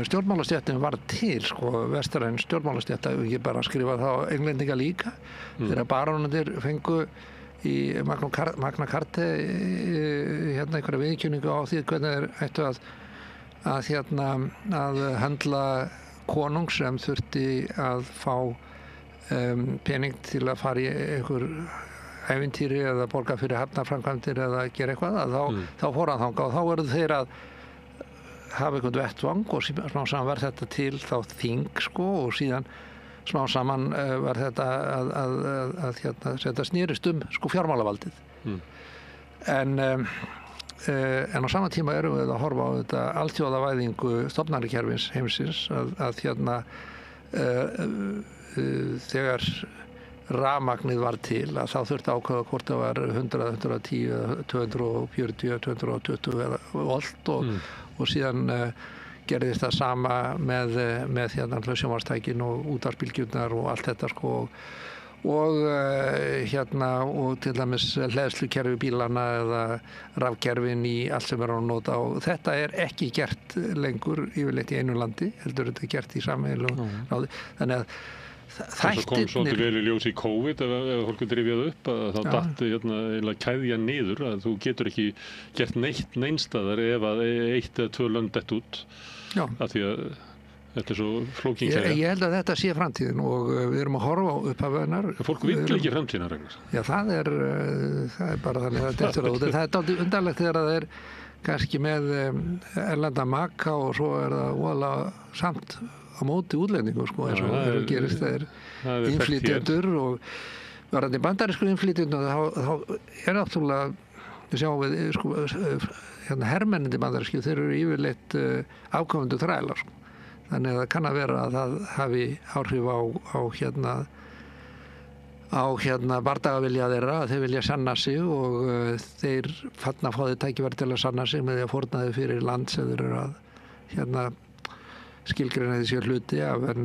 stjórnmálastéttin var til, vestræn stjórnmálastétta, ekki bara að skrifa það á englendinga líka, þegar barónundir fengu í Magna Carta einhverja viðurkenningu á því hvernig þeir ættu að handla konung sem þurfti að fá pening til að fara í einhver ævintýri eða borga fyrir hafnarframkvæmdir eða gera eitthvað, þá fór hann þangað og þá verður þeir að hafa einhvern vettvang og smá saman var þetta til þá þing og síðan smá saman var þetta þetta snýrist fjármálavaldið. En á sama tíma erum við að horfa á þetta alþjóðavæðingu stofnanakerfis heimsins að þegar rafmagnið var til að þá þurfti ákveða hvort það var 100, 110, 240, 220 volt og síðan gerðist það sama með sjónvarpstækin og útvarpsbylgjurnar og allt þetta og til dæmis hleðslukerfi bílana eða rafkerfin í allt sem að nota og þetta ekki gert lengur yfirleitt í einu landi, heldur þetta gert í sameiginlegum ráði. Þannig að það kom svolítið vel í ljós í COVID ef fólk drifjað upp að þá datt kæðja niður að þú getur ekki gert neitt neinstaðar ef að 1 eða 2 lönd dett út af því að þetta svo flókin kæðja. Ég held að þetta sé framtíðin og við erum að horfa upp af hennar. Fólk vill ekki framtíðina, Ragnar. Já, það er bara þannig að þetta dettur út. Það dálítið undarlegt þegar það kannski með erlenda maka og svo það voðalega samt á móti útlendingu sko, eins og það gerist þeir innflytjendur og varðandi bandarísku innflytjendur þá náttúrulega við sjáum við sko, hermennindi bandarísku, þeir eru yfirleitt afkomendur þrælar sko. Þannig að það kann að vera að það hafi áhrif á bardagavilja þeirra, að þeir vilja sanna sig og þeir fann að fá þeir tækifæri til að sanna sig með því að fórna þeir fyrir land sem þeir eru að skilgreina þessi hluti af, en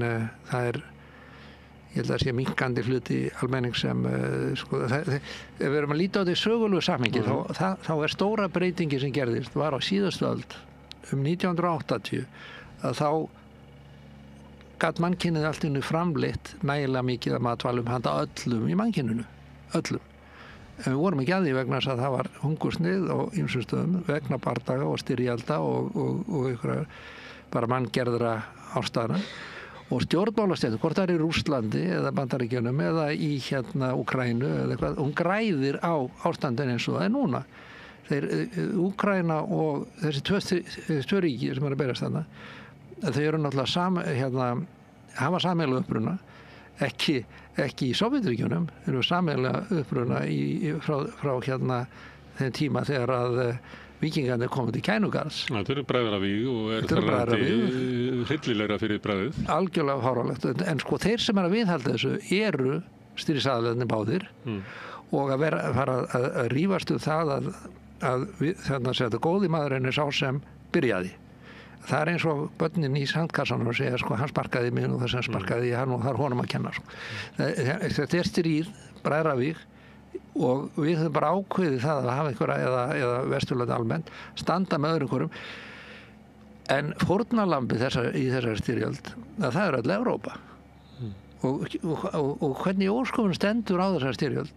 það ég held að sé minnkandi hluti almenning sem sko, ef við erum að líta á því sögulegu samhengi þá stóra breytingi sem gerðist var á síðustu öld 1980 að þá gat mannkynið allt innu framleitt nægilega mikið að matvælum handa öllum í mannkyninu, öllum. En við vorum ekki að því vegna þess að það var hungursneyð á ýmsum stöðum vegna bardaga og styrjalda og einhverja bara manngerðra ástæðna og stjórnmálastéttur, hvort það er í Rússlandi eða Bandaríkjunum eða í Úkraínu eða eitthvað, hún græðir á ástandin eins og það er núna. Úkraína og þessi tvö ríki sem eru að berast þarna, þau eru náttúrulega hafa sameiginlega uppruna, ekki í Sovétríkjunum, þau eru sameiginlega uppruna frá þeim tíma þegar að víkingarnir komið til Kænugarðs. Þetta eru bræðravíg og þarna hryllilegra fyrir bræðið. Algjörlega fáránlegt, en sko þeir sem eru að viðhalda þessu eru stýrisaðilarnir báðir og að fara að rífast það að góði maðurinn er sá sem byrjaði. Það er eins og börnin í sandkassanum og segja sko hann sparkaði mig og þess að sparkaði hann og það er honum að kenna sko. Þetta er stríð, bræðravíg og við höfum bara ákveðið það að hafa einhverja eða Vesturlönd almennt standa með öðrum hverjum en fórnarlambi í þessari styrjöld að það er öll Evrópa og hvernig óskofun stendur á þessari styrjöld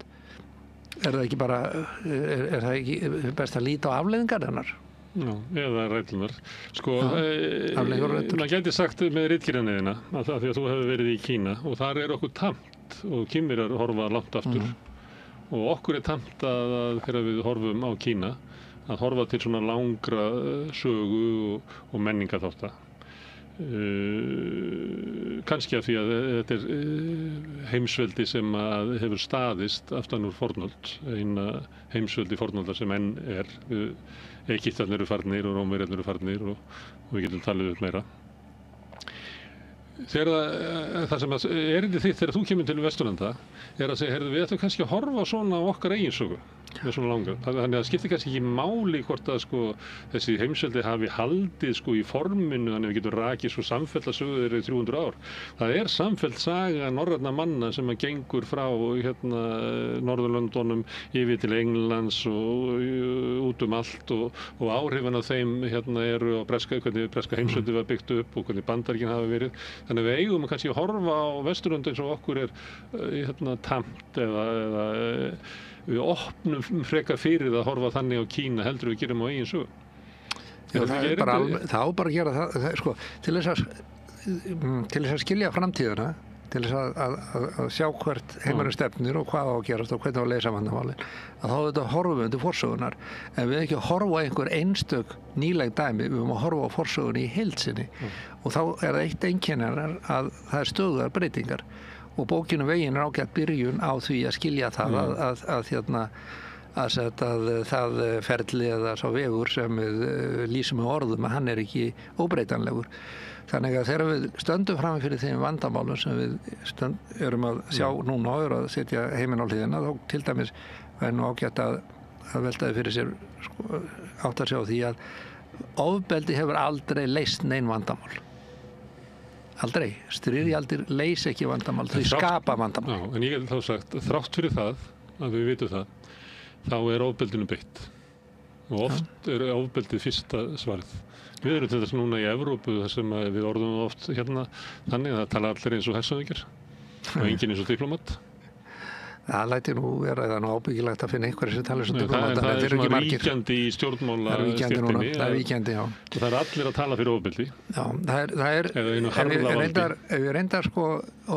er það ekki bara er það ekki best að líta á afleiðingar hennar? Já, eða rætlunar. Sko, maður gæti sagt með ritgerðaniðina að því að þú hefur verið í Kína og þar er okkur tamt og Kínverjar horfa langt aftur og okkur er tamt að þegar við horfum á Kína að horfa til svona langra sögu og menningarþátta. Kannski af því að þetta er heimsveldi sem að hefur staðist aftan úr fornöld, eina heimsveldi fornöldar sem enn er. Egyptarnir eru farnir og Rómverjarnir eru farnir og við getum talið upp meira. Það sem erindi þitt þegar þú kemur til Vesturlanda er að segja, við ætlum kannski að horfa svona á okkar eigin sögu með svona langa. Þannig að það skiptir kannski ekki máli hvort að sko, þessi heimsveldi hafi haldið sko, í forminu, þannig að við getum rakið svo samfellda sögur í 300 ár. Það er samfelld saga norrænna manna sem að gengur frá Norðurlöndunum yfir til Englands og út allt og áhrifin af þeim eru á hvernig breska heimsveldi var byggt upp og hvernig Bandaríkin hafa verið. Þannig að við eigum kannski að horfa á Vesturlönd eins og okkur er tamt eða við opnum frekar fyrir að horfa þannig á Kína heldur við gerum á eigin sögu. Það á bara að gera það sko, til þess að skilja framtíðina, til þess að sjá hvert heimurinn stefnir og hvað á að gerast og hvernig á að leysa vandamálin, að þá þetta horfum við undir forsögunar, en við ekki að horfa á einhver einstök nýleg dæmi, við höfum að horfa á forsögunni í heild sinni og þá er það eitt einkennar að það er stöðugar breytingar og bókinu Veginn er ágætt byrjun á því að skilja það að það ferli eða sá vegur sem við lýsum með orðum að hann er ekki óbreytanlegur. Þannig að þegar við stöndum fram fyrir þeim vandamálum sem við erum að sjá núna og að setja heiminn á hliðina, þá til dæmis er nú ágætt að veltaði fyrir sér átt að sjá því að ofbeldi hefur aldrei leyst nein vandamál. Aldrei. Styrjaldir leys ekki vandamál, þau skapa vandamál. Já, en ég hef þá sagt, þrátt fyrir það, að við vitum það, þá er ofbeldinu beitt. Og oft er ofbeldið fyrsta svarið. Við erum til þess núna í Evrópu þar sem við orðum oft þannig að það tala allir eins og hersöðingar og enginn eins og diplomat. Það læti nú vera eða ábyggilegt að finna einhverju sem tala eins og diplomata. Það er svona ríkjandi í stjórnmálastéttinni. Það er ríkjandi, já. Og það er allir að tala fyrir ofbeldi. Já, ef við reyndar sko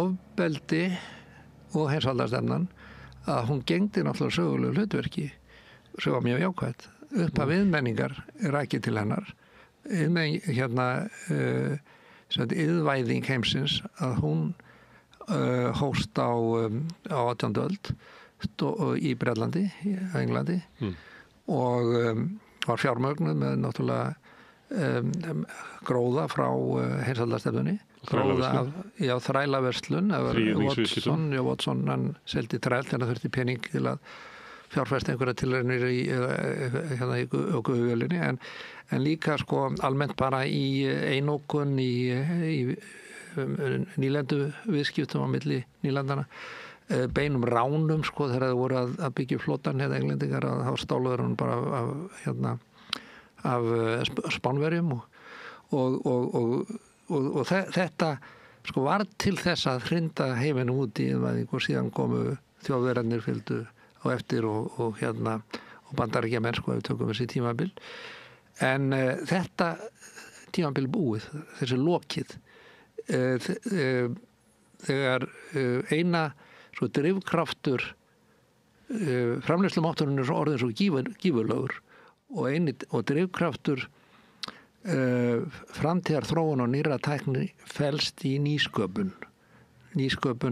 ofbeldi og heimsvaldarstefnan að hún gegndi náttúrulega sögulegu hlutverki sem var mjög jákvætt. upphaf viðmenningar er ekki til hennar. Iðvæðing heimsins að hún hóst á 18. öld í Bretlandi, í Englandi og var fjármögnuð með náttúrulega gróða frá heimsaldastefnunni. Þrælaverslun. Watson, hann seldi træl þegar þurfti pening til að fjárfesta einhverja tilraunir í guðvölinni en líka sko almennt bara í einokun í nýlendu viðskiptum á milli nýlandana, beinum ránum sko þegar það voru að byggja flotan hérna englendingar að þá stáluður hann bara af Spánverjum og þetta sko var til þess að hrinda heiminu út í innvæðing og síðan komu þjóðverðarnir fylgdu á eftir og Bandaríkjamenn sko ef við tökum þessi tímabil en þetta tímabil búið, þessi lokið þegar eina svo drifkraftur framleiðslumátturinn er svo orðin svo gífurlegur og drifkraftur framtíðar þróun og nýrra tækni felst í nýsköpun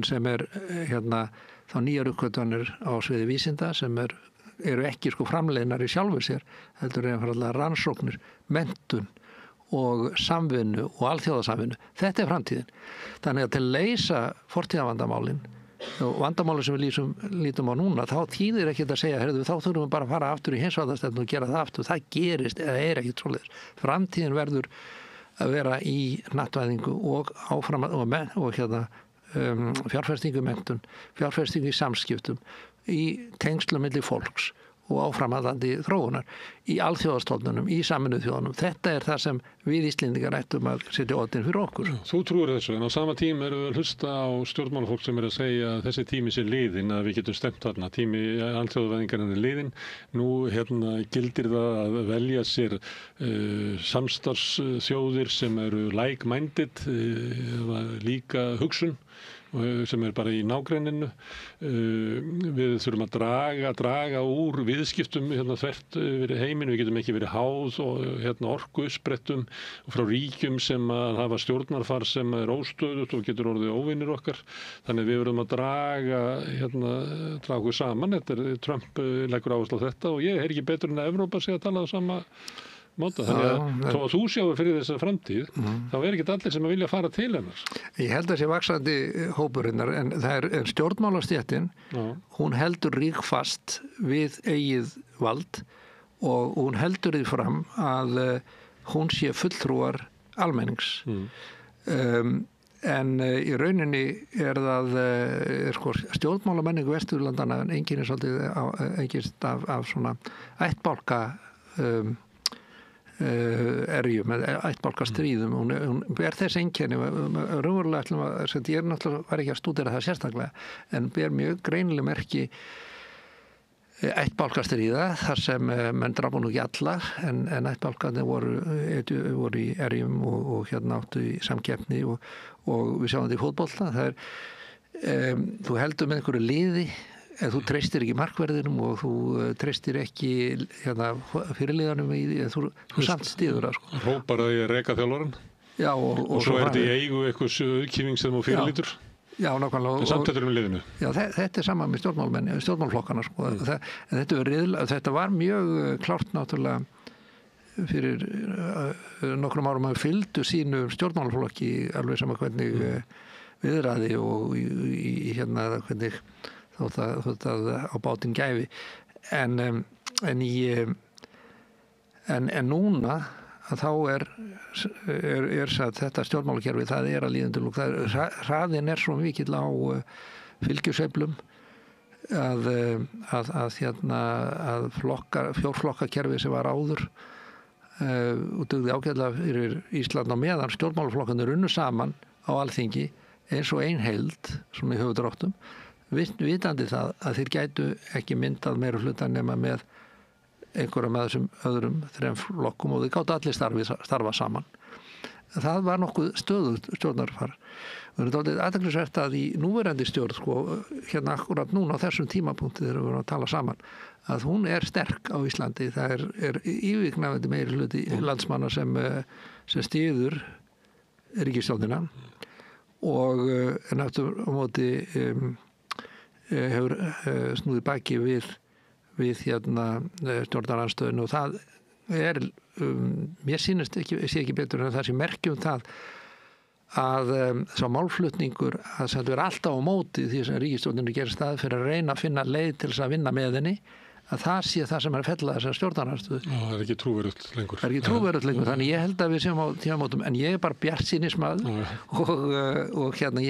sem er þá nýjar uppgötvanir á sviði vísinda sem eru ekki sko framleiðnar í sjálfur sér heldur einfaldlega rannsóknir, menntun og samvinnu og alþjóðasamvinnu. Þetta er framtíðin. Þannig að til að leysa fortíðarvandamálin og vandamáli sem við lítum á núna þá þýðir ekki að segja þá þurfum við bara að fara aftur í heimsvaldastefnu og gera það aftur. Það gerist eða er ekki svoleiðis. Framtíðin verður að vera í hnattvæðingu og áfram og fjárfestingu menntun, fjárfestingu í samskiptum, í tengslum milli fólks og áframhaldandi þróunar í alþjóðastofnunum, í Sameinuðu þjóðunum. Þetta er það sem við Íslendingar ættum að setja oddinn fyrir okkur. Þú trúir þessu, en á sama tíma erum við að hlusta á stjórnmálafólk sem er að segja að þessi tími sé liðinn, að við getum stemt þarna. Tími alþjóðavæðingarinn er liðinn. Nú gildir það að velja sér samstarfsþjóðir sem eru like-minded, líka hugsun, sem er bara í nágrenninu. Við þurfum að draga úr viðskiptum þvert við heiminn. Við getum ekki verið háð og orkuuppsprettum frá ríkjum sem að hafa stjórnarfar sem er óstöðugt og getur orðið óvinir okkar. Þannig við verðum að draga okkur saman. Trump leggur áherslu á þetta og ég er ekki betur en að Evrópa sé að tala á sama móta. Þannig að þó að þú sjáur fyrir þessa framtíð þá er ekki allir sem að vilja fara til hennar. Ég held að sé vaxandi hópurinnar en það er stjórnmálastéttin, hún heldur ríkfast við eigið vald og hún heldur því fram að hún sé fulltrúar almennings. En í rauninni er það stjórnmálamenningu Vesturlandana en enginn er svolítið af svona ættbálka erjum eða ættbálkastríðum. Hún ber þess einkenni raunverulega ég var ekki að stúdera það sérstaklega en ber mjög greinileg merki ættbálkastríða þar sem menn drapu nú ekki alla en ættbálkarnir voru í erjum og áttu í samkeppni og við sjáum þetta í fótbolta. Það þú heldur með einhverju liði þú treystir ekki markverðinum og þú treystir ekki fyrirliðanum þú samt stíður það. Hrópar að ég reka þjálfarann og svo er þetta í eigu eitthvað auðkýfing sem þú fyrirlítur. Já, nákvæmlega. En samt þetta er liðinu. Já, þetta er sama með stjórnmálflokkana. En þetta var mjög klárt náttúrulega fyrir nokkrum árum að fylgdu sínu stjórnmálflokki alveg sama hvernig viðræði og hvernig þótt að á bátinn gæfi en núna að þá er þetta stjórnmálakerfi það er að líðandi lúk hraðin er svo mikill á fylgjusveiflum að fjórflokkakerfi sem var áður og dugði ágætlega fyrir Ísland á meðan stjórnmálaflokkarnir runnu saman á Alþingi eins og ein heild svona í höfudráttum vitandi það að þeir gætu ekki myndað meira hluta nema með einhverjum af þessum öðrum þrem flokkum og þeir gátu allir starfa saman. En það var nokkuð stöðugt stjórnarfar. Það er dálítið athyglisvert að í núverandi stjórn, sko, hérna akkurat núna á þessum tímapunkti þegar við vorum að tala saman, að hún er sterk á Íslandi. Það er yfirgnæfandi meiri hluti landsmanna sem styður ríkisstjórnina og en eftir á móti hefur snúið baki við hérna stjórnarandstöðinu og það er, mér sýnist ekki betur en það sé merkjum það að sá málflutningur að það er alltaf á móti því sem ríkisstjórninu gerir stað fyrir að reyna að finna leið til þess að vinna með henni, að það sé það sem er að fella þessar stjórnarandstöðu. Já, það er ekki trúverullt lengur. Það er ekki trúverullt lengur, þannig ég held að við séum á tímamótum, en ég er bara bjartsýnismaður og hérna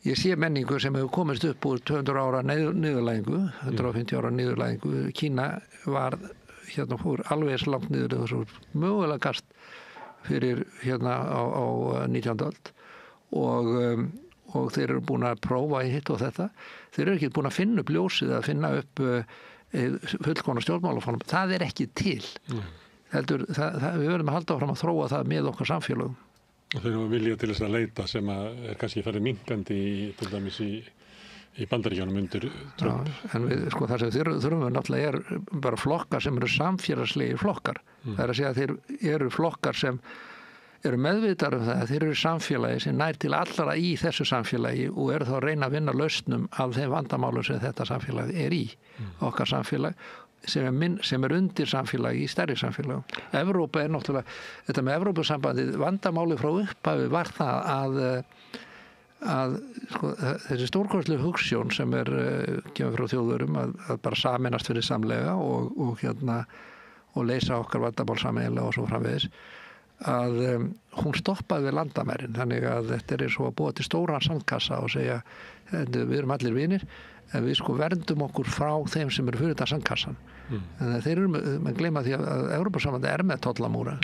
ég sé menningu sem hefur komist upp úr 200 ára niðurlægingu, 150 ára niðurlægingu. Kína var hérna fór alveg eins langt niður eða svo mögulega gast fyrir hérna á 19. öld og þeir eru búin að prófa í hitt og þetta. Þeir eru ekki búin að finna upp ljósið að finna upp fullkomna stjórnmálaform. Það er ekki til. Heldur, við verðum að halda áfram að þróa það með okkar samfélögum. Og þeir eru vilja til þess að leita sem er kannski farið minnkandi til dæmis í Bandaríkjunum undir Trump. Já, en við, sko, það sem þurfum við náttúrulega er bara flokkar sem eru samfélagslegi flokkar. Það er að segja að þeir eru flokkar sem eru meðvitar það að þeir eru samfélagi sem nær til allra í þessu samfélagi og eru þá að reyna að vinna lausnum af þeim vandamálum sem þetta samfélagi er í. Okkar samfélag sem er undir samfélagi í stærri samfélagum. Evrópa er náttúrulega, þetta með Evrópusambandið, vandamáli frá upphafi var það að sko, þessi stórkostlega hugsjón sem kemur frá þjóðurum að bara saminast fyrir samlega og leysa okkar vandamál sameiginlega og svo framvegis, að hún stoppaði við landamærin, þannig að þetta er svo að búa til stóran sandkassa og segja við erum allir vinir en við sko verndum okkur frá þeim sem eru fyrir þetta sandkassan. En þeir eru með gleyma því að Evrópusambandið er með tollamúra.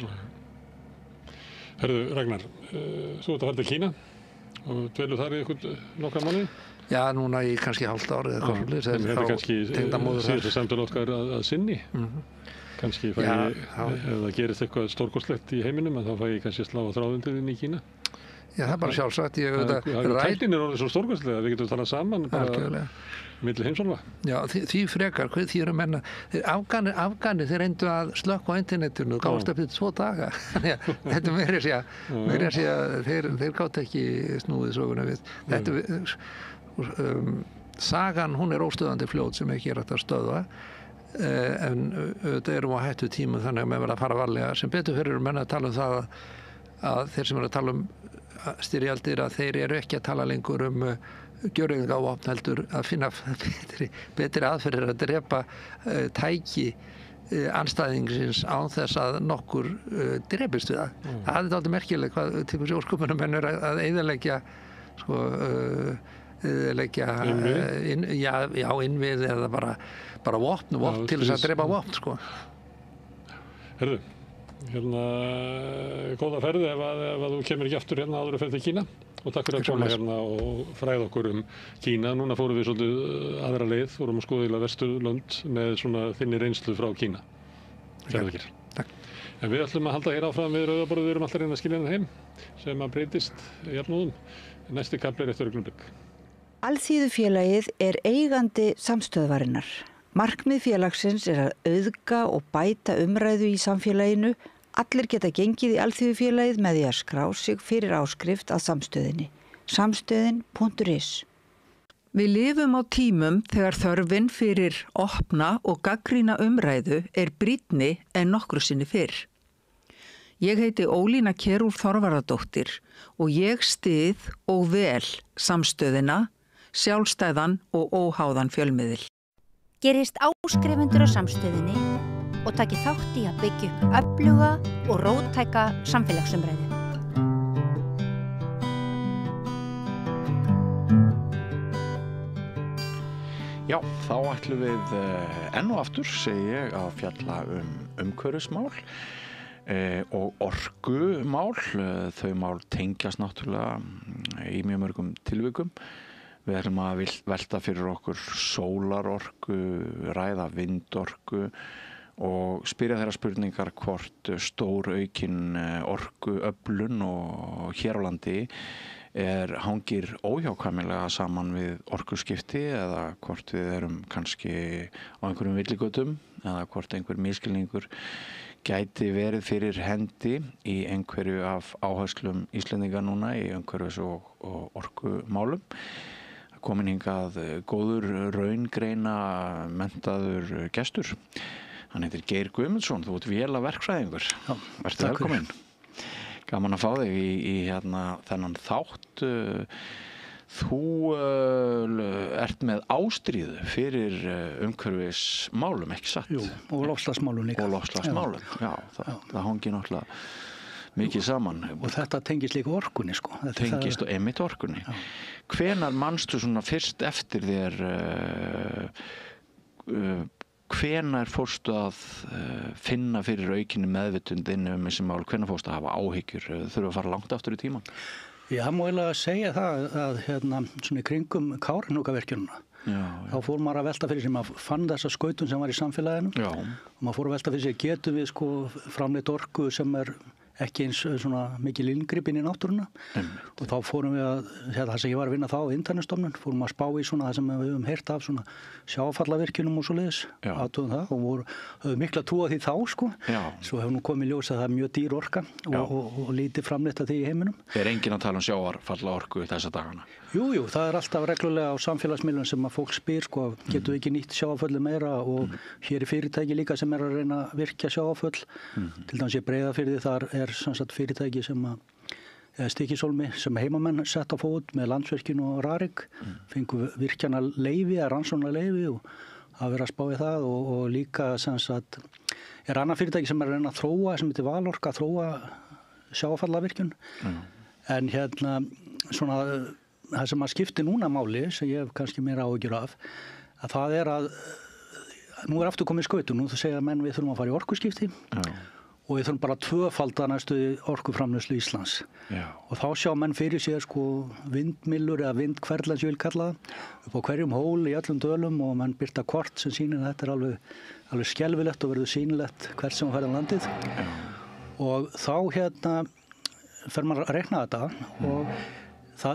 Herðu Ragnar, þú ert að fara til Kína og dvelur þar í nokkra mánuði? Já, núna í kannski hálft árið eða eitthvað svolítið. Þetta er kannski síðustu samtal okkar að sinni. Kannski ef það gerist eitthvað stórkostlegt í heiminum en þá fæ ég kannski slá á þráðundin í Kína. Já, það er bara sjálfsagt. Tæknin er orðið svo stórkostlega að við getum talað saman bara milli heimsálfa. Já, því frekar, því eru menna Afganir, þeir reyndu að slökkva á internetinu og gáðast upp til 2 daga. Þetta meira að segja þeir gátt ekki snúið söguna við. Sagan, hún er óstöðandi fljót sem ekki er hægt að stöðva en þetta erum á hættu tíma þannig að menn verða að fara varlega. Sem betur fyrir eru menn að tala um það að þeir sem eru að tala um styrjaldir að þeir eru ekki að tala lengur gjöreyðingavopn heldur að finna betri aðferðir að drepa tæki andstæðingsins án þess að nokkur drepist við það. Það er dálítið merkilegt hvað til hversu ósköpunum menn er að eyðileggja innvið eða bara vopn til þess að drepa vopn sko. Herðu, góða ferð ef þú kemur ekki aftur hérna áður að ferð til Kína og takk fyrir að koma hérna og fræða okkur Kína. Núna fórum við svolítið aðra leið, fórum að skoða Vesturlönd með svona þinni reynslu frá Kína. Takk. En við ætlum að halda hér áfram við rauðaborðið, við erum alltaf reyna að skilja henni heim sem að breytist jafnóðum. Næsti kafli eftir augnablik. Alþýðufélagið er eigandi samstöðvarinnar. Markmið félagsins er að auðga og bæta umræðu í samfélaginu. Allir geta gengið í Alþýðufélagið með því að skrá sig fyrir áskrift að samstöðinni. Samstöðin.is. Við lifum á tímum þegar þörfin fyrir opna og gagnrýna umræðu er brýnni en nokkru sinni fyrr. Ég heiti Ólína Kjerúl Þorvarðardóttir og ég styð og vel samstöðina, sjálfstæðan og óháðan fjölmiðil. Gerist áskrifundur á samstöðinni og taki þátt í að byggja upp öfluga og róttæka samfélagsumræðu. Já, þá ætlum við enn og aftur, segi ég, að fjalla umhverfismál og orkumál. Þau mál tengjast náttúrulega í mjög mörgum tilvikum. Við erum að velta fyrir okkur sólarorku, ræða vindorku og spyrja þeirra spurningar hvort stór aukin orkuöflun og hér á landi hangir óhjákvæmilega saman við orkuskipti eða hvort við erum kannski á einhverjum villigötum eða hvort einhver misskilningur gæti verið fyrir hendi í einhverju af áherslum Íslendinga núna í umhverfis- og orkumálum. Komin hingað góður raungreina menntaður gestur. Hann heitir Geir Guðmundsson, þú ert vélaverkfræðingur. Vertu velkominn. Gaman að fá þig í þennan þátt. Þú ert með ástríðu fyrir umhverfismálum, ekki satt? Jú, og loftslagsmálum líka. Og loftslagsmálum, já. Það hangir náttúrulega mikið saman. Og þetta tengist líka orkunni, sko. Tengist og einmitt orkunni. Hvenær manstu svona fyrst eftir þér, hvenær fórstu að finna fyrir aukinni meðvitund um þessi mál, hvenær fórstu að hafa áhyggjur, þurfa að fara langt aftur í tímann? Já, það má eiginlega segja það að svona í kringum Kárahnjúkavirkjunina þá fór maður að velta fyrir sig, maður fann þessa skautun sem var í samfélaginu og maður fór að velta fyrir sig, getum við sko framleitt orku sem ekki eins svona mikil inngripin í náttúruna og þá fórum við að, það sem ég var að vinna þá á Internetstofnun, fórum að spá í svona það sem við höfum heyrt af svona sjávarfallavirkjunum og svoleiðis, aðtöðum það og höfum mikla trú á því þá sko, svo hefur nú komið ljós að það mjög dýr orka og lítið framleitt af því í heiminum. Enginn að tala sjávarfalla orku þessa dagana? Jú, það alltaf reglulega á samfélagsmiðlum sem að fólk spyr sko, getur við ekki nýtt sjávarföll meira og hér fyrirtæki líka sem að reyna að virkja sjávarföll, til dæmis í Breiðafirði þar samsagt fyrirtæki sem Stykkishólmi sem heimamenn sett á fót með Landsvirkjun og Rarik, fengu virkjana leyfi, rannsóknar leyfi og hafa verið að spá í það og líka samsagt annar fyrirtæki sem að reyna að þróa, sem heitir Valorka, að þróa sjávarfallavirkjun, en svona það sem að skipti núna máli, sem ég hef kannski meira áhyggjur af, að það að nú aftur komið skautun, nú þú segja að menn við þurfum að fara í orkuskipti og við þurfum bara að tvöfalda næstu orkuframleiðslu Íslands. Og þá sjá menn fyrir sér sko vindmyllur eða vindhverfla sem ég vil kalla það, upp á hverjum hól í öllum dölum og menn birta kort sem sýnir að þetta alveg skelfilegt og verður sýnilegt hvert sem ferð á landið. Og þá fer maður að reikna þetta og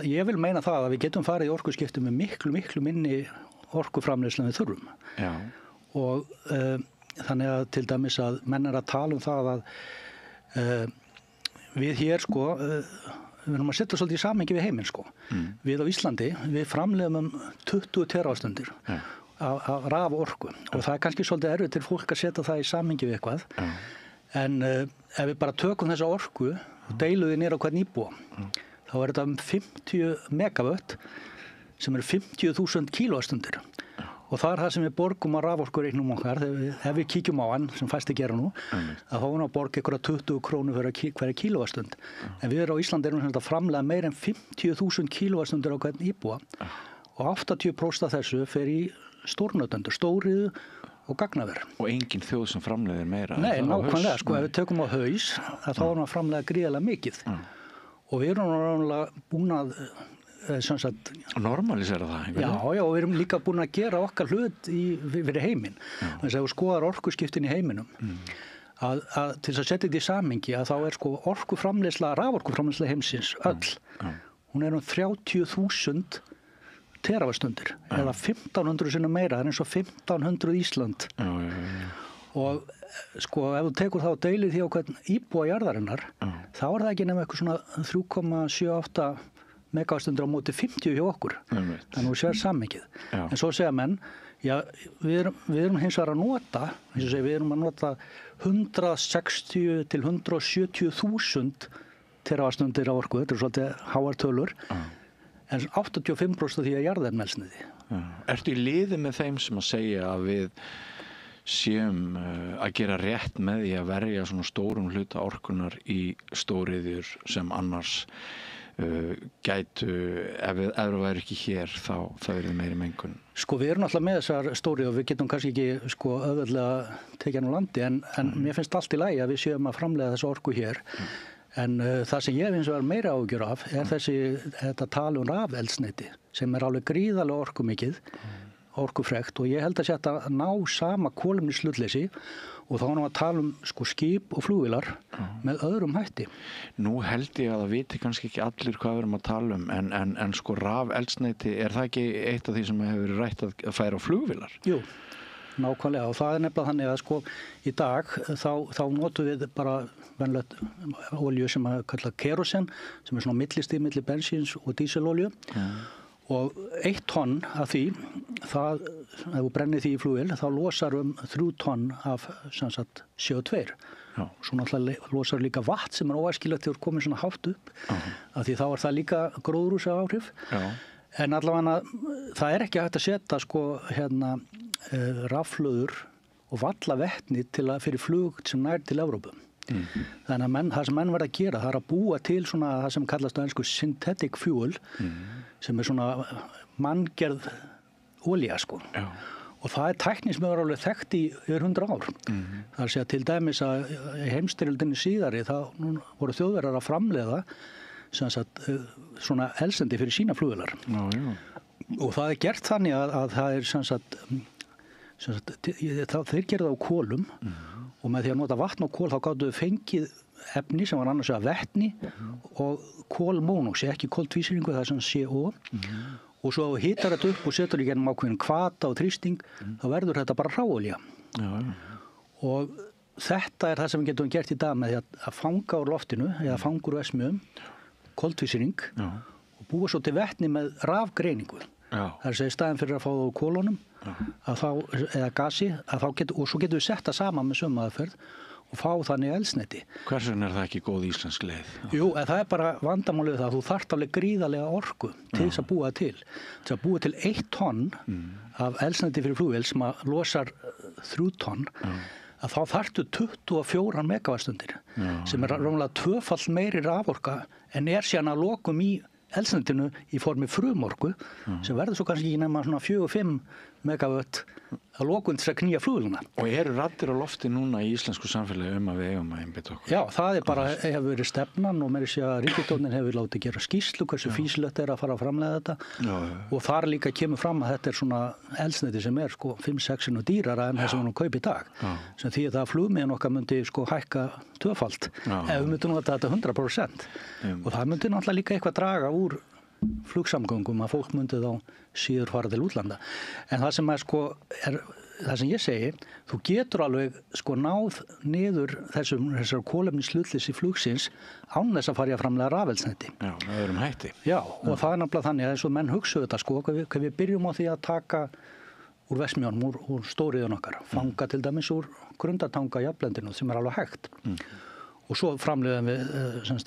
ég vil meina það að við getum farið í orkuskipti með miklu minni orkuframleiðslu en við þurfum. Og þannig að til dæmis að menn að tala um það að við hér sko, við erum að setja svolítið í samhengi við heiminn sko. Við á Íslandi, við framleiðum 20 terawattstundir af raforku og það kannski svolítið erfitt til fólk að setja það í samhengi við eitthvað. En ef við bara tökum þessa orku og deilum því niður á hvern íbúa, þá þetta 50 megavött sem eru 50.000 kílóvattstundir og það það sem við borgum á raforkureiknum okkar ef við kíkjum á hann, sem fæst að gera nú að þá erum við að borga einhverja 20 krónur fyrir hverja kílóvattstund en við á Íslandi erum að framleiða meir en 50.000 kílóvattstundir á hvern íbúa og 80% af þessu fer í stórnotendur, stóriðu og gagnaver. Og engin þjóð sem framleiðir meira? Nei, nákvæmlega, sko, ef við tökum á haus þá erum við að framleiða gríðarlega mikið og við erum náttúrulega búin að normalisera það? Já, og við erum líka búin að gera okkar hlut fyrir heiminn. Þess að ef við skoðar orkuskiptin í heiminum að til þess að setja þetta í samhengi að þá sko orkuframleiðsla, raforkuframleiðsla heimsins öll, hún um 30.000 teravattstundir eða 1500 sinnum meira, það eins og 1500 Ísland. Og sko ef þú tekur þá deilið því á hvern íbúa jarðarinnar þá það ekki nema eitthvað svona 3,78 megavattstundir á móti 50 hjá okkur. Þannig að þú sér sammikið. En svo segja menn, já, við erum hins vegar að nota, við erum að nota 160 til 170.000 teravattstundir á orku, þetta svolítið háar tölur, en 85% því að jarðefnaeldsneyti. Ertu í liði með þeim sem að segja að við séum að gera rétt með því að verja svona stórum hluta orkunar í stóriðjur sem annars gætu, ef það væri ekki hér þá er það meiri mengun? Sko við erum alltaf með þessar stóriðjur og við getum kannski ekki sko auðveldlega tekið hann á landi en mér finnst allt í lagi að við séum að framleiða þessu orku hér. En það sem ég finnst að vera meira áhugjur af þetta tala rafeldsneyti sem alveg gríðarlega orkumikið orkufrekt og ég held að sé að ná sama kolefnishlutleysi og þá erum við að tala skip og flugvélar með öðrum hætti. Nú held ég að það viti kannski ekki allir hvað við erum að tala en rafeldsneyti, það ekki eitt af því sem hefur verið rætt að færa á flugvélar? Jú, nákvæmlega og það nefnilega þannig að í dag þá notum við bara venjulegt olíu sem að kalla kerosen sem svona millistig milli bensíns og díselolíu. Og 1 tonn af því, ef þú brennir því í flugvél, þá losar 3 tonn af CO2. Svo náttúrulega losar líka vatn sem óæskilegt þegar komið svona hátt upp, af því þá það líka gróðurhúsaáhrif. En allavega það ekki hægt að setja rafhlöður og vallavetni fyrir flug sem nær til Evrópu. Þannig að það sem menn verða að gera, það að búa til svona það sem kallast á ensku synthetic fuel sem svona manngerð olía og það tækni sem hefur alveg þekkt í yfir 100 ár. Það að segja til dæmis að í heimsstyrjöldinni síðari þá voru Þjóðverjar að framleiða svona eldsneyti fyrir sína flugvélar. Og það gert þannig að það þeir gerðu það á kolum og með því að nota vatn og kol þá gátu við fengið efni sem var annars vegar vetni og kolmónoxíð, ekki koltvísýringu, það sem CO og svo hitar þetta upp og setur í gennum ákveðin kvata og þrýsting þá verður þetta bara hráolía. Og þetta það sem við getum gert í dag með því að fanga úr loftinu eða fanga úr vesmiðum koltvísýring og búa svo til vetni með rafgreiningu. Það að segja staðin fyrir að fá það úr kolunum eða gasi og svo getum við sett það saman með sömu aðferð og fá þannig eldsneyti. Hvers vegna það ekki góð íslensk leið? Jú, það bara vandamálið það að þú þarft alveg gríðarlega orku til þess að búa til. Til að búa til 1 tonn af eldsneyti fyrir flugvél sem að losar 3 tonn að þá þarftu 24 megavattstundir sem rámlega 2-falt meiri raforka en síðan að lokum í eldsneytinu í formi frumorku sem verður svo kannski ekki nema svona 4-5 megavatt að lokum til að knýja flugvélina. Og eru raddir á lofti núna í íslensku samfélagi að við eigum að einbeita okkur? Já, það bara hefur verið stefnan og meira segja að ríkisstjórnin hefur látið gera skýrslu hversu fýsilegt að fara að framleiða þetta og þar líka kemur fram að þetta svona eldsneyti sem 5-6 sinnum dýrara en það sem við kaupum í dag. Sem því að flugmiðan okkar myndi hækka 2-falt ef við myndum nota þetta 100%. Og það myndi náttúrulega líka eitthvað draga úr flugsamgöngum að fólk myndi þá síður fara til útlanda. En það sem það sem ég segi, þú getur alveg náð niður þessar kolefnishlutleysi flugsins án þess að fara í að framleiða rafeldsneyti. Já, með öðrum hætti. Já, og það nefnilega þannig að eins og menn hugsa þetta hvað við byrjum á því að taka úr vesmjónum, úr stóriðun okkar, fanga til dæmis úr grundartanga jafnblendinu sem alveg hægt. Og svo framleiðum við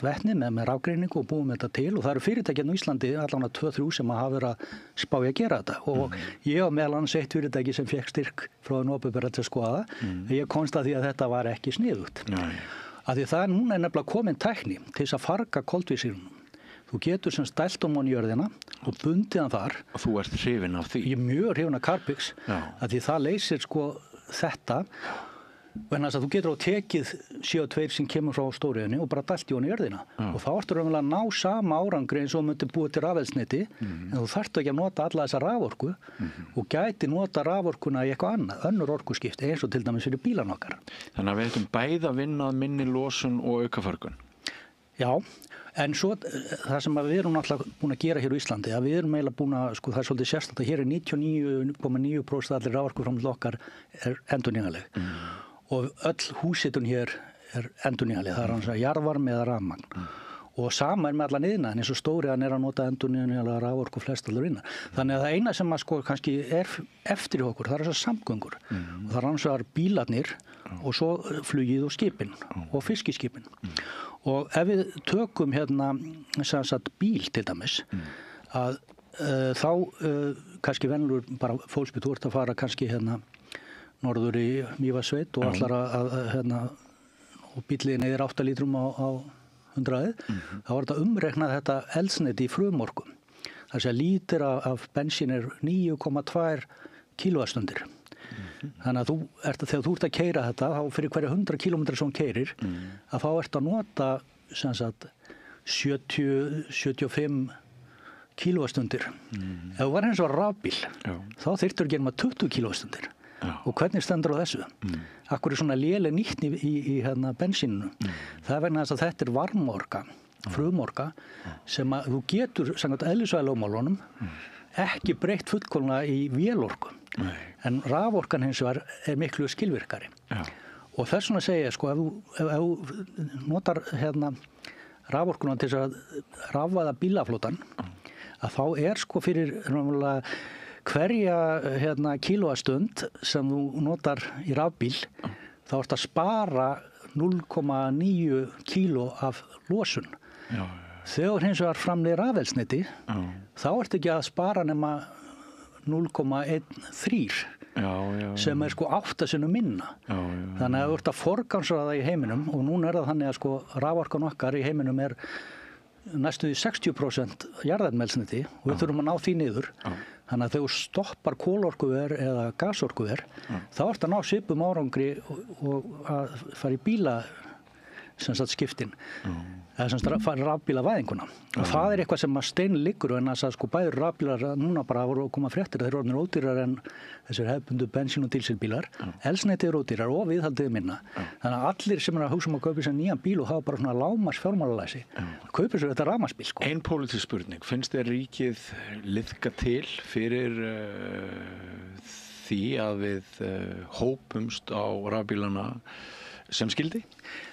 vetni með rafgreiningu og búum þetta til og það eru fyrirtækinn á Íslandi allavega 2-3 sem hafa verið að spá í að gera þetta og ég á meðal annars eitt fyrirtæki sem fekk styrk frá hinu opinbera til að skoða ég komst að því að þetta var ekki sniðugt. Af því það núna nefnilega komin tækni til þess að farga koltvísýringnum. Þú getur dælt ofan í jörðina og bundið hann þar. Og þú ert hrifinn af því? Ég mjög hrifinn af Carbfix af því það leysir þetta en þess að þú getur á tekið CO2 sem kemur frá stóriðunni og bara dælt í honi jörðina og þá ertu raunverulega að ná sama árangri eins og myndi búið til rafeldsneyti en þú þarft ekki að nota alla þessa raforku og gæti nota raforkuna í eitthvað annað, önnur orkuskipti eins og til dæmis fyrir bílan okkar. Þannig að við ættum bæði að vinna minni losun og aukaförgun. Já, en svo það sem við erum náttúrulega búin að gera hér á Íslandi að við erum eiginlega búin að, það er svolítið sérstætt að hér 99,9% allir raforkuframleiðsla okkar endurnýjanleg. Og öll húshitun hér endurnýjanleg, það hans að jarðvarmi eða rafmagn. Og sama með allan iðnaðinn eins og stóriðan að nota endurnýjanlega raforku flest allur innan. Þannig að það eina sem kannski eftir í okkur, það þessar samgöngur. Og það hans að bílarnir og svo flugið og skipin og fiskiskipin. Og ef við tökum bíl til dæmis, að þá kannski venlur bara fólksbyrð, þú ert að fara kannski norður í Mývatnssveit og allar og bíllinn er 8 lítrum á 100, þá var þetta umreiknað þetta eldsneyti í frumorku. Það sé að lítir af bensín er 9,2 kilowattstundir. Þannig að þegar þú ert að keyra þetta, þá fyrir hverja 100 kilometrar sem keyrir, að þá ert að nota 70-75 kílóastundir. Ef þú var eins og rafbíl, þá þyrftur að gera maður 20 kílóastundir. Og hvernig stendur á þessu? Akkur svona léleg nýtni í bensíninu. Það er vegna þess að þetta er varmorka, frumorka, sem að þú getur, samkvæmt eðlisfræðilögmálunum, ekki breytt fullkomlega í vélorku. En raforkan hins vegar er miklu skilvirkari. Og þess vegna segja ég, sko, ef þú notar raforkuna til þess að rafvæða bílaflotan, að þá er sko fyrir hverja kílóastund sem þú notar í rafbíl, þá ert að spara 0,9 kíló af losun. Þegar hins vegar framleiðir rafeldsneyti, þá ert ekki að spara nema 0,13 sem er sko 8 sinnum minna. Þannig að þú ert að forgangsraða í heiminum, og núna er það þannig að sko raforkan okkar í heiminum er næstuði 60% jarðefnaeldsneyti og við þurfum að ná því niður. Þannig að þegar þú stoppar kolorkuver eða gasorkuver, þá ert að ná svipum árangri og að fara í bíla skiptin. Eða rafbílavæðinguna. Og það er eitthvað sem að steinliggur, en að sko bæður rafbílar núna bara voru að koma fréttir, þeir eru orðnir ódýrar en þessir hefðbundu bensín- og dísilbílar. Eldsneyti eru ódýrar og viðhaldið minna. Þannig að allir sem eru að hugsa að kaupa sér nýjan bíl og hafa bara svona lágmarks fjármálalæsi, kaupa sér þetta rafmagnsbíl. Sko. Ein pólitísk spurning, finnst þér ríkið liðka til fyrir því að við hópumst á rafbílana sem skildi?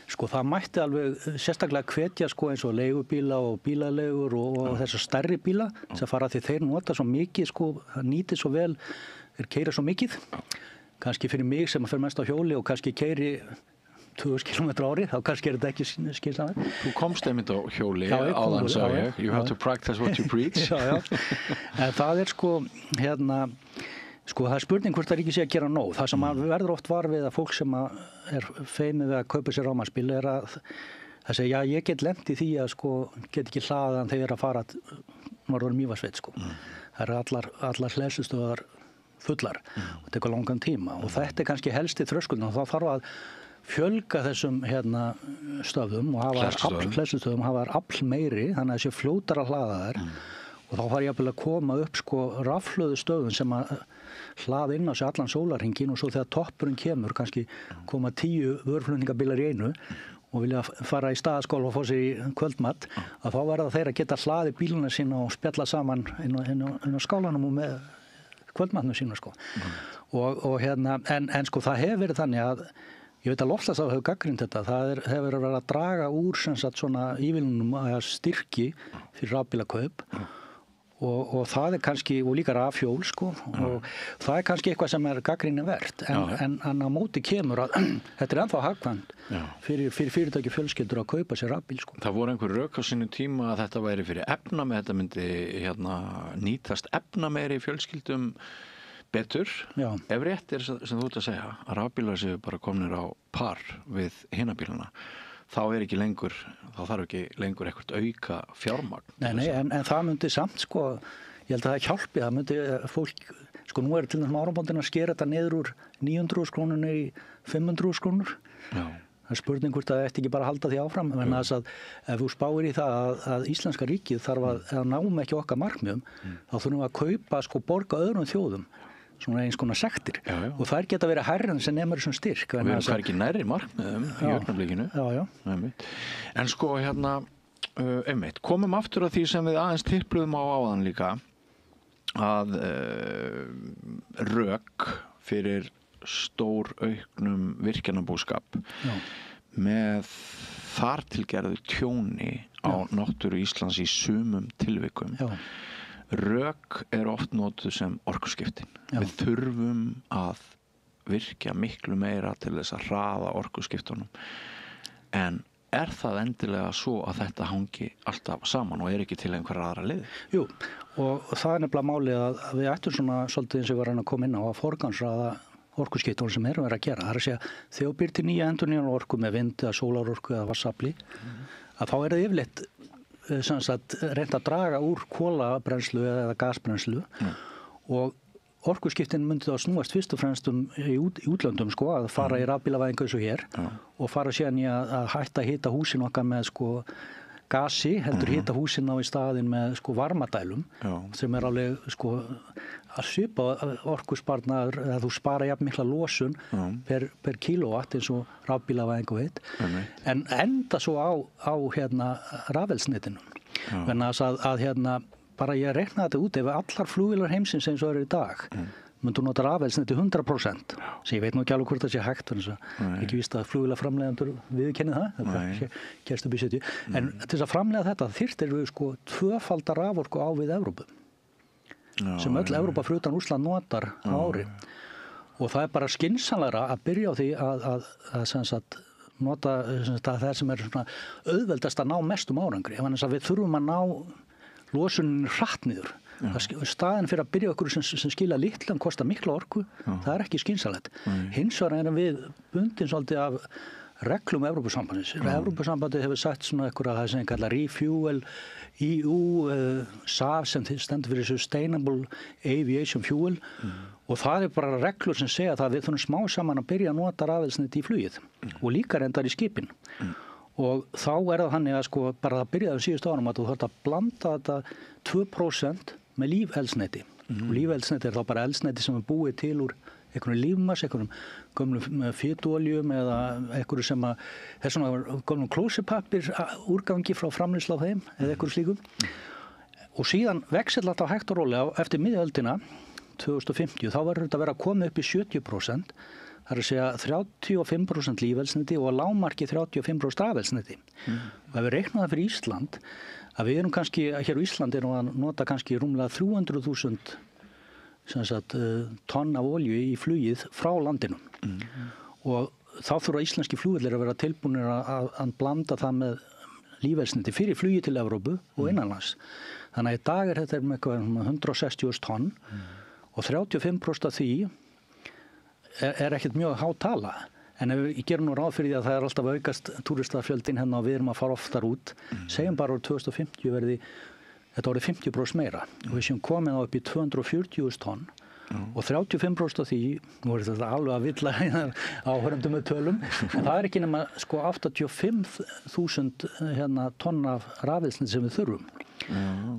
Sko það mætti alveg sérstaklega hvetja sko eins og leigubíla og bílalegur og þessar stærri bíla sem fara því þeir nota svo mikið sko, það nýtir svo vel, þeir keyra svo mikið. Kannski fyrir mig sem fer mest á hjóli og kannski keyri 2000 km á ári, þá kannski er þetta ekki skynsamlegt. Þú komst einmitt á hjóli áðan, sagði ég. You have to practice what you preach. En það er sko, sko það er spurning hvort það ríkið sé að gera nóg. Það sem verður oft var við að fólk sem er feimið við að kaupa sér rafmagnsbíl er að það segja, já ég get lent í því að sko get ekki hlaðan þegar að fara norður Mývatnssveit sko. Það eru allar hleðslustöðvar fullar og tekur langan tíma og þetta er kannski helsti þröskuldin og þá þarf að fjölga þessum stöðum og hafa afl meiri þannig að þessi fljótar að hlaða þær og þá þarf ég að koma upp sko rafhlöðu stöðum sem að hlaða inn á sig allan sólarhringinn og svo þegar toppurinn kemur kannski koma 10 vörflutningabílar í einu og vilja fara í Staðaskóla og fá sér í kvöldmatt að þá verða þeir að geta hlaði bíluna sína og spjalla saman inn á skálanum og með kvöldmatnum sína sko. En sko það hefur verið þannig að ég veit að loftslagsráð hefur gagnrýnt þetta, það hefur verið að draga úr svona ívilnunum að styrki fyrir rafbílakaup og það er kannski, og líka rafhjól sko, og það er kannski eitthvað sem er gagnrýnivert, en á móti kemur að þetta er ennþá hagkvæmt fyrir fyrirtæki fjölskyldur að kaupa sér rafbíl sko. Það voru einhver rök á sínum tíma að þetta væri fyrir efname, þetta myndi nýtast efnameiri fjölskyldum betur, ef rétt er sem þú ert að segja, að rafbílar séu bara komnir á par við hinabílana, þá þarf ekki lengur eitthvað auka fjármagn. Nei, en það myndi samt sko, ég held að það hjálpi, það myndi fólk, sko nú er til þessum árabóndin að skera þetta niður úr 900.000 krónur í 500.000 krónur. Það er spurning hvort það eftir ekki bara að halda því áfram, en þess að ef þú spáir í það að íslenska ríkið þarf að náum ekki okkar markmiðum, þá þurfum við að kaupa sko borga öðrum þjóðum. Svona eins konar sektir og þær geta verið hærri en sem nemur þessum styrk. Við erum hvað ekki nærri markmiðum í augnablikinu. En sko einmitt, komum aftur að því sem við aðeins tippluðum á áðan líka að rök fyrir stór auknum virkjanabúskap með þartilgerðu tjóni á náttúru Íslands í sumum tilvikum. Rök er oft notuð sem orkuskiptin. Við þurfum að virkja miklu meira til þess að hraða orkuskiptunum. En er það endilega svo að þetta hangi alltaf saman og er ekki til einhverja aðra leið? Jú, og það er nefnilega málið að við ættum svona svolítið eins og við varum að koma inn á að forgangsraða orkuskiptunum sem erum verið að gera. Það er að segja, þegar þú býr til nýja endurnýjanlega orku með vind eða sólarorku eða vatnsafli, að þá er það yfirleitt reynt að draga úr kolabrennslu eða gasbrennslu og orkuskiptin myndi þá snúast fyrst og fremst í útlöndum sko, að fara í rafbílavæðingu eins og hér og fara síðan í að hætta að hita húsin okkar með sko gasi, heldur hita húsin á í staðin með sko varmadælum sem alveg sko að svipa orkusparnaður eða þú spara jafn mikla losun per kilowatt eins og rafbílavæðing og veit en enda svo á hérna rafelsnetinu þannig að hérna bara ég reiknaði þetta út ef allar flugvélar heimsins eins og eru í dag myndu nota rafelsneti 100% sem ég veit nú ekki alveg hvort það sé hægt þannig að ekki víst að flugvélaframleiðendur viðurkenni það gerst upp í 70 en til þess að framleiða þetta þyrftir við sko 2-falda raforku á við Evrópu sem öll Evrópa fyrir utan Rússland notar á ári og það bara skynsamlegra að byrja á því að sem sagt nota það sem svona auðveldast að ná mestum árangri ef við þurfum að ná losunin hratt niður staðin fyrir að byrja okkur sem skila litlan kostar mikla orku, það er ekki skynsamlegt hins vegar erum við bundin svolítið af reglum Evrópusambandsins Evrópusambandið hefur sagt svona eitthvað að það sem kallar Refuel EU SAF sem stendur fyrir Sustainable Aviation Fuel og það bara reglur sem segja það að við þurfum smá saman að byrja að nota rafelsneti í flugið og líka reyndar í skipin og þá það þannig að sko bara það byrjaði síðustu árum að þú þarft að blanda þetta 2% með lífeldsneyti og lífeldsneyti þá bara eldsneyti sem búið til úr einhverjum lífmass, einhverjum gömlum fituoljum eða einhverju sem að er svona gömlum klósipappir úrgangi frá framleiðslu á þeim eða einhverju slíkum og síðan vex þetta alltaf hægt og rólega eftir miðöldina 2050 þá verður þetta að vera komið upp í 70% það er að segja 35% lífeldsneyti og lágmarki 35% rafelsneyti og ef við reiknum það fyrir Ísland að við erum kannski, hér á Íslandi erum að nota kannski rúmlega 300.000 tonn af olju í flugið frá landinu og þá þurfa íslenski flugvellir að vera tilbúnir að blanda það með lífeldsneyti fyrir flugið til Evrópu og innanlands þannig að í dag þetta með eitthvað 160.000 tonn og 35% af því er ekkert mjög há tala en ef við gerum nú ráð fyrir því að það er alltaf aukast túristafjöldin hérna og við erum að fara oftar út segjum bara árið 2050 verði þetta orðið 50% meira og við séum komin á upp í 240.000 tonn og 35% af því nú er þetta alveg að villa áhörendum með tölum en það er ekki nema sko 85.000 hérna, tonn af rafelsneti sem við þurfum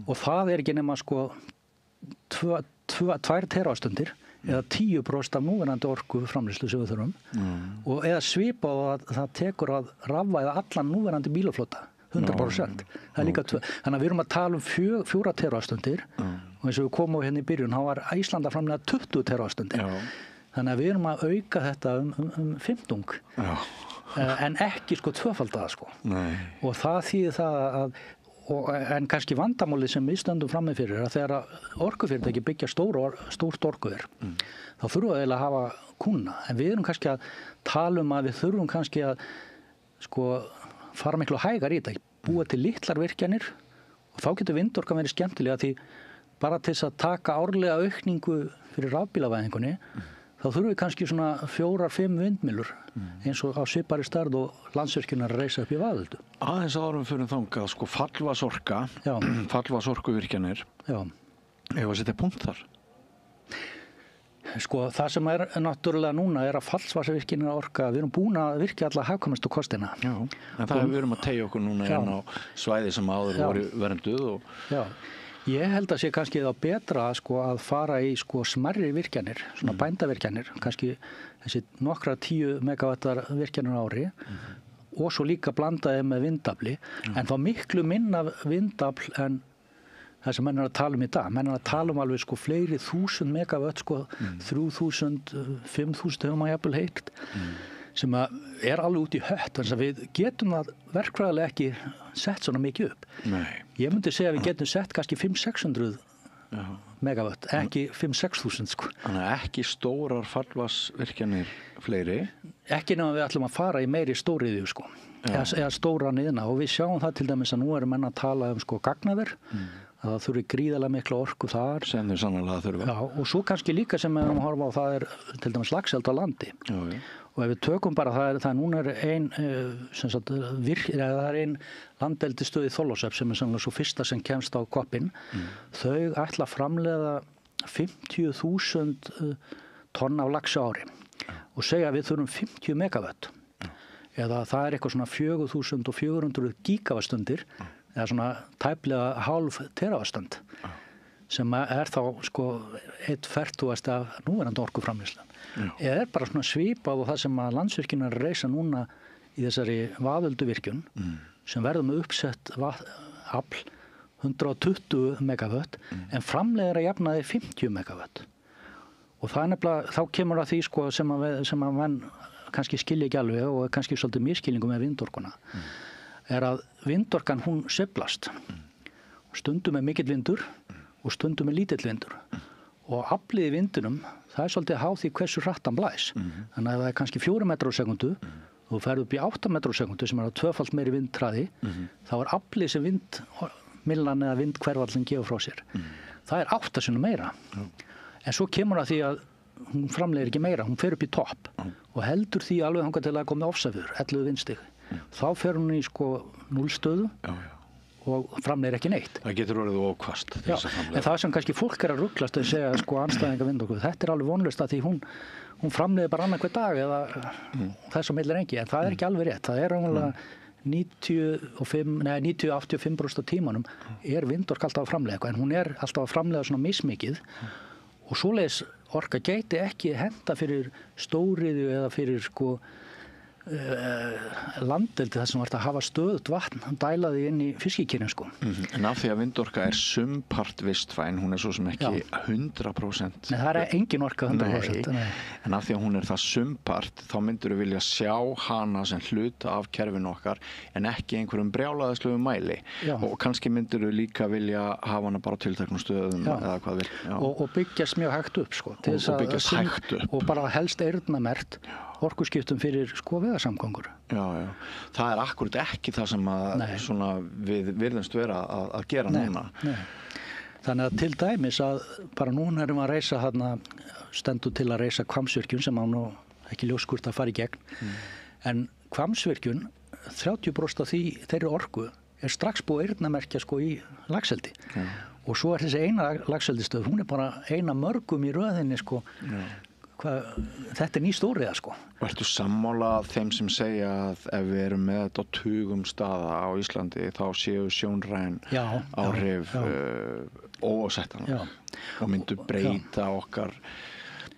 og það er ekki nema sko 2 terawattstundir eða 10% af núverandi orku framleiðslu sem við þurfum og eða svipa að það tekur að rafvæða allan núverandi bílaflota 100%. Það er líka þannig að við erum að tala um 4 terawattstundir og eins og við komum hérna í byrjun þá var Ísland að framleiða 20 terawattstundir þannig að við erum að auka þetta um 15 en ekki sko tvöfaldaða sko og það þýðir það en kannski vandamálið sem við stöndum frammi fyrir að þegar orkufyrirtæki byggja stórt orkuver þá þurfum við að hafa kúnna en við erum kannski að tala um að við þurfum kannski að sko fara miklu hægar í þetta, búa til litlar virkjanir og þá getur vindorkan verið skemmtilega því bara til þess að taka árlega aukningu fyrir rafbílavæðingunni þá þurfum við kannski svona 4-5 vindmyllur eins og á svipari stærð og Landsvirkjunar að reisa upp í Vaðöldu. Aðeins árum fyrir þangað, sko fallvatnsorka, fallvatnsorkuvirkjanir, ef að setja punkt þar? Sko það sem er náttúrulega núna er að fallvatnsvirkjanir orka, við erum búin að virkja alla hagkvæmustu kostina. Já, en það við erum að teygja okkur núna inn á svæði sem áður voru vernduð og... Já. Ég held að sé kannski þá betra sko, að fara í sko, smærri virkjanir, svona bændavirkjanir, kannski þessi nokkra 10 megawattar virkjanir á ári og svo líka blandaði með vindafli, en þá miklu minna vindafl en það sem menn er að tala um í dag. Menn er að tala um alveg sko, fleiri 1000 megawatt, sko, 3000, 5000 hefur maður jafnvel heyrt, sem er alveg út í hött, þannig að við getum það verkfræðilega ekki sett svona mikið upp. Nei. Ég myndi segja að við getum sett kannski 500-600 megawatt, ekki 5-6.000 sko. Þannig að ekki stórar fallvatnsvirkjanir fleiri? Ekki nema við ætlum að fara í meiri stóriðju sko, eða stóra niðna og við sjáum það til dæmis að nú erum menn að tala um sko gagnaver, að það þurfi gríðarlega mikla orku þar. Sem þau sannarlega þurfa. Já, og svo kannski líka sem við erum að horfa á það er til dæmis laxeldi á landi. Já. Og ef við tökum bara það núna er ein landeldisstöð í Þorlákshöfn sem er sannlega svo fyrsta sem kemst á koppinn. Þau ætla að framleiða 50.000 tonn af laxi á ári og segja að við þurfum 50 megawatt. Eða það er eitthvað svona 4.400 gigawattstundir eða svona tæplega hálf teravattsstund sem þá sko 1/40 af núverandi orkuframleiðslan. Eða bara svona svipað og það sem að Landsvirkjun er að reisa núna í þessari Vaðölduvirkjun sem verður með uppsett afl 120 megawatt en framleiðir að jafnaði 50 megawatt. Og það nefnilega, þá kemur að því sko sem að menn kannski skilja ekki alveg og kannski svolítið miskilningu með vindorkuna að vindorkan hún sveiflast. Stundum er mikill vindur og stundum er lítill vindur og aflið í vindunum það svolítið háð því hversu hratt hann blæs. Þannig að það kannski 4 metrar á sekundu og þú ferð upp í 8 metrar á sekundu sem tvöfalt meiri vindhraði þá aflið sem vindmyllan eða vindhverfallin gefur frá sér. Það 8 sinnum meira. En svo kemur að því að hún framleiðir ekki meira, hún fer upp í topp og heldur því alveg þangað til að koma ofsafjör, 11 vindstig. Þá fer hún í sko 0 stöðu og framleiðir ekki neitt. Það getur orðið ókvast. En það sem kannski fólk að ruglast að segja sko andstæðinga vindorku, þetta alveg vonlaust að því hún framleiðir bara annað hver dag eða þess að millir engi, en það ekki alveg rétt. Það umlega 90-85% af tímanum vindork alltaf að framleiða, en hún alltaf að framleiða svona mismikið og svoleiðis orka gæti ekki henta fyrir stóriðu eða fyrir sko landeldi þar sem vart að hafa stöðugt vatn dælaði inn í fiskikynnin sko. En af því að vindorka sumpart vistvæn, hún svo sem ekki 100%. Nei, það engin orka 100%. Nei. En af því að hún það sumpart, þá myndur við vilja sjá hana sem hluta af kerfinu okkar en ekki einhverjum brjálaðislegu mæli. Og kannski myndur við líka vilja hafa hana bara tilteknum stöðum eða hvað vil. Og byggjast mjög hægt upp sko. Og byggjast hægt upp. Og bara helst eyrnamert orkuskiptum fyrir sko vegasamgöngur. Já. Það akkurat ekki það sem svona við virðumst vera að gera núna. Nei. Þannig að til dæmis að bara núna erum að reisa stendur til að reisa Hvammsvirkjun sem á nú ekki ljóskurt að fara í gegn. En Hvammsvirkjun, 30% af þeirri orku strax búið eyrnamerkja sko í laxeldi. Og svo þessi eina laxeldistöð, hún bara eina mörgum í röðinni sko. Þetta ný stóriða sko. Ertu sammála þeim sem segja að ef við erum með þetta á tugum staða á Íslandi þá séu sjónræn áhrif óásættanlega og myndu breyta okkar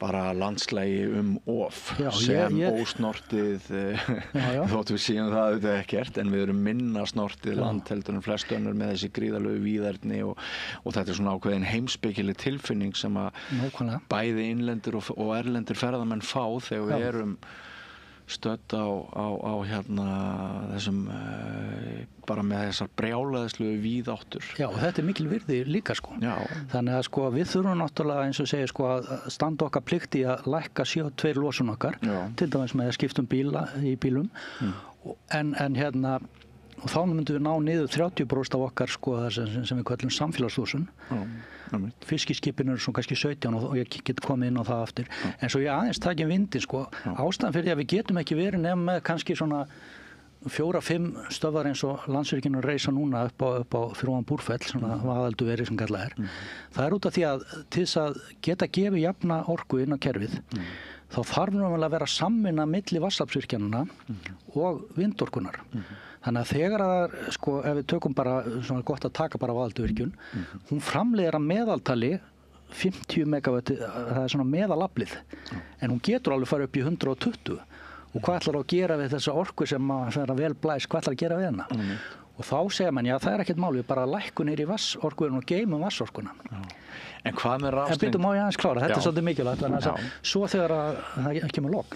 bara landslægi of sem ósnortið þóttu við síðan það auðvitað ekkert en við erum minna snortið land heldur en flest önnur með þessi gríðarlegu víðerni og þetta svona ákveðin heimspekileg tilfinning sem að bæði innlendir og erlendir ferðamenn fá þegar við erum stödd á þessum bara með þessar brjálaðislu víðáttur. Já, og þetta mikil virði líka sko. Já. Þannig að sko við þurfum náttúrulega eins og segja sko að standa okkar plikt í að lækka CO2 losun okkar, til dæmis með að skipta bíla í bílum en og þá myndum við ná niður 30% af okkar sko sem við kallum samfélagslosun. Fiskiskipin eru svo kannski 17 og ég get komið inn á það aftur. En svo ég aðeins takið vindin sko. Ástæðan fyrir því að við getum ekki verið nema með kannski svona 4-5 stöðvar eins og Landsvirkjun reisa núna upp á fyrir ofan Búrfell, svona Vaðölduveri sem kallað Það út af því að til þess að geta gefið jafna orku inn á kerfið, þá þarf nú að vera samvinna milli vatnsaflsvirkjanna og vindorkunar. Þannig að þegar sko, ef við tökum bara, svona gott að taka bara Vaðölduvirkjun, hún framleiðir að meðaltali 50 megawatt, það svona meðalaflið, en hún getur alveg fara upp í 120. Og hvað ætlar að gera við þessa orku sem að vel blæs, hvað ætlar að gera við hana? Og þá segja man, já það ekkert mál, við bara lækkum niður í vatnsorkuðun og geymum vatnsorkuna. En hvað með rafstöng? En byrju, má ég aðeins klára, þetta svolítið mikilvægt, þannig að svo þegar það kemur logn,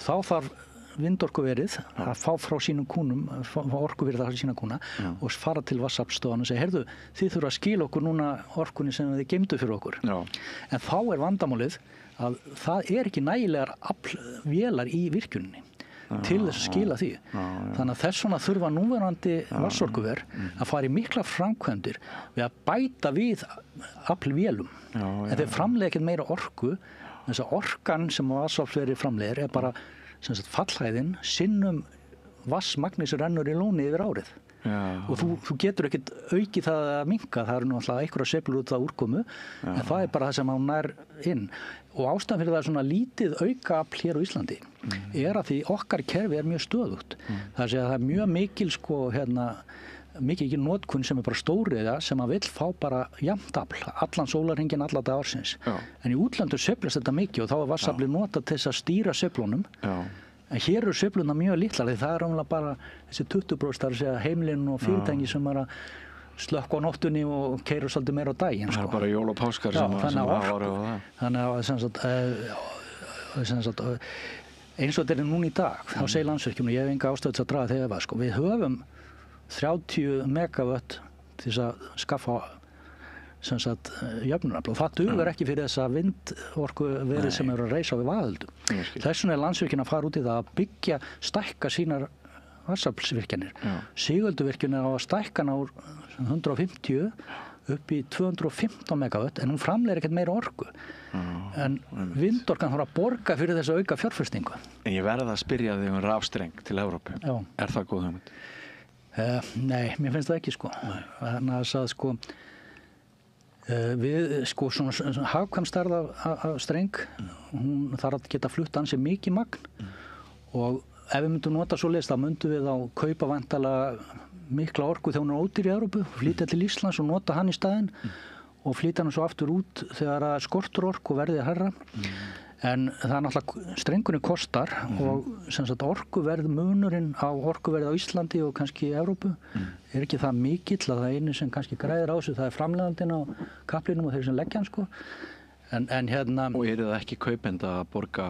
þá þarf vindorkuverið að fá frá sínum kúnum, fá orkuverið frá sína kúna og fara til vatnsaflsstofan og segja, heyrðu, þið þurfa að skila okkur núna orkunni sem þið geymdu fyrir okkur. En þá vandamálið að það ekki nægilegar aflvélar í virkjuninni til þess að skila því. Þannig að þess vegna þurfa núverandi vatnsorkuver að fara í mikla framkvæmdir við að bæta við aflvélum. En þeir framleiða ekkert meira orku, þess að orkan sem vatnsaflsveri framleiðir bara fallhæðin sinnum vatnsmagni sem rennur í lóni yfir árið. Og þú getur ekkert aukið það að minnka, það nú alltaf einhverja sveiflur út það úrkomu, en það bara það sem hún nær inn. Og ástæðan fyrir það svona lítið aukaafl hér á Íslandi að því okkar kerfi mjög stöðugt. Það sé að það mjög mikil sko mikið ekki notkun sem bara stóriða sem að vill fá bara jafnt afl, allan sólarhringinn alla dag ársins. En í útlöndum sveiflast þetta mikið og þá er vatnsaflið notað til þess að stýra sveiflunum. En hér eru sveiflurnar mjög litlar því það er bara þessi 20%, það er að segja heimilin og fyrirtæki sem er að slökkva á nóttunni og keyra svolítið meira á daginn. Það er bara jól og páskar sem hafa árið á það. Þannig að sem sagt, eins og þetta er núna í dag, þá segir Landsvirkjun og ég hef enga ástæðu til að draga þegar það, við höfum 30 megavött til þess að skaffa jöfnunarafl og það dugar ekki fyrir þessa vindorku verið sem eru að reisa við Vaðöldum. Þess vegna er Landsvirkjun að fara út í það að byggja, stækka sínar vatnsaflsvirkjanir. Sigölduvirkjun er á að stækka hana úr 150 upp í 215 megavött en hún framleiðir ekkert meira orku. En vindorkan þarf að borga fyrir þessa auka fjárfestingu. En ég verð að spyrja þig rafstreng til Evrópu. Er það góð hugmynd? Nei, mér finnst það ekki Þannig að við svona hagkvæm stærð af streng, hún þarf að geta flutt ansi mikið magn og ef við myndum nota svoleiðis þá myndum við á kaupa væntanlega mikla orku þegar hún er ódýr í Evrópu, flytja til Íslands og nota hann í staðinn og flytja hann svo aftur út þegar að skortur orku verði hærra. En það er náttúrulega, strengurinn kostar og sem sagt orkuverð munurinn á orkuverð á Íslandi og kannski í Evrópu er ekki það mikill að það einu sem kannski græðir á þessu, það er framleiðandinn á kaplinum og þeir sem leggja hann En hérna... Og eru það ekki kaupenda að borga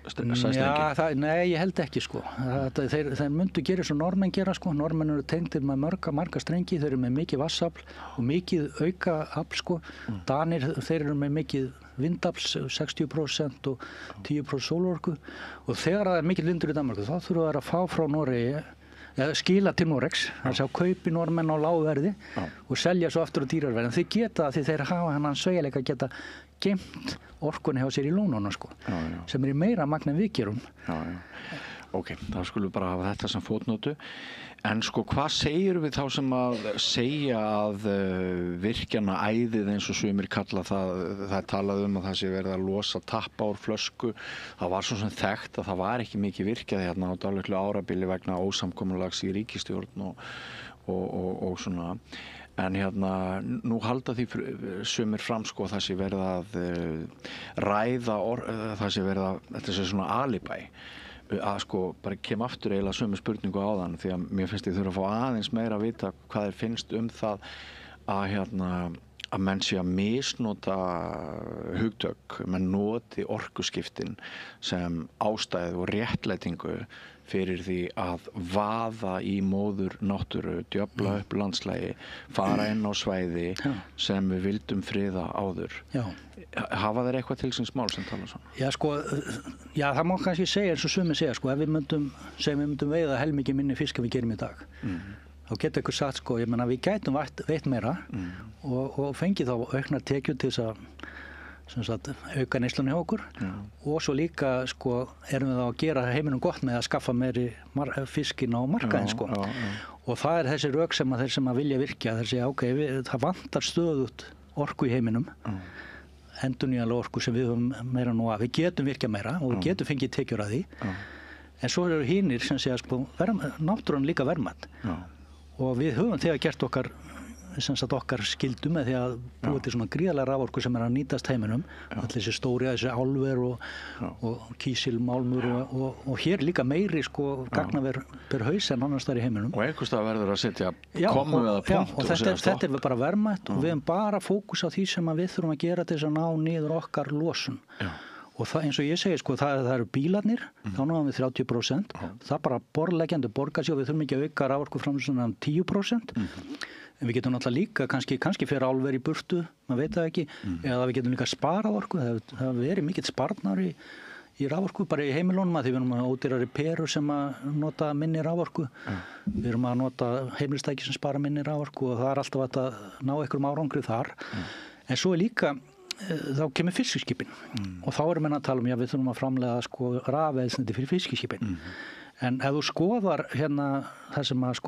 sæstrengi? Nei, ég held ekki þeir myndu gera svo normenn gera normenn eru tengdir með marga strengi, þeir eru með mikið vatnsafl og mikið auka afl Danir, þeir eru með mikið vindafls 60% og 10% sólorku og þegar það er mikill vindur í Danmarku þá þurfa þær að fá frá Noregi eða skila til Noregs, þess að kaupi normenn á lágu verði og selja svo aftur á dýrarverði en þeir geta því þeir hafa hennan sveigjanleika geta geymt orkunni hjá sér í lónunum sem er í meira magn en við gerum. Ok, þá skulum við bara hafa þetta sem fótnótu. En hvað segir við þá sem að segja að virkjana æðið eins og sumir kalla það er talað að það sé verið að losa tappa úr flösku. Það var svo sem þekkt að það var ekki mikið virkjað hérna á dálitlu árabili vegna ósamkomulags í ríkisstjórn og svona. En nú halda því sumir fram það sé verið að ræða, það sé verið að, þetta sé svona alibæ. Að bara kem aftur eiginlega sömu spurningu á þann því að mér finnst ég þurfa að fá aðeins meira að vita hvað þeir finnst það að menn sé að misnota hugtök, menn noti orkuskiptin sem ástæðu og réttlætingu fyrir því að vaða í móður náttúru, djöfla upp landslægi, fara inn á svæði sem við vildum friða áður. Hafa þeir eitthvað til síns mál sem tala svona? Já, það má kannski segja eins og sumir segja, ef við myndum veiða helmingi minni fisk en við gerum í dag. Þá getur ykkur sagt, ég meina við gætum veitt meira og fengið þá auknar tekjur til þess að auka neyslunni hjá okkur og svo líka erum við þá að gera heiminum gott með að skaffa meiri fiskinn á markaðinn og það er þessi rök sem þeir sem að vilja virkja þeir segja það vantar stöðugt orku í heiminum endurnýjanlega orku sem við höfum meira nú að við getum virkja meira og við getum fengið tekjur að því en svo eru hinir sem segja náttúran líka verðmætt og við höfum þegar gert okkar skildu með því að búa til svona gríðarlega raforku sem er að nýtast heiminum allir þessi stóri, þessi álver og kísilmálmur og hér líka meiri gagnaver per haus en annars þar í heiminum og einhvers það verður að setja komu eða punkt og þetta er bara verðmætt og við hefum bara fókus á því sem við þurfum að gera til þess að ná niður okkar losun og það, eins og ég segi, það eru bílarnir þá náðum við 30% það bara borðleggjandi borgar sig og við þurfum ekki að auka raforku framleiðsluna 10% en við getum náttúrulega líka kannski fyrir álver í burtu, maður veit það ekki eða við getum líka sparað orku það verið mikill sparnar í raforku bara í heimilónum að því við erum að ódýrari perur sem að nota minni raforku við erum að nota heimilistæki sem spara minni raforku og það er alltaf að ná einhverjum árangri þar en svo er líka þá kemur fiskiskipin og þá erum við að tala við þurfum að framleiða rafeldsneyti fyrir fiskiskipin en ef þú skoðar það sem að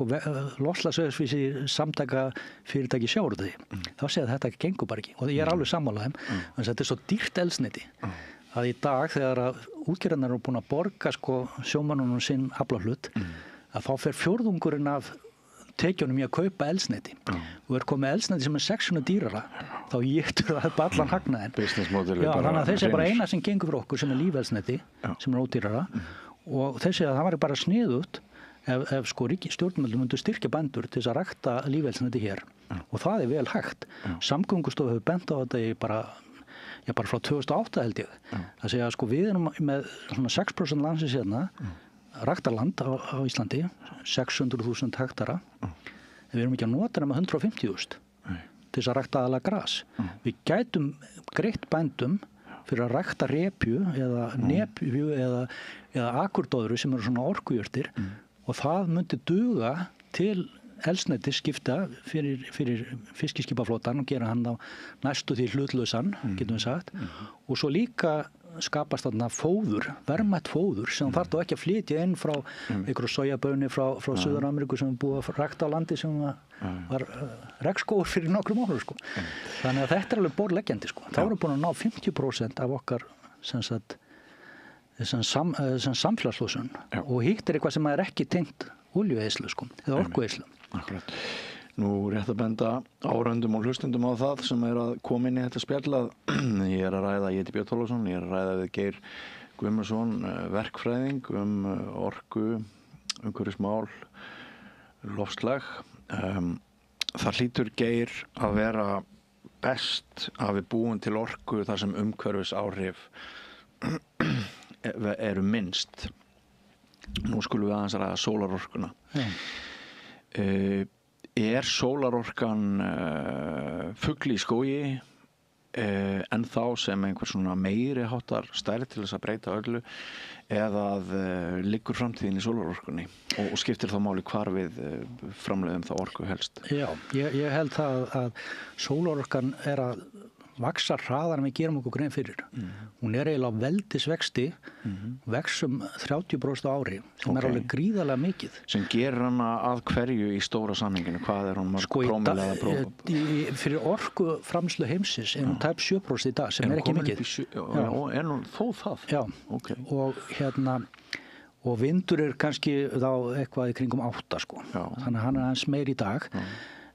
loftslagsvísi samtaka fyrirtæki sjávarútvegi þá segja að þetta gengur bara ekki og ég er alveg sammála þeim en þetta er svo dýrt eldsneyti að í dag þegar að útgerðarnar eru búin að borga sjómönnunum sinn aflahlut að þá fer fjórðungurinn af tekjunum í að kaupa eldsneyti og komið eldsneyti sem 600 dýrara þá étur það upp allan hagnaðinn. Þannig að þessi bara eina sem gengur fyrir okkur sem lífeldsneyti sem ódýrara og þessi að það var bara sniðugt ef sko stjórnvöld myndu styrkja bændur til þess að rækta lífeldsneyti hér og það vel hægt. Samgöngustofa hefur bent á þetta í bara frá 2008 held ég. Það segja sko við erum með svona 6% landsins hérna, ræktarland á Íslandi, 600.000 hektara. Við erum ekki að nota nema 150.000 til þess að rækta aðalega gras. Við gætum greitt bændum fyrir að rækta repju eða nepju eða akurdóðru sem eru svona orkujurtir og það myndi duga til eldsneyti skipta fyrir fiskiskipaflotan og gera hann á næstu því hlutlausan, getum við sagt. Og svo líka skapast þarna fóður, verðmætt fóður sem þarf þá ekki að flytja inn frá einhverju sojaböni frá Suður-Ameríku sem er búið að rækta á landi sem var regnskógur fyrir nokkrum árum sko. Þannig að þetta alveg borðleggjandi sko. Það voru búin að ná 50% af okkar samfélagslosun og hitt eitthvað sem er ekki tengt olíueyðslu sko, eða orkueyðslu. Akkurat. Nú rétt að benda áhorfendum og hlustendum á það sem að koma inn í þetta spjall að ég að ræða, ég heiti Björn Þorláksson, ég að ræða við Geir Guðmundsson, verkfræðing orku, umhverfismál, loftslag. Það hlýtur Geir að vera best að við búum til orku þar sem umhverfisáhrif eru minnst. Nú skulum við aðeins ræða sólarorkuna. Sólarorkan fugl í skógi en þá sem einhver svona meiri háttar stærð til þess að breyta öllu eða liggur framtíðin í sólarorkunni og skiptir þá máli hvar við framleiðum þá orku helst? Já, ég held það að sólarorkan að vaxa hraðar en við gerum okkur grein fyrir. Hún eiginlega veldisvexti, vex 30% á ári, sem alveg gríðarlega mikið. Sem gerir hana að hverju í stóra samhenginu? Hvað hún mörg prómil eða próf? Fyrir orkuframleiðslu heimsins hún tæp 7% í dag, sem ekki mikið. En hún þó það? Já, og vindur kannski þá eitthvað í kringum 8 sko. Þannig að hann aðeins meir í dag.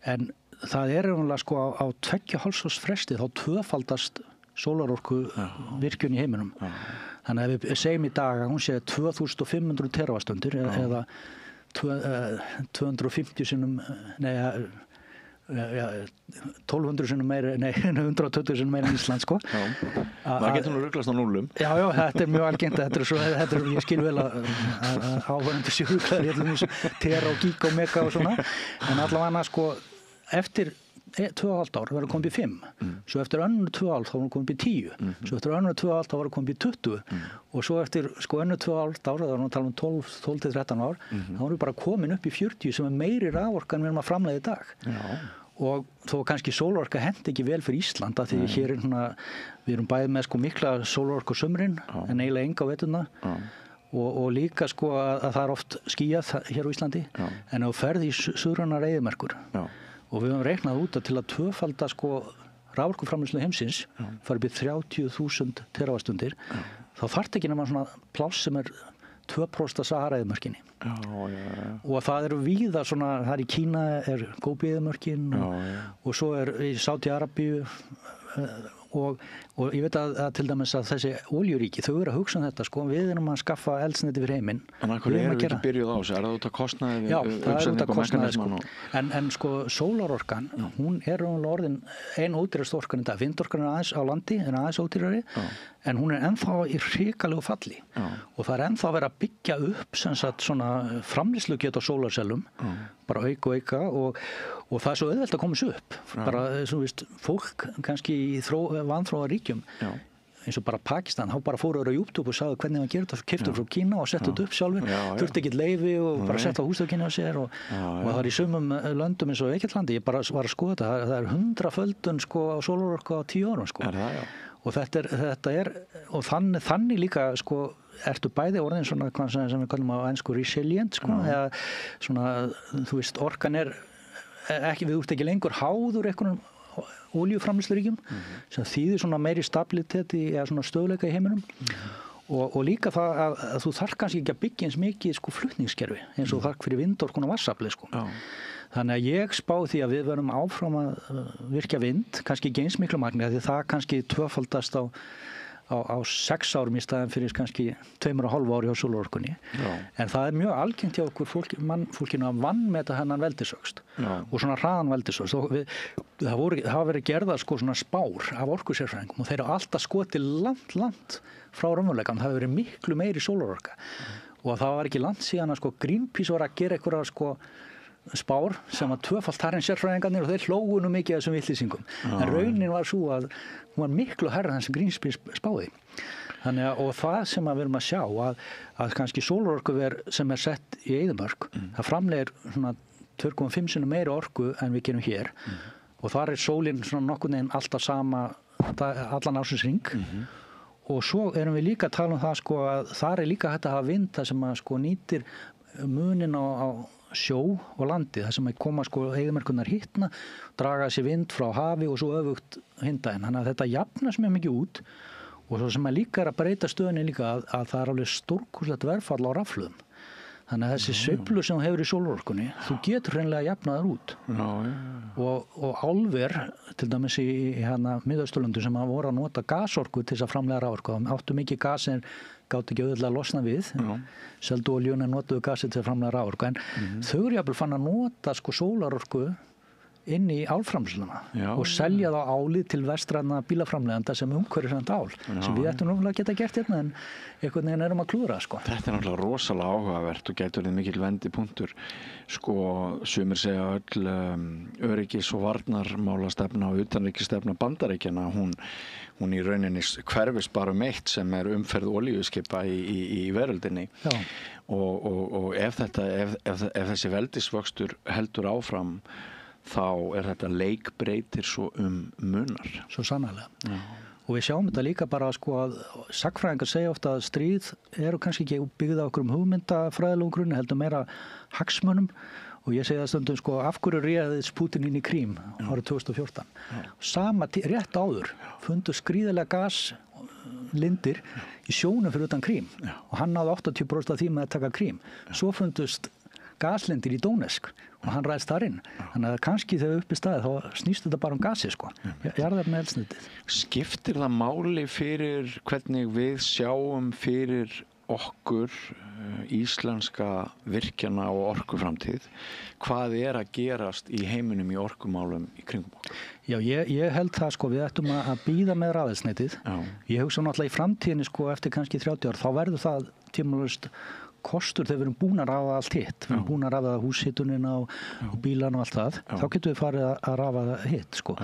En það raunlega sko á 2,5 árs fresti þá tvöfaldast sólarorku virkjun í heiminum. Þannig að við segjum í dag að hún sé 2500 terawattstundir eða 250 sinnum, 1200 sinnum meira, 120 sinnum meira en Ísland sko. Það getur nú ruglast á núlum. Já, þetta mjög algengt. Ég skil vel að áhverjandur séu ruglaðir í öllum þessu tera og gíga og mega og svona. En allavega sko eftir 2,5 ár var það komið í 5, svo eftir önnur 2,5 þá var það komið í 10, svo eftir önnur 2,5 þá var það komið í 20 og svo eftir önnur 2,5 ár, það var að tala um 12-13 ár, þá var við bara komin upp í 40 sem meiri raforka en við erum að framleiða í dag. Og þó kannski sólarorka henti ekki vel fyrir Ísland af því hér við erum bæði með sko mikla sólarorku sumrin en eiginlega enga á veturna. Og líka sko að það oft skýjað hér á Íslandi en ef þú ferð í suðrænar eyðimerkur og við höfum reiknað út að til að tvöfalda sko raforkuframleiðslu heimsins fara upp í 30.000 terawattstundir þá þarf ekki nema svona pláss sem 2% af Sahara-eyðimörkinni. Og það víða svona, það í Kína Góbi-eyðimörkin og svo í Sádi-Arabíu og ég veit að til dæmis að þessi olíuríki, þau að hugsa þetta sko, við erum að skaffa eldsneyti fyrir heiminn. En hverju erum við ekki byrjuð á þessu? Það út af kostnaði? Já, það út af kostnaði sko. En sko sólarorkan, hún orðin ein ódýrast orkan í dag. Vindorkan aðeins á landi, aðeins ódýrari, en hún ennþá í hrikalegu falli. Og það ennþá að vera að byggja upp sem sagt svona framleiðslugeta á sólarsellum, bara auka og það svo auðvelt að koma þessu upp. Bara, svo veist, fólk kannski í vanþróa ríkjum eins og bara Pakistan, þá bara fóruður á YouTube og sagði hvernig það gerir þetta, keyptu frá Kína og settu þetta upp sjálfur, þurfti ekki leyfi og bara settu á hústökinni á sér og það er í sumum löndum eins og Egyptalandi, ég bara var að skoða þetta, það 100-földun sko á sólarorku á 10 árum sko. Og þetta og þannig líka sko ertu bæði orðin svona hvað sem við kallum á ensku resilient sko, eða svona þú veist orkan ekki, við ert ekki lengur háður einhvern olíuframleiðsluríkjum sem þýðir svona meiri stabilitet eða svona stöðleika í heiminum og líka það að þú þarf kannski ekki að byggja eins mikið sko flutningskerfi eins og þarf fyrir vindorkun og vatnsafli sko. Þannig að ég spá því að við verum áfram að virkja vind, kannski ekki eins miklu magni, því það kannski tvöfaldast á 6 árum í staðin fyrir kannski 2,5 ári á sólarorkunni. En það er mjög algengt hjá okkur fólkinu að vanmeta hennan veldisvöxt og svona hraðan veldisvöxt. Það hafa verið gerðar sko svona spár af orkusérfræðingum og þeir eru alltaf skotið langt frá raunveruleikanum. Það hefur verið miklu meiri sólarorka og það var ekki langt síðan að sko Greenpeace var að gera einhverja sko spár sem að tvöfalt þar en sérfræðingarnir og þeir hlógu nú mikið af þessum vitleysingum. En raunin var svo að hún var miklu hærra en sem Greenpeace spáði. Þannig að, og það sem að við erum að sjá að kannski sólarorkuver sem sett í eyðimörk, það framlegir svona 2,5 sinnum meiri orku en við gerum hér og þar sólin svona nokkurn veginn alltaf sama allan ársins hring. Og svo erum við líka að tala það sko að þar líka hægt að hafa vind það sem að sko nýtir munin á sjó og landi, það sem að koma sko eyðimörkurnar hitna, draga sér vind frá hafi og svo öfugt hindaginn. Þannig að þetta jafnast mjög mikið út og svo sem að líka að breyta stöðunni líka að það alveg stórkostlegt verðfall á rafhlöðum. Þannig að þessi sveiflur sem þú hefur í sólarorkunni, þú getur hreinlega jafnaðar út. Og álver, til dæmis í Miðausturlöndum sem að voru að nota gasorku til þess að framleiða raforku, áttu mikið gas en gátt ekki auðvitað að losna við, seldu olíuna notuðu gasið til að framleiða raforku, en þau eru jafnvel fann að nota sko sólarorku inn í álframleiðsluna og selja þá álið til vestræna bílaframleiðanda sem umhverfisvænt ál sem við ættum náttúrulega að geta gert hérna en einhvern veginn erum að klúðra sko. Þetta er náttúrulega rosalega áhugavert og gætur þið mikil vendipunktur sko, sumir segja öll öryggis- og varnarmálastefna og utanríkisstefna Bandaríkjanna hún í rauninni hverfist bara eitt sem umferð olíuskipa í veröldinni og ef þessi veldisvöxtur heldur áfram þá þetta leikbreytir svo munar. Svo sannarlega. Og við sjáum þetta líka bara sko að sagnfræðingar segja ofta að stríð eru kannski ekki byggða okkur hugmyndafræðilegum grunni, heldur meira hagsmunum og ég segi það stundum sko af hverju réðist Putin inn í Krím árið 2014. Sama rétt áður fundu skríðilega gaslindir í sjónum fyrir utan Krím og hann náði 80% af því með að taka Krím. Svo fundust gaslindir í Donetsk og hann ræðst þar inn. Þannig að kannski þegar uppi staðið þá snýst þetta bara gasi sko. Jarðefni eldsneytið. Skiptir það máli fyrir hvernig við sjáum fyrir okkur íslenska virkjana og orkuframtíð hvað að gerast í heiminum í orkumálum í kringum okkur? Já, ég held það sko, við ættum að bíða með rafeldsneytið. Ég hugsa náttúrulega í framtíðinni sko eftir kannski 30 ár, þá verður það tímalaust kostur þegar við erum búin að rafa allt hitt. Við erum búin að rafa húshitunina og bílana og allt það. Þá getum við farið að rafa hitt sko.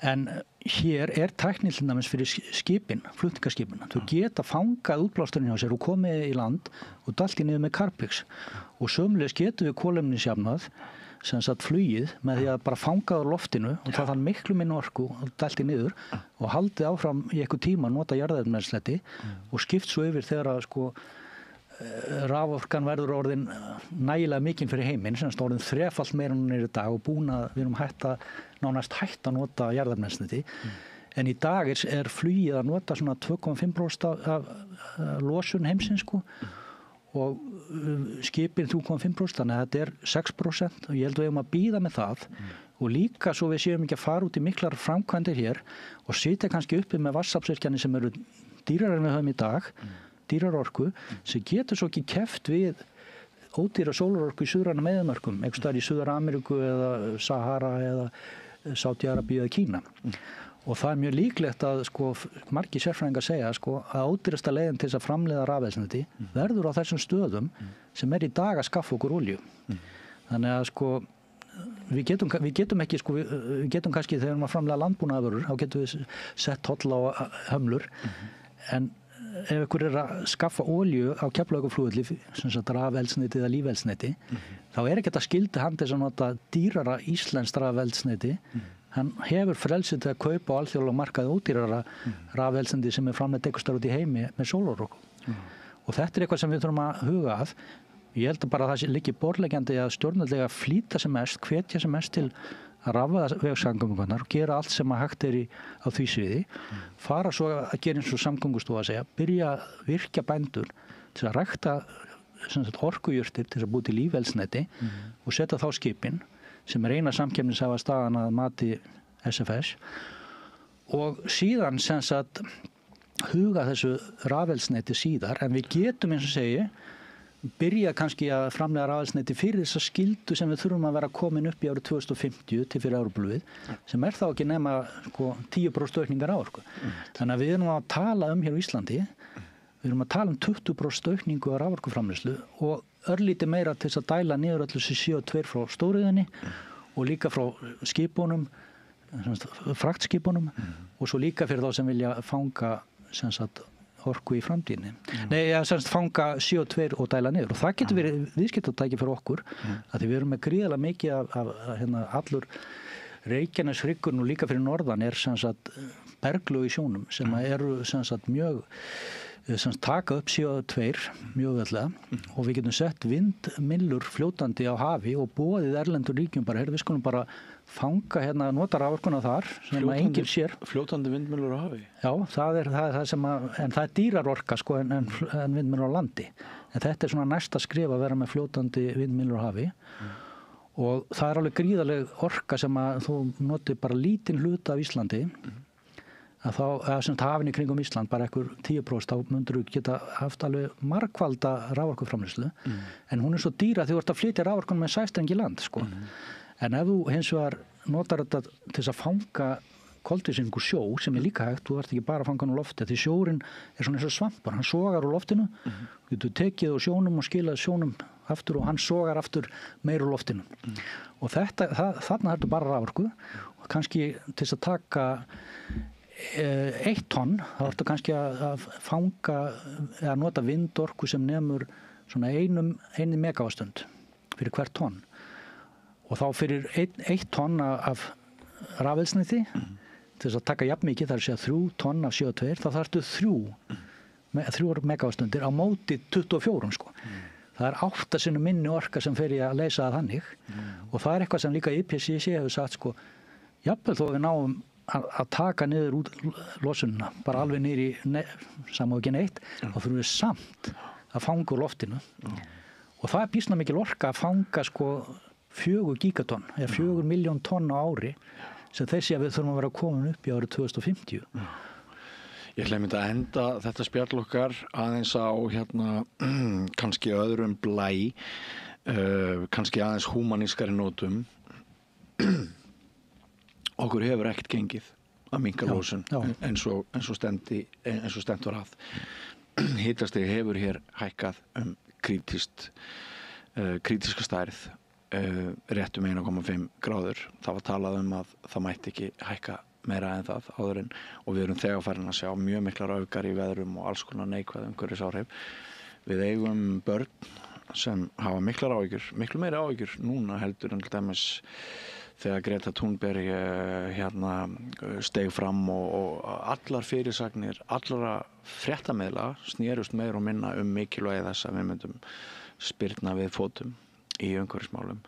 En hér tækni til dæmis fyrir skipin, flutningaskipin. Þau geta fangað útblásturinn hjá sér og komið í land og dalti niður með Carbfix. Og sömulegis getum við kolefnisjafnað, sem sagt flugið, með því að bara fangað á loftinu og það þarf miklu minni orku og dalti niður og haldið áfram í einhver tíma nota jarðefnaeldsneyti og skipt svo yfir þegar að sko raforkan verður orðin nægilega mikinn fyrir heiminn, sem orðin þrefalt meira en hún í dag og við erum nánast hætt að nota jarðefnaeldsneyti. En í dag flugið að nota svona 2,5% af losun heimsins sko og skipin 3,5%, þannig að þetta er 6% og ég held að við erum að bíða með það og líka svo við séum ekki að fara út í miklar framkvæmdir hér og sitja kannski uppi með vatnsaflsvirkjanir sem eru dýrar en við höfum í dag, dýrar orku, sem getur svo ekki keppt við ódýra sólarorku í suðræna eyðimörkum, einhvers staðar í Suður-Ameríku eða Sahara eða Sádi-Arabíu eða Kína. Og það er mjög líklegt að sko, margir sérfræðingar segja sko, að ódýrasta leiðin til þess að framleiða rafeldsneyti verður á þessum stöðum sem í dag að skaffa okkur olíu. Þannig að sko, við getum ekki, sko, við getum kannski þegar við erum að framleiða landbúnaðarvörur, þá getum við sett toll á hömlur, en ef ykkur að skaffa olíu á Keflavíkurflugvelli, sem sagt rafeldsneyti eða lífeldsneyti, þá ekki þetta skyldi hann til að nota dýrara íslenskt rafeldsneyti. Hann hefur frelsið til að kaupa á alþjóðlegum markaði ódýrara rafeldsneyti sem framleitt einhvers staðar út í heimi með sólarorku. Og þetta eitthvað sem við þurfum að huga að. Ég held bara að það liggi borðleggjandi að stjórnvöld að flýta sem mest, hvetja sem mest til að rafa vegsamgöngunar og gera allt sem að hægt á því sviði, fara svo að gera eins og Samgöngustofa að segja, byrja að virkja bændur til að rækta orkujurtir til að búi til lífeldsneyti og setja þá skipin sem eina samkeppnishæfa staðan að mati SFS og síðan sem sagt huga þessu rafeldsneyti síðar en við getum eins og segi byrja kannski að framlega rafeldsneyti fyrir þessa skyldu sem við þurfum að vera komin upp í árið 2050 til fyrir Evrópulöfið sem þá ekki nema 10% aukningar á orku. Þannig að við erum að tala hér á Íslandi, við erum að tala 20% aukningu á raforkuframleiðslu og örlítið meira til þess að dæla niður öllu þessi CO2 frá stóriðunni og líka frá skipunum, fraktskipunum og svo líka fyrir þá sem vilja fanga sem sagt orku í framtíðinni. Nei, sem sagt fanga CO2 og dæla niður og það getur verið viðskiptatæki fyrir okkur að því við erum með gríðarlega mikið af allur Reykjaneshryggur og líka fyrir norðan sem sagt berglög í sjónum sem eru sem sagt mjög sem taka upp CO2 mjög veðlega og við getum sett vindmyllur fljótandi á hafi og boðið erlendur ríkjum bara, við skulum bara fanga nota raforkuna þar sem enginn sér. Fljótandi vindmyllur á hafi? Já, það er það sem en það er dýrar orka sko en vindmyllur á landi. En þetta er svona næsta skref að vera með fljótandi vindmyllur á hafi og það er alveg gríðarleg orka sem að þú noti bara lítinn hluta af Íslandi að sem hafinn í kringum Ísland bara ekkur 10% þá myndur þú geta haft alveg margfalda raforkuframleiðslu en hún er svo dýra því þú ert að flytja raforkunum með sæstrengi land sko. En ef þú hins vegar notar þetta til þess að fanga koltvísýring úr sjó sem er líka hægt, þú ert ekki bara að fanga hann úr lofti því sjórinn er svona eins og svampar, hann sogar úr loftinu, þú getur tekið úr sjónum og skilað sjónum aftur og hann sogar aftur meir úr loftinu. Og þarna ertu bara raforku og kannski til þess að taka 1 tonn, þá ertu kannski að fanga eða nota vindorku sem nemur svona 1 megavastund fyrir hvert tonn og þá fyrir 1 tonn af rafeldsneyti til þess að taka jafn mikið, það er að segja 3 tonn af CO2, þá þarftu 3 megavastundir á móti 24 sko. Það er 8 sinnum minni orka sem fer í að leysa það þannig og það er eitthvað sem líka IPCC hefur sagt sko, jafnvel þó við náum að taka niður út losununa bara alveg niður í saman og ekki neitt þá fyrir við samt að fanga úr loftinu og það er býsna mikil orka að fanga sko 4 gigatonn eða 4 miljón tonn á ári sem þessi að við þurfum að vera komin upp í árið 2050. Ég ætla einmitt að enda þetta spjall okkar aðeins á kannski öðrum blæ kannski aðeins húmanískari nótum okkur hefur ekkert gengið að minnka losun eins og stend var að. Hitastig hefur hér hækkað krítíska stærð rétt 1,5 gráður. Það var talað að það mætti ekki hækka meira en það áður en og við erum þegar farin að sjá mjög miklar öfgar í veðrum og alls konar neikvæð umhverfisáhrif. Við eigum börn sem hafa miklar áhyggjur, miklu meiri áhyggjur núna heldur en til dæmis þegar Greta Thunberg steig fram og allar fyrirsagnir, allra fréttamiðla snerust meir og minna mikilvægi þess að við myndum spyrna við fótum í umhverfismálum.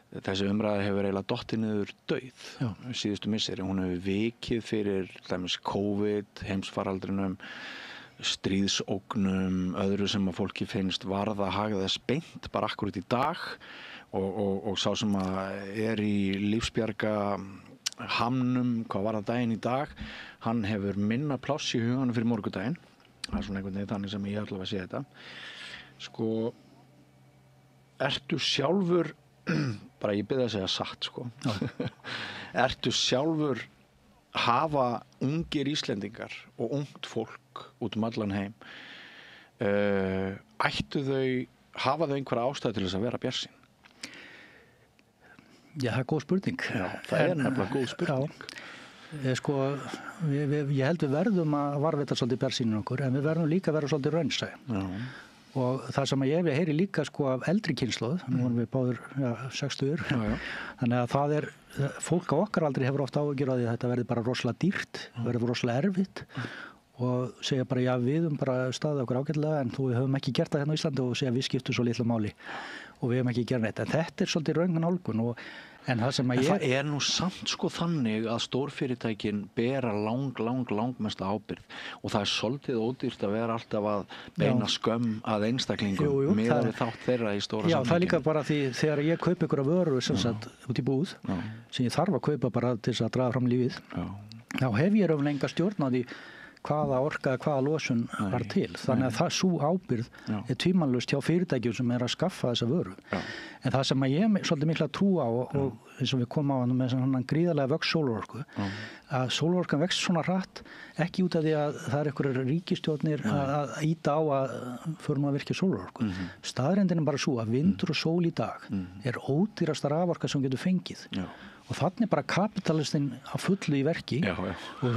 Þessi umræða hefur eiginlega dottið niður dauð síðustu misseri. Hún hefur vikið fyrir dæmis COVID, heimsfaraldrinum, stríðsógnum, öðru sem að fólki finnst varða haga þess beint bara akkurat í dag. Og sá sem að í lífsbjarga hamnum, hvað var það daginn í dag, hann hefur minna pláss í huganum fyrir morgundaginn. Það er svona einhvern veginn þannig sem ég allavega sé þetta. Sko, ertu sjálfur, bara ég byrði að segja satt sko, ertu sjálfur hafa ungir Íslendingar og ungt fólk út allan heim, hafa þau einhverja ástæðu til þess að vera bjartsýn? Já, það er góð spurning. Já, það er nefnilega góð spurning. Já, sko, ég held við verðum að varðveita svolítið bjartsýnin okkur, en við verðum líka að vera svolítið raunsæ. Og það sem ég heyri líka sko af eldri kynslóð, nú erum við báður 60, þannig að það er, fólk á okkar aldrei hefur oft áhyggjur á því að þetta verði bara rosalega dýrt, verði rosalega erfitt og segja bara já, við bara staðið okkur ágætlega en við höfum ekki gert það hérna á Íslandi og segja við skiptum svo litlu máli og við höfum ekki gert neitt. En þetta er svolítið röng nálgun En það sem að það er nú samt sko þannig að stórfyrirtækin bera langmesta ábyrgð og það er svolítið ódýrt að vera alltaf að beina skömm að einstaklingum miðað við þátt þeirra í stóra samhenginu. Já, það er líka bara því þegar ég kaupi ykkur vöru sem sagt út í búð sem ég þarf að kaupa bara til þess að draga fram lífið, þá hef ég raunlega enga stjórn á því hvaða orka, hvaða losun var til. Þannig að það sú ábyrgð er tvímælalaust hjá fyrirtækjum sem er að skaffa þessa vöru. En það sem að ég svolítið mikla trú á og eins og við komum á hann með svona gríðarlega vöxt sólarorku, að sólarorkan vext svona hratt, ekki út af því að það er einhverjar ríkisstjórnir að ýta á að förum að virkja sólarorku. Staðreyndin er bara svo að vindur og sól í dag er ódýrasta raforka sem getur fengið. Og þannig bara kapitalistinn að fullu í verki. Og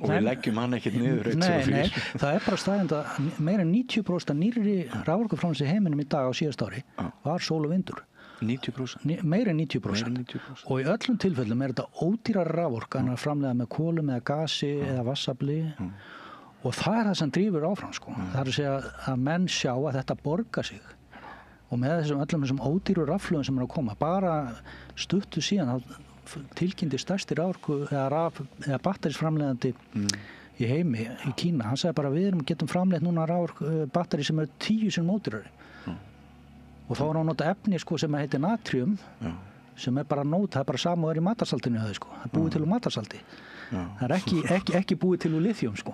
við leggjum hann ekkert niður. Nei, það er bara staðrind að meira en 90% nýrri raforkuframleiðslu í heiminum í dag á síðast ári var sól og vindur. 90%? Meira en 90%. Og í öllum tilfellum er þetta ódýrar raforka en að framleiða með kolum eða gasi eða vassafli. Og það er það sem drífur áfram, sko. Það er að segja að menn sjá að þetta borgar sig. Og með öllum þessum ódýru rafhlöðum sem er að koma, bara stuttu síðan tilkynnti stærsti raforku eða batterísframleiðandi í heimi í Kína. Hann sagði bara við getum framleitt núna batteri sem er 10 sinnum ódýrari. Og þá var hann að nota efni sko, sem heitir natrium sem er bara það er bara sama og er í matarsaltinu sko. Það er búið til úr matarsalti. Það er ekki búið til úr lithium sko.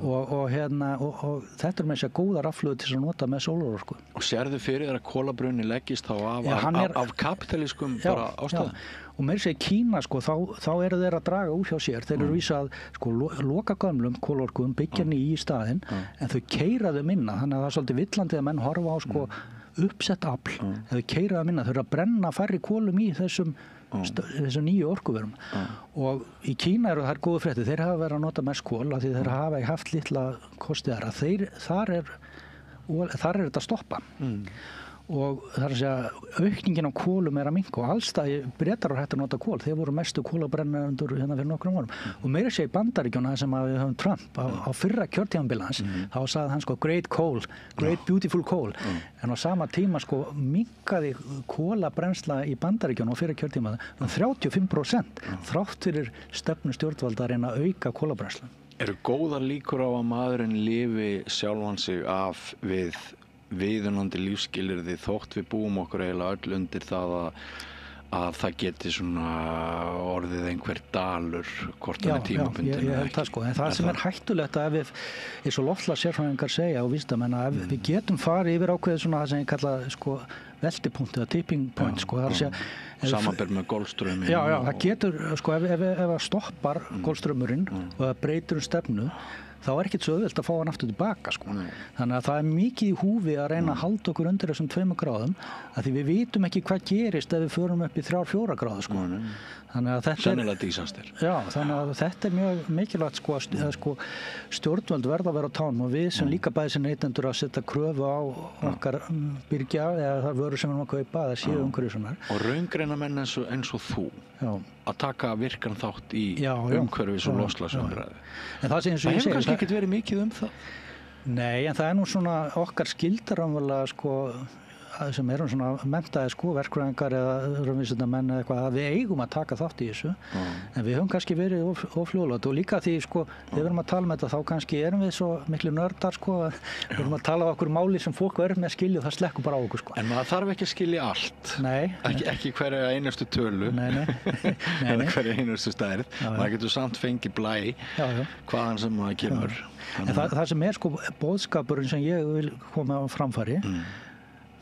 Og þetta með þess að góða rafhlöðu til að nota með sólarorku. Og sérðu fyrir þér að kolabrunni leggist þá af kapitalískum bara ástæðum? Og meira segja í Kína sko, þá eru þeir að draga úr hjá sér. Þeir eru vísa að sko, loka gömlum kólorkum, byggja nýja í staðinn, en þau keyra þau minna. Þannig að það er svolítið villandi að menn horfa á sko, uppsett afl, ef þau keyra þau minna. Þau eru að brenna færri kolum í þessum nýju orkuverum. Og í Kína eru þær góðu fréttir. Þeir hafa verið að nota mest kol af því þeir hafa ekki haft litla kosti þar er þetta að stoppa. Og það er að segja aukningin á kolum er að minnka og allstaði Bretar hægt að nota kol. Þeir voru mestu kolabrennendur hérna fyrir nokkrum árum. Og meira segja í Bandaríkjunum sem við höfum Trump á fyrra kjörtímabili hans, þá sagði hann sko great coal, great beautiful coal. En á sama tíma sko minnkaði kolabrennsla í Bandaríkjunum á fyrra kjörtímabili 35% þrátt fyrir stefnu stjórnvalda að reyna að auka kolabrennslu. Eru góðar líkur á að maðurinn lifi sjálfan sig af við viðunandi lífsskilyrði þótt við búum okkur eiginlega öll undir það að það geti svona orðið einhver dalur hvort hann er tímabundin eða ekki. Sko. En það sem er hættulegt að ef við, eins og loftslagssérfræðingar segja og vísindamenn að ef við getum farið yfir ákveðið svona það sem ég kalla sko veltipunkt eða tipping point sko. Samanber með Golfstrauminn. Já, það getur, sko ef það stoppar Golfstraumurinn og það breytir stefnu þá er ekkert svo auðvelt að fá hann aftur tilbaka sko. Þannig að það er mikið í húfi að reyna að halda okkur undir þessum 2 gráðum að því við vitum ekki hvað gerist ef við förum upp í 3-4 gráður sko. Þannig að þetta sennilega dísaster. Já, þannig að þetta er mjög mikilvægt sko að sko stjórnvöld verða að vera á tánum og við sem líka bæði sem neytendur að setja kröfu á okkar byrgja eða það vörur sem við erum að kaupa eða séu umhverfisvinnar. Og raungreynamenn eins og þú að taka virkan þátt í umhverfis og loftslagsumræðu. Það hefur kannski ekkert verið mikið það? Nei, en það er nú svona okkar skildaramvöla sko sem erum svona menntaði sko verkfræðingar eða raunvísindamenn eða eitthvað að við eigum að taka þátt í þessu en við höfum kannski verið ofljóðlátt og líka því sko þegar við erum að tala með þetta þá kannski erum við svo miklu nördar sko við erum að tala á okkur máli sem fólk verður með að skilja og það slekkur bara á okkur sko. En maður þarf ekki að skilja allt. Nei. Ekki hverja einustu tölu. Nei. Eða hverja einustu stærð. Maður getur samt fengið blæ hvaðan sem maður kemur. En það sem er sko boðskapurinn sem ég vil koma á framfæri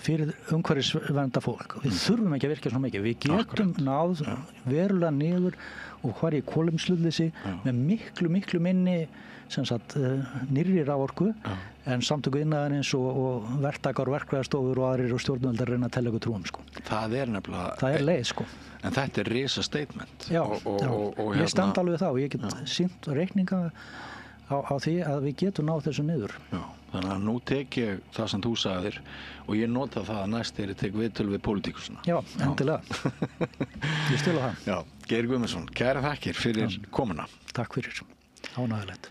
fyrir umhverfisvernda fólk. Við þurfum ekki að virka svona mikið. Við getum náð verulega niður og hvar í kolumnsludleysi með miklu minni sem sagt nýrri raforku en samtöku iðnaðarins og verktakar og verkfræðistofur og aðrir og stjórnvöldar reyna að tella ykkur trúum sko. Það er nefnilega. Það er leið sko. En þetta er risa statement. Já, ég stend alveg þá og ég get sýnt reikninga á því að við getum náð þessu niður. Já, þannig að nú tek ég það sem þú sagðir og ég nota það að næst þegar ég tek viðtöl við pólitíkusina. Já, endilega. Ég stila það. Já, Geir Guðmundsson, kæra þakkir fyrir komuna. Takk fyrir. Ánægilegt.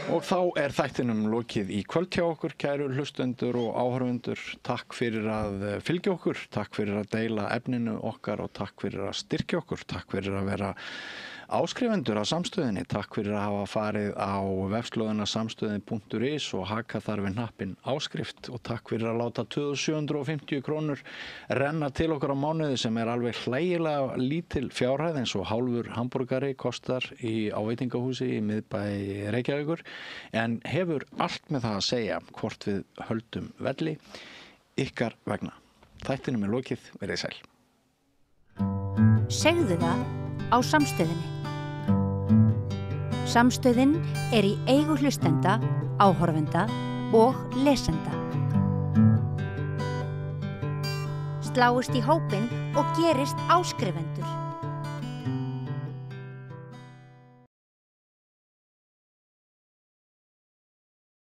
Og þá þættinum lokið í kvöld hjá okkur, kæru hlustendur og áhorfendur. Takk fyrir að fylgja okkur, takk fyrir að deila efninu okkar og takk fyrir að styrkja okkur, takk fyrir að vera áskrifendur á Samstöðinni, takk fyrir að hafa farið á vefslóðina samstöðin.is og haka þar við hnappinn áskrift og takk fyrir að láta 2750 krónur renna til okkur á mánuði sem alveg hlægilega lítil fjárhæð eins og hálfur hamborgari kostar á veitingahúsi í miðbæ Reykjavíkur en hefur allt með það að segja hvort við höldum velli ykkar vegna. Þættinum lokið, verið sæl. Segðu það á Samstöðinni. Samstöðin í eigu hlustenda, áhorfenda og lesenda. Sláist í hópinn og gerist áskrifendur.